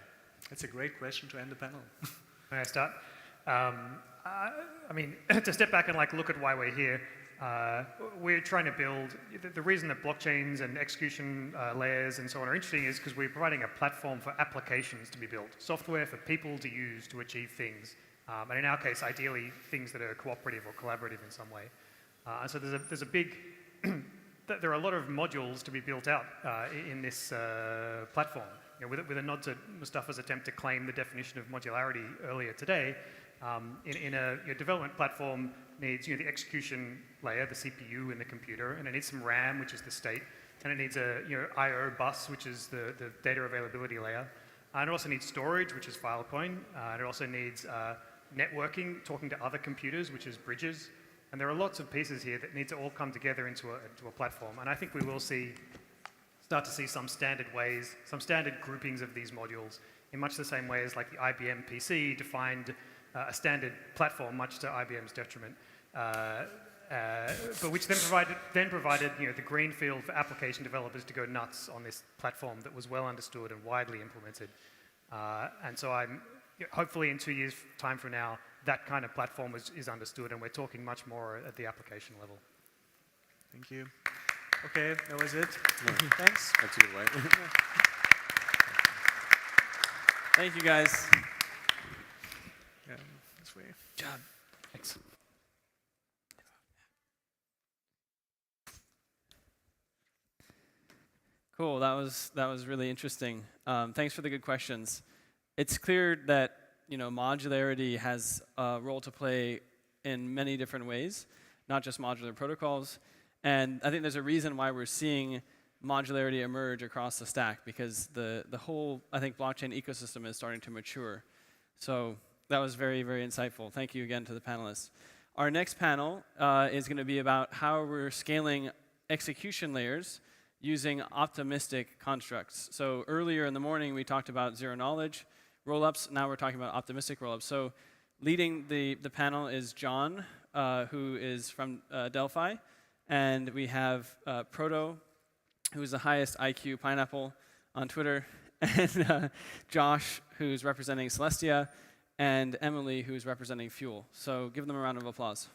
That's a great question to end the panel. May I start? I mean, to step back and like look at why we're here, we're trying to build, the reason that blockchains and execution layers and so on are interesting is because we're providing a platform for applications to be built, software for people to use to achieve things. And in our case, ideally, things that are cooperative or collaborative in some way. And so there's a big, there are a lot of modules to be built out in this platform. You know, with a nod to Mustafa's attempt to claim the definition of modularity earlier today, your development platform needs the execution layer, the CPU in the computer, and it needs some RAM, which is the state, and it needs a I/O bus, which is the data availability layer. And it also needs storage, which is Filecoin. And it also needs networking, talking to other computers, which is bridges. And there are lots of pieces here that need to all come together into a platform. And I think we will start to see some standard ways, some standard groupings of these modules in much the same way as like the IBM PC defined a standard platform, much to IBM's detriment, but which then provided the green field for application developers to go nuts on this platform that was well understood and widely implemented. And so hopefully in 2 years' time from now, that kind of platform is understood, and we're talking much more at the application level. Thank you. Okay, that was it. No. Thanks. That's a good way. Thank you, guys. Yeah, this way. Good job. Thanks. Cool. That was really interesting. Thanks for the good questions. It's clear that modularity has a role to play in many different ways, not just modular protocols. And I think there's a reason why we're seeing modularity emerge across the stack, because the whole, I think, blockchain ecosystem is starting to mature. So that was very, very insightful. Thank you again to the panelists. Our next panel is going to be about how we're scaling execution layers using optimistic constructs. So earlier in the morning, we talked about zero-knowledge rollups. Now we're talking about optimistic rollups. So leading the panel is John, who is from Delphi. And we have Proto, who is the highest IQ pineapple on Twitter, and Josh, who's representing Celestia, and Emily, who's representing Fuel. So give them a round of applause.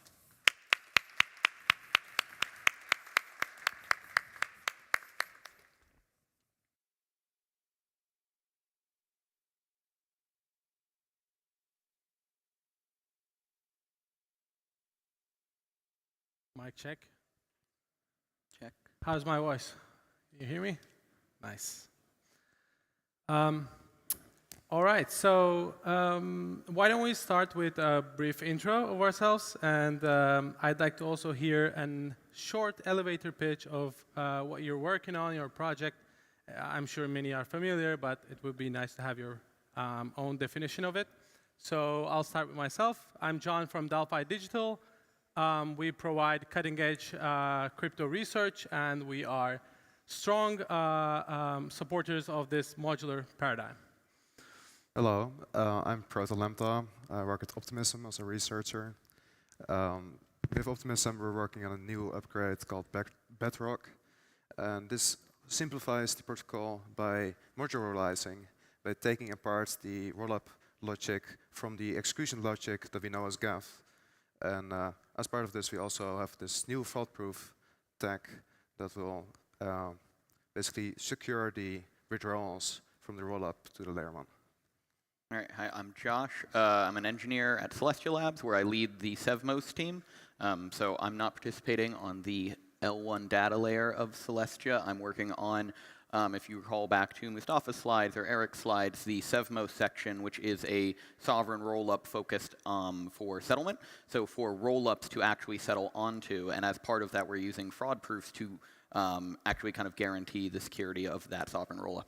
Mic check. Check. How's my voice? You hear me? Nice. All right, so why don't we start with a brief intro of ourselves, and I'd like to also hear a short elevator pitch of what you're working on, your project. I'm sure many are familiar, but it would be nice to have your own definition of it. So I'll start with myself. I'm John from Delphi Digital. We provide cutting-edge crypto research, and we are strong supporters of this modular paradigm. Hello, I'm Proto Lemta. I work at Optimism as a researcher. With Optimism, we're working on a new upgrade called Bedrock. And this simplifies the protocol by modularizing, by taking apart the rollup logic from the execution logic that we know as GAF. And as part of this, we also have this new fault-proof tag that will basically secure the withdrawals from the rollup to the layer 1. All right, hi, I'm Josh. I'm an engineer at Celestia Labs, where I lead the Sevmos team. So I'm not participating on the L1 data layer of Celestia. I'm working on, if you recall back to Mustafa's slides or Eric's slides, the Sevmos section, which is a sovereign rollup focused for settlement. So for rollups to actually settle onto, and as part of that, we're using fraud proofs to actually kind of guarantee the security of that sovereign rollup.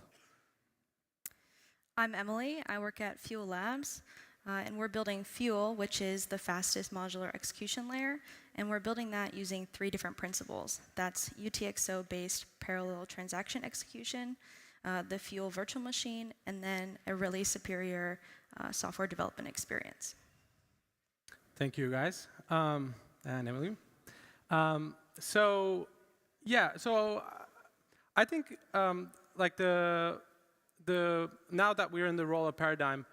I'm Emily. I work at Fuel Labs, and we're building Fuel, which is the fastest modular execution layer, and we're building that using 3 different principles. That's UTXO-based parallel transaction execution, the Fuel virtual machine, and then a really superior software development experience. Thank you, guys, and Emily. So I think like now that we're in the rollup paradigm,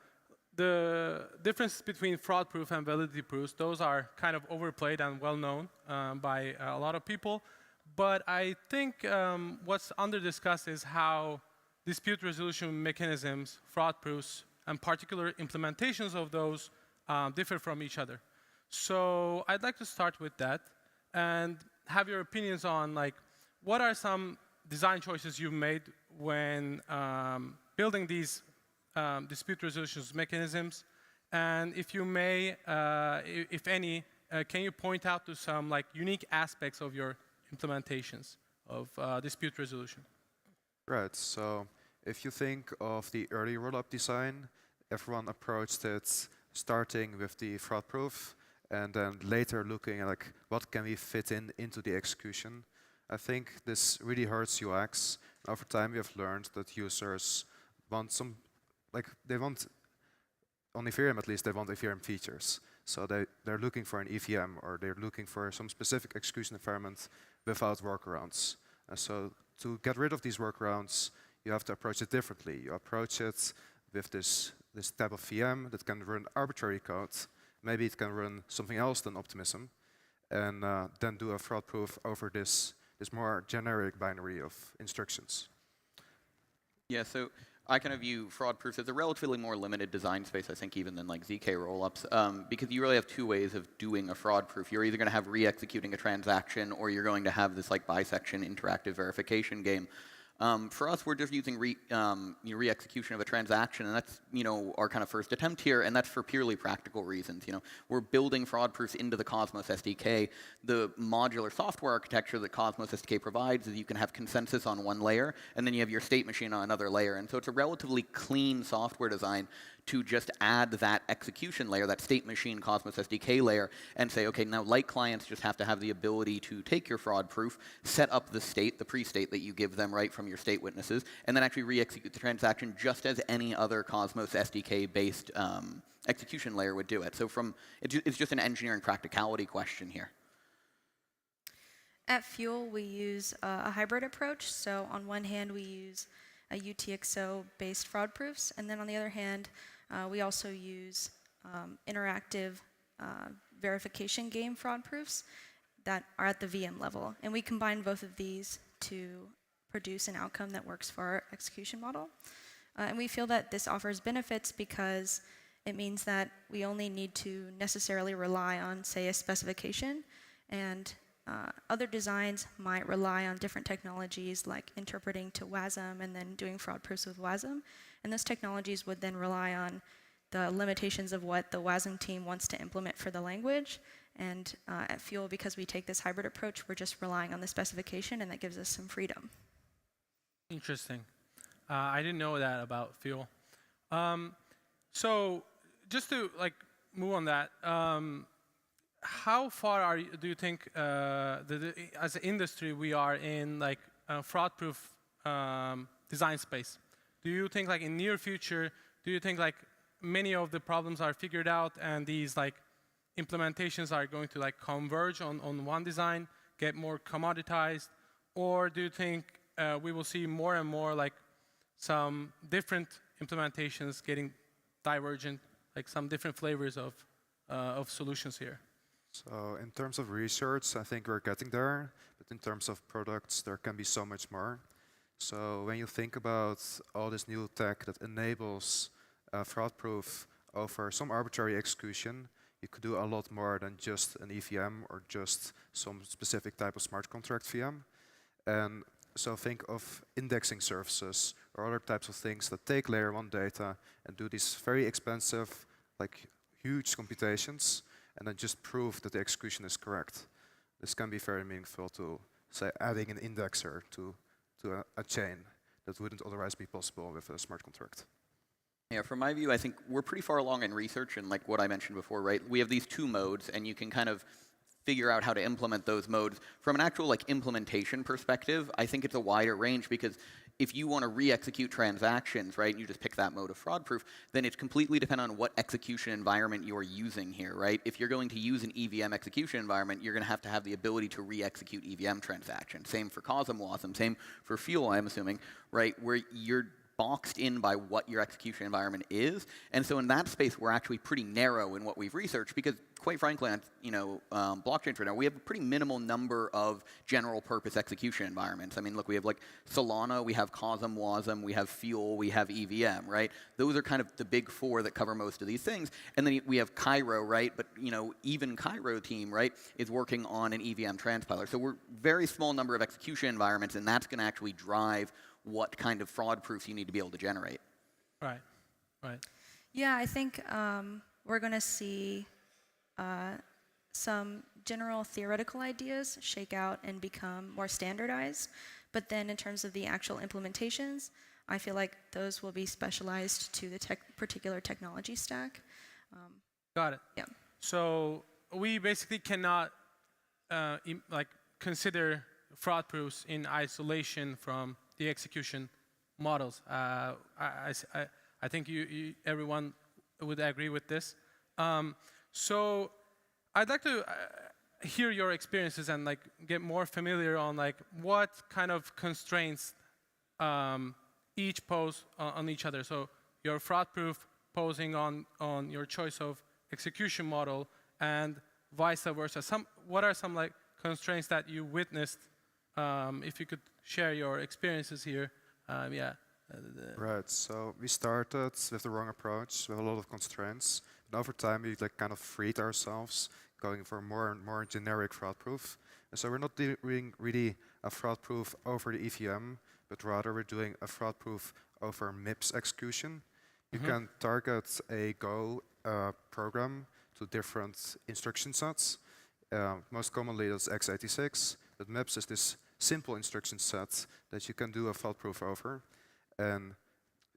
the difference between fraud-proof and validity proofs, those are kind of overplayed and well-known by a lot of people. But I think what's under-discussed is how dispute resolution mechanisms, fraud proofs, and particular implementations of those differ from each other. So I'd like to start with that and have your opinions on like what are some design choices you've made when building these dispute resolution mechanisms, and if you may, if any, can you point out to some like unique aspects of your implementations of dispute resolution? Right. So if you think of the early rollup design, everyone approached it starting with the fraud proof, and then later looking at like what can we fit into the execution. I think this really hurts UX. Over time, we have learned that users want some, like they want, on Ethereum at least, they want Ethereum features. So they're looking for an EVM, or they're looking for some specific execution environment without workarounds. And so to get rid of these workarounds, you have to approach it differently. You approach it with this type of VM that can run arbitrary code. Maybe it can run something else than Optimism, and then do a fraud proof over this more generic binary of instructions. Yeah, so I kind of view fraud proofs as a relatively more limited design space, I think, even than like ZK rollups, because you really have two ways of doing a fraud proof. You're either going to have re-executing a transaction, or you're going to have this like bisection interactive verification game. For us, we're just using re-execution of a transaction, and that's our kind of first attempt here, and that's for purely practical reasons. We're building fraud proofs into the Cosmos SDK. The modular software architecture that Cosmos SDK provides is you can have consensus on one layer, and then you have your state machine on another layer. And so it's a relatively clean software design to just add that execution layer, that state machine Cosmos SDK layer, and say, okay, now light clients just have to have the ability to take your fraud proof, set up the state, the pre-state that you give them right from your state witnesses, and then actually re-execute the transaction just as any other Cosmos SDK-based execution layer would do it. So it's just an engineering practicality question here. At Fuel, we use a hybrid approach. So on one hand, we use a UTXO-based fraud proofs, and then on the other hand, we also use interactive verification game fraud proofs that are at the VM level. And we combine both of these to produce an outcome that works for our execution model. And we feel that this offers benefits because it means that we only need to necessarily rely on, say, a specification, and other designs might rely on different technologies like interpreting to WASM and then doing fraud proofs with WASM. And those technologies would then rely on the limitations of what the WASM team wants to implement for the language. And at Fuel, because we take this hybrid approach, we're just relying on the specification, and that gives us some freedom. Interesting. I didn't know that about Fuel. So just to move on that, how far do you think, as an industry, we are in fraud-proof design space? Do you think, in near future, do you think many of the problems are figured out and these implementations are going to converge on one design, get more commoditized, or do you think we will see more and more some different implementations getting divergent, some different flavors of solutions here? So in terms of research, I think we're getting there. But in terms of products, there can be so much more. So when you think about all this new tech that enables fraud-proof over some arbitrary execution, you could do a lot more than just an EVM or just some specific type of smart contract VM. And so think of indexing services or other types of things that take layer 1 data and do these very expensive, huge computations, and then just prove that the execution is correct. This can be very meaningful to, say, adding an indexer to a chain that wouldn't otherwise be possible with a smart contract. Yeah, from my view, I think we're pretty far along in research, and what I mentioned before, right? We have these 2 modes, and you can kind of figure out how to implement those modes. From an actual implementation perspective, I think it's a wider range, because if you want to re-execute transactions, right, and you just pick that mode of fraud proof, then it's completely dependent on what execution environment you're using here, right? If you're going to use an EVM execution environment, you're going to have the ability to re-execute EVM transactions. Same for COSM, WASM, same for Fuel, I'm assuming, right, where you're boxed in by what your execution environment is. And so in that space, we're actually pretty narrow in what we've researched because, quite frankly, on blockchains right now, we have a pretty minimal number of general purpose execution environments. I mean, look, we have like Solana, we have Cosm, Wasm, we have Fuel, we have EVM, right? Those are kind of the big four that cover most of these things. And then we have Cairo, right? But even Cairo team, right, is working on an EVM transpiler. So we're very small number of execution environments, and that's going to actually drive what kind of fraud proofs you need to be able to generate. Right, right. Yeah, I think we're going to see some general theoretical ideas shake out and become more standardized. But then in terms of the actual implementations, I feel like those will be specialized to the particular technology stack. Got it. Yeah. So we basically cannot consider fraud proofs in isolation from the execution models. I think everyone would agree with this. So I'd like to hear your experiences and get more familiar on what kind of constraints each pose on each other. So your fraud proof posing on your choice of execution model and vice versa. What are some constraints that you witnessed? If you could share your experiences here, yeah. Right, so we started with the wrong approach, with a lot of constraints. And over time, we kind of freed ourselves, going for more and more generic fraud proof. And so we're not doing really a fraud proof over the EVM, but rather we're doing a fraud proof over MIPS execution. You can target a Go program to different instruction sets. Most commonly, that's x86, but MIPS is this simple instruction set that you can do a fraud proof over. And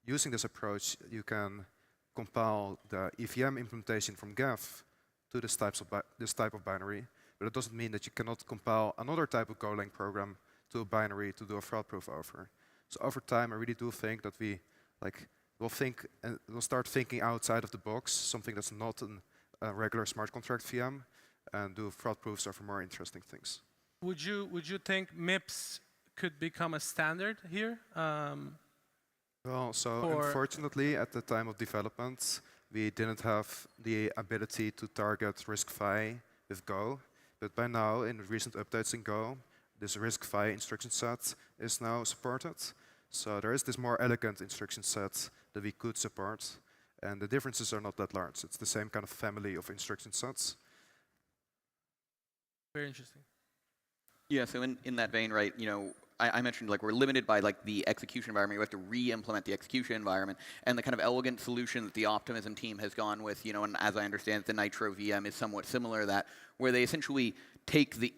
using this approach, you can compile the EVM implementation from Geth to this type of binary. But it doesn't mean that you cannot compile another type of Golang program to a binary to do a fraud proof over. So over time, I really do think that we'll start thinking outside of the box, something that's not a regular smart contract VM, and do fraud proofs over more interesting things. Would you think MIPS could become a standard here? Well, so unfortunately, at the time of development, we didn't have the ability to target RISC-V with Go. But by now, in recent updates in Go, this RISC-V instruction set is now supported. So there is this more elegant instruction set that we could support. And the differences are not that large. It's the same kind of family of instruction sets. Very interesting. Yeah, so in that vein, right, I mentioned we're limited by the execution environment. We have to re-implement the execution environment, and the kind of elegant solution that the Optimism team has gone with, and as I understand it, the Nitro VM is somewhat similar to that, where they essentially take the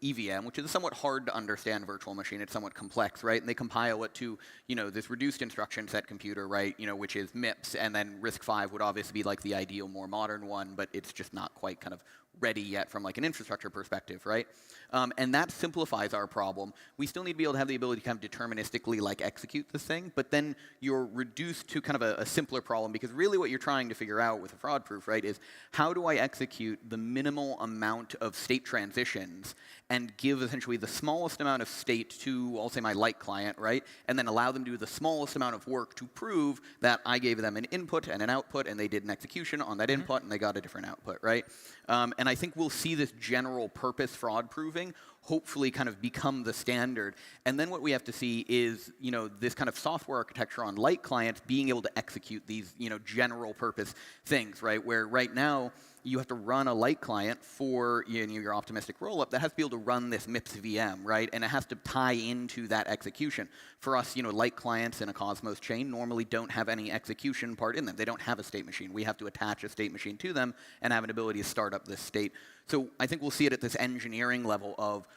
EVM, which is a somewhat hard to understand virtual machine. It's somewhat complex, right? And they compile it to this reduced instruction set computer, right? Which is MIPS, and then RISC-V would obviously be the ideal, more modern one, but it's just not quite kind of ready yet from an infrastructure perspective, right? And that simplifies our problem. We still need to be able to have the ability to kind of deterministically execute this thing, but then you're reduced to kind of a simpler problem, because really what you're trying to figure out with a fraud proof, right, is how do I execute the minimal amount of state transitions and give essentially the smallest amount of state to, I'll say, my light client, right, and then allow them to do the smallest amount of work to prove that I gave them an input and an output, and they did an execution on that input, and they got a different output, right? And I think we'll see this general purpose fraud proving hopefully kind of become the standard. And then what we have to see is, this kind of software architecture on light clients being able to execute these, general purpose things, right? Where right now, you have to run a light client for your optimistic rollup that has to be able to run this MIPS VM, right? And it has to tie into that execution. For us, light clients in a Cosmos chain normally don't have any execution part in them. They don't have a state machine. We have to attach a state machine to them and have an ability to start up this state. So I think we'll see it at this engineering level of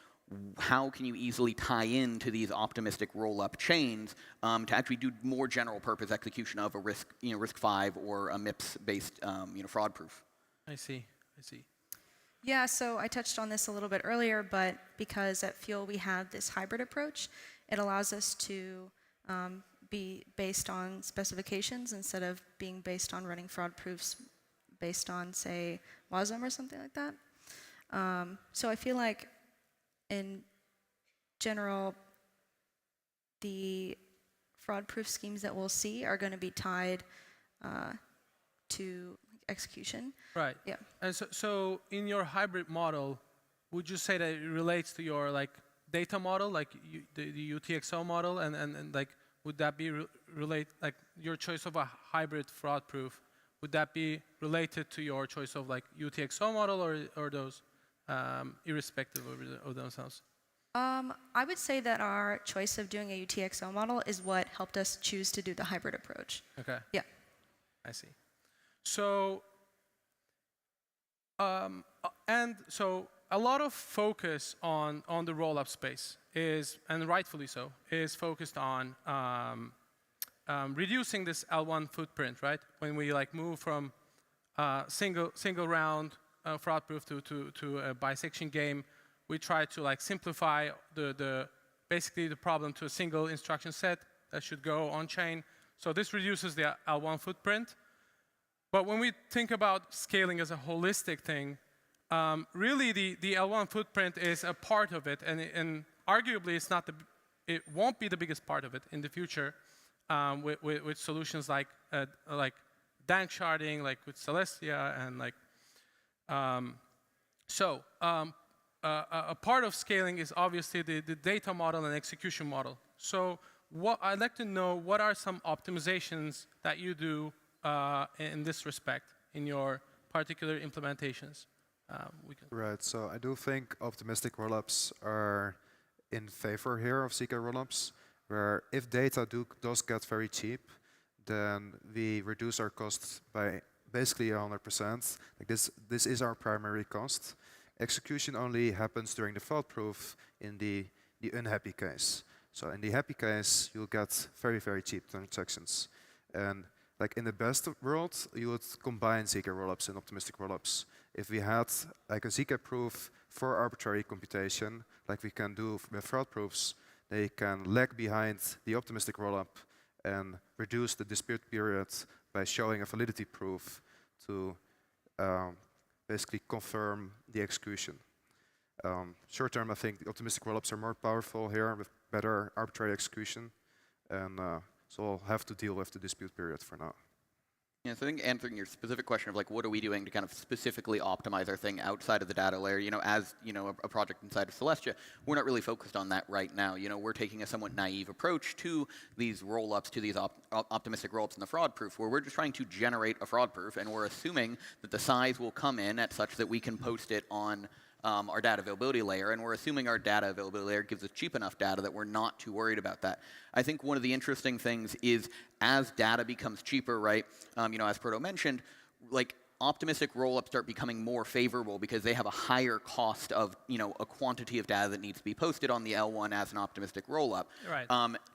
how can you easily tie into these optimistic rollup chains to actually do more general purpose execution of a RISC-V or a MIPS-based fraud proof. I see. Yeah, so I touched on this a little bit earlier, but because at Fuel we have this hybrid approach, it allows us to be based on specifications instead of being based on running fraud proofs based on, say, Wasm or something like that. So I feel like, in general, the fraud-proof schemes that we'll see are going to be tied to execution. Right. Yeah. And so in your hybrid model, would you say that it relates to your like data model, like the UTXO model, and like would that be relate like your choice of a hybrid fraud proof? Would that be related to your choice of like UTXO model or those irrespective of themselves? I would say that our choice of doing a UTXO model is what helped us choose to do the hybrid approach. Okay. Yeah. I see. So, and so a lot of focus on the rollup space is, and rightfully so, is focused on reducing this L1 footprint, right? When we like move from single round fraud proof to a bisection game, we try to like simplify basically the problem to a single instruction set that should go on chain. So this reduces the L1 footprint. But when we think about scaling as a holistic thing, really the L1 footprint is a part of it, and arguably it won't be the biggest part of it in the future with solutions like dank sharding, like with Celestia, and like a part of scaling is obviously the data model and execution model. So I'd like to know what are some optimizations that you do in this respect in your particular implementations. Right, so I do think optimistic rollups are in favor here of ZK rollups, where if data does get very cheap, then we reduce our costs by basically 100%. Like this is our primary cost. Execution only happens during the fraud proof in the unhappy case. So in the happy case, you'll get very, very cheap transactions. And like in the best world, you would combine ZK rollups and optimistic rollups. If we had like a ZK proof for arbitrary computation, like we can do with fraud proofs, they can lag behind the optimistic rollup and reduce the dispute period by showing a validity proof to basically confirm the execution. Short term, I think the optimistic rollups are more powerful here with better arbitrary execution, and so we'll have to deal with the dispute period for now. Yeah, so I think answering your specific question of like what are we doing to kind of specifically optimize our thing outside of the data layer, as a project inside of Celestia, we're not really focused on that right now. We're taking a somewhat naive approach to these roll-ups, to these optimistic roll-ups in the fraud proof, where we're just trying to generate a fraud proof, and we're assuming that the size will come in at such that we can post it on our data availability layer, and we're assuming our data availability layer gives us cheap enough data that we're not too worried about that. I think one of the interesting things is as data becomes cheaper, right, as Proto mentioned, like optimistic rollups start becoming more favorable because they have a higher cost of, a quantity of data that needs to be posted on the L1 as an optimistic rollup. Right.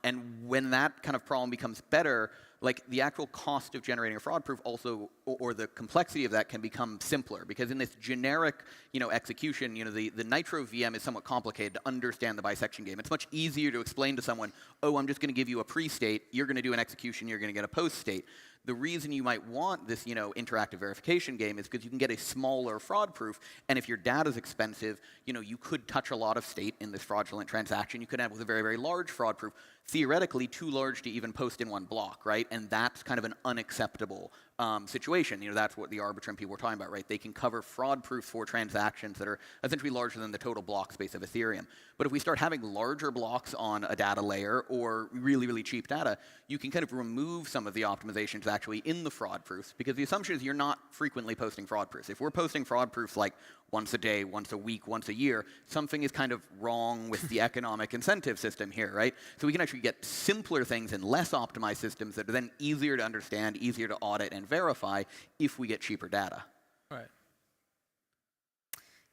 And when that kind of problem becomes better, like the actual cost of generating a fraud proof also, or the complexity of that can become simpler, because in this generic, execution, the Nitro VM is somewhat complicated to understand the bisection game. It's much easier to explain to someone, oh, I'm just going to give you a pre-state, you're going to do an execution, you're going to get a post-state. The reason you might want this, interactive verification game is because you can get a smaller fraud proof, and if your data is expensive, you could touch a lot of state in this fraudulent transaction. You could end up with a very, very large fraud proof, theoretically too large to even post in one block, right? And that's kind of an unacceptable situation. That's what the Arbitrum people were talking about, right? They can cover fraud proofs for transactions that are essentially larger than the total block space of Ethereum. But if we start having larger blocks on a data layer or really, really cheap data, you can kind of remove some of the optimizations actually in the fraud proofs, because the assumption is you're not frequently posting fraud proofs. If we're posting fraud proofs like once a day, once a week, once a year, something is kind of wrong with the economic incentive system here, right? So we can actually get simpler things and less optimized systems that are then easier to understand, easier to audit and verify if we get cheaper data. Right.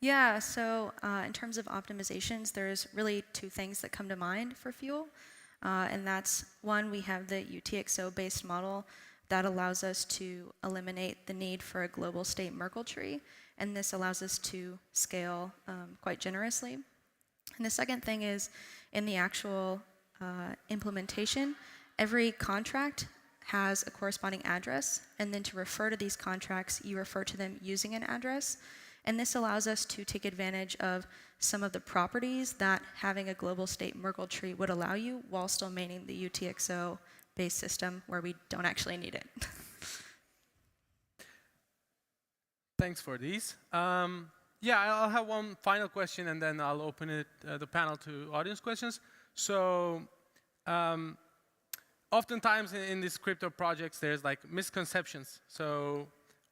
Yeah, so in terms of optimizations, there's really two things that come to mind for Fuel. And that's one, we have the UTXO-based model that allows us to eliminate the need for a global state Merkle tree. And this allows us to scale quite generously. And the second thing is in the actual implementation, every contract has a corresponding address. And then to refer to these contracts, you refer to them using an address. And this allows us to take advantage of some of the properties that having a global state Merkle tree would allow you while still maintaining the UTXO-based system where we don't actually need it. Thanks for these. Yeah, I'll have one final question, and then I'll open the panel to audience questions. So oftentimes in these crypto projects, there's like misconceptions. So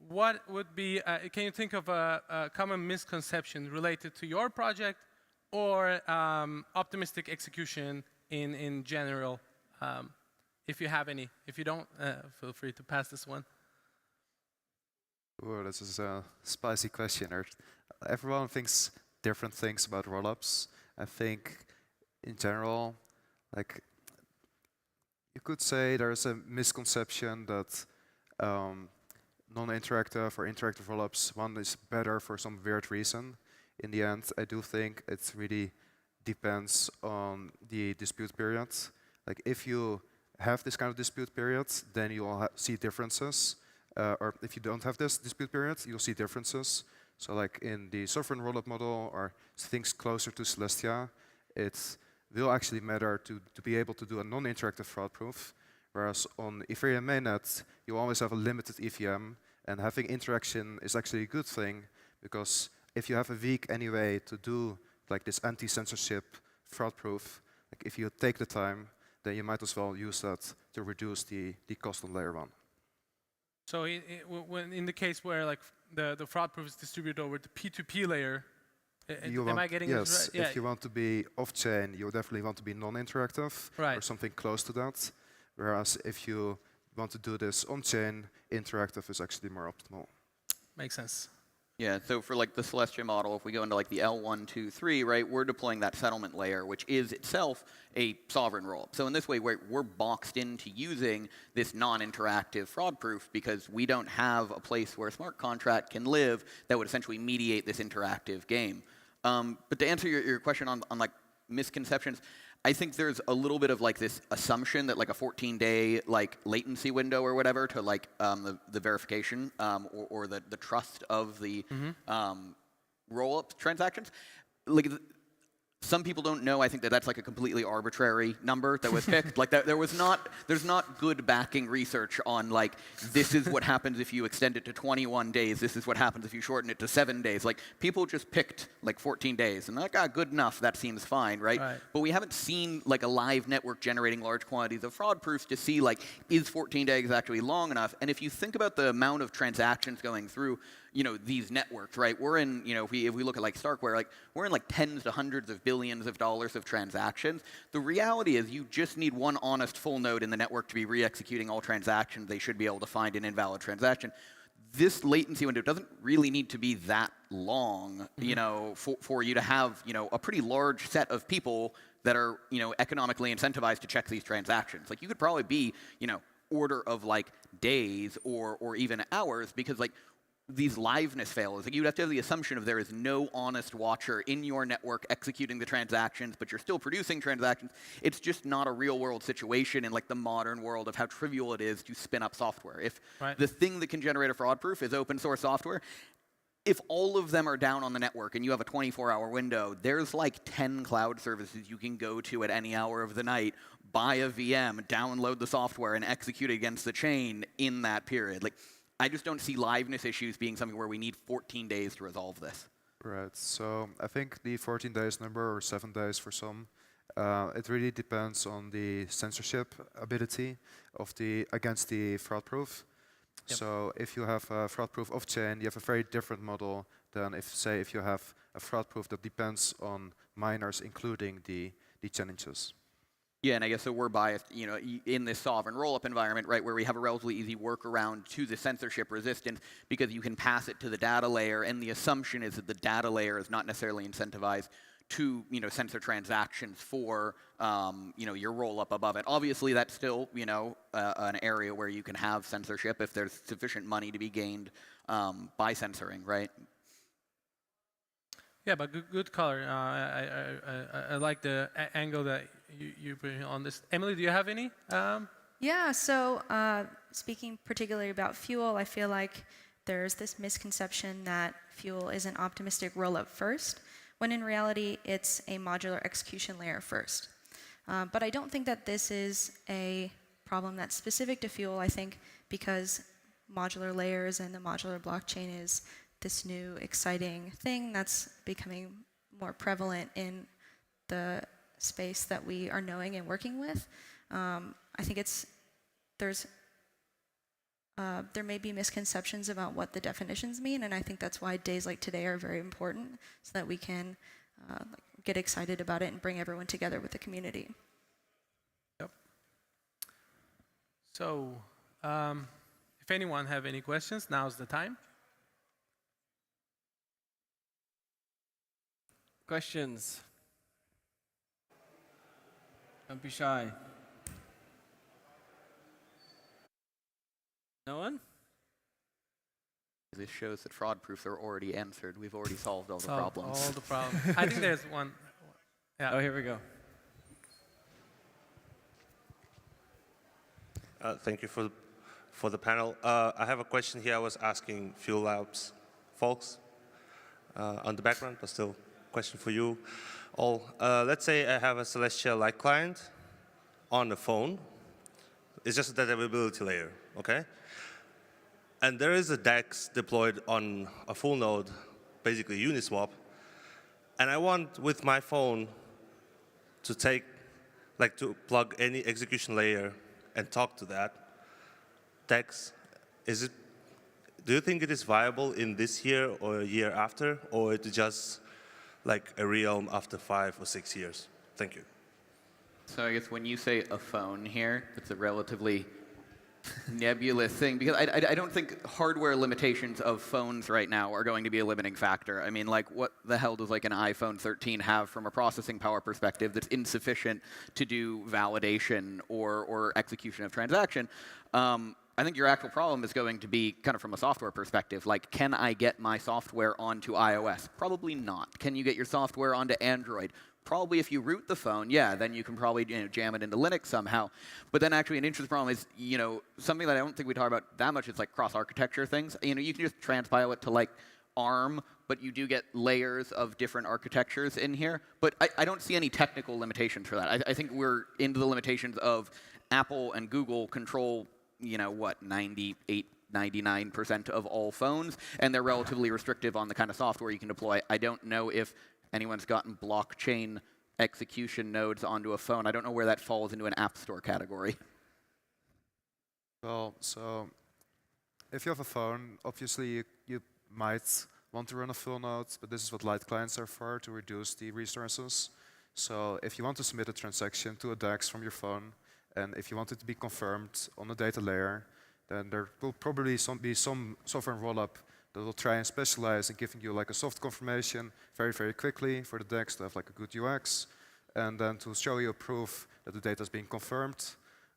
what would be, can you think of a common misconception related to your project or optimistic execution in general, if you have any? If you don't, feel free to pass this one. Oh, this is a spicy question. Everyone thinks different things about rollups. I think, in general, like you could say there's a misconception that non-interactive or interactive rollups, one is better for some weird reason. In the end, I do think it really depends on the dispute periods. Like if you have this kind of dispute periods, then you will see differences. Or if you don't have this dispute period, you'll see differences. So like in the sovereign rollup model or things closer to Celestia, it will actually matter to be able to do a non-interactive fraud proof. Whereas on Ethereum mainnet, you always have a limited EVM, and having interaction is actually a good thing, because if you have a week anyway to do like this anti-censorship fraud proof, like if you take the time, then you might as well use that to reduce the cost on layer 1. So in the case where like the fraud proof is distributed over the P2P layer, am I getting yes, this right? Yeah. If you want to be off-chain, you definitely want to be non-interactive or something close to that. Whereas if you want to do this on-chain, interactive is actually more optimal. Makes sense. Yeah, so for like the Celestia model, if we go into like the L1, 2, 3, right, we're deploying that settlement layer, which is itself a sovereign rollup. So in this way, we're boxed into using this non-interactive fraud proof because we don't have a place where a smart contract can live that would essentially mediate this interactive game. But to answer your question on like misconceptions, I think there's a little bit of like this assumption that like a 14-day like latency window or whatever to like the verification or the trust of the roll-up transactions. Like some people don't know. I think that's like a completely arbitrary number that was picked. Like there's not good backing research on like this is what happens if you extend it to 21 days. This is what happens if you shorten it to 7 days. Like people just picked like 14 days and they're like, ah, good enough. That seems fine, right? But we haven't seen like a live network generating large quantities of fraud proofs to see like is 14 days actually long enough? And if you think about the amount of transactions going through, you know, these networks, right? We're in, you know, if we look at like StarkWare, like we're in like tens to hundreds of billions of dollars of transactions. The reality is you just need one honest full node in the network to be re-executing all transactions. They should be able to find an invalid transaction. This latency window doesn't really need to be that long, you know, for you to have, you know, a pretty large set of people that are, you know, economically incentivized to check these transactions. Like you could probably be, you know, order of like days or even hours, because like these liveness fails. Like you'd have to have the assumption of there is no honest watcher in your network executing the transactions, but you're still producing transactions. It's just not a real world situation in like the modern world of how trivial it is to spin up software. If the thing that can generate a fraud proof is open source software, if all of them are down on the network and you have a 24-hour window, there's like 10 cloud services you can go to at any hour of the night, buy a VM, download the software, and execute against the chain in that period. Like, I just don't see liveness issues being something where we need 14 days to resolve this. Right. So I think the 14 days number, or 7 days for some, it really depends on the censorship ability of against the fraud proof. Yep. So if you have a fraud proof off-chain, you have a very different model than if you have a fraud proof that depends on miners, including the challenges. Yeah, and I guess so we're biased, you know, in this sovereign rollup environment, right, where we have a relatively easy workaround to the censorship resistance because you can pass it to the data layer, and the assumption is that the data layer is not necessarily incentivized to, you know, censor transactions for, you know, your rollup above it. Obviously, that's still, you know, an area where you can have censorship if there's sufficient money to be gained by censoring, right? Yeah, but good color. I like the angle that you bring on this. Emily, do you have any? Yeah, so speaking particularly about fuel, I feel like there's this misconception that Fuel is an optimistic rollup first, when in reality it's a modular execution layer first. But I don't think that this is a problem that's specific to Fuel. I think because modular layers and the modular blockchain is this new exciting thing that's becoming more prevalent in the space that we are knowing and working with. I think there may be misconceptions about what the definitions mean, and I think that's why days like today are very important, so that we can get excited about it and bring everyone together with the community. Yep. So, if anyone have any questions, now's the time. Questions? Don't be shy. No one? This shows that fraud proofs are already answered. We've already solved all the problems. All the problems. I think there's one. Yeah. Oh, here we go. Thank you for the panel. I have a question here. I was asking Fuel Labs folks on the background, but still, question for you all. Let's say I have a Celestia Light client on the phone. It's just a data availability layer, okay? And there is a DEX deployed on a full node, basically Uniswap. And I want, with my phone, to to plug any execution layer and talk to that DEX. Do you think it is viable in this year or a year after, or it is just like a realm after 5 or 6 years? Thank you. So I guess when you say a phone here, it's a relatively nebulous thing, because I don't think hardware limitations of phones right now are going to be a limiting factor. I mean, like, what the hell does like an iPhone 13 have from a processing power perspective that's insufficient to do validation or execution of transaction? I think your actual problem is going to be kind of from a software perspective. Like, can I get my software onto iOS? Probably not. Can you get your software onto Android? Probably if you root the phone, yeah, then you can probably jam it into Linux somehow. But then actually an interesting problem is, something that I don't think we talk about that much is like cross-architecture things. You can just transpile it to like ARM, but you do get layers of different architectures in here. But I don't see any technical limitations for that. I think we're into the limitations of Apple and Google control, 98, 99% of all phones, and they're relatively restrictive on the kind of software you can deploy. I don't know if anyone's gotten blockchain execution nodes onto a phone. I don't know where that falls into an app store category. Well, so if you have a phone, obviously you might want to run a full node, but this is what light clients are for, to reduce the resources. So if you want to submit a transaction to a DEX from your phone, and if you want it to be confirmed on the data layer, then there will probably be some software rollup that will try and specialize in giving you like a soft confirmation very, very quickly for the DEX to have like a good UX, and then to show you a proof that the data is being confirmed.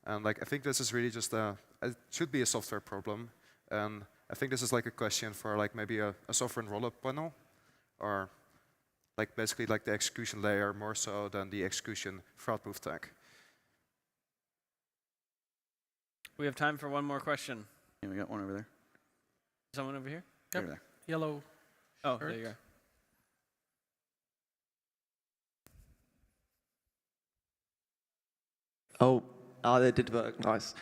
And like, I think this is really just it should be a software problem. And I think this is like a question for like maybe a software and rollup panel, or like basically like the execution layer more so than the execution fraud-proof tag. We have time for one more question. Yeah, we got one over there. Someone over here? Yep. There. Yellow. Oh, shirt. there you go. They did work. Nice.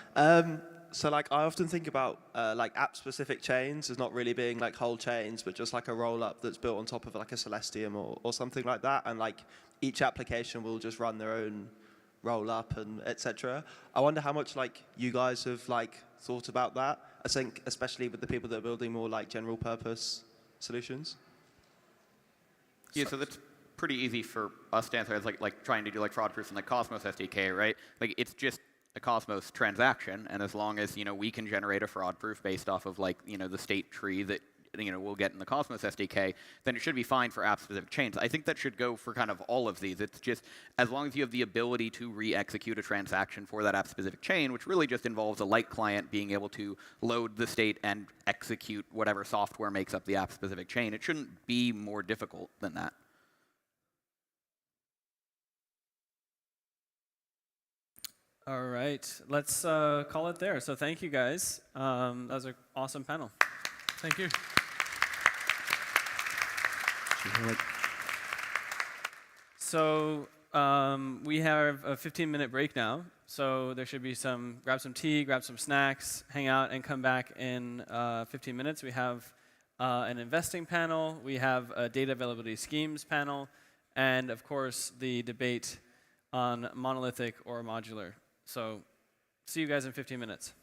So like, I often think about like app-specific chains as not really being like whole chains, but just like a roll-up that's built on top of like a Celestia or something like that, and like each application will just run their own roll-up and etc. I wonder how much like you guys have like thought about that. I think especially with the people that are building more like general purpose solutions. Yeah, so that's pretty easy for us to answer. It's like trying to do like fraud proofs in like Cosmos SDK, right? Like, it's just a Cosmos transaction, and as long as we can generate a fraud proof based off of like the state tree that we'll get in the Cosmos SDK, then it should be fine for app-specific chains. I think that should go for kind of all of these. It's just as long as you have the ability to re-execute a transaction for that app-specific chain, which really just involves a light client being able to load the state and execute whatever software makes up the app-specific chain. It shouldn't be more difficult than that. All right, let's call it there. So thank you guys. That was an awesome panel. Thank you. So we have a 15-minute break now. So there should be grab some tea, grab some snacks, hang out, and come back in 15 minutes. We have an investing panel. We have a data availability schemes panel. And of course, the debate on monolithic or modular. So see you guys in 15 minutes.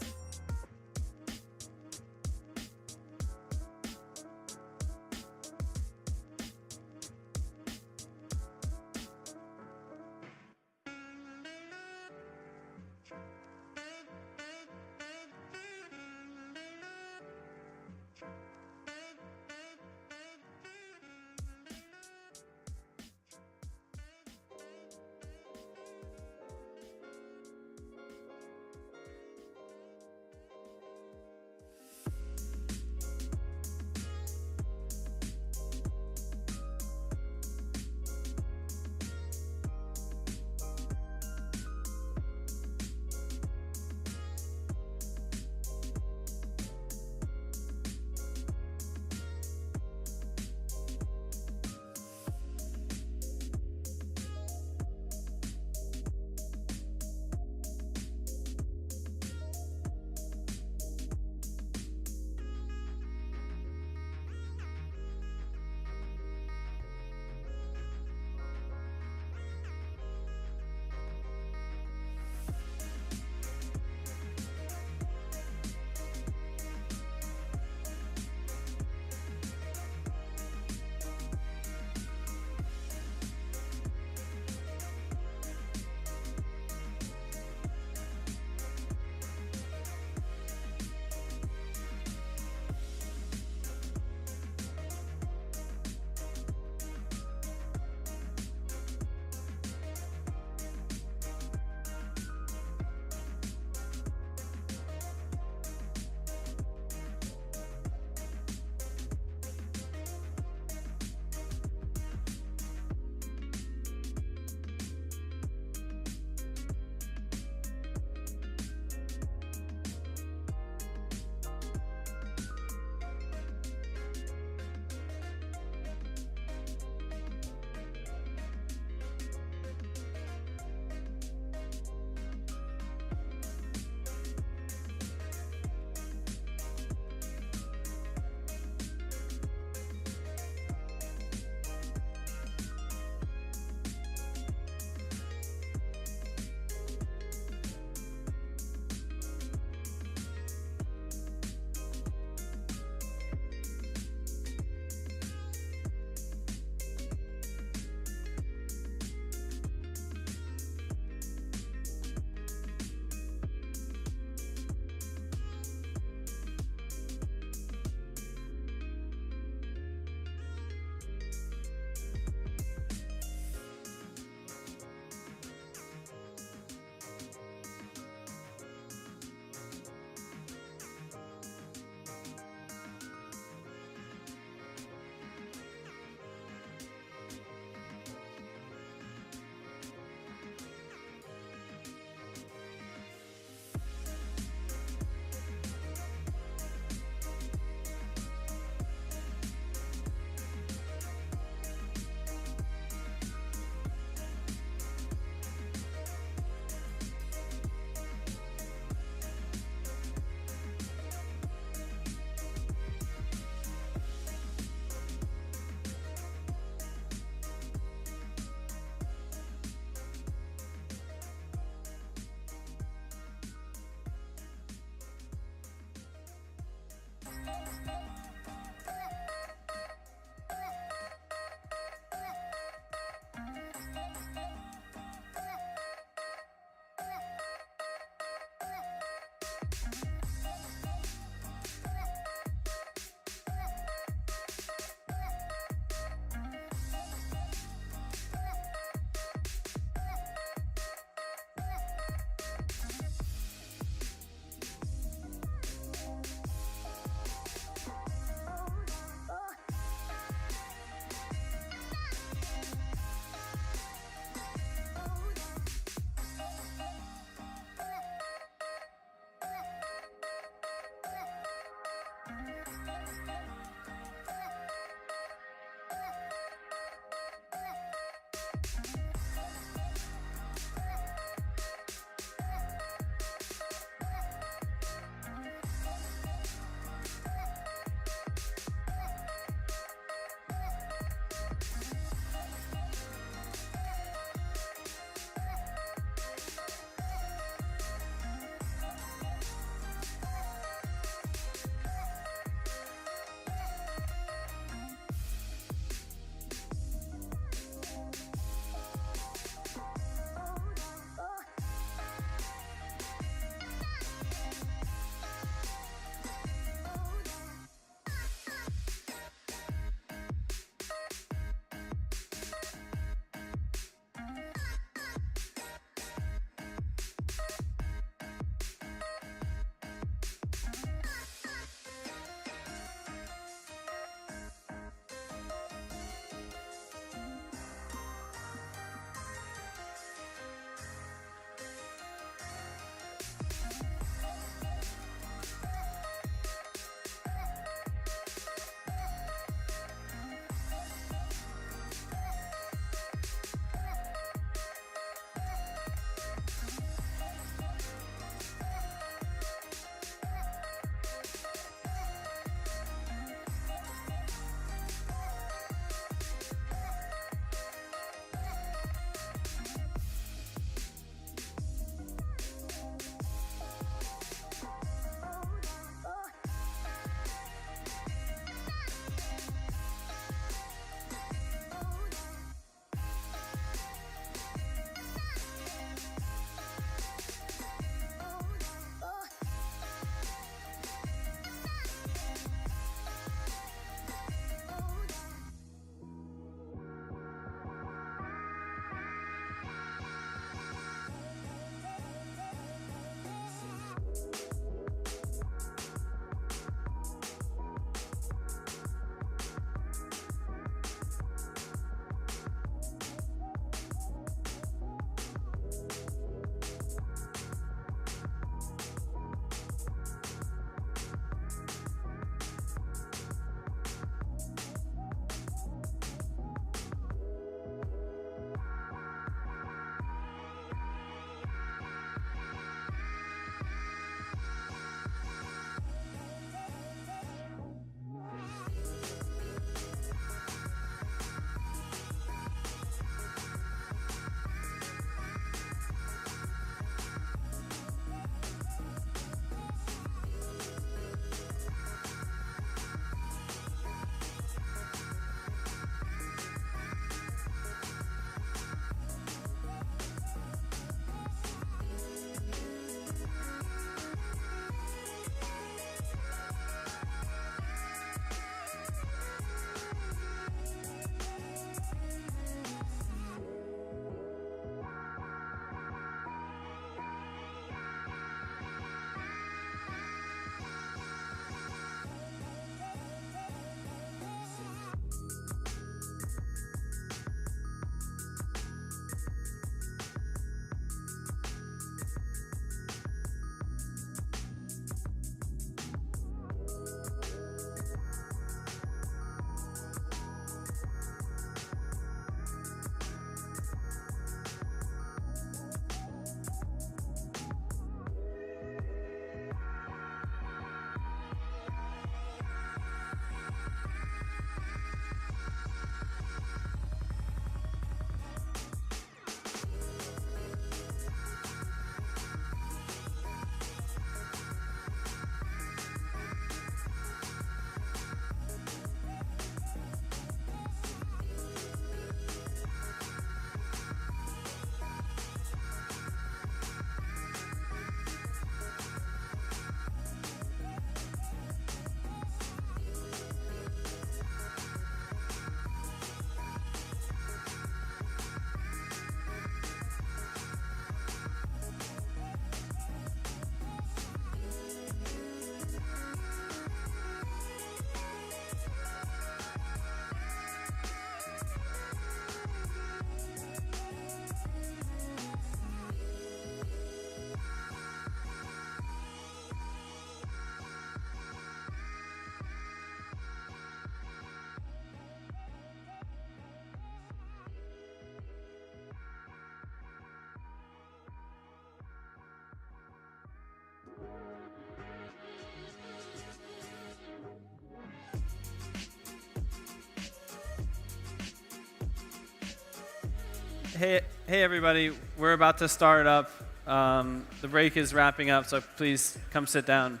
Hey, everybody. We're about to start up. The break is wrapping up, so please come sit down.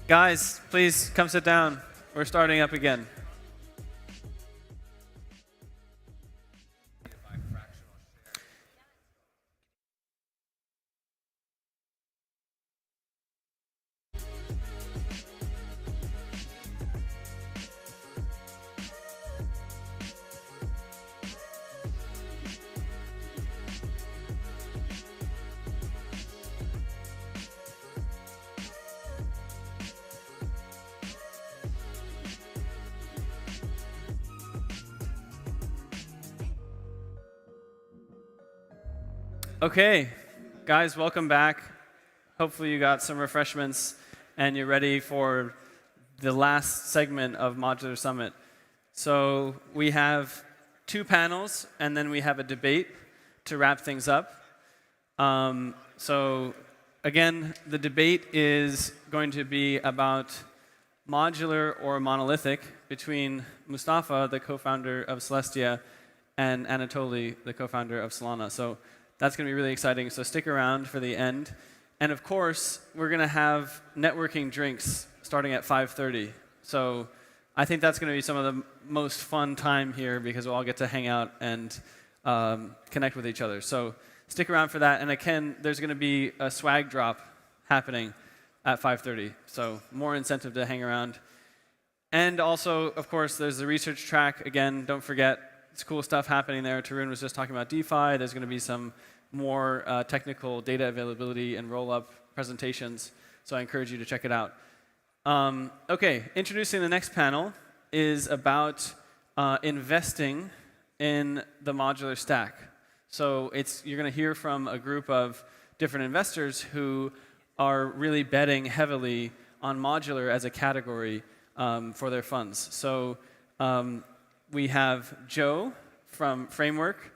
Guys, please come sit down. We're starting up again. Okay, guys, welcome back. Hopefully you got some refreshments and you're ready for the last segment of Modular Summit. So we have 2 panels and then we have a debate to wrap things up. So again, the debate is going to be about modular or monolithic between Mustafa, the co-founder of Celestia, and Anatoly, the co-founder of Solana. So that's going to be really exciting, so stick around for the end. And of course, we're going to have networking drinks starting at 5:30. So I think that's going to be some of the most fun time here because we'll all get to hang out and connect with each other. So stick around for that. And again, there's going to be a swag drop happening at 5:30. So more incentive to hang around. And also, of course, there's the research track. Again, don't forget, it's cool stuff happening there. Tarun was just talking about DeFi. There's going to be some more technical data availability and Rollup presentations. So I encourage you to check it out. OK, introducing the next panel is about investing in the modular stack. So you're going to hear from a group of different investors who are really betting heavily on modular as a category for their funds. So we have Joe from Framework.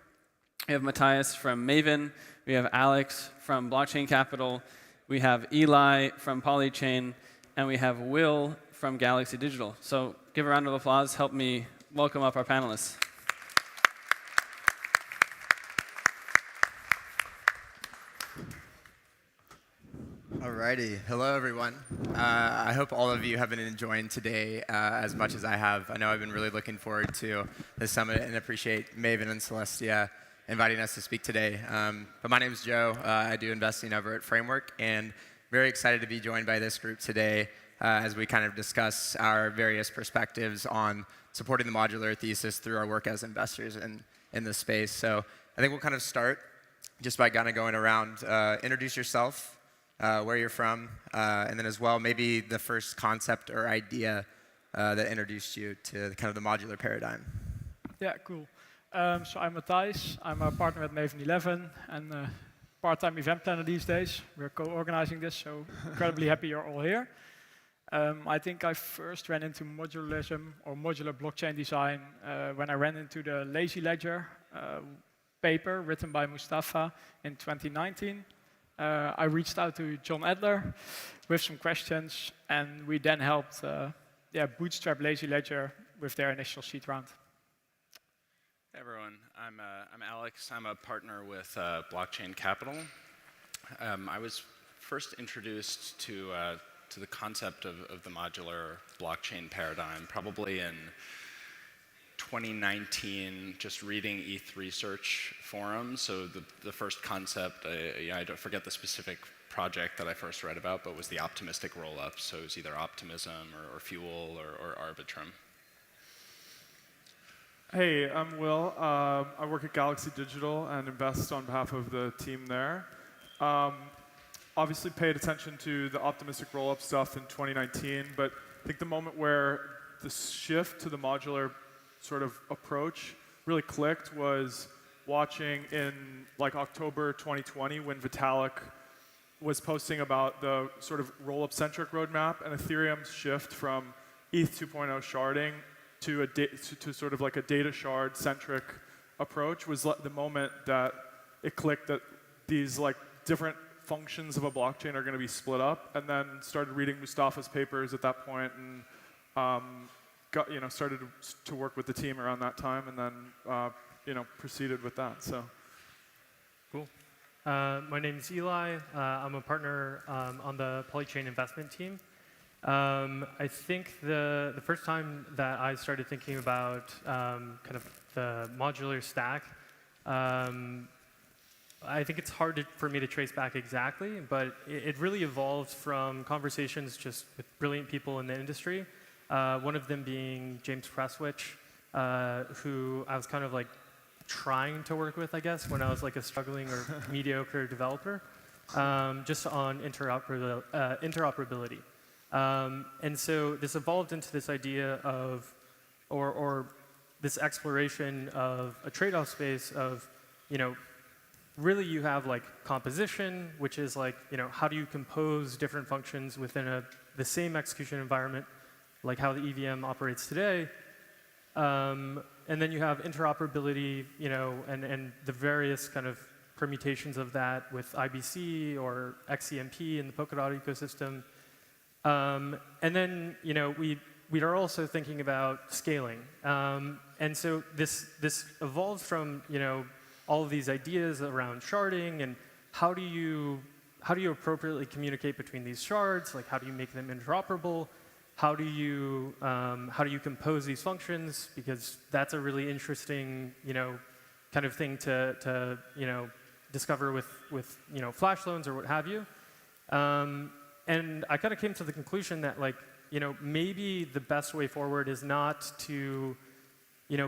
We have Matthias from Maven. We have Alex from Blockchain Capital. We have Eli from Polychain. And we have Will from Galaxy Digital. So give a round of applause. Help me welcome up our panelists. Alrighty, hello everyone. I hope all of you have been enjoying today as much as I have. I know I've been really looking forward to this summit and appreciate Maven and Celestia inviting us to speak today. But my name is Joe. I do investing over at Framework, and very excited to be joined by this group today as we kind of discuss our various perspectives on supporting the modular thesis through our work as investors in this space. So I think we'll kind of start just by kind of going around, introduce yourself, where you're from, and then as well, maybe the first concept or idea that introduced you to kind of the modular paradigm. Yeah, cool. So I'm Matthias. I'm a partner at Maven 11 and a part-time event planner these days. We're co-organizing this, so incredibly happy you're all here. I think I first ran into modularism or modular blockchain design when I ran into the Lazy Ledger paper written by Mustafa in 2019. I reached out to John Adler with some questions, and we then helped bootstrap Lazy Ledger with their initial seed round. Hey everyone, I'm Alex. I'm a partner with Blockchain Capital. I was first introduced to the concept of the modular blockchain paradigm, probably in 2019, just reading ETH research forums. So the first concept, I don't forget the specific project that I first read about, but was the optimistic rollup. So it was either Optimism or Fuel or Arbitrum. Hey, I'm Will. I work at Galaxy Digital and invest on behalf of the team there. Obviously paid attention to the optimistic rollup stuff in 2019, but I think the moment where the shift to the modular sort of approach really clicked was watching in like October 2020 when Vitalik was posting about the sort of rollup-centric roadmap and Ethereum's shift from ETH 2.0 sharding to sort of like a data shard-centric approach was the moment that it clicked that these like different functions of a blockchain are going to be split up, and then started reading Mustafa's papers at that point, and started to work with the team around that time, and then proceeded with that. So, cool. My name is Eli. I'm a partner on the Polychain investment team. I think the first time that I started thinking about kind of the modular stack, I think it's hard for me to trace back exactly, but it really evolved from conversations just with brilliant people in the industry. One of them being James Presswich, who I was kind of like trying to work with, I guess, when I was like a struggling or mediocre developer, just on interoperability. And so this evolved into this idea of, or this exploration of a trade-off space of, really you have like composition, which is like, how do you compose different functions within the same execution environment, like how the EVM operates today. And then you have interoperability, and the various kind of permutations of that with IBC or XCMP in the Polkadot ecosystem. And then, we are also thinking about scaling. And so this evolved from, all of these ideas around sharding and how do you appropriately communicate between these shards? Like, how do you make them interoperable? How do you compose these functions? Because that's a really interesting, kind of thing to discover with flash loans or what have you. And I kind of came to the conclusion that maybe the best way forward is not to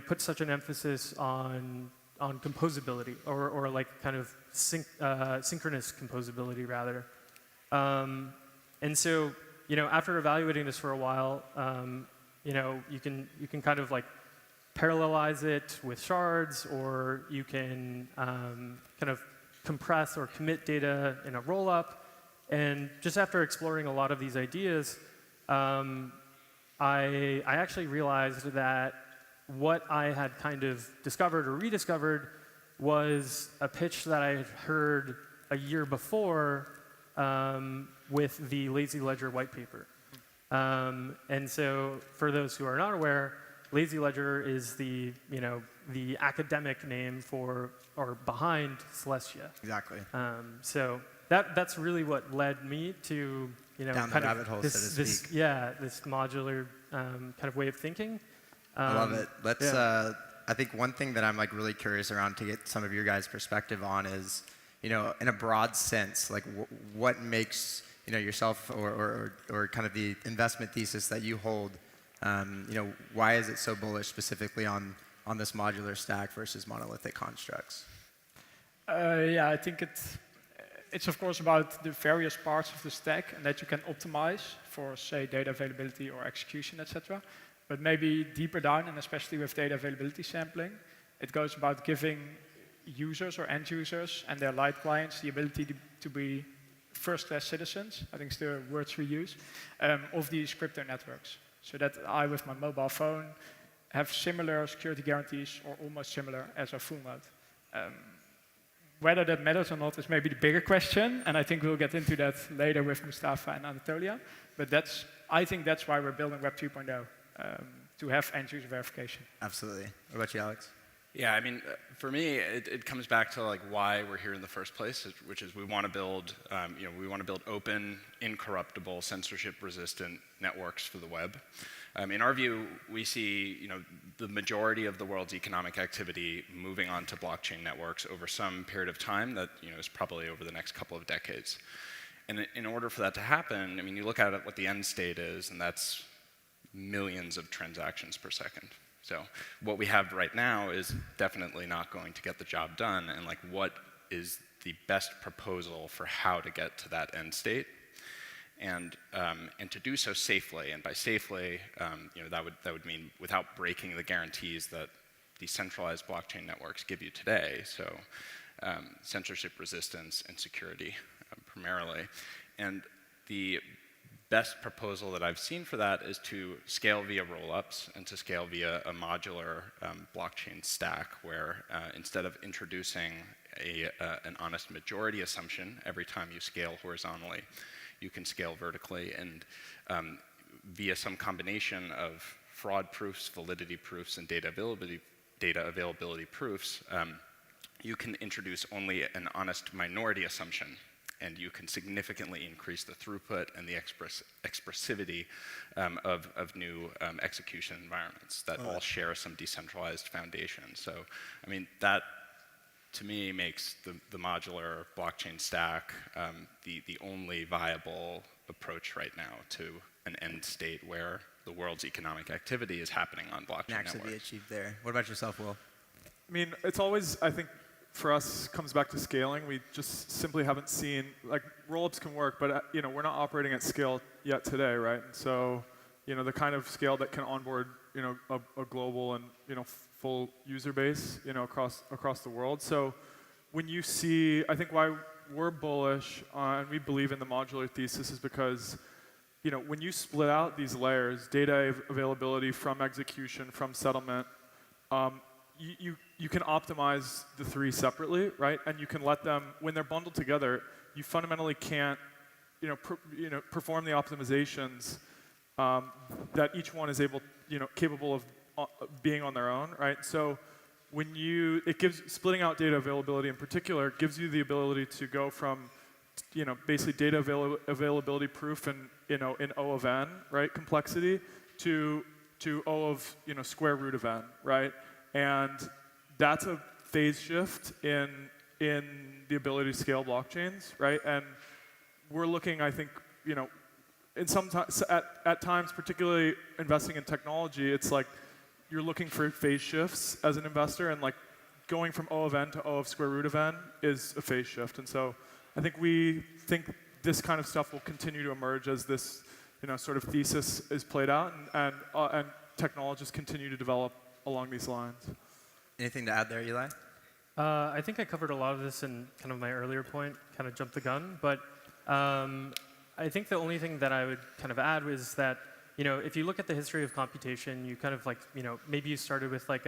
put such an emphasis on composability or like kind of synchronous composability rather. And so after evaluating this for a while, you can kind of like parallelize it with shards, or you can kind of compress or commit data in a rollup. And just after exploring a lot of these ideas, I actually realized that what I had kind of discovered or rediscovered was a pitch that I had heard a year before with the Lazy Ledger white paper. And so for those who are not aware, Lazy Ledger is the academic name for or behind Celestia. Exactly. So that's really what led me to down the rabbit hole, so to speak. This modular kind of way of thinking. I love it. Let's. I think one thing that I'm like really curious around to get some of your guys' perspective on is, in a broad sense, like what makes yourself or kind of the investment thesis that you hold. Why is it so bullish specifically on this modular stack versus monolithic constructs? Yeah, I think it's of course about the various parts of the stack and that you can optimize for, say, data availability or execution, etc. But maybe deeper down, and especially with data availability sampling, it goes about giving users or end users and their light clients the ability to be first-class citizens, I think is the words we use, of these crypto networks. So that I, with my mobile phone, have similar security guarantees or almost similar as a full node. Whether that matters or not is maybe the bigger question, and I think we'll get into that later with Mustafa and Anatoly. But I think that's why we're building Web 3.0, to have end-user verification. Absolutely. What about you, Alex? Yeah, I mean, for me, it comes back to like why we're here in the first place, which is we want to build, we want to build open, incorruptible, censorship-resistant networks for the web. In our view, we see, the majority of the world's economic activity moving onto blockchain networks over some period of time that, is probably over the next couple of decades. And in order for that to happen, I mean, you look at what the end state is, and that's millions of transactions per second. So what we have right now is definitely not going to get the job done, and like what is the best proposal for how to get to that end state, and to do so safely. And by safely, that would mean without breaking the guarantees that decentralized blockchain networks give you today. So censorship resistance and security primarily. And the best proposal that I've seen for that is to scale via rollups and to scale via a modular blockchain stack where instead of introducing an honest majority assumption every time you scale horizontally, you can scale vertically, and via some combination of fraud proofs, validity proofs, and data availability proofs, you can introduce only an honest minority assumption, and you can significantly increase the throughput and the expressivity of new execution environments that all share some decentralized foundation. So, I mean, that to me makes the modular blockchain stack the only viable approach right now to an end state where the world's economic activity is happening on blockchain networks. Actually be achieved there. What about yourself, Will? I mean, it's always, I think, for us, comes back to scaling. We just simply haven't seen, like, rollups can work, but we're not operating at scale yet today, right? And so, the kind of scale that can onboard, a global and full user base, across the world. So, when you see, I think why we're bullish and we believe in the modular thesis is because, when you split out these layers, data availability from execution, from settlement, you can optimize the three separately, right? And you can let them, when they're bundled together, you fundamentally can't, perform the optimizations that each one is able, capable of being on their own, right? So when splitting out data availability in particular gives you the ability to go from, basically data availability proof in O of n, right, complexity, to O of, square root of n, right? And that's a phase shift in the ability to scale blockchains, right? And we're looking, I think, in at times, particularly investing in technology, it's like you're looking for phase shifts as an investor, and like going from O of n to O of square root of n is a phase shift. And so I think we think this kind of stuff will continue to emerge as this, sort of thesis is played out, and technologists continue to develop along these lines. Anything to add there, Eli? I think I covered a lot of this in kind of my earlier point, kind of jumped the gun, but I think the only thing that I would kind of add was that, if you look at the history of computation, you kind of like, maybe you started with like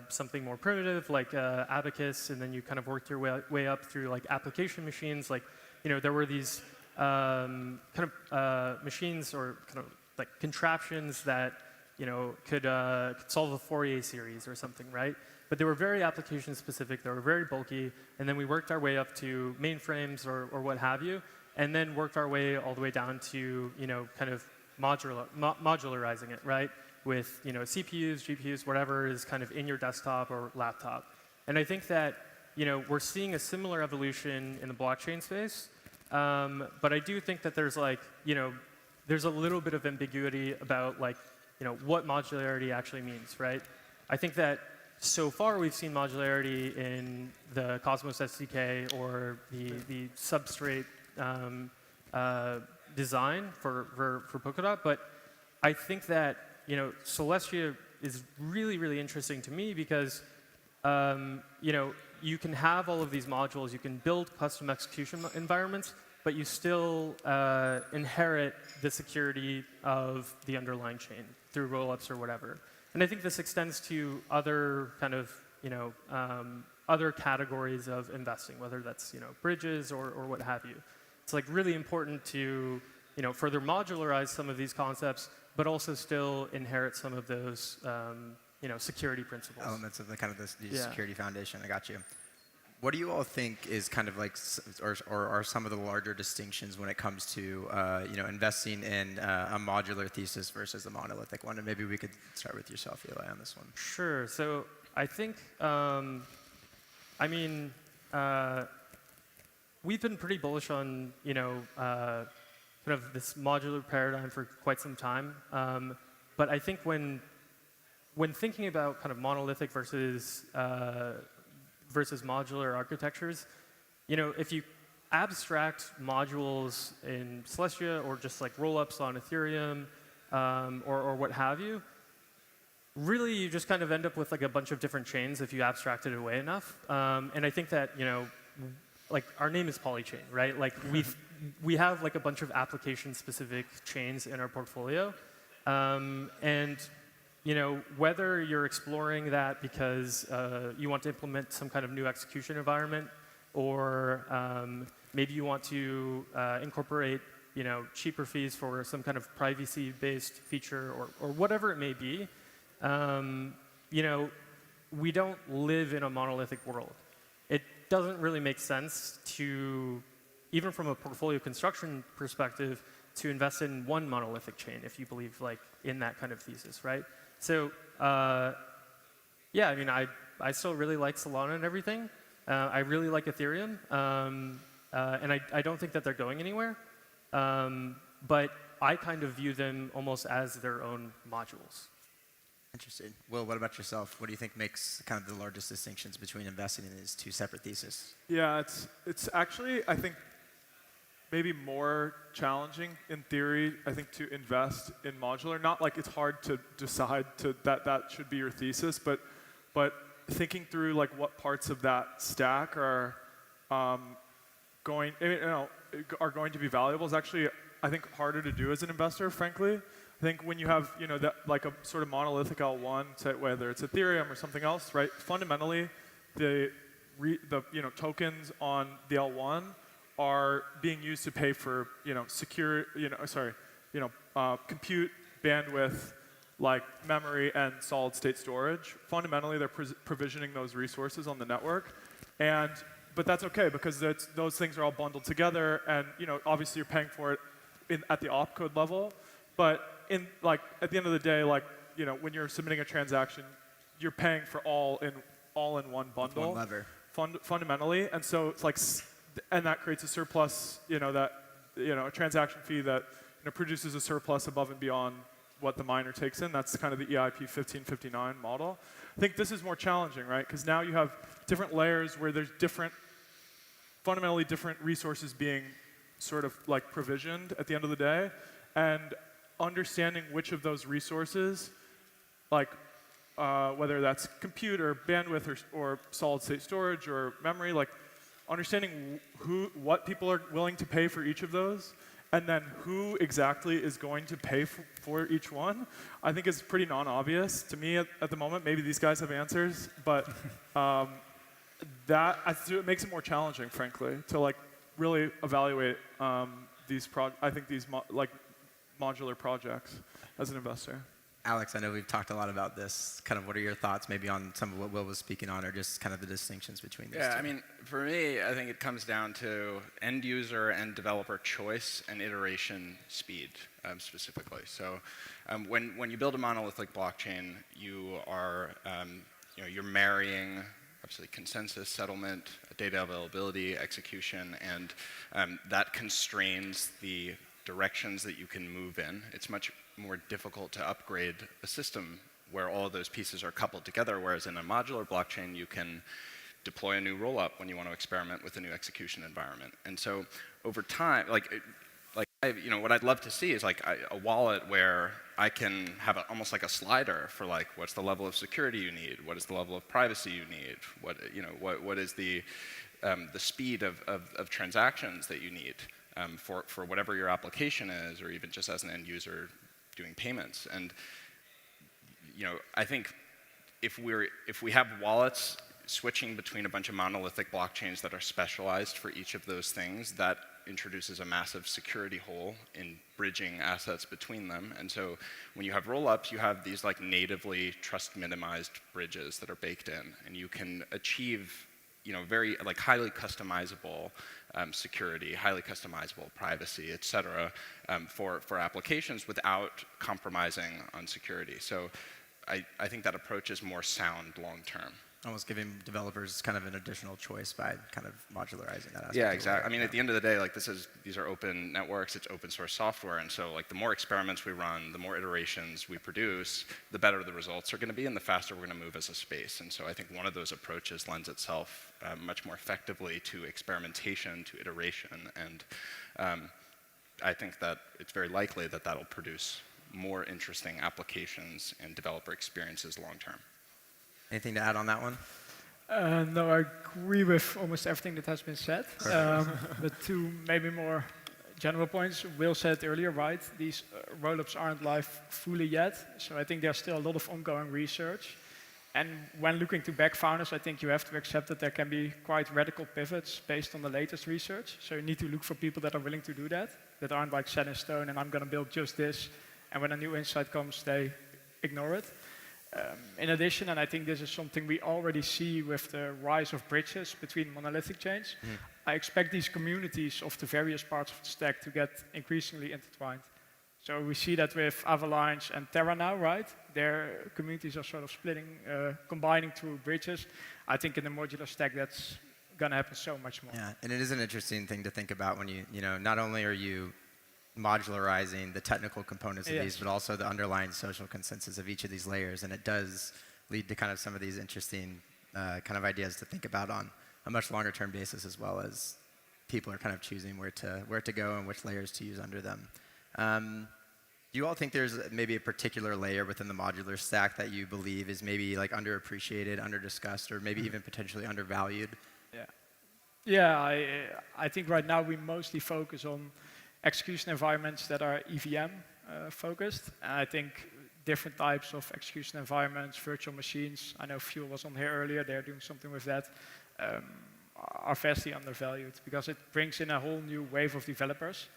something more primitive, like abacus, and then you kind of worked your way up through like application machines. Like, there were these kind of machines or kind of like contraptions that, could solve a Fourier series or something, right? But they were very application specific, they were very bulky, and then we worked our way up to mainframes or what have you, and then worked our way all the way down to, kind of modularizing it, right? With, CPUs, GPUs, whatever is kind of in your desktop or laptop. And I think that, we're seeing a similar evolution in the blockchain space, but I do think that there's like, there's a little bit of ambiguity about like, what modularity actually means, right? I think that so far we've seen modularity in the Cosmos SDK or the substrate design for Polkadot, but I think that Celestia is really, really interesting to me because you can have all of these modules, you can build custom execution environments, but you still inherit the security of the underlying chain through rollups or whatever. And I think this extends to other kind of, other categories of investing, whether that's, bridges or what have you. It's like really important to, further modularize some of these concepts, but also still inherit some of those, security principles. Elements of the kind of the Yeah. security foundation. I got you. What do you all think is kind of like, or are some of the larger distinctions when it comes to investing in a modular thesis versus a monolithic one? And maybe we could start with yourself, Eli, on this one. Sure. So I think, we've been pretty bullish on kind of this modular paradigm for quite some time. But I think when thinking about kind of monolithic versus modular architectures, if you abstract modules in Celestia or just like rollups on Ethereum or what have you, really you just kind of end up with like a bunch of different chains if you abstract it away enough. And I think that, like our name is Polychain, right? Like we have like a bunch of application-specific chains in our portfolio. And whether you're exploring that because you want to implement some kind of new execution environment, or maybe you want to incorporate, cheaper fees for some kind of privacy-based feature, or whatever it may be, we don't live in a monolithic world. It doesn't really make sense to, even from a portfolio construction perspective, to invest in one monolithic chain if you believe like in that kind of thesis, right? So yeah, I still really like Solana and everything. I really like Ethereum, and I don't think that they're going anywhere. But I kind of view them almost as their own modules. Interesting. Will, what about yourself? What do you think makes kind of the largest distinctions between investing in these two separate theses? Yeah, it's actually, I think, maybe more challenging in theory, I think, to invest in modular. Not like it's hard to decide that should be your thesis, but thinking through like what parts of that stack are going to be valuable is actually, I think, harder to do as an investor, frankly. I think when you have that like a sort of monolithic L1, say whether it's Ethereum or something else, right? Fundamentally, the tokens on the L1 are being used to pay for compute, bandwidth, like memory and solid state storage. Fundamentally, they're provisioning those resources on the network, but that's okay because those things are all bundled together, and obviously you're paying for it at the opcode level, but at the end of the day, when you're submitting a transaction, you're paying for all in one bundle. With one lever. Fundamentally, and so it's like, and that creates a surplus, a transaction fee that produces a surplus above and beyond what the miner takes in. That's kind of the EIP 1559 model. I think this is more challenging, right? Because now you have different layers where there's fundamentally different resources being sort of like provisioned at the end of the day, and understanding which of those resources, whether that's compute or bandwidth or solid state storage or memory, understanding what people are willing to pay for each of those, and then who exactly is going to pay for each one, I think is pretty non-obvious to me at the moment. Maybe these guys have answers, but it makes it more challenging, frankly, to really evaluate these modular projects as an investor. Alex, I know we've talked a lot about this. Kind of what are your thoughts maybe on some of what Will was speaking on, or just kind of the distinctions between these two? Yeah, for me, I think it comes down to end user and developer choice and iteration speed, specifically. So when you build a monolithic blockchain, you are you're marrying obviously consensus, settlement, data availability, execution, and that constrains the directions that you can move in. It's much more difficult to upgrade a system where all of those pieces are coupled together, whereas in a modular blockchain, you can deploy a new rollup when you want to experiment with a new execution environment. And so over time, what I'd love to see is a wallet where I can have almost like a slider for what's the level of security you need, what is the level of privacy you need, what is the speed of transactions that you need for whatever your application is, or even just as an end user doing payments. And I think if we have wallets switching between a bunch of monolithic blockchains that are specialized for each of those things, that introduces a massive security hole in bridging assets between them. And so when you have rollups, you have these like natively trust minimized bridges that are baked in, and you can achieve very like highly customizable security, highly customizable privacy, et cetera, for applications without compromising on security. So I think that approach is more sound long term. Almost giving developers kind of an additional choice by kind of modularizing that aspect. Yeah, exactly. I mean, at the end of the day, like these are open networks, it's open source software, and so like the more experiments we run, the more iterations we produce, the better the results are going to be, and the faster we're going to move as a space. And so I think one of those approaches lends itself much more effectively to experimentation, to iteration, and I think that it's very likely that that'll produce more interesting applications and developer experiences long term. Anything to add on that one? No, I agree with almost everything that has been said. But two maybe more general points. Will said earlier, right? These rollups aren't live fully yet, so I think there's still a lot of ongoing research. And when looking to back founders, I think you have to accept that there can be quite radical pivots based on the latest research. So you need to look for people that are willing to do that aren't like set in stone and I'm going to build just this, and when a new insight comes, they ignore it. In addition, and I think this is something we already see with the rise of bridges between monolithic chains, I expect these communities of the various parts of the stack to get increasingly intertwined. So we see that with Avalanche and Terra now, right? Their communities are sort of splitting, combining through bridges. I think in the modular stack that's going to happen so much more. Yeah, and it is an interesting thing to think about when you not only are you modularizing the technical components of these, but also the underlying social consensus of each of these layers. And it does lead to kind of some of these interesting kind of ideas to think about on a much longer term basis, as well as people are kind of choosing where to go and which layers to use under them. Do you all think there's maybe a particular layer within the modular stack that you believe is maybe like underappreciated, underdiscussed, or maybe even potentially undervalued? Yeah, I think right now we mostly focus on execution environments that are EVM focused. And I think different types of execution environments, virtual machines, I know Fuel was on here earlier, they're doing something with that, are vastly undervalued because it brings in a whole new wave of developers.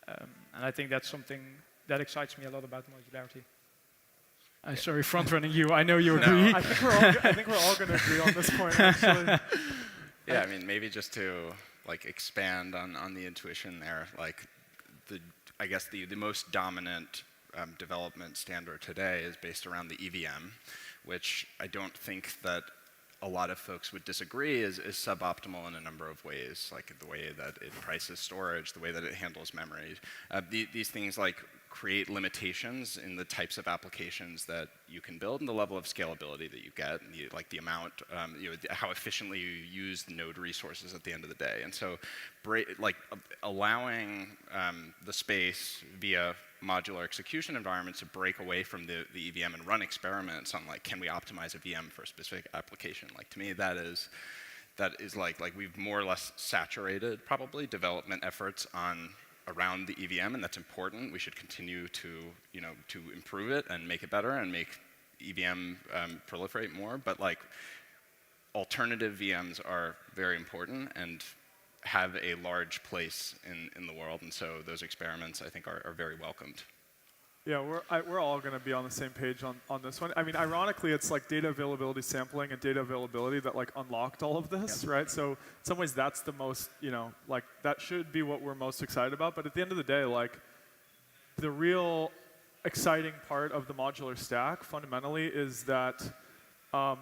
And I think that's something that excites me a lot about modularity. Sorry, front running you, I know you agree. I think we're all going to agree on this point, actually. Yeah, I mean, maybe just to like expand on the intuition there, like I guess the most dominant development standard today is based around the EVM, which I don't think that a lot of folks would disagree is suboptimal in a number of ways, like the way that it prices storage, the way that it handles memory. These things like create limitations in the types of applications that you can build and the level of scalability that you get, and the amount, how efficiently you use the node resources at the end of the day. And so allowing the space via modular execution environments to break away from the EVM and run experiments on like, can we optimize a VM for a specific application? Like to me, that is like we've more or less saturated probably development efforts around the EVM, and that's important. We should continue to improve it and make it better and make EVM proliferate more. But like alternative VMs are very important and have a large place in the world, and so those experiments I think are very welcomed. Yeah, we're all going to be on the same page on this one. I mean, ironically, it's like data availability sampling and data availability that like unlocked all of this, right? So in some ways, that's the most, like that should be what we're most excited about. But at the end of the day, like the real exciting part of the modular stack fundamentally is that I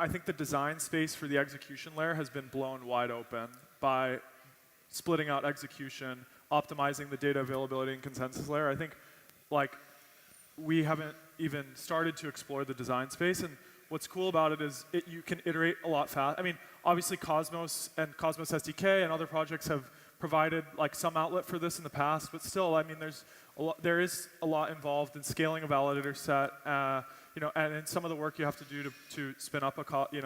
think the design space for the execution layer has been blown wide open by splitting out execution, optimizing the data availability and consensus layer. I think like we haven't even started to explore the design space, and what's cool about it is you can iterate a lot fast. I mean, obviously Cosmos and Cosmos SDK and other projects have provided like some outlet for this in the past, but still, I mean, there is a lot involved in scaling a validator set, and in some of the work you have to do to spin up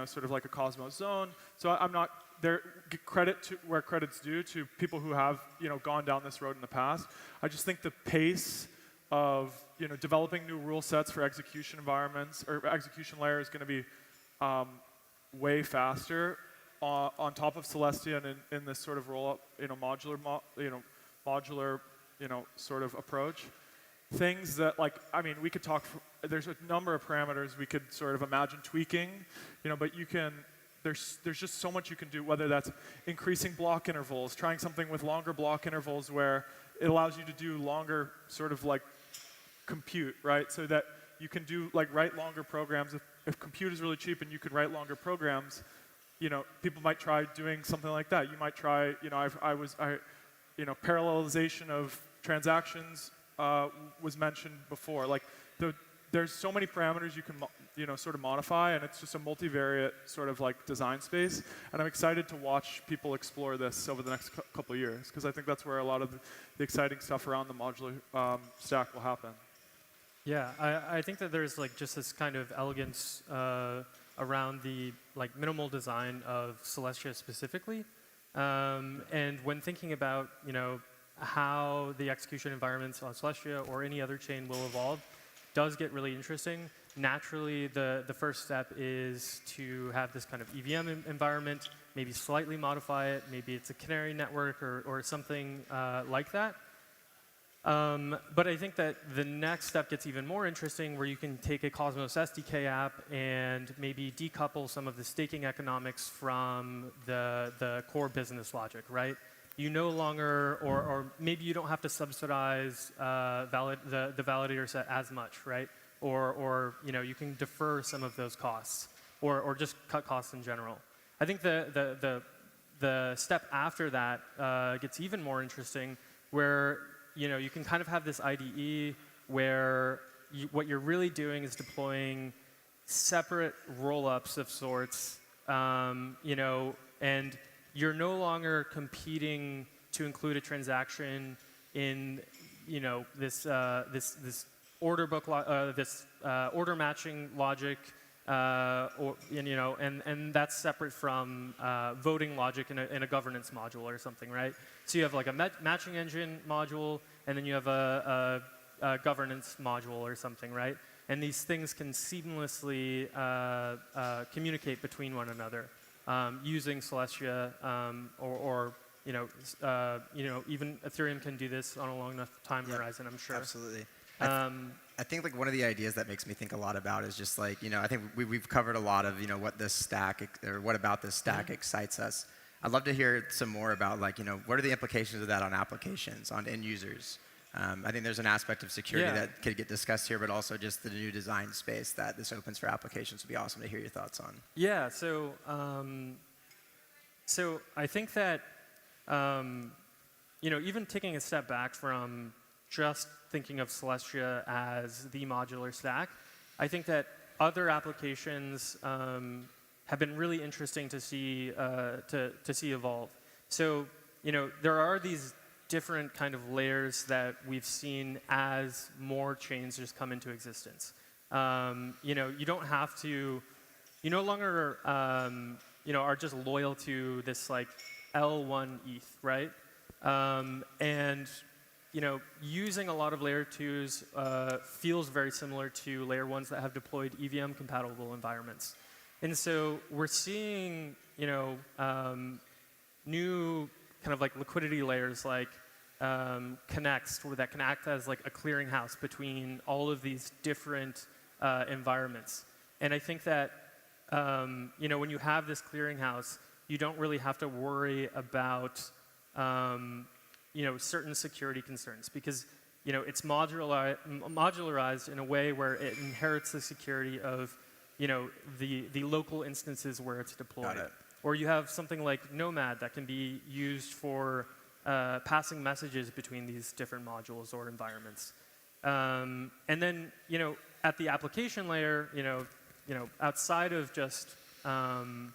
sort of like a Cosmos zone. So I'm not there. Credit to where credit's due to people who have gone down this road in the past. I just think the pace of developing new rule sets for execution environments or execution layer is going to be way faster on top of Celestia and in this sort of roll-up, modular, sort of approach, things that we could talk. There's a number of parameters we could sort of imagine tweaking, but you can. There's just so much you can do, whether that's increasing block intervals, trying something with longer block intervals where it allows you to do longer sort of compute, right? So that you can do write longer programs. If compute is really cheap and you could write longer programs, people might try doing something like that. You might try, parallelization of transactions was mentioned before. There's so many parameters you can, sort of modify, and it's just a multivariate sort of design space. And I'm excited to watch people explore this over the next couple of years, because I think that's where a lot of the exciting stuff around the modular stack will happen. Yeah, I think that there's just this kind of elegance around the minimal design of Celestia specifically, and when thinking about how the execution environments on Celestia or any other chain will evolve, does get really interesting. Naturally, the first step is to have this kind of EVM environment, maybe slightly modify it, maybe it's a canary network or something like that. But I think that the next step gets even more interesting, where you can take a Cosmos SDK app and maybe decouple some of the staking economics from the core business logic, right? You no longer, or maybe you don't have to subsidize the validator set as much, right? Or you can defer some of those costs, or just cut costs in general. I think the step after that gets even more interesting, where you can kind of have this IDE where what you're really doing is deploying separate roll-ups of sorts, and you're no longer competing to include a transaction in this order book order matching logic, and that's separate from voting logic in a governance module or something, right? So you have a matching engine module, and then you have a governance module or something, right? And these things can seamlessly communicate between one another using Celestia, or even Ethereum can do this on a long enough time horizon, I'm sure. Absolutely. I think one of the ideas that makes me think a lot about is just I think we've covered a lot of what this stack or what about this stack excites us. I'd love to hear some more about what are the implications of that on applications, on end users. I think there's an aspect of security that could get discussed here, but also just the new design space that this opens for applications would be awesome to hear your thoughts on. Yeah, so I think that even taking a step back from just thinking of Celestia as the modular stack, I think that other applications have been really interesting to see evolve. So there are these different kind of layers that we've seen as more chains just come into existence. You don't have to, you no longer are just loyal to this L1 ETH, right? And using a lot of layer 2s feels very similar to layer 1s that have deployed EVM compatible environments. And so we're seeing new kind of liquidity layers connects that can act as a clearinghouse between all of these different environments. And I think that when you have this clearinghouse, you don't really have to worry about certain security concerns, because it's modularized in a way where it inherits the security of the local instances where it's deployed. Got it. Or you have something like Nomad that can be used for passing messages between these different modules or environments. And then at the application layer, outside of just kind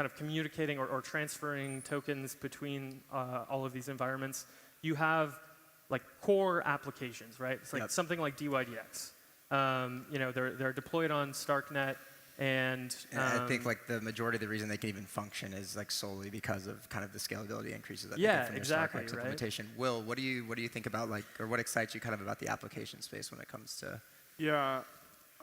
of communicating or transferring tokens between all of these environments, you have core applications, right? It's something like DYDX. They're deployed on StarkNet, and I think the majority of the reason they can even function is solely because of kind of the scalability increases that they get from their StarkWare implementation. Right? Will, what do you think about or what excites you kind of about the application space when it comes to? Yeah,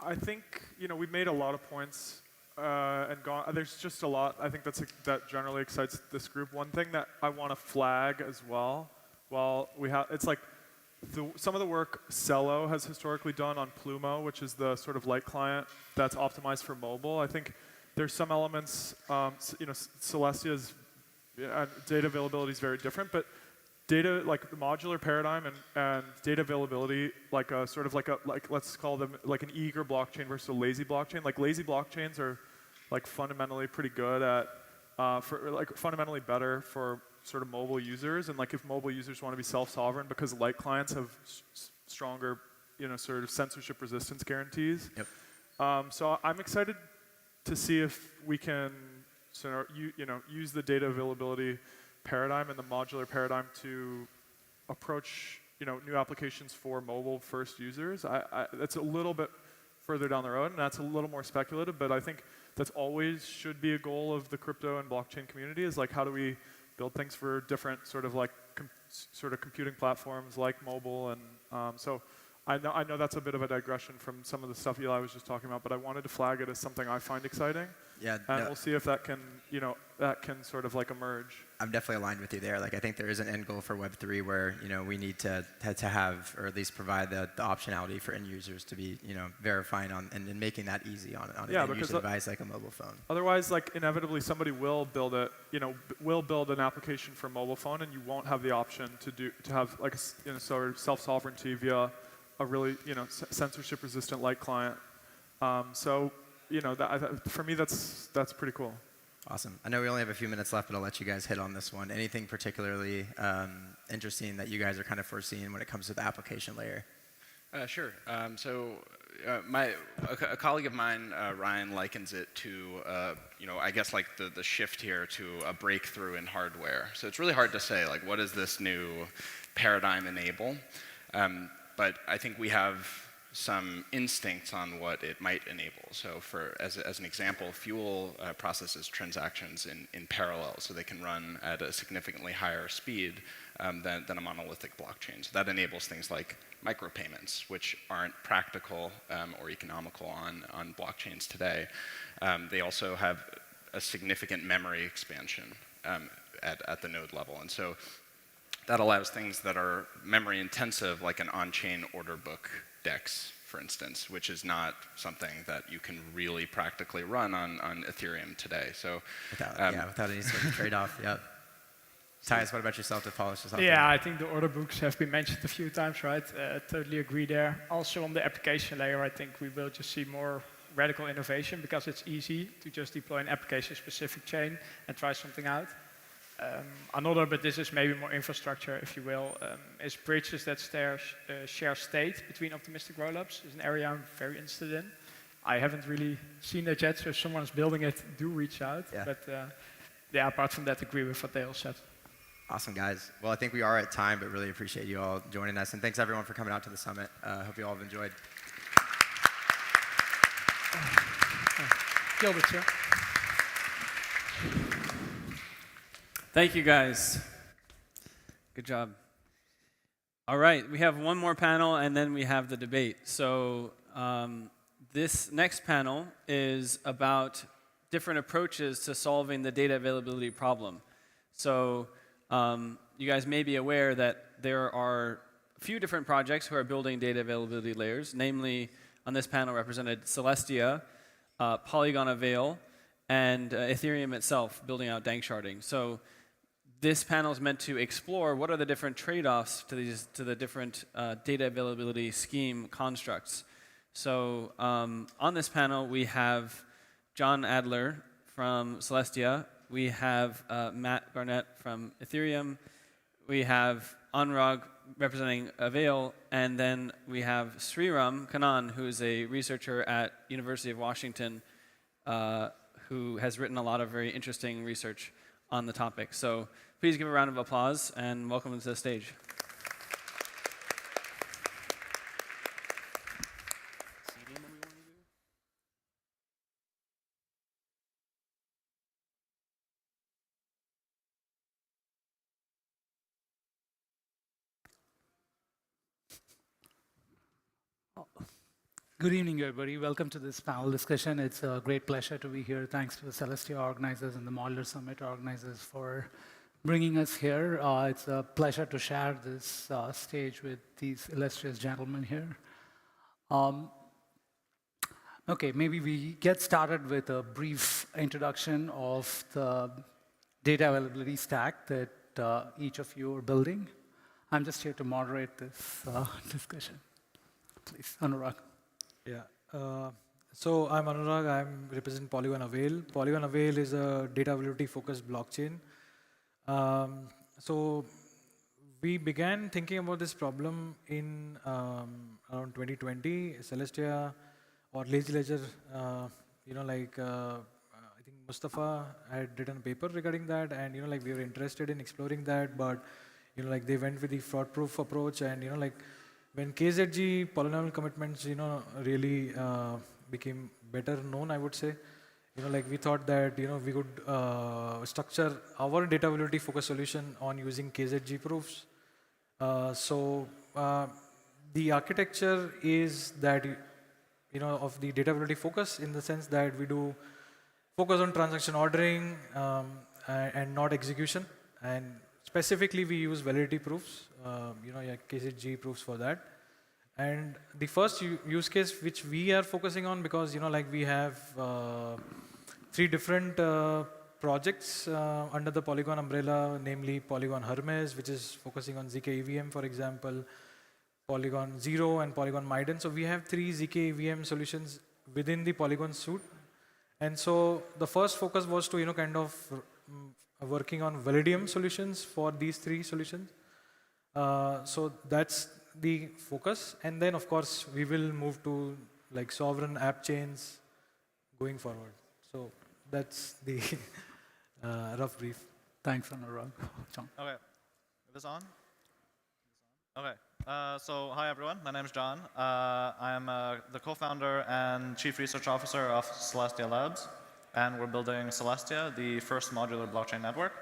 I think we've made a lot of points there's just a lot. I think that generally excites this group. One thing that I want to flag as well, it's like some of the work Cello has historically done on Plumo, which is the sort of light client that's optimized for mobile. I think there's some elements, Celestia's data availability is very different, but data, like the modular paradigm and data availability, like let's call them like an eager blockchain versus a lazy blockchain. Like lazy blockchains are like fundamentally pretty good at, fundamentally better for sort of mobile users, and like if mobile users want to be self-sovereign, because light clients have stronger, sort of censorship resistance guarantees. Yep. So I'm excited to see if we can, use the data availability paradigm and the modular paradigm to approach, new applications for mobile-first users. That's a little bit further down the road, and that's a little more speculative, but I think that's always should be a goal of the crypto and blockchain community, is like how do we build things for different sort of like computing platforms like mobile, and so I know that's a bit of a digression from some of the stuff Eli was just talking about, but I wanted to flag it as something I find exciting. Yeah, and we'll see if that can, that can sort of like emerge. I'm definitely aligned with you there. Like I think there is an end goal for Web3 where we need to have, or at least provide the optionality for end users to be verifying on and making that easy on an end user device like a mobile phone. Otherwise, like inevitably somebody will build it, will build an application for mobile phone, and you won't have the option to have like sort of self-sovereignty via a really censorship-resistant light client. So for me that's pretty cool. Awesome. I know we only have a few minutes left, but I'll let you guys hit on this one. Anything particularly interesting that you guys are kind of foreseeing when it comes to the application layer? Sure. A colleague of mine, Ryan, likens it to, I guess like the shift here to a breakthrough in hardware. So it's really hard to say, like, what does this new paradigm enable? But I think we have some instincts on what it might enable. So as an example, Fuel processes transactions in parallel, so they can run at a significantly higher speed than a monolithic blockchain. So that enables things like micropayments, which aren't practical or economical on blockchains today. They also have a significant memory expansion at the node level. And so that allows things that are memory intensive, like an on-chain order book DEX, for instance, which is not something that you can really practically run on Ethereum today. So without any sort of trade-off, yeah. Thijs, what about yourself to polish this up? Yeah, I think the order books have been mentioned a few times, right? Totally agree there. Also on the application layer, I think we will just see more radical innovation because it's easy to just deploy an application-specific chain and try something out. Another, but this is maybe more infrastructure, if you will, is bridges that share state between optimistic rollups. Is an area I'm very interested in. I haven't really seen that yet, so if someone's building it, do reach out. Yeah. But apart from that, agree with what they all said. Awesome, guys. Well, I think we are at time, but really appreciate you all joining us. And thanks, everyone, for coming out to the summit. Hope you all have enjoyed. Gilbert, Thank you, guys. Good job. All right, we have one more panel, and then we have the debate. So this next panel is about different approaches to solving the data availability problem. So you guys may be aware that there are a few different projects who are building data availability layers, namely on this panel represented Celestia, Polygon Avail, and Ethereum itself building out dank sharding. So this panel is meant to explore what are the different trade-offs to the different data availability scheme constructs. So on this panel, we have John Adler from Celestia. We have Matt Garnett from Ethereum. We have Anurag representing Avail. And then we have Sriram Kannan, who is a researcher at University of Washington, who has written a lot of very interesting research on the topic. So please give a round of applause and welcome them to the stage. Good evening, everybody. Welcome to this panel discussion. It's a great pleasure to be here. Thanks to the Celestia organizers and the Modular Summit organizers for bringing us here. It's a pleasure to share this stage with these illustrious gentlemen here. Okay, maybe we get started with a brief introduction of the data availability stack that each of you are building. I'm just here to moderate this discussion. Please, Anurag. Yeah. So I'm Anurag. I represent Polygon Avail. Polygon Avail is a data availability-focused blockchain. So we began thinking about this problem in around 2020. Celestia or Lazy Ledger, I think Mustafa had written a paper regarding that, and we were interested in exploring that, but they went with the fraud-proof approach, and when KZG polynomial commitments, really became better known, I would say, we thought that, we could structure our data availability focused solution on using KZG proofs. The architecture is that, of the data availability focus in the sense that we do focus on transaction ordering and not execution. And specifically, we use validity proofs, KZG proofs for that. And the first use case which we are focusing on, because we have 3 different projects under the Polygon umbrella, namely Polygon Hermes, which is focusing on ZK EVM, for example, Polygon Zero, and Polygon Maiden. So we have 3 ZK EVM solutions within the Polygon suite. And so the first focus was to kind of working on Validium solutions for these 3 solutions. So that's the focus. And then, of course, we will move to sovereign app chains going forward. So that's the rough brief. Thanks, Anurag. John. Okay. Is this on? Okay. So hi, everyone. My name is John. I'm the co-founder and chief research officer of Celestia Labs. And we're building Celestia, the first modular blockchain network.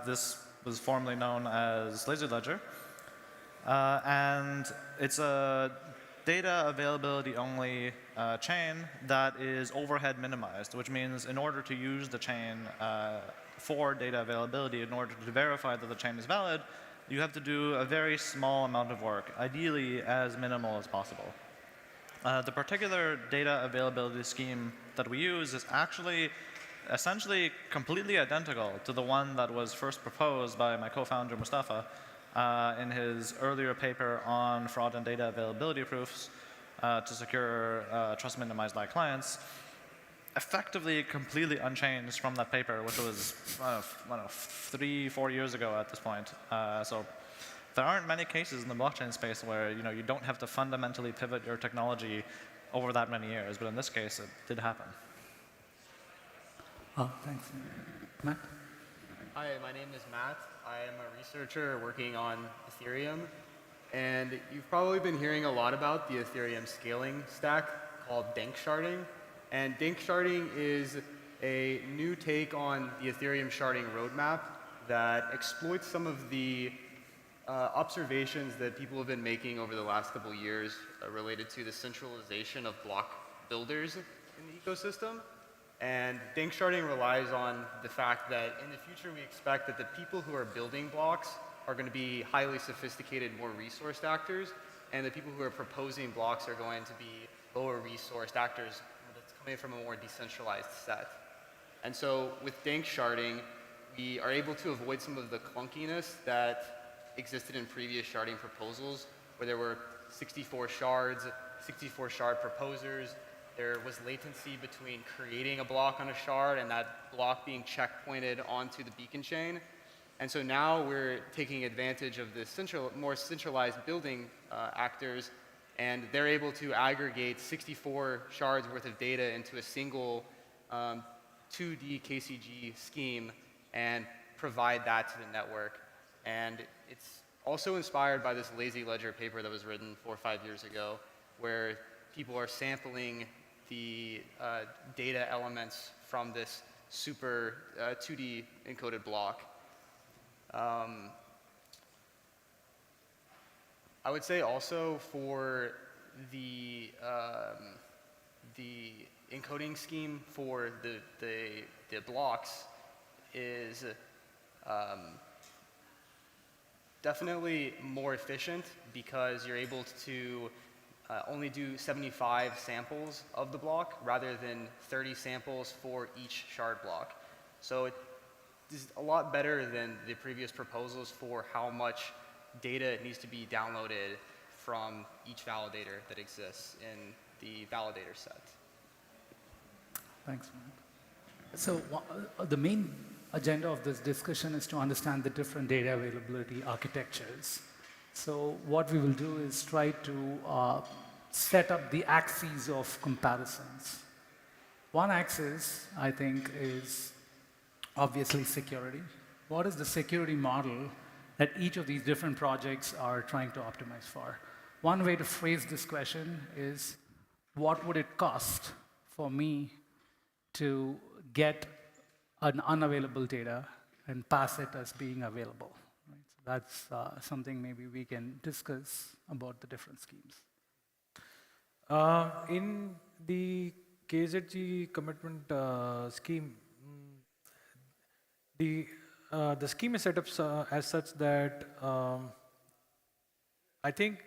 This was formerly known as Lazy Ledger. And it's a data availability only chain that is overhead minimized, which means in order to use the chain for data availability, in order to verify that the chain is valid, you have to do a very small amount of work, ideally as minimal as possible. The particular data availability scheme that we use is actually essentially completely identical to the one that was first proposed by my co-founder Mustafa in his earlier paper on fraud and data availability proofs to secure trust minimized by clients. Effectively completely unchanged from that paper, which was, I don't know, 3-4 years ago at this point. So there aren't many cases in the blockchain space where you don't have to fundamentally pivot your technology over that many years, but in this case, it did happen. Oh, thanks. Matt? Hi, my name is Matt. I am a researcher working on Ethereum, and you've probably been hearing a lot about the Ethereum scaling stack called dank sharding. And dank sharding is a new take on the Ethereum sharding roadmap that exploits some of the observations that people have been making over the last couple of years related to the centralization of block builders in the ecosystem. And dank sharding relies on the fact that in the future we expect that the people who are building blocks are going to be highly sophisticated, more resourced actors, and the people who are proposing blocks are going to be lower resourced actors that's coming from a more decentralized set. And so with dank sharding, we are able to avoid some of the clunkiness that existed in previous sharding proposals, where there were 64 shards, 64 shard proposers. There was latency between creating a block on a shard and that block being checkpointed onto the beacon chain. And so now we're taking advantage of the more centralized building actors, and they're able to aggregate 64 shards worth of data into a single 2D KCG scheme and provide that to the network. And it's also inspired by this Lazy Ledger paper that was written 4 or 5 years ago, where people are sampling the data elements from this super 2D encoded block. I would say also for the encoding scheme for the blocks is definitely more efficient because you're able to only do 75 samples of the block rather than 30 samples for each shard block. So it is a lot better than the previous proposals for how much data needs to be downloaded from each validator that exists in the validator set. Thanks, man. So the main agenda of this discussion is to understand the different data availability architectures. So what we will do is try to set up the axes of comparisons. One axis, I think, is obviously security. What is the security model that each of these different projects are trying to optimize for? One way to phrase this question is, what would it cost for me to get an unavailable data and pass it as being available? Right? So that's something maybe we can discuss about the different schemes. In the KZG commitment scheme, the scheme is set up as such that I think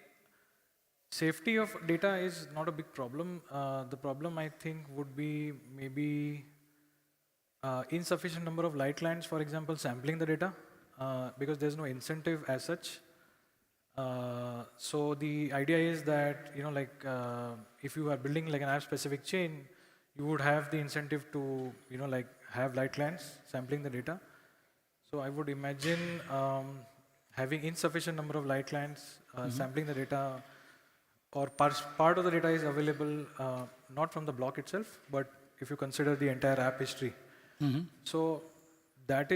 safety of data is not a big problem. The problem, I think, would be maybe insufficient number of light lines, for example, sampling the data, because there's no incentive as such. So the idea is that, if you are building like an app-specific chain, you would have the incentive to, have light lines sampling the data. So I would imagine having insufficient number of light lines sampling the data, or part of the data is available not from the block itself, but if you consider the entire app history. So that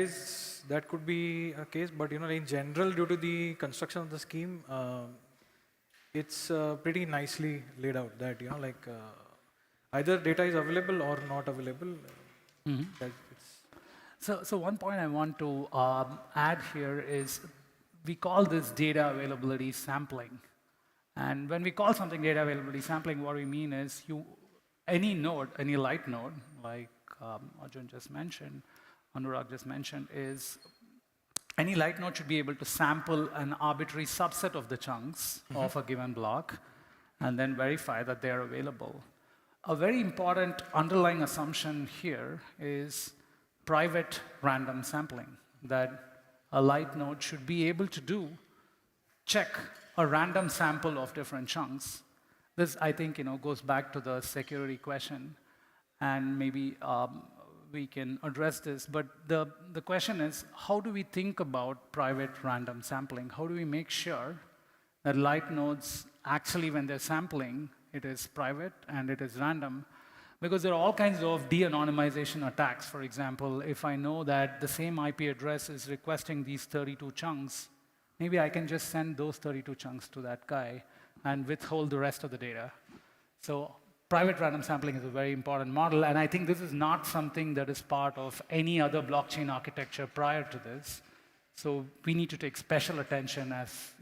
could be a case, but in general, due to the construction of the scheme, it's pretty nicely laid out that either data is available or not available. So one point I want to add here is we call this data availability sampling. And when we call something data availability sampling, what we mean is any node, any light node, like Arjun just mentioned, Anurag just mentioned, is any light node should be able to sample an arbitrary subset of the chunks of a given block and then verify that they are available. A very important underlying assumption here is private random sampling, that a light node should be able to check a random sample of different chunks. This, I think, goes back to the security question, and maybe we can address this. But the question is, how do we think about private random sampling? How do we make sure that light nodes actually, when they're sampling, it is private and it is random? Because there are all kinds of de-anonymization attacks. For example, if I know that the same IP address is requesting these 32 chunks, maybe I can just send those 32 chunks to that guy and withhold the rest of the data. So private random sampling is a very important model, and I think this is not something that is part of any other blockchain architecture prior to this. So we need to take special attention as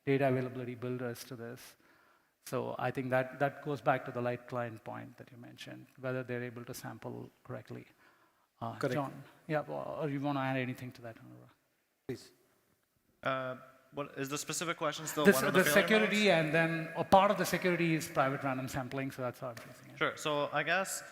data availability builders to this. So I think that goes back to the light client point that you mentioned, whether they're able to sample correctly. Correct. John, yeah, or you want to add anything to that, Anurag? Please. What is the specific question still? The security, and then a part of the security is private random sampling, so that's how I'm phrasing it. Sure. So I guess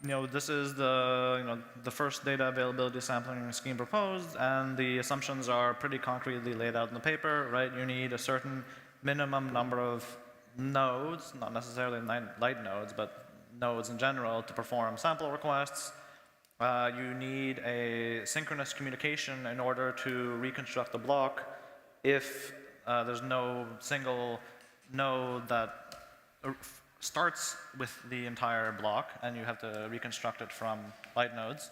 this is the first data availability sampling scheme proposed, and the assumptions are pretty concretely laid out in the paper, right? You need a certain minimum number of nodes, not necessarily light nodes, but nodes in general, to perform sample requests. You need a synchronous communication in order to reconstruct the block if there's no single node that starts with the entire block and you have to reconstruct it from light nodes.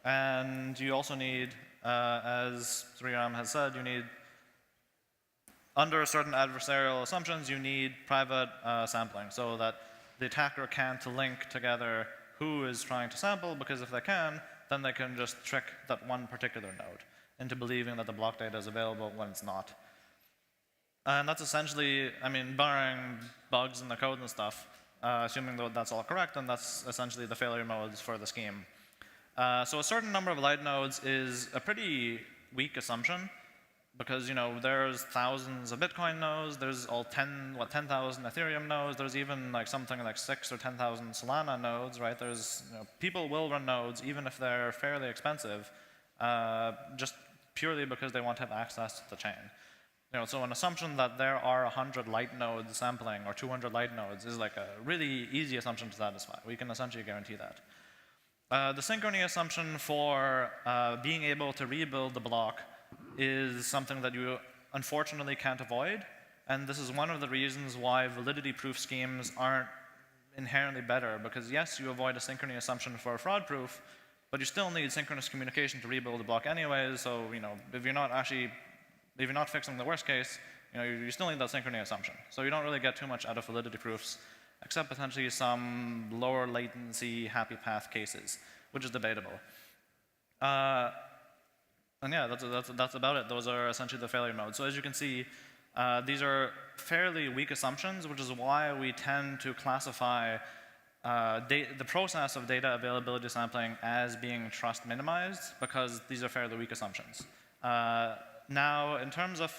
And you also need, as Sriram has said, you need, under certain adversarial assumptions, you need private sampling so that the attacker can't link together who is trying to sample, because if they can, then they can just trick that one particular node into believing that the block data is available when it's not. And that's essentially, I mean, barring bugs in the code and stuff, assuming that that's all correct, and that's essentially the failure modes for the scheme. So a certain number of light nodes is a pretty weak assumption, because there's thousands of Bitcoin nodes, there's all 10,000 Ethereum nodes, there's even like something like 6,000 or 10,000 Solana nodes, right? There's people will run nodes even if they're fairly expensive, just purely because they want to have access to the chain. So an assumption that there are 100 light nodes sampling or 200 light nodes is like a really easy assumption to satisfy. We can essentially guarantee that. The synchrony assumption for being able to rebuild the block is something that you unfortunately can't avoid. And this is one of the reasons why validity proof schemes aren't inherently better. Because yes, you avoid a synchrony assumption for a fraud proof, but you still need synchronous communication to rebuild the block anyways. So if you're not fixing the worst case, you still need that synchrony assumption. So you don't really get too much out of validity proofs, except potentially some lower latency happy path cases, which is debatable. And yeah, that's about it. Those are essentially the failure modes. So as you can see, these are fairly weak assumptions, which is why we tend to classify the process of data availability sampling as being trust minimized, because these are fairly weak assumptions. Now, in terms of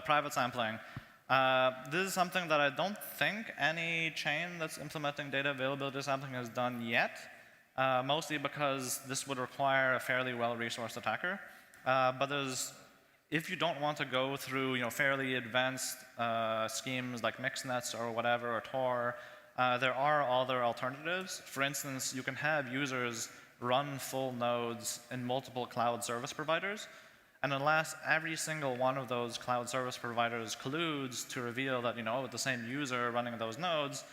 private sampling, this is something that I don't think any chain that's implementing data availability sampling has done yet, mostly because this would require a fairly well-resourced attacker. But if you don't want to go through fairly advanced schemes like mixnets or whatever, or Tor, there are other alternatives. For instance, you can have users run full nodes in multiple cloud service providers. And unless every single one of those cloud service providers colludes to reveal that, with the same user running those nodes,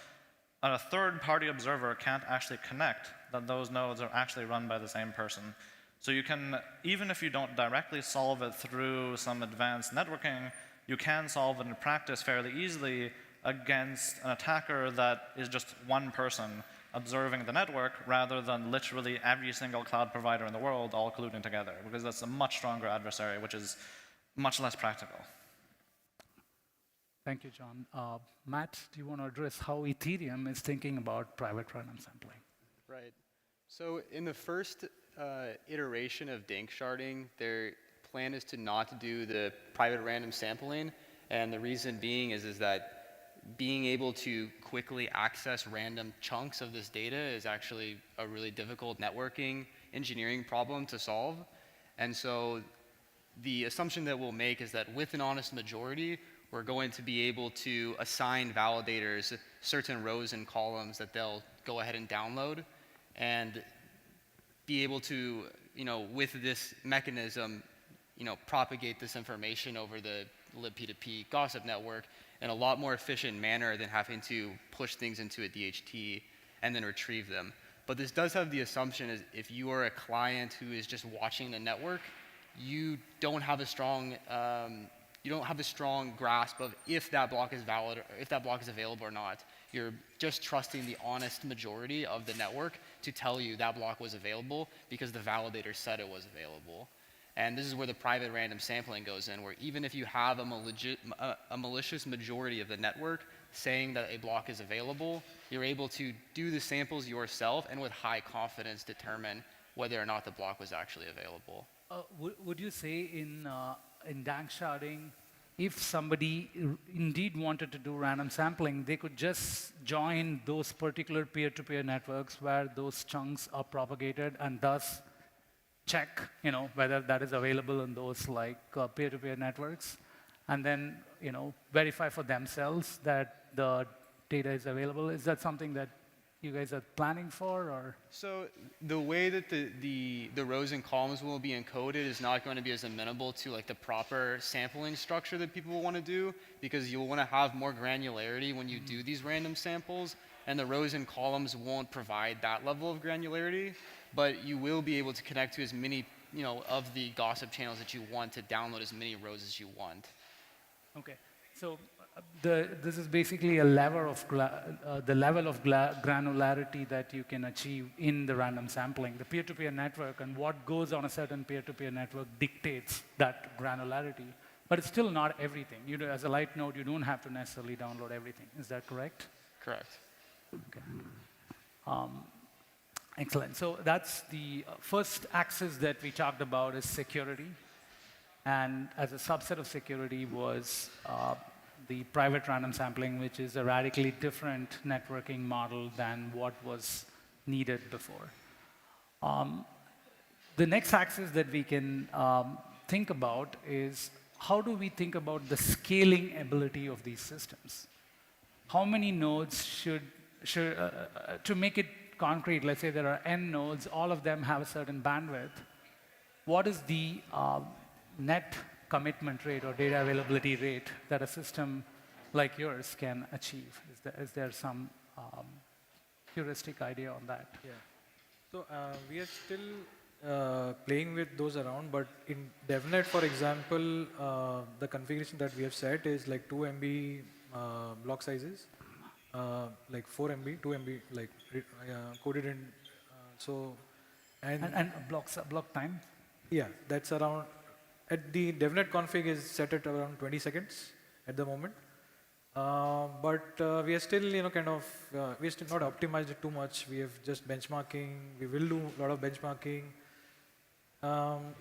a third-party observer can't actually connect that those nodes are actually run by the same person. So you can, even if you don't directly solve it through some advanced networking, you can solve it in practice fairly easily against an attacker that is just one person observing the network, rather than literally every single cloud provider in the world all colluding together, because that's a much stronger adversary, which is much less practical. Thank you, John. Matt, do you want to address how Ethereum is thinking about private random sampling? Right. So in the first iteration of dank sharding, their plan is to not do the private random sampling, and the reason being is that being able to quickly access random chunks of this data is actually a really difficult networking engineering problem to solve. And so the assumption that we'll make is that with an honest majority, we're going to be able to assign validators certain rows and columns that they'll go ahead and download, and be able to, with this mechanism, propagate this information over the libp2p gossip network in a lot more efficient manner than having to push things into a DHT and then retrieve them. But this does have the assumption is if you are a client who is just watching the network, you don't have a strong grasp of if that block is valid or if that block is available or not. You're just trusting the honest majority of the network to tell you that block was available because the validator said it was available. And this is where the private random sampling goes in, where even if you have a malicious majority of the network saying that a block is available, you're able to do the samples yourself and with high confidence determine whether or not the block was actually available. Would you say in dank sharding, if somebody indeed wanted to do random sampling, they could just join those particular peer-to-peer networks where those chunks are propagated and thus check, whether that is available in those peer-to-peer networks, and then, verify for themselves that the data is available? Is that something that you guys are planning for, or? So the way that the rows and columns will be encoded is not going to be as amenable to the proper sampling structure that people will want to do, because you'll want to have more granularity when you do these random samples, and the rows and columns won't provide that level of granularity. But you will be able to connect to as many, of the gossip channels that you want to download as many rows as you want. Okay, so this is basically a level of the level of granularity that you can achieve in the random sampling. The peer-to-peer network and what goes on a certain peer-to-peer network dictates that granularity. but it's still not everything. As a light node, you don't have to necessarily download everything. Is that correct? Correct. Okay. Excellent. So that's the first axis that we talked about is security. And as a subset of security was the private random sampling, which is a radically different networking model than what was needed before. The next axis that we can think about is how do we think about the scaling ability of these systems? How many nodes should to make it concrete, let's say there are n nodes, all of them have a certain bandwidth. What is the net commitment rate or data availability rate that a system like yours can achieve? Is there some heuristic idea on that? Yeah. So we are still playing with those around, but in DevNet, for example, the configuration that we have set is like 2 MB block sizes, like 4 MB, 2 MB, like coded in. And block time? Yeah, that's around. At the DevNet config is set at around 20 seconds at the moment. But we are still, we're still not optimized it too much. We have just benchmarking. We will do a lot of benchmarking.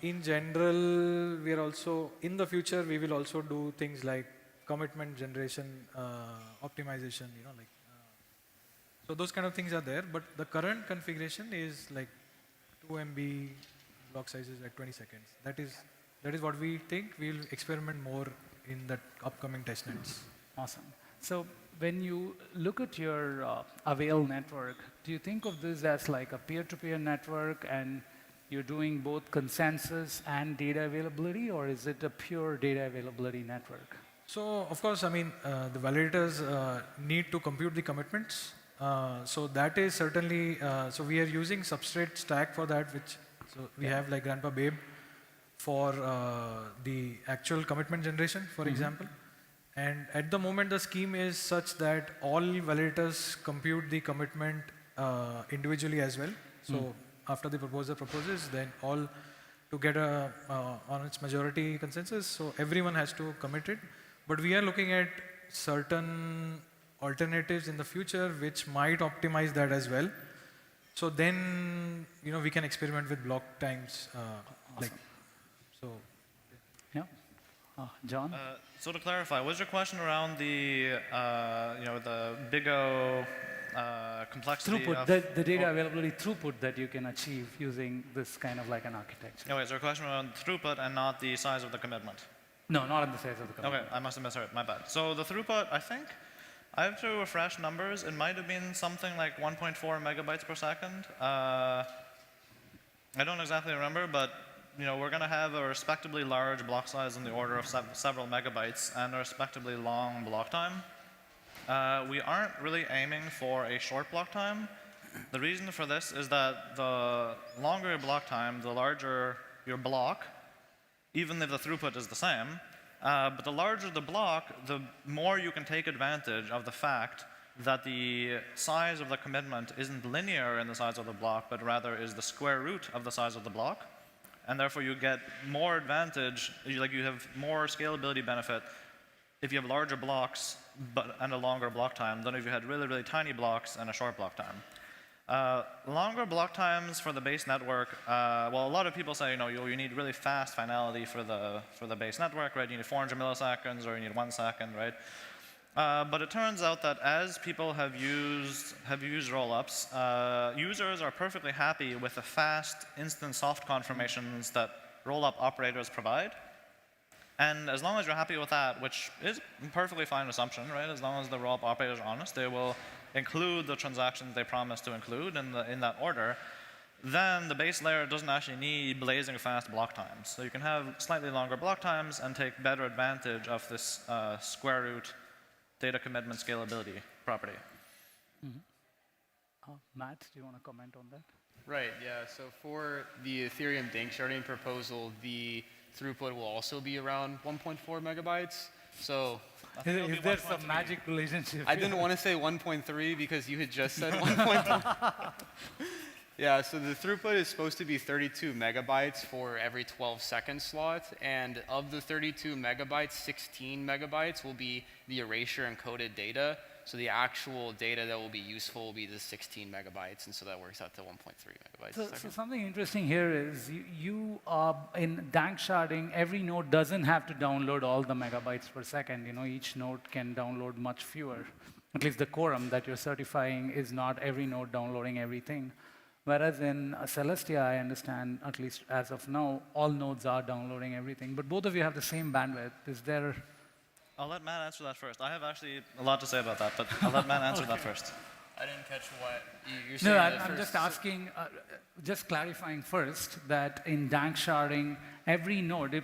In general, we are also, in the future, we will also do things like commitment generation, optimization, so those kind of things are there. But the current configuration is like 2 MB block sizes at 20 seconds. That is what we think. We'll experiment more in the upcoming testnets. Awesome. So when you look at your Avail network, do you think of this as like a peer-to-peer network and you're doing both consensus and data availability, or is it a pure data availability network? So of course, I mean, the validators need to compute the commitments. So that is certainly, so we are using substrate stack for that, so we have like Grandpa Babe for the actual commitment generation, for example. And at the moment, the scheme is such that all validators compute the commitment individually as well. So after the proposer proposes, then all to get on its majority consensus, so everyone has to commit it. But we are looking at certain alternatives in the future which might optimize that as well. So then, we can experiment with block times. Awesome. Yeah. John? So to clarify, was your question around the, the big O complexity throughput, of the data availability throughput that you can achieve using this kind of like an architecture? Okay, so a question around throughput and not the size of the commitment? No, not on the size of the commitment. Okay, I must have misheard, my bad. So the throughput, I think, I have to refresh numbers. It might have been something like 1.4 megabytes per second. I don't exactly remember, but we're going to have a respectably large block size in the order of several megabytes and a respectably long block time. We aren't really aiming for a short block time. The reason for this is that the longer your block time, the larger your block, even if the throughput is the same. But the larger the block, the more you can take advantage of the fact that the size of the commitment isn't linear in the size of the block, but rather is the square root of the size of the block. And therefore, you get more advantage, you have more scalability benefit if you have larger blocks and a longer block time than if you had really, really tiny blocks and a short block time. Longer block times for the base network, well, a lot of people say, you need really fast finality for the base network, right? You need 400 milliseconds or you need 1 second, right? But it turns out that as people have used rollups, users are perfectly happy with the fast, instant soft confirmations that rollup operators provide. And as long as you're happy with that, which is a perfectly fine assumption, right? As long as the rollup operators are honest, they will include the transactions they promise to include in that order. Then the base layer doesn't actually need blazing fast block times. So you can have slightly longer block times and take better advantage of this square root data commitment scalability property. Matt, do you want to comment on that? Right, yeah. So for the Ethereum dank sharding proposal, the throughput will also be around 1.4 megabytes. So is there some magic relationship? I didn't want to say 1.3 because you had just said 1.3. Yeah, so the throughput is supposed to be 32 megabytes for every 12-second slot, and of the 32 megabytes, 16 megabytes will be the erasure encoded data. So the actual data that will be useful will be the 16 megabytes, and so that works out to 1.3 megabytes a second. So something interesting here is in dank sharding, every node doesn't have to download all the megabytes per second. Each node can download much fewer. At least the quorum that you're certifying is not every node downloading everything. Whereas in Celestia, I understand, at least as of now, all nodes are downloading everything. But both of you have the same bandwidth. Is there... I'll let Matt answer that first. I have actually a lot to say about that, but I'll let Matt answer that first. I didn't catch what you're saying. No, I'm just asking, just clarifying first that in dank sharding, every node,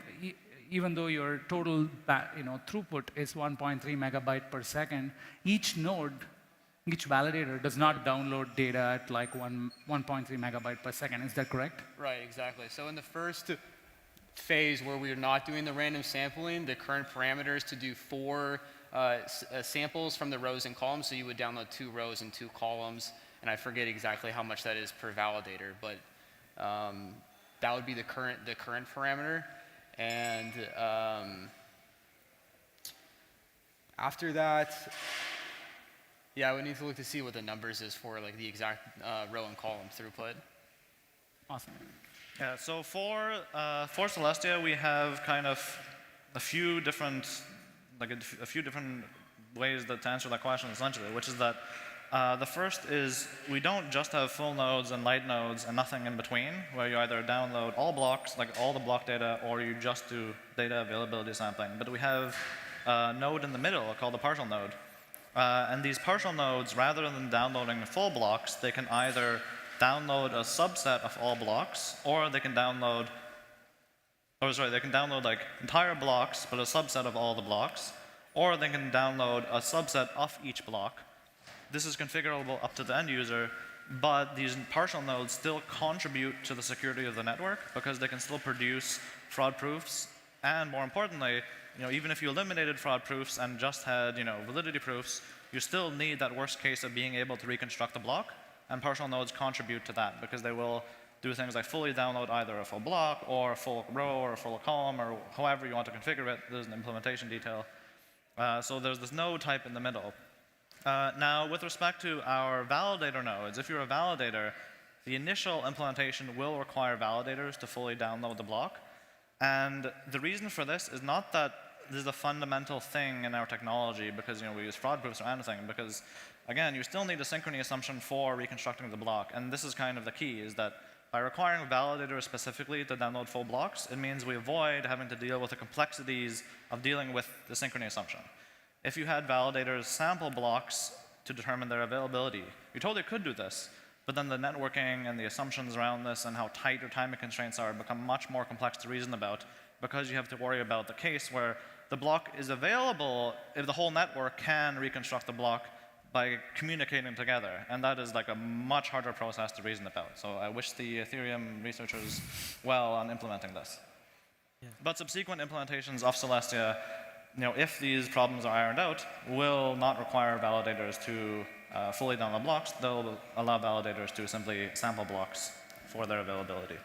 even though your total throughput is 1.3 megabyte per second, each node, each validator does not download data at like 1.3 megabyte per second. Is that correct? Right, exactly. So in the first phase where we're not doing the random sampling, the current parameter is to do 4 samples from the rows and columns. So you would download 2 rows and 2 columns, and I forget exactly how much that is per validator, but that would be the current parameter. And after that, yeah, we need to look to see what the numbers is for like the exact row and column throughput. Awesome. Yeah, so for Celestia, we have kind of a few different ways to answer that question essentially, which is that the first is we don't just have full nodes and light nodes and nothing in between, where you either download all blocks, like all the block data, or you just do data availability sampling. But we have a node in the middle called the partial node. And these partial nodes, rather than downloading full blocks, they can either download a subset of all blocks, or they can download, like entire blocks, but a subset of all the blocks, or they can download a subset of each block. This is configurable up to the end user, but these partial nodes still contribute to the security of the network because they can still produce fraud proofs, and more importantly, even if you eliminated fraud proofs and just had validity proofs, you still need that worst case of being able to reconstruct the block. And partial nodes contribute to that because they will do things like fully download either a full block or a full row or a full column or however you want to configure it. There's an implementation detail. So there's this node type in the middle. Now, with respect to our validator nodes, if you're a validator, the initial implementation will require validators to fully download the block. And the reason for this is not that this is a fundamental thing in our technology because we use fraud proofs or anything, because again, you still need a synchrony assumption for reconstructing the block. And this is kind of the key, is that by requiring validators specifically to download full blocks, it means we avoid having to deal with the complexities of dealing with the synchrony assumption. If you had validators sample blocks to determine their availability, you totally could do this, but then the networking and the assumptions around this and how tight your timing constraints are become much more complex to reason about because you have to worry about the case where the block is available if the whole network can reconstruct the block by communicating together. And that is like a much harder process to reason about. So I wish the Ethereum researchers well on implementing this. Yeah. But subsequent implementations of Celestia, if these problems are ironed out, will not require validators to fully download blocks. They'll allow validators to simply sample blocks for their availability.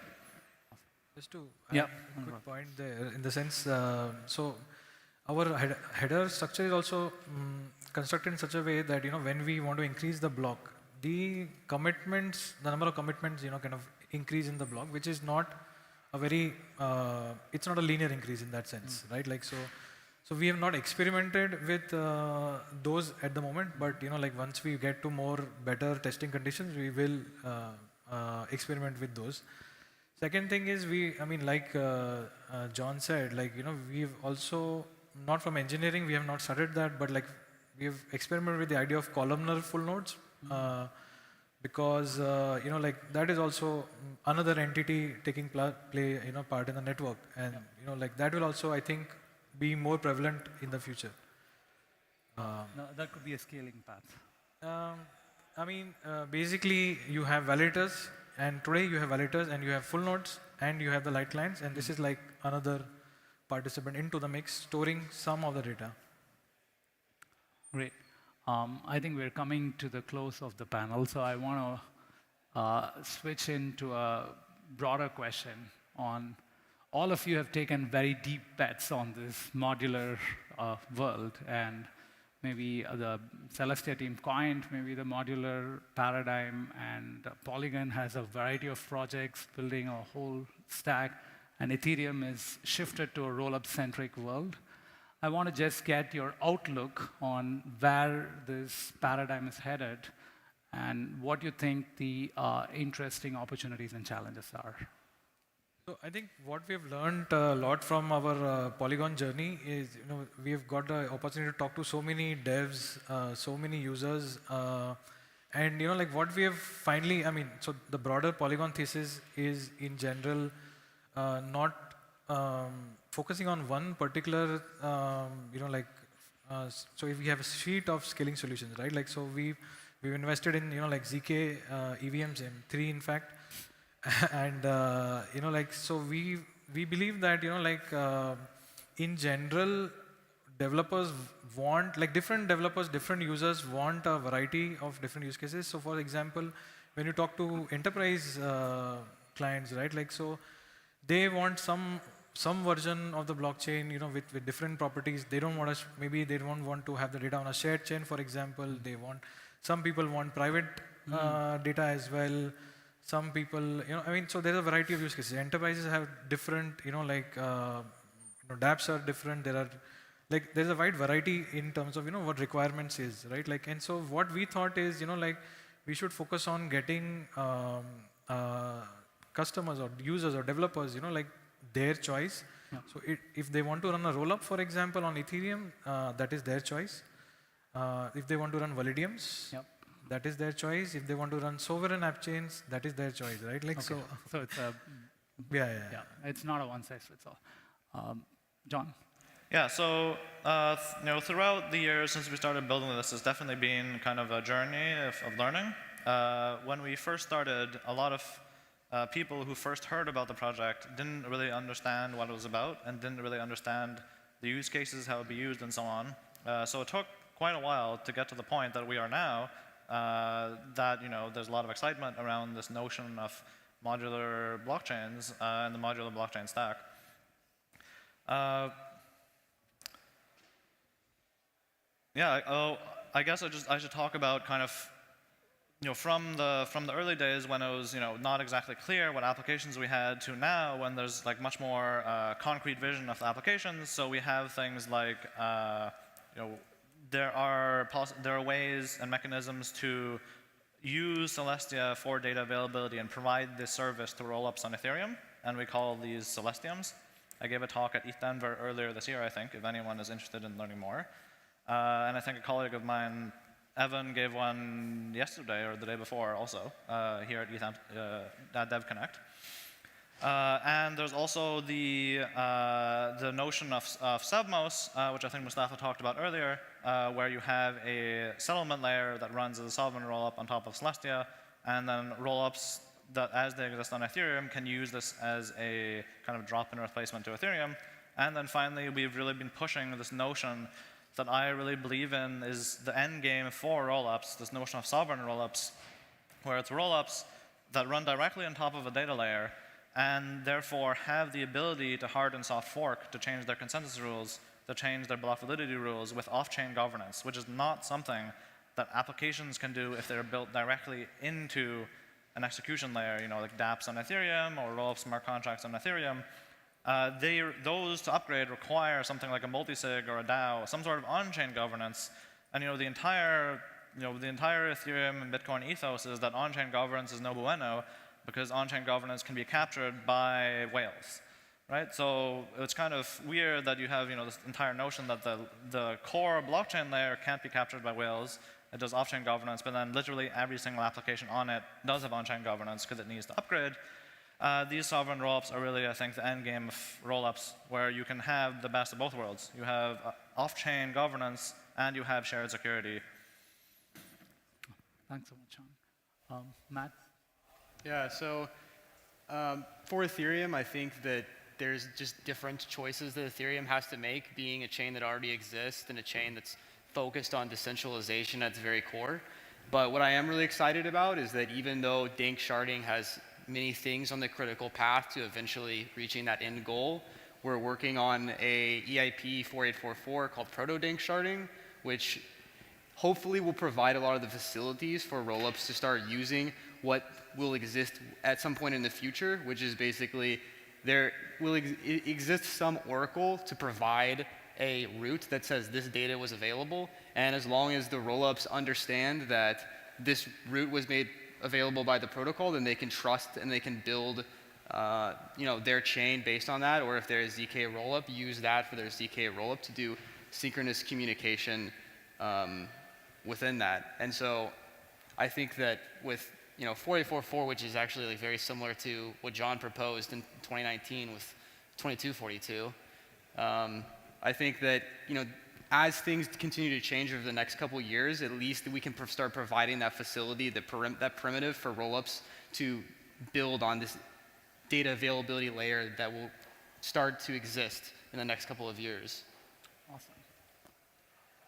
Just to add a quick point there, in the sense, so our header structure is also constructed in such a way that when we want to increase the block, the number of commitments kind of increase in the block, which is not a very it's not a linear increase in that sense, right? Like so we have not experimented with those at the moment, but once we get to more better testing conditions, we will experiment with those. Second thing is like John said, we've also, not from engineering, we have not started that, but we have experimented with the idea of columnar full nodes because that is also another entity taking part in the network, and that will also, I think, be more prevalent in the future. No, that could be a scaling path. Basically, you have validators, and today you have validators, and you have full nodes, and you have the light clients, and this is like another participant into the mix, storing some of the data. Great. I think we're coming to the close of the panel, so I want switch into a broader question on all of you have taken very deep bets on this modular world, and maybe the Celestia team coined maybe the modular paradigm, and Polygon has a variety of projects building a whole stack, and Ethereum is shifted to a roll-up-centric world. I want to just get your outlook on where this paradigm is headed and what you think the interesting opportunities and challenges are. So I think what we have learned a lot from our Polygon journey is, we have got the opportunity to talk to so many devs, so many users, and like what we have finally, so the broader Polygon thesis is in general not focusing on one particular, so if we have a suite of scaling solutions, right? Like, so we've invested in, like Zk, EVMs, and 3 in fact. And so we believe that in general, developers want, different developers, different users want a variety of different use cases. So for example, when you talk to enterprise clients, right, so they want some version of the blockchain, with different properties. They don't want maybe they don't want to have the data on a shared chain, for example. Some people want private data as well. Some people, so there's a variety of use cases. Enterprises have different, dApps are different. There's a wide variety in terms of, what requirements is, right? And so what we thought is, we should focus on getting customers or users or developers, their choice. Yeah. So if they want to run a rollup, for example, on Ethereum, that is their choice. If they want to run Validiums, yep, that is their choice. If they want to run sovereign app chains, that is their choice, right? Okay. So it's a yeah. It's not a one-size-fits-all. John. Yeah. So throughout the years since we started building this, it's definitely been kind of a journey of learning. When we first started, a lot of people who first heard about the project didn't really understand what it was about and didn't really understand the use cases, how it would be used, and so on. So it took quite a while to get to the point that we are now. That there's a lot of excitement around this notion of modular blockchains and the modular blockchain stack. I guess I should talk about kind of from the early days when it was not exactly clear what applications we had to now when there's much more concrete vision of the applications. So we have things like there are ways and mechanisms to use Celestia for data availability and provide this service to rollups on Ethereum, and we call these Celestiums. I gave a talk at ETH Denver earlier this year, I think, if anyone is interested in learning more. And I think a colleague of mine, Evan, gave one yesterday or the day before also here at at DevConnect. And there's also the notion of Submos, which I think Mustafa talked about earlier, where you have a settlement layer that runs as a sovereign rollup on top of Celestia, and then rollups that, as they exist on Ethereum, can use this as a kind of drop-in replacement to Ethereum. And then finally, we've really been pushing this notion that I really believe in is the end game for rollups, this notion of sovereign rollups, where it's rollups that run directly on top of a data layer and therefore have the ability to hard and soft fork to change their consensus rules, to change their block validity rules with off-chain governance, which is not something that applications can do if they're built directly into an execution layer, like dApps on Ethereum or roll-up smart contracts on Ethereum. Those to upgrade require something like a multisig or a DAO, some sort of on-chain governance. And the entire Ethereum and Bitcoin ethos is that on-chain governance is no bueno, because on-chain governance can be captured by whales, right? So it's kind of weird that you have this entire notion that the core blockchain layer can't be captured by whales. It does off-chain governance, but then literally every single application on it does have on-chain governance because it needs to upgrade. These sovereign rollups are really, I think, the end game of rollups, where you can have the best of both worlds. You have off-chain governance and you have shared security. Thanks so much, John. Matt? Yeah, so for Ethereum, I think that there's just different choices that Ethereum has to make, being a chain that already exists and a chain that's focused on decentralization at its very core. But what I am really excited about is that even though dank sharding has many things on the critical path to eventually reaching that end goal, we're working on a EIP 4844 called proto-dank sharding, which hopefully will provide a lot of the facilities for rollups to start using what will exist at some point in the future, which is basically there will exist some oracle to provide a route that says this data was available, and as long as the rollups understand that this route was made available by the protocol, then they can trust and they can build their chain based on that, or if there is ZK rollup, use that for their ZK rollup to do synchronous communication within that. And so I think that with 4844, which is actually like very similar to what John proposed in 2019 with 2242, I think that as things continue to change over the next couple of years, at least we can start providing that facility, that primitive for rollups to build on this data availability layer that will start to exist in the next couple of years. Awesome.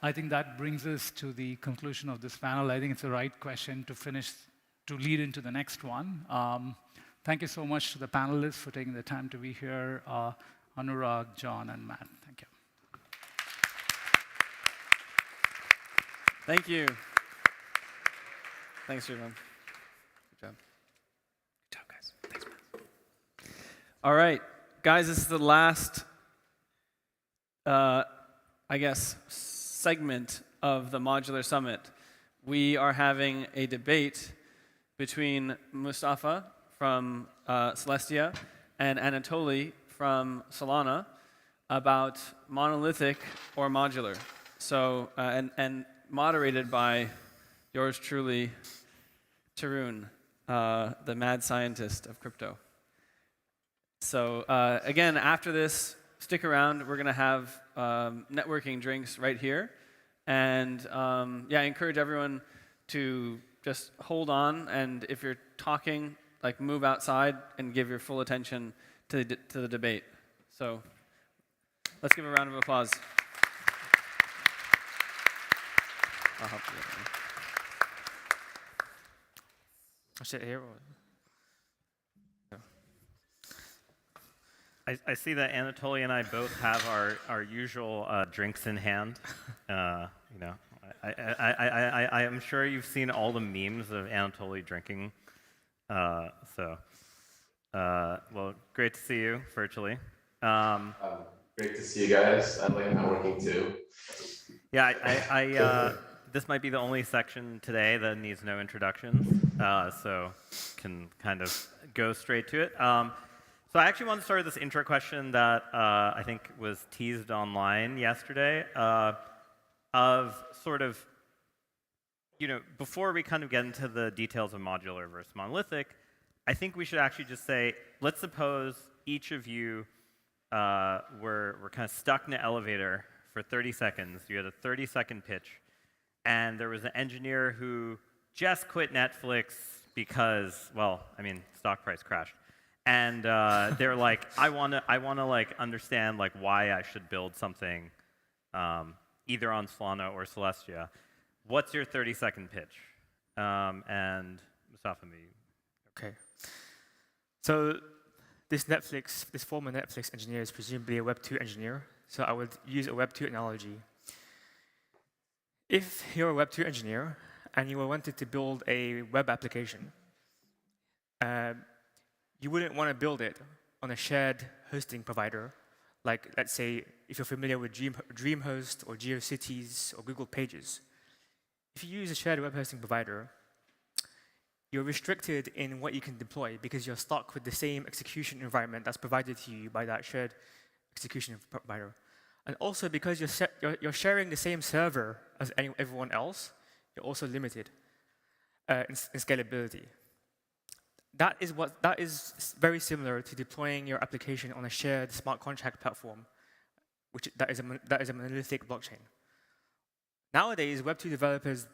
I think that brings us to the conclusion of this panel. I think it's the right question to lead into the next one. Thank you so much to the panelists for taking the time to be here, Anurag, John, and Matt. Thank you. Thank you. Thanks, everyone. Good job. Good job, guys. Thanks, man. All right, guys, this is the last, segment of the Modular Summit. We are having a debate between Mustafa from Celestia and Anatoly from Solana about monolithic or modular. So, and moderated by yours truly, Tarun, the mad scientist of crypto. So again, after this, stick around. We're going to have networking drinks right here. And I encourage everyone to just hold on. And if you're talking, move outside and give your full attention to the debate. So let's give a round of applause. I'll help you. I'll sit here. I see that Anatoly and I both have our usual drinks in hand. I am sure you've seen all the memes of Anatoly drinking. Well, great to see you virtually. Great to see you guys. I like networking too. Yeah, this might be the only section today that needs no introductions, so can kind of go straight to it. So I actually want to start with this intro question that I think was teased online yesterday of sort of, before we kind of get into the details of modular versus monolithic, I think we should actually just say, let's suppose each of you were kind of stuck in an elevator for 30 seconds. You had a 30-second pitch, and there was an engineer who just quit Netflix because, stock price crashed. And they're like, I want to understand why I should build something either on Solana or Celestia. What's your 30-second pitch? And Mustafa, maybe. Okay. So this former Netflix engineer is presumably a Web 2 engineer. So I would use a Web 2 analogy. If you're a Web 2 engineer and you wanted to build a web application, you wouldn't want to build it on a shared hosting provider. Like, let's say, if you're familiar with DreamHost or GeoCities or Google Pages. If you use a shared web hosting provider, you're restricted in what you can deploy because you're stuck with the same execution environment that's provided to you by that shared execution provider. And also, because you're sharing the same server as everyone else, you're also limited in scalability. That is very similar to deploying your application on a shared smart contract platform, that is a monolithic blockchain. Nowadays, Web 2 developers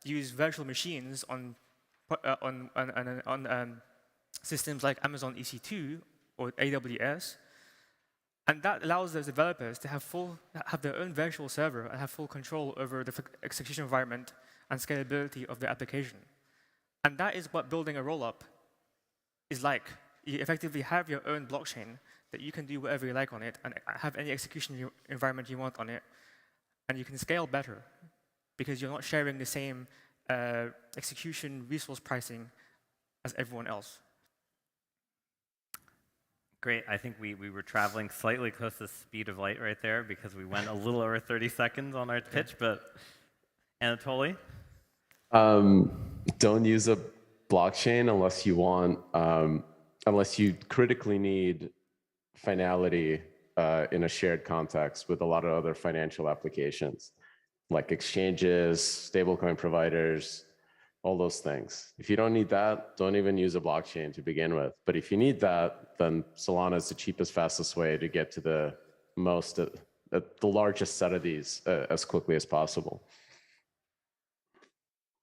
use virtual machines on systems like Amazon EC2 or AWS, and that allows those developers to have their own virtual server and have full control over the execution environment and scalability of the application. And that is what building a rollup is like. You effectively have your own blockchain that you can do whatever you like on it and have any execution environment you want on it. And you can scale better because you're not sharing the same execution resource pricing as everyone else. Great. I think we were traveling slightly close to the speed of light right there because we went a little over 30 seconds on our pitch, but Anatoly? Don't use a blockchain unless you want, unless you critically need finality in a shared context with a lot of other financial applications, like exchanges, stablecoin providers, all those things. If you don't need that, don't even use a blockchain to begin with. But if you need that, then Solana is the cheapest, fastest way to get to the largest set of these as quickly as possible.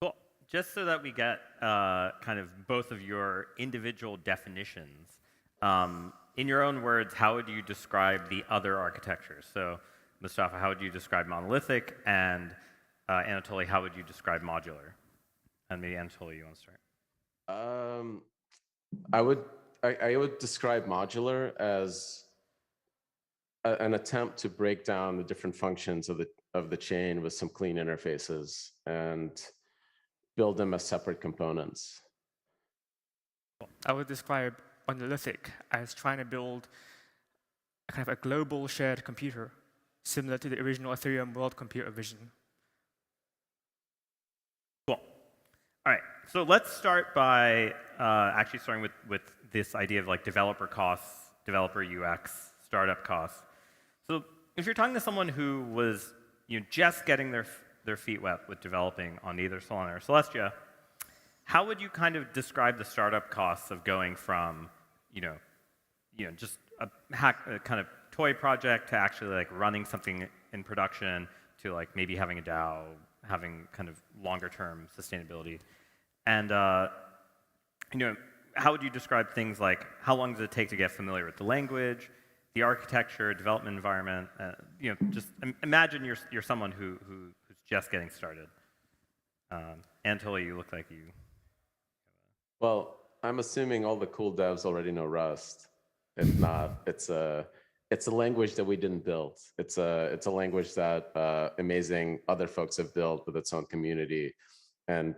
Cool. Just so that we get kind of both of your individual definitions, in your own words, how would you describe the other architectures? So, Mustafa, how would you describe monolithic? And Anatoly, how would you describe modular? And maybe Anatoly, you want to start? I would describe modular as an attempt to break down the different functions of the chain with some clean interfaces and build them as separate components. I would describe Monolithic as trying to build kind of a global shared computer, similar to the original Ethereum world computer vision. Cool. All right, so let's start by actually starting with this idea of like developer costs, developer UX, startup costs. So if you're talking to someone who was just getting their feet wet with developing on either Solana or Celestia, how would you kind of describe the startup costs of going from just a kind of toy project to actually like running something in production to like maybe having a DAO, having kind of longer term sustainability? And how would you describe things like how long does it take to get familiar with the language, the architecture, development environment? Just imagine you're someone who's just getting started. Anatoly, you look like you. Well, I'm assuming all the cool devs already know Rust. If not, it's a language that we didn't build. It's a language that amazing other folks have built with its own community, and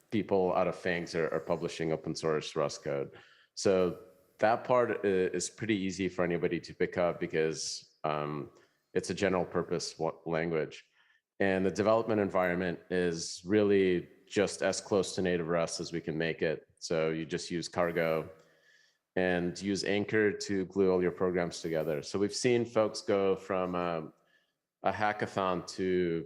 people out of Fangs are publishing open source Rust code. So that part is pretty easy for anybody to pick up because it's a general purpose language. And the development environment is really just as close to native Rust as we can make it. So you just use Cargo and use Anchor to glue all your programs together. So we've seen folks go from a hackathon to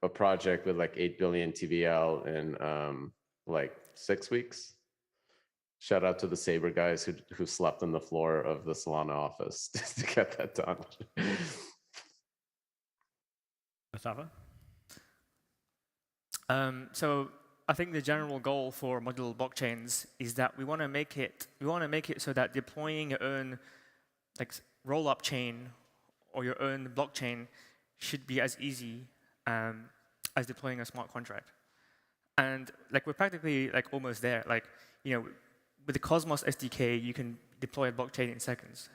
a project with like 8 billion TVL in like 6 weeks. Shout out to the Sabre guys who slept on the floor of the Solana office to get that done. Mustafa? So I think the general goal for modular blockchains is that we want to make it so that deploying your own like roll-up chain or your own blockchain should be as easy as deploying a smart contract. And like we're practically like almost there. Like with the Cosmos SDK, you can deploy a blockchain in seconds.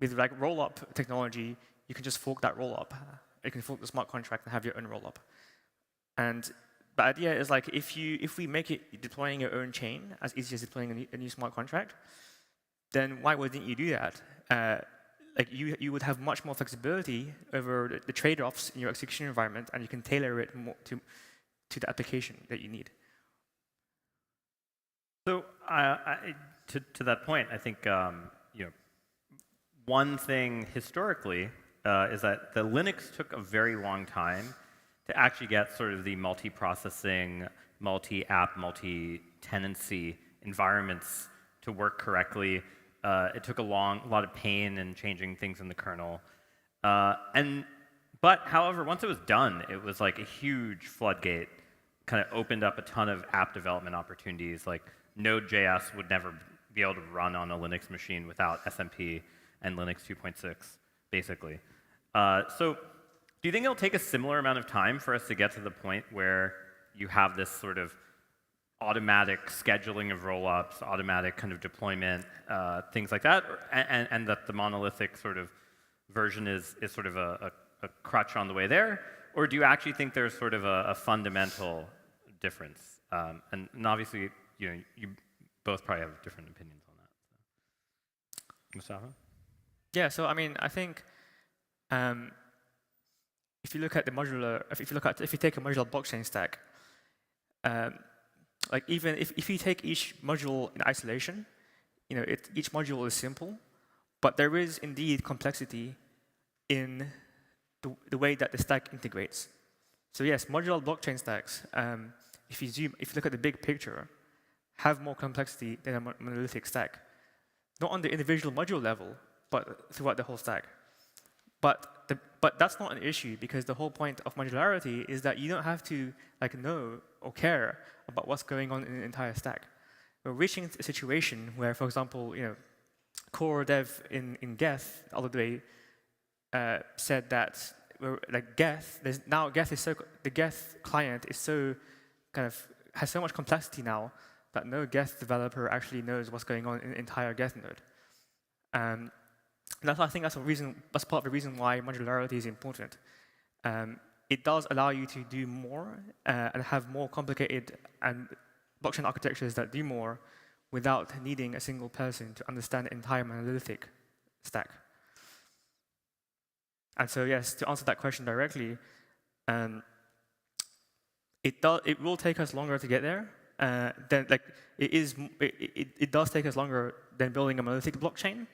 With like roll-up technology, you can just fork that roll-up. You can fork the smart contract and have your own roll-up. And the idea is like if we make it deploying your own chain as easy as deploying a new smart contract, then why wouldn't you do that? Like you would have much more flexibility over the trade-offs in your execution environment, and you can tailor it more to the application that you need. So to that point, I think one thing historically is that the Linux took a very long time to actually get sort of the multi-processing, multi-app, multi-tenancy environments to work correctly. It took a lot of pain in changing things in the kernel. But however, once it was done, it was like a huge floodgate, kind of opened up a ton of app development opportunities. Like Node.js would never be able to run on a Linux machine without SMP and Linux 2.6, basically. So Do you think it'll take a similar amount of time for us to get to the point where you have this sort of automatic scheduling of rollups, automatic kind of deployment, things like that, and that the monolithic sort of version is sort of a crutch on the way there? Or do you actually think there's sort of a fundamental difference? And obviously, you both probably have different opinions on that. So. Mustafa? Yeah, so I mean, I think if you look at the modular, if you take a modular blockchain stack, like even if you take each module in isolation, each module is simple, but there is indeed complexity in the way that the stack integrates. So yes, modular blockchain stacks, if you look at the big picture, have more complexity than a monolithic stack. Not on the individual module level, but throughout the whole stack. But that's not an issue, because the whole point of modularity is that you don't have to know or care about what's going on in the entire stack. We're reaching a situation where, for example, core dev in Geth the other day said that Geth the Geth client is so has so much complexity now that no Geth developer actually knows what's going on in the entire Geth node. And I think that's part of the reason why modularity is important. It does allow you to do more and have more complicated and blockchain architectures that do more without needing a single person to understand the entire monolithic stack. And so yes, to answer that question directly, it will take us longer to get there. It does take us longer than building a monolithic blockchain,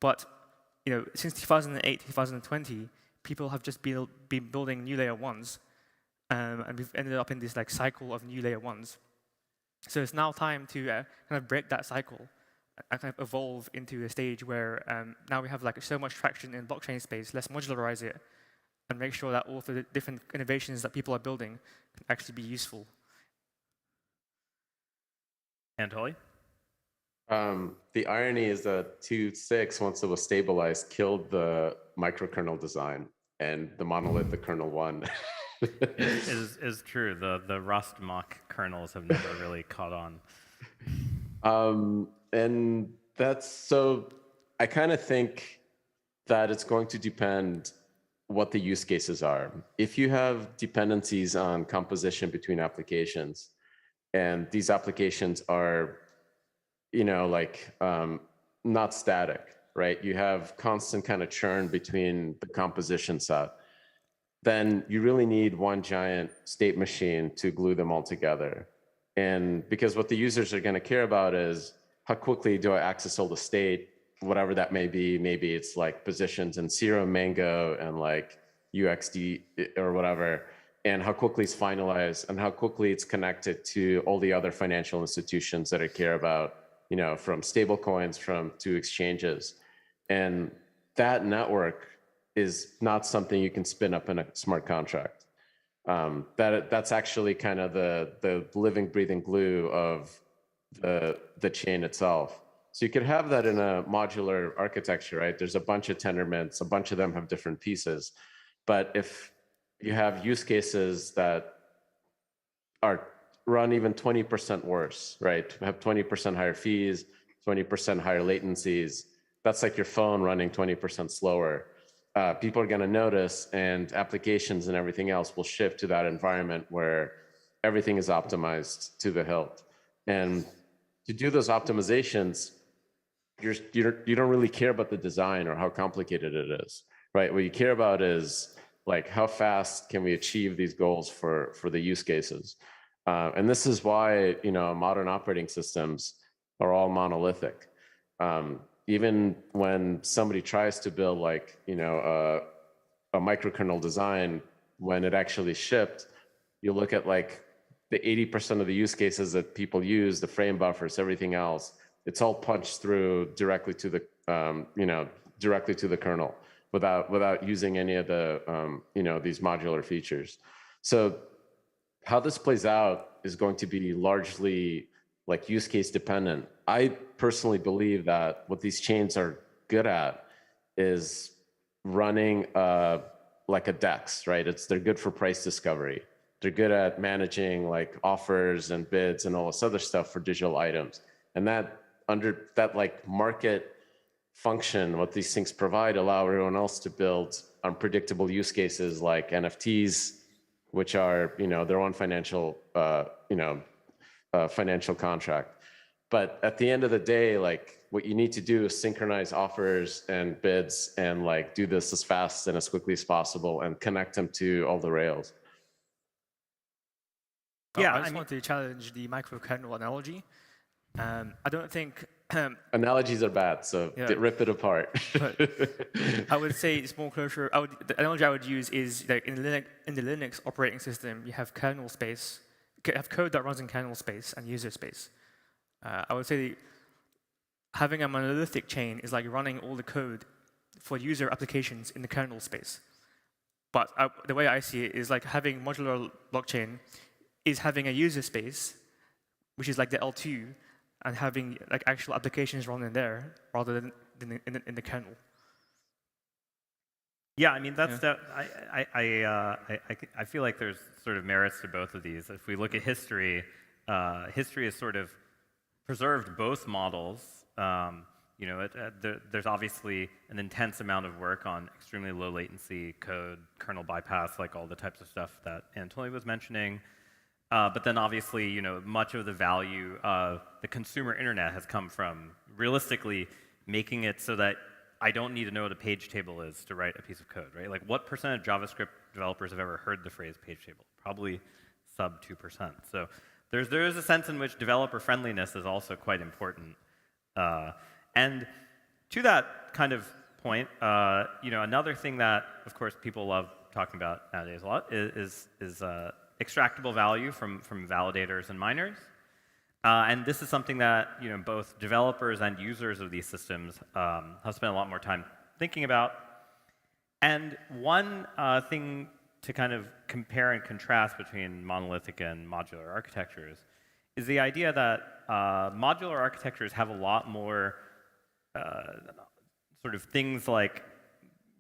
but since 2008, 2020, people have just been building new layer ones, and we've ended up in this cycle of new layer ones. So it's now time to kind of break that cycle and kind of evolve into a stage where now we have so much traction in blockchain space. Let's modularize it and make sure that all of the different innovations that people are building can actually be useful. Anatoly? The irony is that 2.6, once it was stabilized, killed the microkernel design, and the monolithic kernel won. is true. The Rust mock kernels have never really caught on. And that's so. I kind of think that it's going to depend what the use cases are. If you have dependencies on composition between applications, and these applications are not static, right? You have constant kind of churn between the composition set. Then you really need one giant state machine to glue them all together. And because what the users are going to care about is how quickly do I access all the state, whatever that may be. Maybe it's positions in Serum, Mango, and UXD or whatever, and how quickly it's finalized and how quickly it's connected to all the other financial institutions that I care about, from stable coins to exchanges. And that network is not something you can spin up in a smart contract. That's actually kind of the living, breathing glue of the chain itself. So you could have that in a modular architecture, right? There's a bunch of tenements, a bunch of them have different pieces. But if you have use cases that are run even 20% worse, right? Have 20% higher fees, 20% higher latencies. That's like your phone running 20% slower. People are going to notice, and applications and everything else will shift to that environment where everything is optimized to the hilt. And to do those optimizations, you don't really care about the design or how complicated it is, right? What you care about is how fast can we achieve these goals for the use cases. And this is why modern operating systems are all monolithic. Even when somebody tries to build a microkernel design, when it actually shipped, you look at the 80% of the use cases that people use, the frame buffers, everything else, it's all punched through directly to the directly to the kernel without using any of the these modular features. So how this plays out is going to be largely use case dependent. I personally believe that what these chains are good at is running a like a DEX, right? They're good for price discovery. They're good at managing like offers and bids and all this other stuff for digital items. And that under that like market function, what these things provide, allow everyone else to build unpredictable use cases like NFTs, which are, their own financial, financial contract. But at the end of the day, like what you need to do is synchronize offers and bids and like do this as fast and as quickly as possible and connect them to all the rails. Yeah, I just want to challenge the microkernel analogy. I don't think analogies are bad, so rip it apart. I would say it's more closer. The analogy I would use is like in the Linux operating system, you have kernel space, you have code that runs in kernel space and user space. I would say having a monolithic chain is like running all the code for user applications in the kernel space. But the way I see it is like having modular blockchain is having a user space, which is like the L2, and having like actual applications run in there rather than in the kernel. Yeah, I mean that's I feel like there's sort of merits to both of these. If we look at history, history has sort of preserved both models. There's obviously an intense amount of work on extremely low latency code, kernel bypass, like all the types of stuff that Anatoly was mentioning. But then obviously, much of the value of the consumer internet has come from realistically making it so that I don't need to know what a page table is to write a piece of code, right? Like what % of JavaScript developers have ever heard the phrase page table? Probably sub 2%. So there is a sense in which developer friendliness is also quite important. And to that kind of point, another thing that, of course, people love talking about nowadays a lot is extractable value from validators and miners. And this is something that both developers and users of these systems have spent a lot more time thinking about. And one thing to kind of compare and contrast between monolithic and modular architectures is the idea that modular architectures have a lot more sort of things like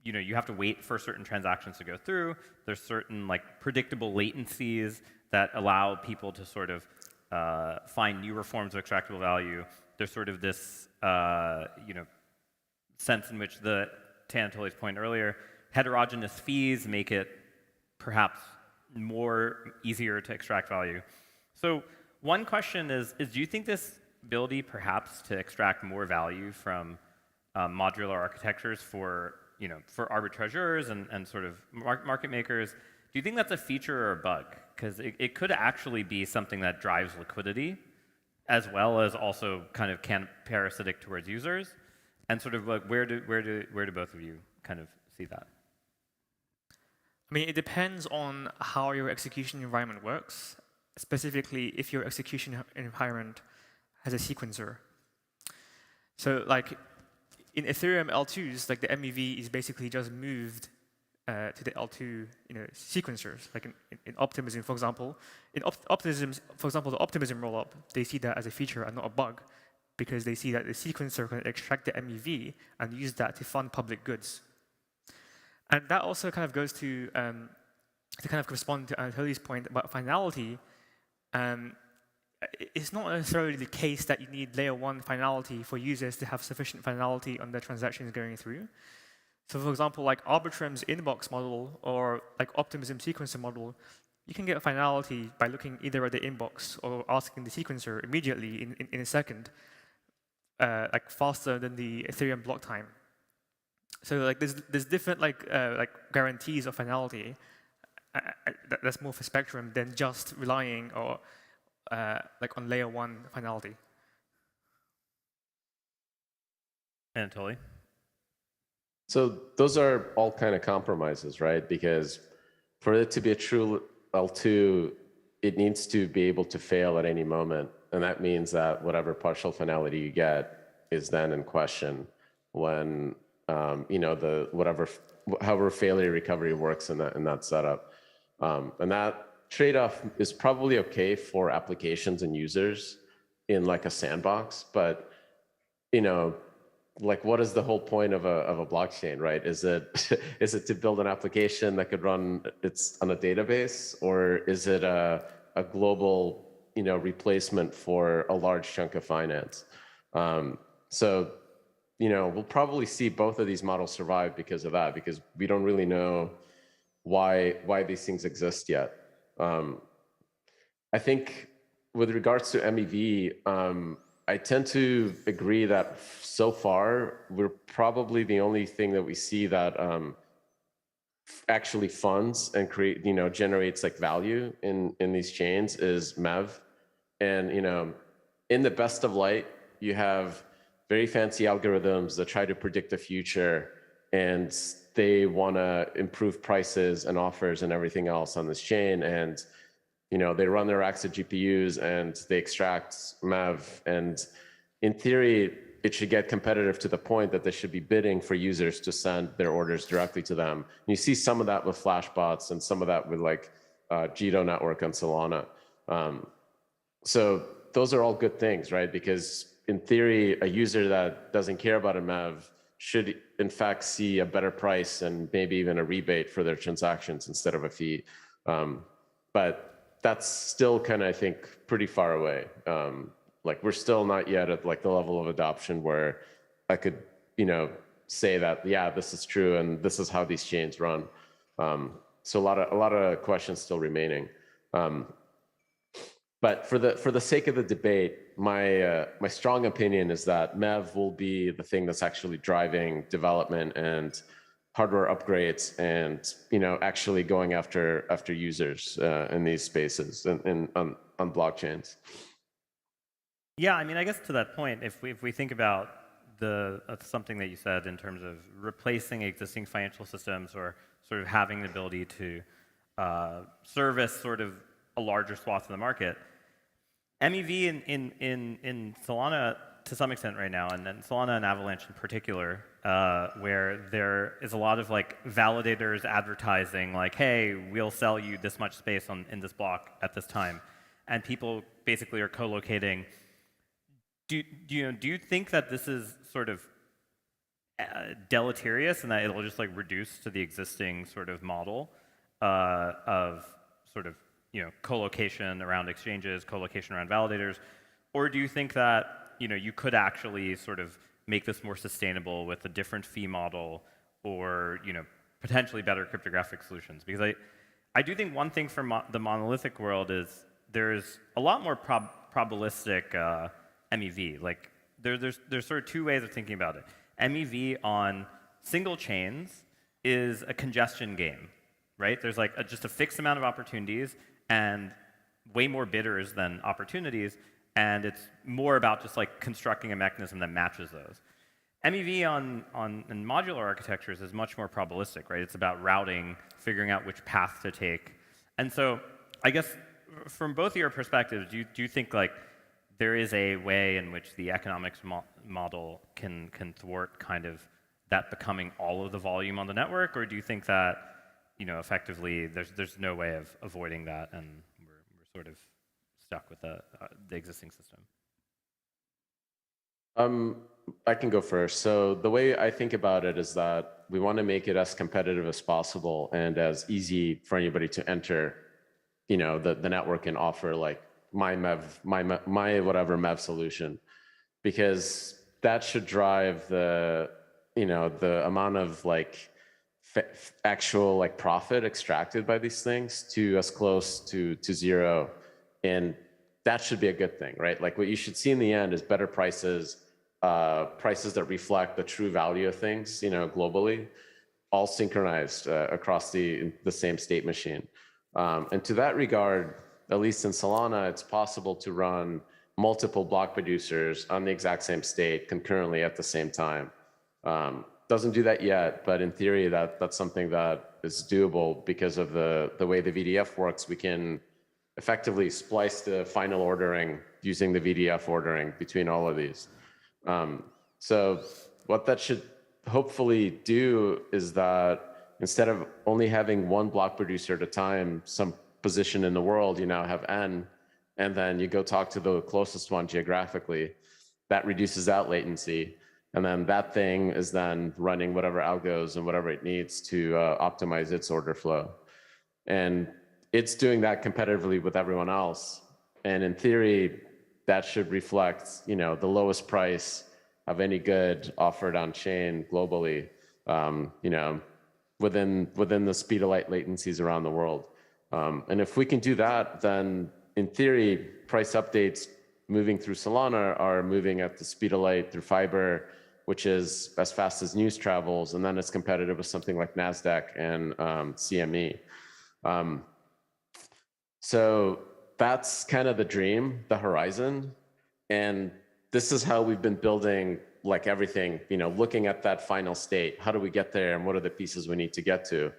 you have to wait for certain transactions to go through. There's certain like predictable latencies that allow people to sort of find newer forms of extractable value. There's sort of this sense in which to Anatoly's point earlier, heterogeneous fees make it perhaps more easier to extract value. So one question is do you think this ability perhaps to extract more value from modular architectures for arbitrageurs and sort of market makers, do you think that's a feature or a bug? Because it could actually be something that drives liquidity as well as also kind of parasitic towards users. And sort of like where do both of you kind of see that? I mean, it depends on how your execution environment works, specifically if your execution environment has a sequencer. So like in Ethereum L2s, like the MEV is basically just moved to the L2 sequencers. Like in Optimism, for example. In Optimism, for example, the Optimism rollup, they see that as a feature and not a bug because they see that the sequencer can extract the MEV and use that to fund public goods. And that also kind of goes to kind of correspond to Anatoly's point about finality. It's not necessarily the case that you need layer 1 finality for users to have sufficient finality on the transactions going through. So for example, like Arbitrum's inbox model or like Optimism sequencer model, you can get finality by looking either at the inbox or asking the sequencer immediately in a second, like faster than the Ethereum block time. So like there's different like guarantees of finality that's more for Spectrum than just relying or like on layer 1 finality. Anatoly? So those are all kind of compromises, right? Because for it to be a true L2, it needs to be able to fail at any moment. And that means that whatever partial finality you get is then in question when however failure recovery works in that setup. And that trade-off is probably okay for applications and users in like a sandbox, but like what is the whole point of a blockchain, right? Is it is it to build an application that could run it's on a database, or is it a global replacement for a large chunk of finance? So we'll probably see both of these models survive because of that, because we don't really know why these things exist yet. I think with regards to MEV, I tend to agree that so far we're probably the only thing that we see that actually funds and generates like value in these chains is MEV. And in the best of light, you have very fancy algorithms that try to predict the future, and they want to improve prices and offers and everything else on this chain. And they run their racks of GPUs and they extract MEV. And in theory, it should get competitive to the point that they should be bidding for users to send their orders directly to them. And you see some of that with Flashbots and some of that with like Jito Network and Solana. So those are all good things, right? Because in theory, a user that doesn't care about a MEV should in fact see a better price and maybe even a rebate for their transactions instead of a fee. But that's still kind of, I think, pretty far away. Like we're still not yet at like the level of adoption where I could, say that, yeah, this is true and this is how these chains run. So a lot of questions still remaining. But for the sake of the debate, my strong opinion is that MEV will be the thing that's actually driving development and hardware upgrades, and actually going after users in these spaces and on blockchains. Yeah, I mean, I guess to that point, if we think about something that you said in terms of replacing existing financial systems or sort of having the ability to service sort of a larger swath of the market, MEV in Solana to some extent right now, and then Solana and Avalanche in particular, where there is a lot of like validators advertising like, hey, we'll sell you this much space in this block at this time, and people basically are co-locating. Do you think that this is sort of deleterious and that it'll just like reduce to the existing sort of model of sort of co-location around exchanges, co-location around validators, or do you think that you could actually sort of make this more sustainable with a different fee model, or potentially better cryptographic solutions? Because I do think one thing from the monolithic world is there's a lot more probabilistic MEV. Like there's sort of two ways of thinking about it. MEV on single chains is a congestion game, right? There's like just a fixed amount of opportunities and way more bidders than opportunities, and it's more about just like constructing a mechanism that matches those. MEV in modular architectures is much more probabilistic, right? It's about routing, figuring out which path to take. And so I guess from both of your perspectives, do you think like there is a way in which the economics model can thwart kind of that becoming all of the volume on the network, or do you think that effectively there's no way of avoiding that and we're sort of stuck with the existing system? I can go first. So the way I think about it is that we want to make it as competitive as possible and as easy for anybody to enter, the network and offer like my whatever MEV solution, because that should drive the amount of like actual like profit extracted by these things to as close to zero, and that should be a good thing, right? Like what you should see in the end is better prices, prices that reflect the true value of things, globally, all synchronized across the same state machine. And to that regard, at least in Solana, it's possible to run multiple block producers on the exact same state concurrently at the same time. Doesn't do that yet, but in theory, that's something that is doable because of the way the VDF works. We can effectively splice the final ordering using the VDF ordering between all of these. So what that should hopefully do is that instead of only having one block producer at a time, some position in the world, you now have N, and then you go talk to the closest one geographically. That reduces that latency. And then that thing is then running whatever algos and whatever it needs to optimize its order flow. And it's doing that competitively with everyone else. And in theory, that should reflect, the lowest price of any good offered on chain globally, within the speed of light latencies around the world. And if we can do that, then in theory, price updates moving through Solana are moving at the speed of light through fiber, which is as fast as news travels, and then it's competitive with something like NASDAQ and CME. So that's kind of the dream, the horizon. And this is how we've been building like everything, looking at that final state. How do we get there and what are the pieces we need to get to?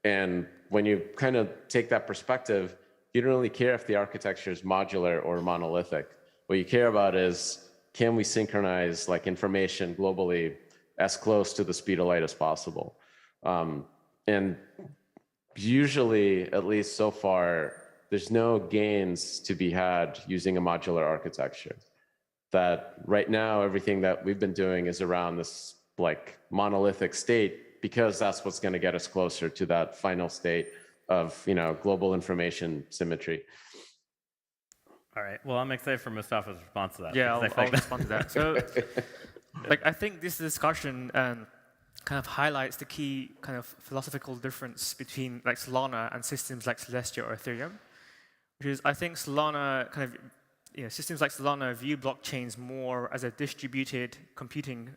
And when you kind of take that perspective, you don't really care if the architecture is modular or monolithic. What you care about is, can we synchronize like information globally as close to the speed of light as possible? And usually, at least so far, there's no gains to be had using a modular architecture. That right now, everything that we've been doing is around this like monolithic state, because that's what's going to get us closer to that final state of global information symmetry. All right. Well, I'm excited for Mustafa's response to that. Yeah, I'll respond to that. So, I think this discussion kind of highlights the key kind of philosophical difference between like Solana and systems like Celestia or Ethereum, which is I think Solana kind of systems like Solana view blockchains more as a distributed computing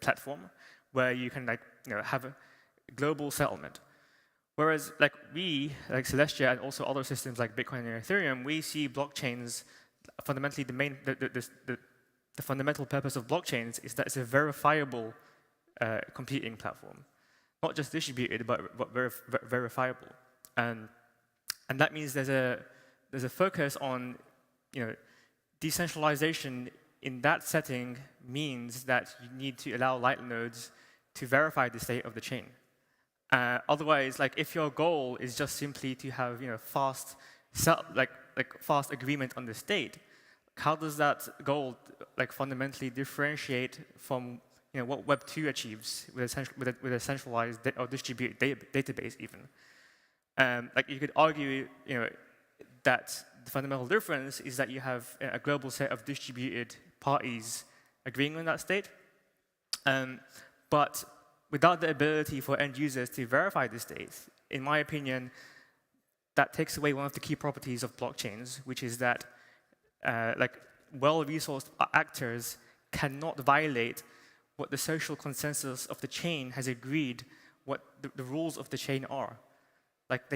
platform where you can have a global settlement. Whereas like Celestia and also other systems like Bitcoin and Ethereum, we see blockchains fundamentally the fundamental purpose of blockchains is that it's a verifiable computing platform, not just distributed but verifiable. And that means there's a focus on decentralization in that setting means that you need to allow light nodes to verify the state of the chain. Otherwise, like if your goal is just simply to have fast agreement on the state, how does that goal fundamentally differentiate from what Web 2 achieves with a centralized or distributed database even? You could argue that the fundamental difference is that you have a global set of distributed parties agreeing on that state, but without the ability for end users to verify the state, in my opinion, that takes away one of the key properties of blockchains, which is that well-resourced actors cannot violate what the social consensus of the chain has agreed what the rules of the chain are. If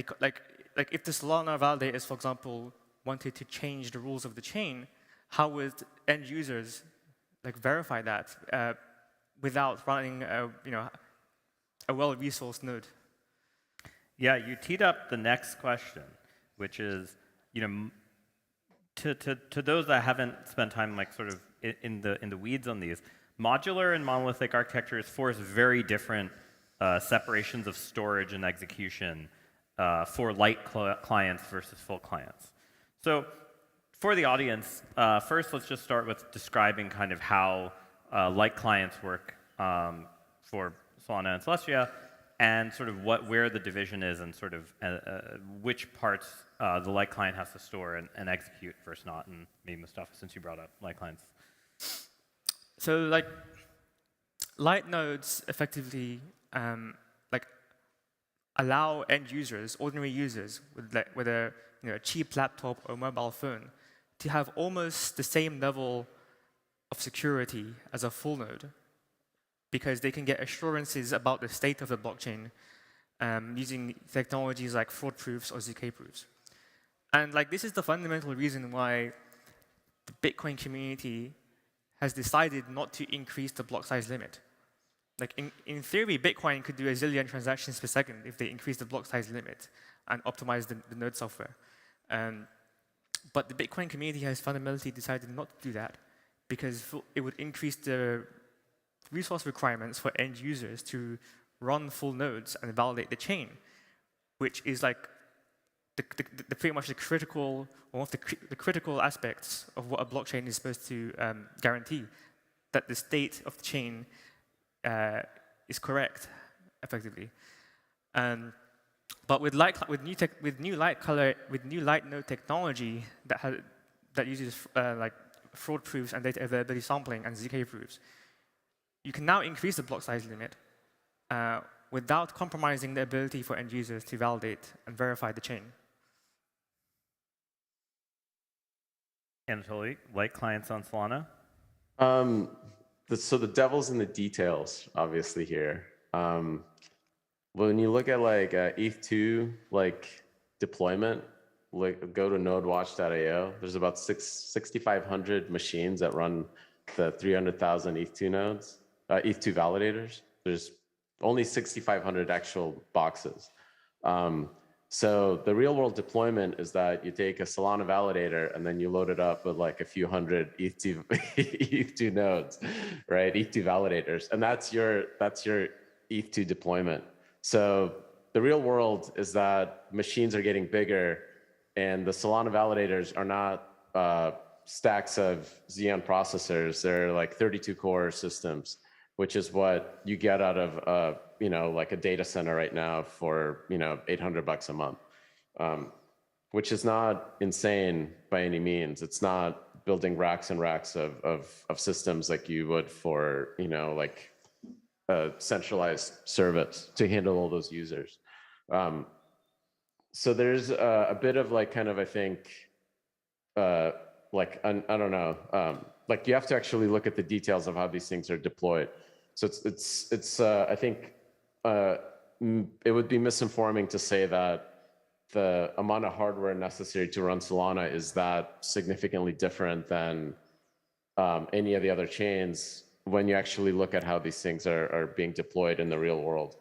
the Solana validators, for example, wanted to change the rules of the chain, how would end users verify that without running a well-resourced node? Yeah, you teed up the next question, which is, to those that haven't spent time in the weeds on these, modular and monolithic architectures force very different separations of storage and execution for light clients versus full clients. So for the audience, first let's just start with describing kind of how light clients work for Solana and Celestia, and sort of where the division is, and sort of which parts the light client has to store and execute versus not. And maybe Mustafa, since you brought up light clients. So light nodes effectively allow end users, ordinary users with a cheap laptop or mobile phone, to have almost the same level of security as a full node, because they can get assurances about the state of the blockchain using technologies like fraud proofs or ZK proofs. And this is the fundamental reason why the Bitcoin community has decided not to increase the block size limit. In theory, Bitcoin could do a zillion transactions per second if they increase the block size limit and optimize the node software. But the Bitcoin community has fundamentally decided not to do that, because it would increase the resource requirements for end users to run full nodes and validate the chain, which is pretty much the critical, one of the critical aspects of what a blockchain is supposed to guarantee. that the state of the chain is correct, effectively. But with new light node technology that uses like fraud proofs and data availability sampling and ZK proofs, you can now increase the block size limit without compromising the ability for end users to validate and verify the chain. Anatoly, light clients on Solana? So the devil's in the details, obviously, here. When you look at like ETH2 like deployment, like go to nodewatch.io, there's about 6,500 machines that run the 300,000 ETH2 nodes, ETH2 validators. There's only 6,500 actual boxes. So the real world deployment is that you take a Solana validator and then you load it up with like a few hundred ETH2 nodes, right? ETH2 validators, and that's your ETH2 deployment. So the real world is that machines are getting bigger, and the Solana validators are not stacks of Xeon processors. They're like 32 core systems, which is what you get out of like a data center right now for $800 a month, which is not insane by any means. It's not building racks and racks of systems like you would for like a centralized service to handle all those users. So there's a bit of like kind of, I think, like I don't know, like you have to actually look at the details of how these things are deployed. So it's I think it would be misinforming to say that the amount of hardware necessary to run Solana is that significantly different than any of the other chains when you actually look at how these things are being deployed in the real world.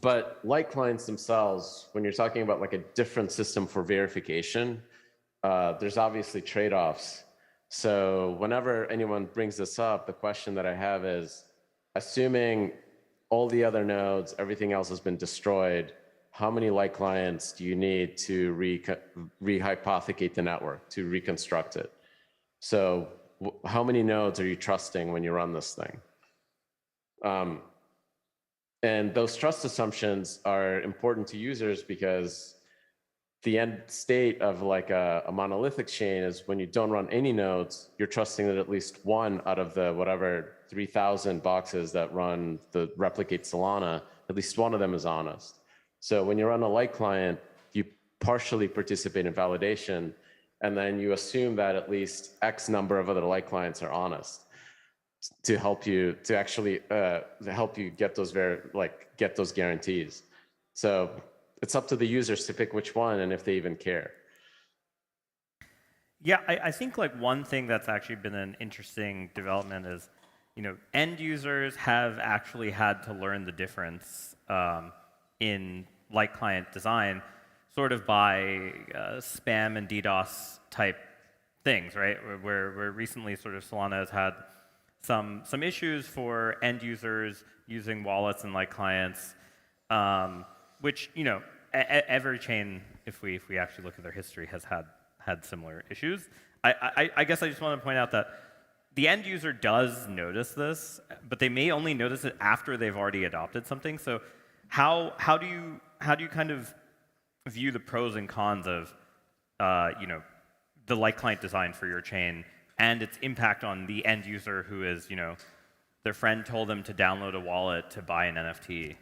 But light clients themselves, when you're talking about like a different system for verification, there's obviously trade-offs. So whenever anyone brings this up, the question that I have is, assuming all the other nodes, everything else has been destroyed, how many light clients do you need to rehypothecate the network, to reconstruct it? So how many nodes are you trusting when you run this thing? And those trust assumptions are important to users because the end state of like a monolithic chain is when you don't run any nodes, you're trusting that at least one out of the whatever 3,000 boxes that replicate Solana, at least one of them is honest. So when you run a light client, you partially participate in validation, and then you assume that at least X number of other light clients are honest to help you get those guarantees. So it's up to the users to pick which one and if they even care. Yeah, I think like one thing that's actually been an interesting development is, end users have actually had to learn the difference in light client design, sort of by spam and DDoS type things, right? Where recently sort of Solana has had some issues for end users using wallets and light clients, which every chain, if we actually look at their history, has had similar issues. I guess I just want to point out that the end user does notice this, but they may only notice it after they've already adopted something. So how do you kind of view the pros and cons of the light client design for your chain and its impact on the end user who is, their friend told them to download a wallet to buy an NFT?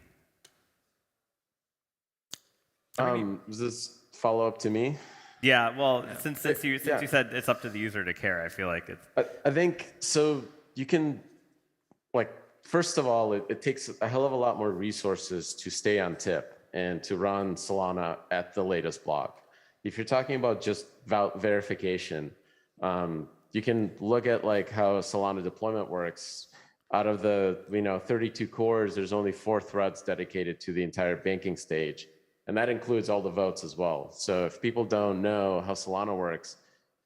Does this follow up to me? Yeah, well, since you said it's up to the user to care, I feel like it's... I think, so you can, like, first of all, it takes a hell of a lot more resources to stay on tip and to run Solana at the latest block. If you're talking about just verification, you can look at like how Solana deployment works. Out of the 32 cores, there's only 4 threads dedicated to the entire banking stage. And that includes all the votes as well. So if people don't know how Solana works,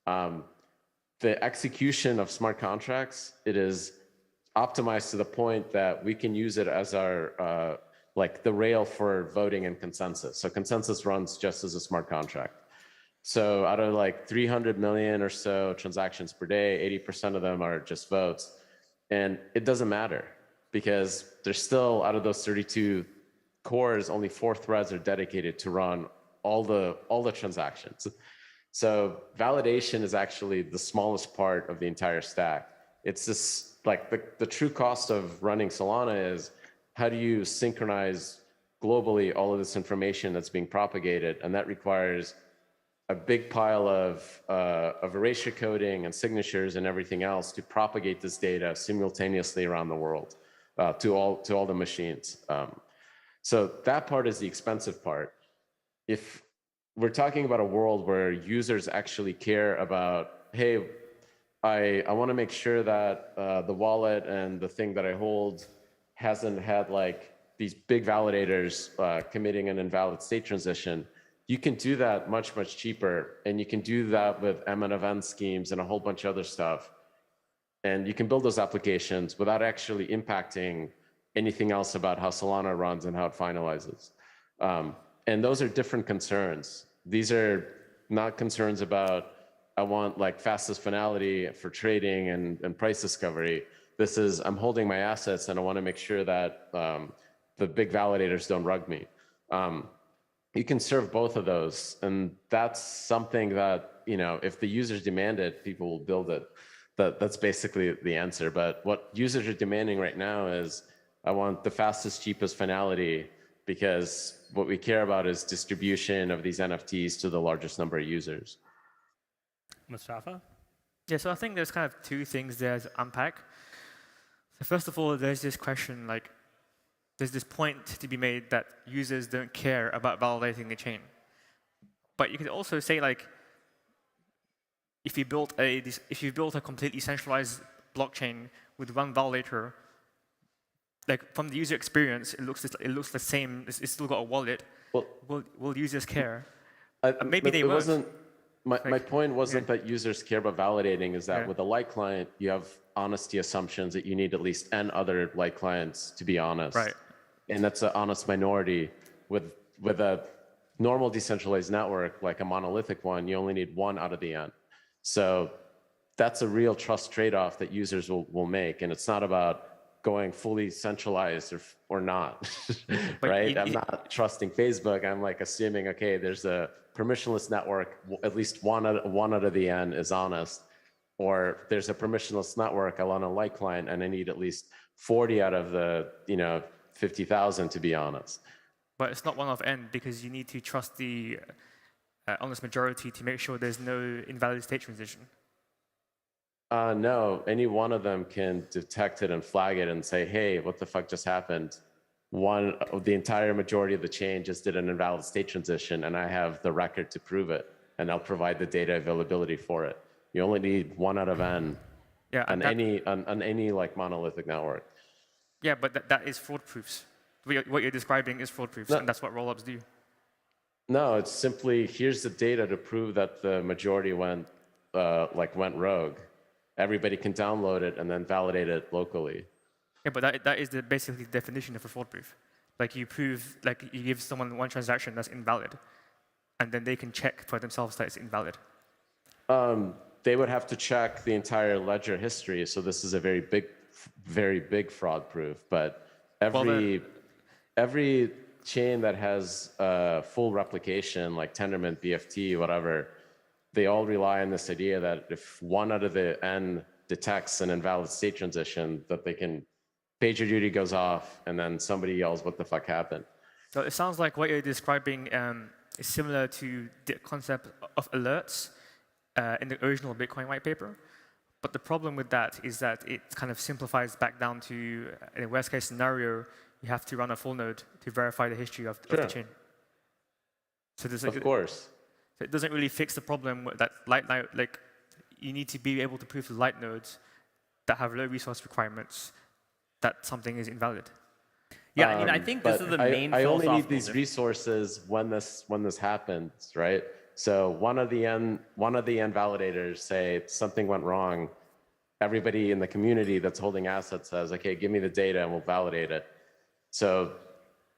the execution of smart contracts, it is optimized to the point that we can use it as our, like the rail for voting and consensus. So consensus runs just as a smart contract. So out of like 300 million or so transactions per day, 80% of them are just votes. And it doesn't matter because there's still, out of those 32 cores, only 4 threads are dedicated to run all the transactions. So validation is actually the smallest part of the entire stack. It's just like the true cost of running Solana is how do you synchronize globally all of this information that's being propagated, and that requires a big pile of erasure coding and signatures and everything else to propagate this data simultaneously around the world to all the machines. So that part is the expensive part. If we're talking about a world where users actually care about, hey, I want to make sure that the wallet and the thing that I hold hasn't had like these big validators committing an invalid state transition. You can do that much, much cheaper. And you can do that with M&Event schemes and a whole bunch of other stuff. And you can build those applications without actually impacting anything else about how Solana runs and how it finalizes. And those are different concerns. These are not concerns about, I want like fastest finality for trading and price discovery. This is, I'm holding my assets and I want to make sure that the big validators don't rug me. You can serve both of those. And that's something that, you know, if the users demand it, people will build it. That's basically the answer. But what users are demanding right now is, I want the fastest, cheapest finality, because what we care about is distribution of these NFTs to the largest number of users. Mustafa? Yeah, so I think there's kind of two things there to unpack. So first of all, there's this question, like, there's this point to be made that users don't care about validating the chain. But you could also say, like, if you built a completely centralized blockchain with one validator, like from the user experience, it looks the same. It's still got a wallet. Well, will users care? Maybe they won't. My point wasn't that users care about validating, is that with a light client, you have honesty assumptions that you need at least n other light clients to be honest. Right. And that's an honest minority. With a normal decentralized network, like a monolithic one, you only need 1 out of the n. So that's a real trust trade-off that users will make. And it's not about going fully centralized or not, right? I'm not trusting Facebook. I'm like assuming, okay, there's a permissionless network, at least one out of the n is honest, or there's a permissionless network, I want a light client, and I need at least 40 out of the 50,000 to be honest. But it's not 1 of n, because you need to trust the honest majority to make sure there's no invalid state transition. No, any one of them can detect it and flag it and say, hey, what the fuck just happened? The entire majority of the chain just did an invalid state transition, and I have the record to prove it, and I'll provide the data availability for it. You only need 1 out of n on any like monolithic network. Yeah, but that is fraud proofs. What you're describing is fraud proofs, and that's what rollups do. No, it's simply, here's the data to prove that the majority went rogue. Everybody can download it and then validate it locally. Yeah, but that is basically the definition of a fraud proof. Like you prove, like you give someone one transaction that's invalid, and then they can check for themselves that it's invalid. They would have to check the entire ledger history. So this is a very big fraud proof. But every chain that has full replication, like Tendermint, BFT, whatever, they all rely on this idea that if 1 out of the n detects an invalid state transition, that they can, PagerDuty goes off, and then somebody yells, what the fuck happened? So it sounds like what you're describing is similar to the concept of alerts in the original Bitcoin white paper. But the problem with that is that it kind of simplifies back down to, in a worst case scenario, you have to run a full node to verify the history of the chain. So of course. It doesn't really fix the problem that you need to be able to prove to light nodes that have low resource requirements that something is invalid. Yeah, I mean, I think this is the main philosophical I only need these resources when this happens, right? So one of the n validators say something went wrong. Everybody in the community that's holding assets says, okay, give me the data and we'll validate it. So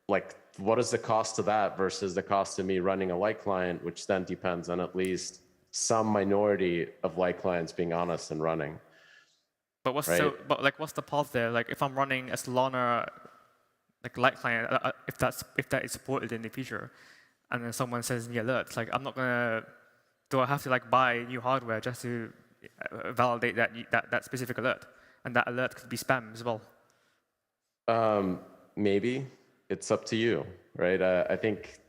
like, what is the cost of that versus the cost of me running a light client, which then depends on at least some minority of light clients being honest and running. But what's right? what's the path there? Like if I'm running a Solana like light client, if that is supported in the future, and then someone sends me alerts, like I'm not gonna. Do I have to like buy new hardware just to validate that specific alert? And that alert could be spam as well. Maybe. It's up to you, right? I think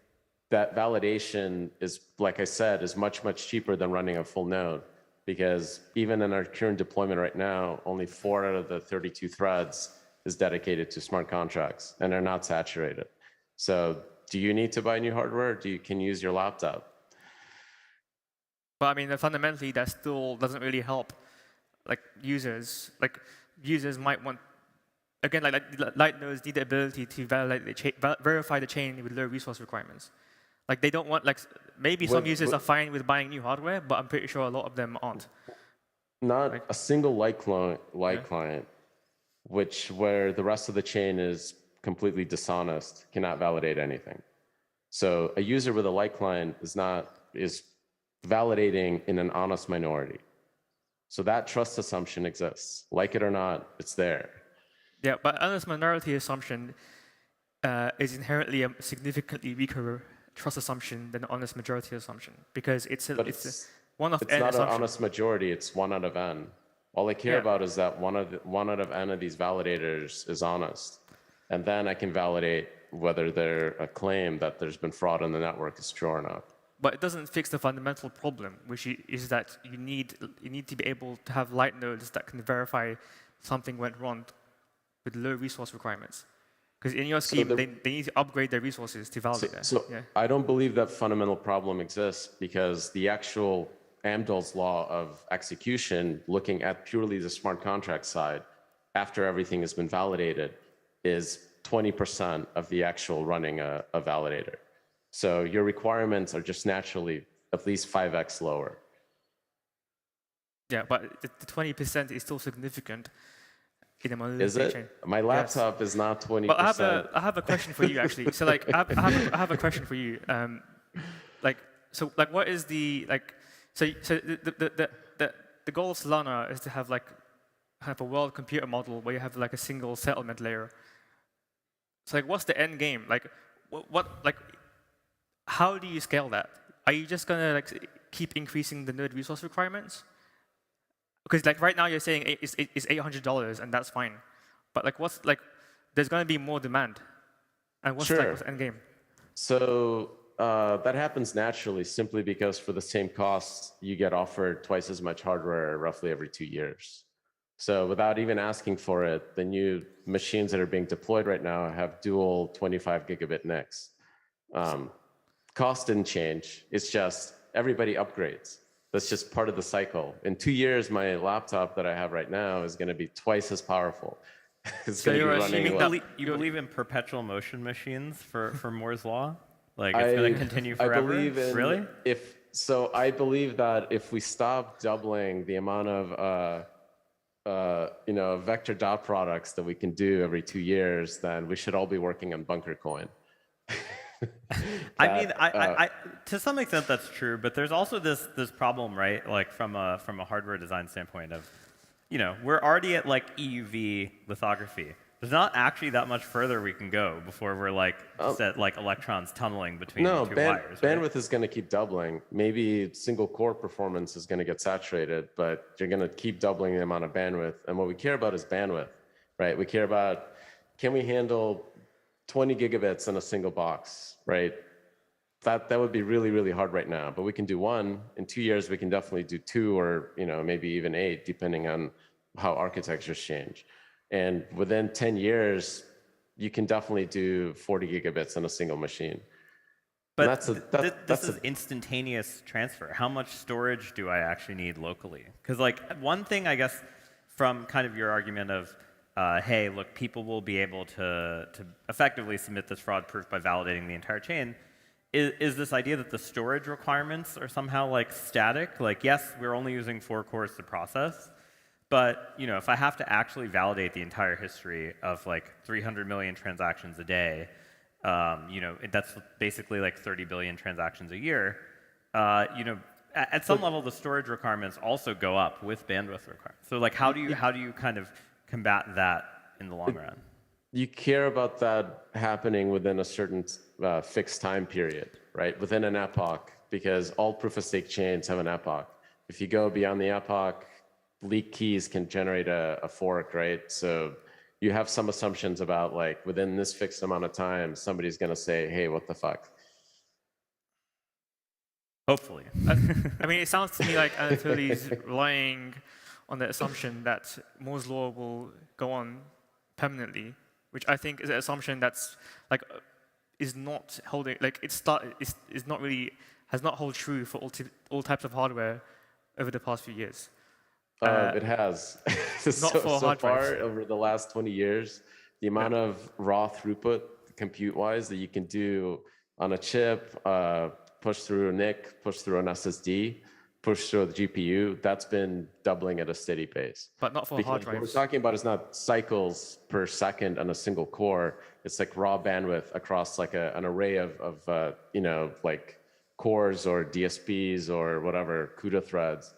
that validation is, like I said, is much, much cheaper than running a full node, because even in our current deployment right now, only 4 out of the 32 threads is dedicated to smart contracts, and they're not saturated. So do you need to buy new hardware? Can you use your laptop? But I mean, fundamentally, that still doesn't really help like users. Like users might want, again, like light nodes need the ability to verify the chain with low resource requirements. Like they don't want, like maybe some users are fine with buying new hardware, but I'm pretty sure a lot of them aren't. Not a single light client, where the rest of the chain is completely dishonest, cannot validate anything. So a user with a light client is validating in an honest minority. So that trust assumption exists. Like it or not, it's there. Yeah, but honest minority assumption is inherently a significantly weaker trust assumption than honest majority assumption, because it's one of n assumption. It's not an honest majority, it's 1 out of n. All I care about is that one out of n of these validators is honest. And then I can validate whether a claim that there's been fraud on the network is true or not. But it doesn't fix the fundamental problem, which is that you need to be able to have light nodes that can verify something went wrong with low resource requirements. Because in your scheme, they need to upgrade their resources to validate that. So I don't believe that fundamental problem exists, because the actual Amdahl's law of execution, looking at purely the smart contract side, after everything has been validated, is 20% of the actual running a validator. So your requirements are just naturally at least 5x lower. Yeah, but the 20% is still significant in a monolithic Is it? chain. My laptop is not 20%. But I have a question for you, actually. So like, I have a question for you. What is the the goal of Solana is to have like kind of a world computer model where you have like a single settlement layer. So like, what's the end game? Like, how do you scale that? Are you just gonna like keep increasing the node resource requirements? Because like right now you're saying it's $800 and that's fine, but like there's gonna be more demand, and what's the end game? So that happens naturally, simply because for the same cost you get offered twice as much hardware roughly every 2 years. So without even asking for it, the new machines that are being deployed right now have dual 25 gigabit NICs. Cost didn't change. It's just everybody upgrades. That's just part of the cycle. In 2 years, my laptop that I have right now is going to be twice as powerful. It's going to be running. You believe in perpetual motion machines for Moore's law? Like it's going to continue forever? I believe in, really? I believe that if we stop doubling the amount of vector dot products that we can do every 2 years, then we should all be working on Bunker Coin. I mean, I to some extent that's true, but there's also this problem, right? Like from a hardware design standpoint of, we're already at like EUV lithography. There's not actually that much further we can go before we're like just at like electrons tunneling between the two wires. Bandwidth is going to keep doubling. Maybe single core performance is going to get saturated, but you're going to keep doubling the amount of bandwidth. And what we care about is bandwidth, right? We care about, can we handle 20 gigabits in a single box, right? That would be really, really hard right now, but we can do 1. In 2 years, we can definitely do 2 or maybe even 8, depending on how architectures change. And within 10 years, you can definitely do 40 gigabits in a single machine. But this is instantaneous transfer. How much storage do I actually need locally? Because like one thing, I guess, from kind of your argument of, hey, look, people will be able to effectively submit this fraud proof by validating the entire chain, is this idea that the storage requirements are somehow like static? Like, yes, we're only using 4 cores to process, but if I have to actually validate the entire history of like 300 million transactions a day, That's basically like 30 billion transactions a year. At some level, the storage requirements also go up with bandwidth requirements. So like, how do you kind of combat that in the long run? You care about that happening within a certain fixed time period, right? Within an epoch, because all proof-of-stake chains have an epoch. If you go beyond the epoch, leaked keys can generate a fork, right? So you have some assumptions about like within this fixed amount of time, somebody's going to say, hey, what the fuck? Hopefully. I mean, it sounds to me like Anatoly is relying on the assumption that Moore's law will go on permanently, which I think is an assumption that's like is not holding like is not really has not held true for all types of hardware over the past few years. It has. so far over the last 20 years, the amount of raw throughput compute-wise that you can do on a chip, push through a NIC, push through an SSD, push through the GPU, that's been doubling at a steady pace. But not for hard drives. What we're talking about is not cycles per second on a single core. It's like raw bandwidth across like an array of like cores or DSPs or whatever, CUDA threads.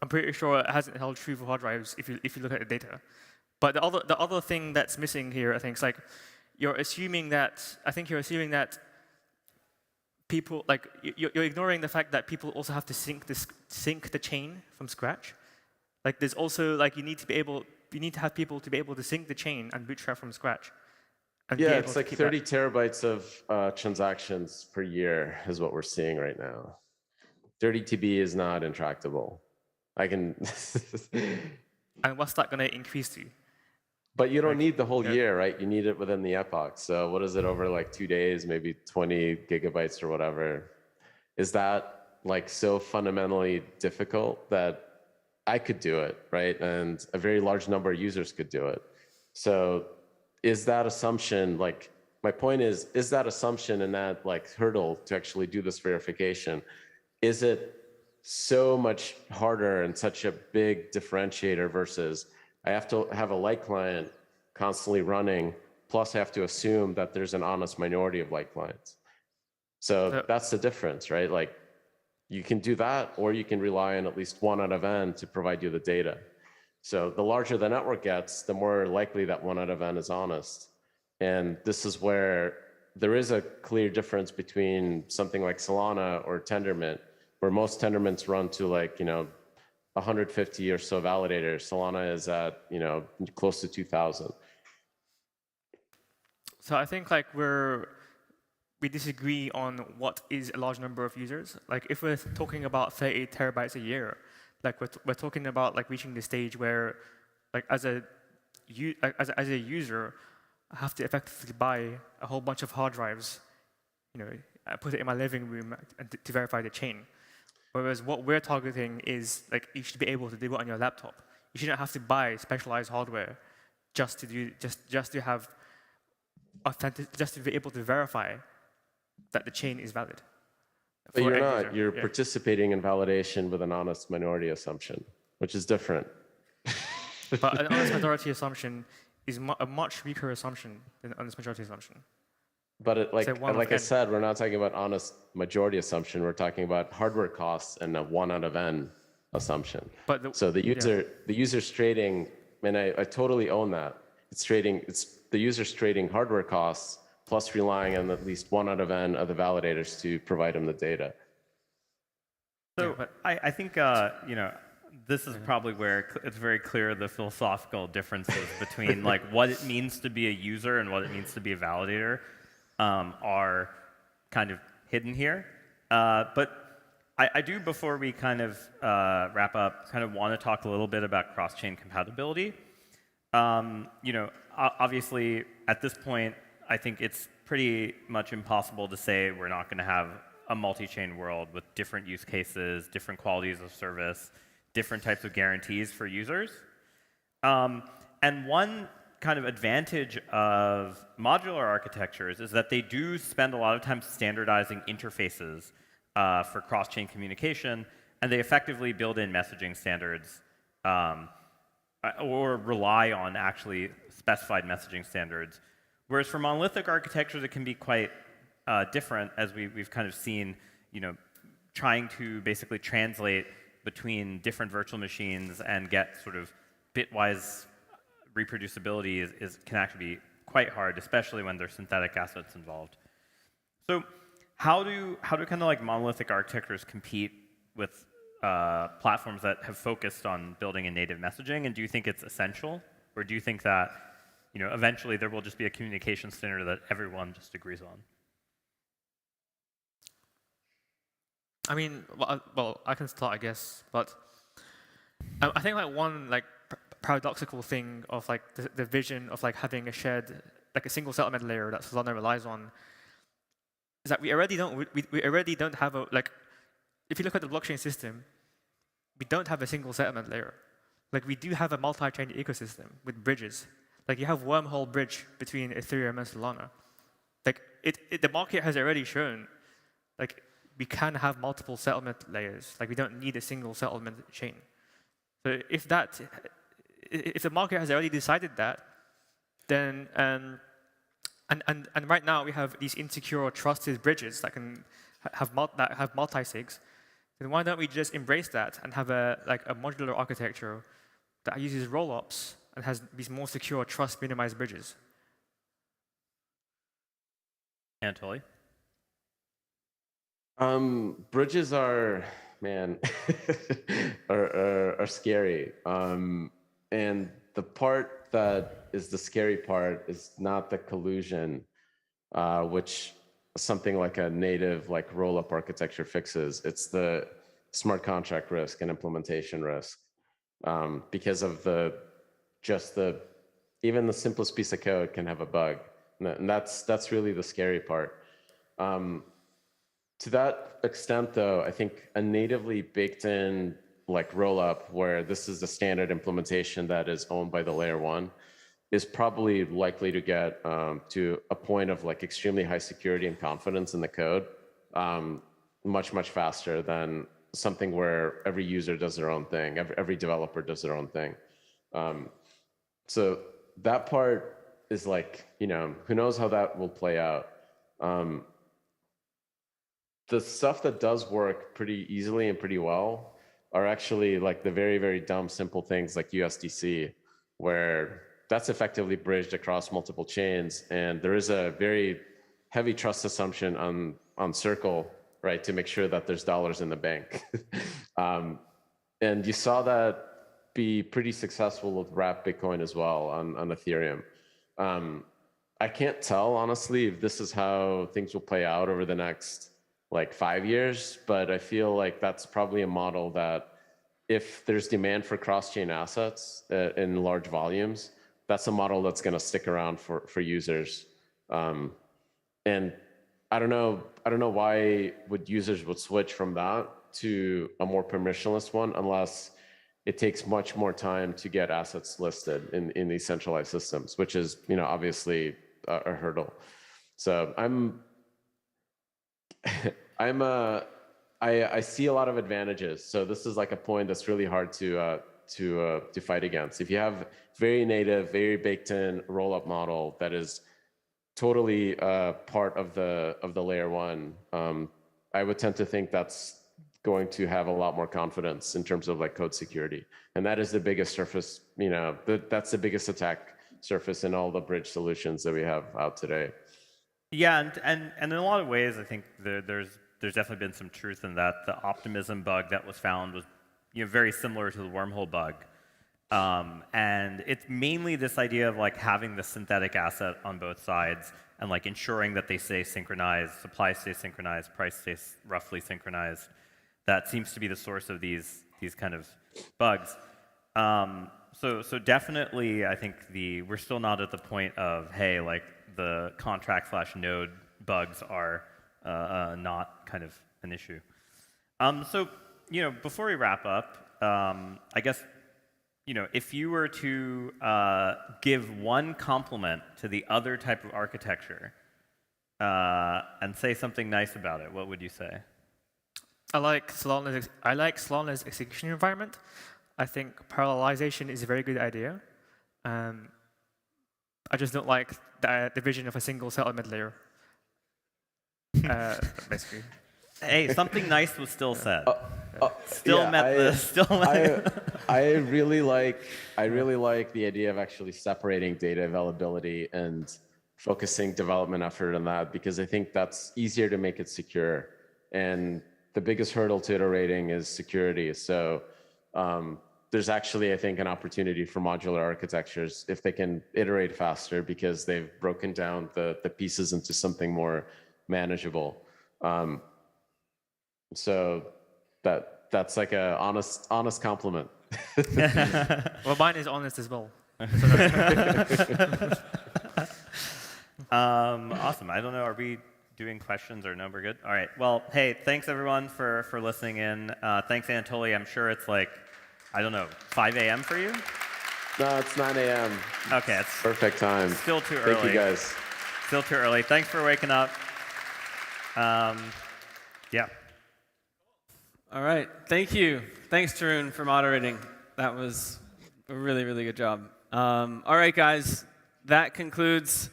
I'm pretty sure it hasn't held true for hard drives if you look at the data. But the other thing that's missing here, I think, is like you're assuming that people like you're ignoring the fact that people also have to sync the chain from scratch. Like there's also like you need to have people to be able to sync the chain and bootstrap from scratch. Yeah, it's like 30 terabytes of transactions per year is what we're seeing right now. 30 TB is not intractable. I can. And what's that going to increase to? But you don't need the whole year, right? You need it within the epoch. So what is it over like 2 days, maybe 20 gigabytes or whatever? Is that like so fundamentally difficult that I could do it, right? And a very large number of users could do it. So is that assumption, like, my point is that assumption and that like hurdle to actually do this verification, is it so much harder and such a big differentiator versus I have to have a light client constantly running, plus I have to assume that there's an honest minority of light clients. So that's the difference, right? Like you can do that, or you can rely on at least one out of n to provide you the data. So the larger the network gets, the more likely that one out of n is honest. And this is where there is a clear difference between something like Solana or Tendermint, where most Tendermints run to like, 150 or so validators. Solana is at, close to 2,000. So I think like we disagree on what is a large number of users. Like if we're talking about 30 terabytes a year, like we're talking about like reaching the stage where like as a user, I have to effectively buy a whole bunch of hard drives, I put it in my living room to verify the chain. Whereas what we're targeting is like you should be able to do it on your laptop. You shouldn't have to buy specialized hardware just to be able to verify that the chain is valid. But you're not. You're participating in validation with an honest minority assumption, which is different. But an honest majority assumption is a much weaker assumption than an honest majority assumption. But like I said, we're not talking about honest majority assumption. We're talking about hardware costs and a 1 out of n assumption. So the user's trading, and I totally own that. It's the user's trading hardware costs plus relying on at least 1 out of n of the validators to provide them the data. So I think this is probably where it's very clear the philosophical differences between like what it means to be a user and what it means to be a validator are kind of hidden here. But I do, before we kind of wrap up, kind of want to talk a little bit about cross-chain compatibility. Obviously, at this point, I think it's pretty much impossible to say we're not going to have a multi-chain world with different use cases, different qualities of service, different types of guarantees for users. And one kind of advantage of modular architectures is that they do spend a lot of time standardizing interfaces for cross-chain communication, and they effectively build in messaging standards or rely on actually specified messaging standards Whereas for monolithic architectures, it can be quite different, as we've kind of seen, trying to basically translate between different virtual machines and get sort of bitwise reproducibility can actually be quite hard, especially when there's synthetic assets involved. So how do kind of like monolithic architectures compete with platforms that have focused on building in native messaging? And do you think it's essential, or do you think that eventually there will just be a communication standard that everyone just agrees on? I mean, well, I can start, I guess, but I think like one paradoxical thing of like the vision of like having a shared, like a single settlement layer that Solana relies on, is that we already don't have a, like, if you look at the blockchain system, we don't have a single settlement layer. Like, we do have a multi-chain ecosystem with bridges. Like, you have wormhole bridge between Ethereum and Solana. Like, the market has already shown, like, we can have multiple settlement layers. Like, we don't need a single settlement chain. So if the market has already decided that, then and right now we have these insecure trusted bridges that can have multi-sigs. Then why don't we just embrace that and have a modular architecture that uses rollups and has these more secure trust minimized bridges? Anatoly? Bridges are, man, are scary. And the part that is the scary part is not the collusion, which something like a native rollup architecture fixes. It's the smart contract risk and implementation risk, because of even the simplest piece of code can have a bug, and that's really the scary part. To that extent, though, I think a natively baked in rollup, where this is the standard implementation that is owned by the layer one, is probably likely to get to a point of extremely high security and confidence in the code much faster than something where every user does their own thing, every developer does their own thing. So that part is who knows how that will play out. The stuff that does work pretty easily and pretty well are actually the very, very dumb, simple things like USDC, where that's effectively bridged across multiple chains. And there is a very heavy trust assumption on Circle, right, to make sure that there's dollars in the bank. And you saw that be pretty successful with wrapped Bitcoin as well on Ethereum. I can't tell, honestly, if this is how things will play out over the next 5 years, but I feel like that's probably a model that if there's demand for cross-chain assets in large volumes, that's a model that's going to stick around for users. And I don't know why users would switch from that to a more permissionless one, unless it takes much more time to get assets listed in these centralized systems, which is obviously a hurdle. So I see a lot of advantages. So this is a point that's really hard to fight against. If you have very native, very baked in rollup model that is totally part of the layer one, I would tend to think that's going to have a lot more confidence in terms of code security. And that is the biggest surface, that's the biggest attack surface in all the bridge solutions that we have out today. Yeah, and in a lot of ways, I think there's definitely been some truth in that. The optimism bug that was found was very similar to the wormhole bug. And it's mainly this idea of having the synthetic asset on both sides and ensuring that they stay synchronized, supply stays synchronized, price stays roughly synchronized. That seems to be the source of these kind of bugs. So definitely, I think we're still not at the point of, hey, the contract/node bugs are not kind of an issue. So before we wrap up, I guess if you were to give one compliment to the other type of architecture and say something nice about it, what would you say? I like Solana's execution environment. I think parallelization is a very good idea. I just don't like the vision of a single settlement layer. Basically. Hey, something nice was still said. I really like the idea of actually separating data availability and focusing development effort on that, because I think that's easier to make it secure. And the biggest hurdle to iterating is security. So there's actually, I think, an opportunity for modular architectures if they can iterate faster, because they've broken down the pieces into something more manageable. So that's like a honest compliment. Well, mine is honest as well. Awesome. I don't know. Are we doing questions or no? We're good. All right. Well, hey, thanks everyone for listening in. Thanks, Anatoly. I'm sure it's like, I don't know, 5 a.m. for you? No, it's 9 a.m. Okay, it's perfect time. Still too early. Thank you, guys. Still too early. Thanks for waking up. Yeah. All right. Thank you. Thanks, Tarun, for moderating. That was a really, really good job. All right, guys. That concludes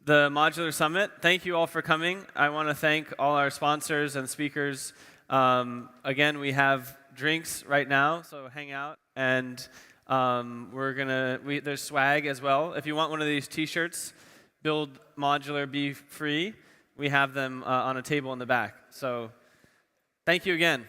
the Modular Summit. Thank you all for coming. I want to thank all our sponsors and speakers. Again, we have drinks right now, so hang out. And there's swag as well. If you want one of these T-shirts, Build Modular, Be Free, we have them on a table in the back. So thank you again.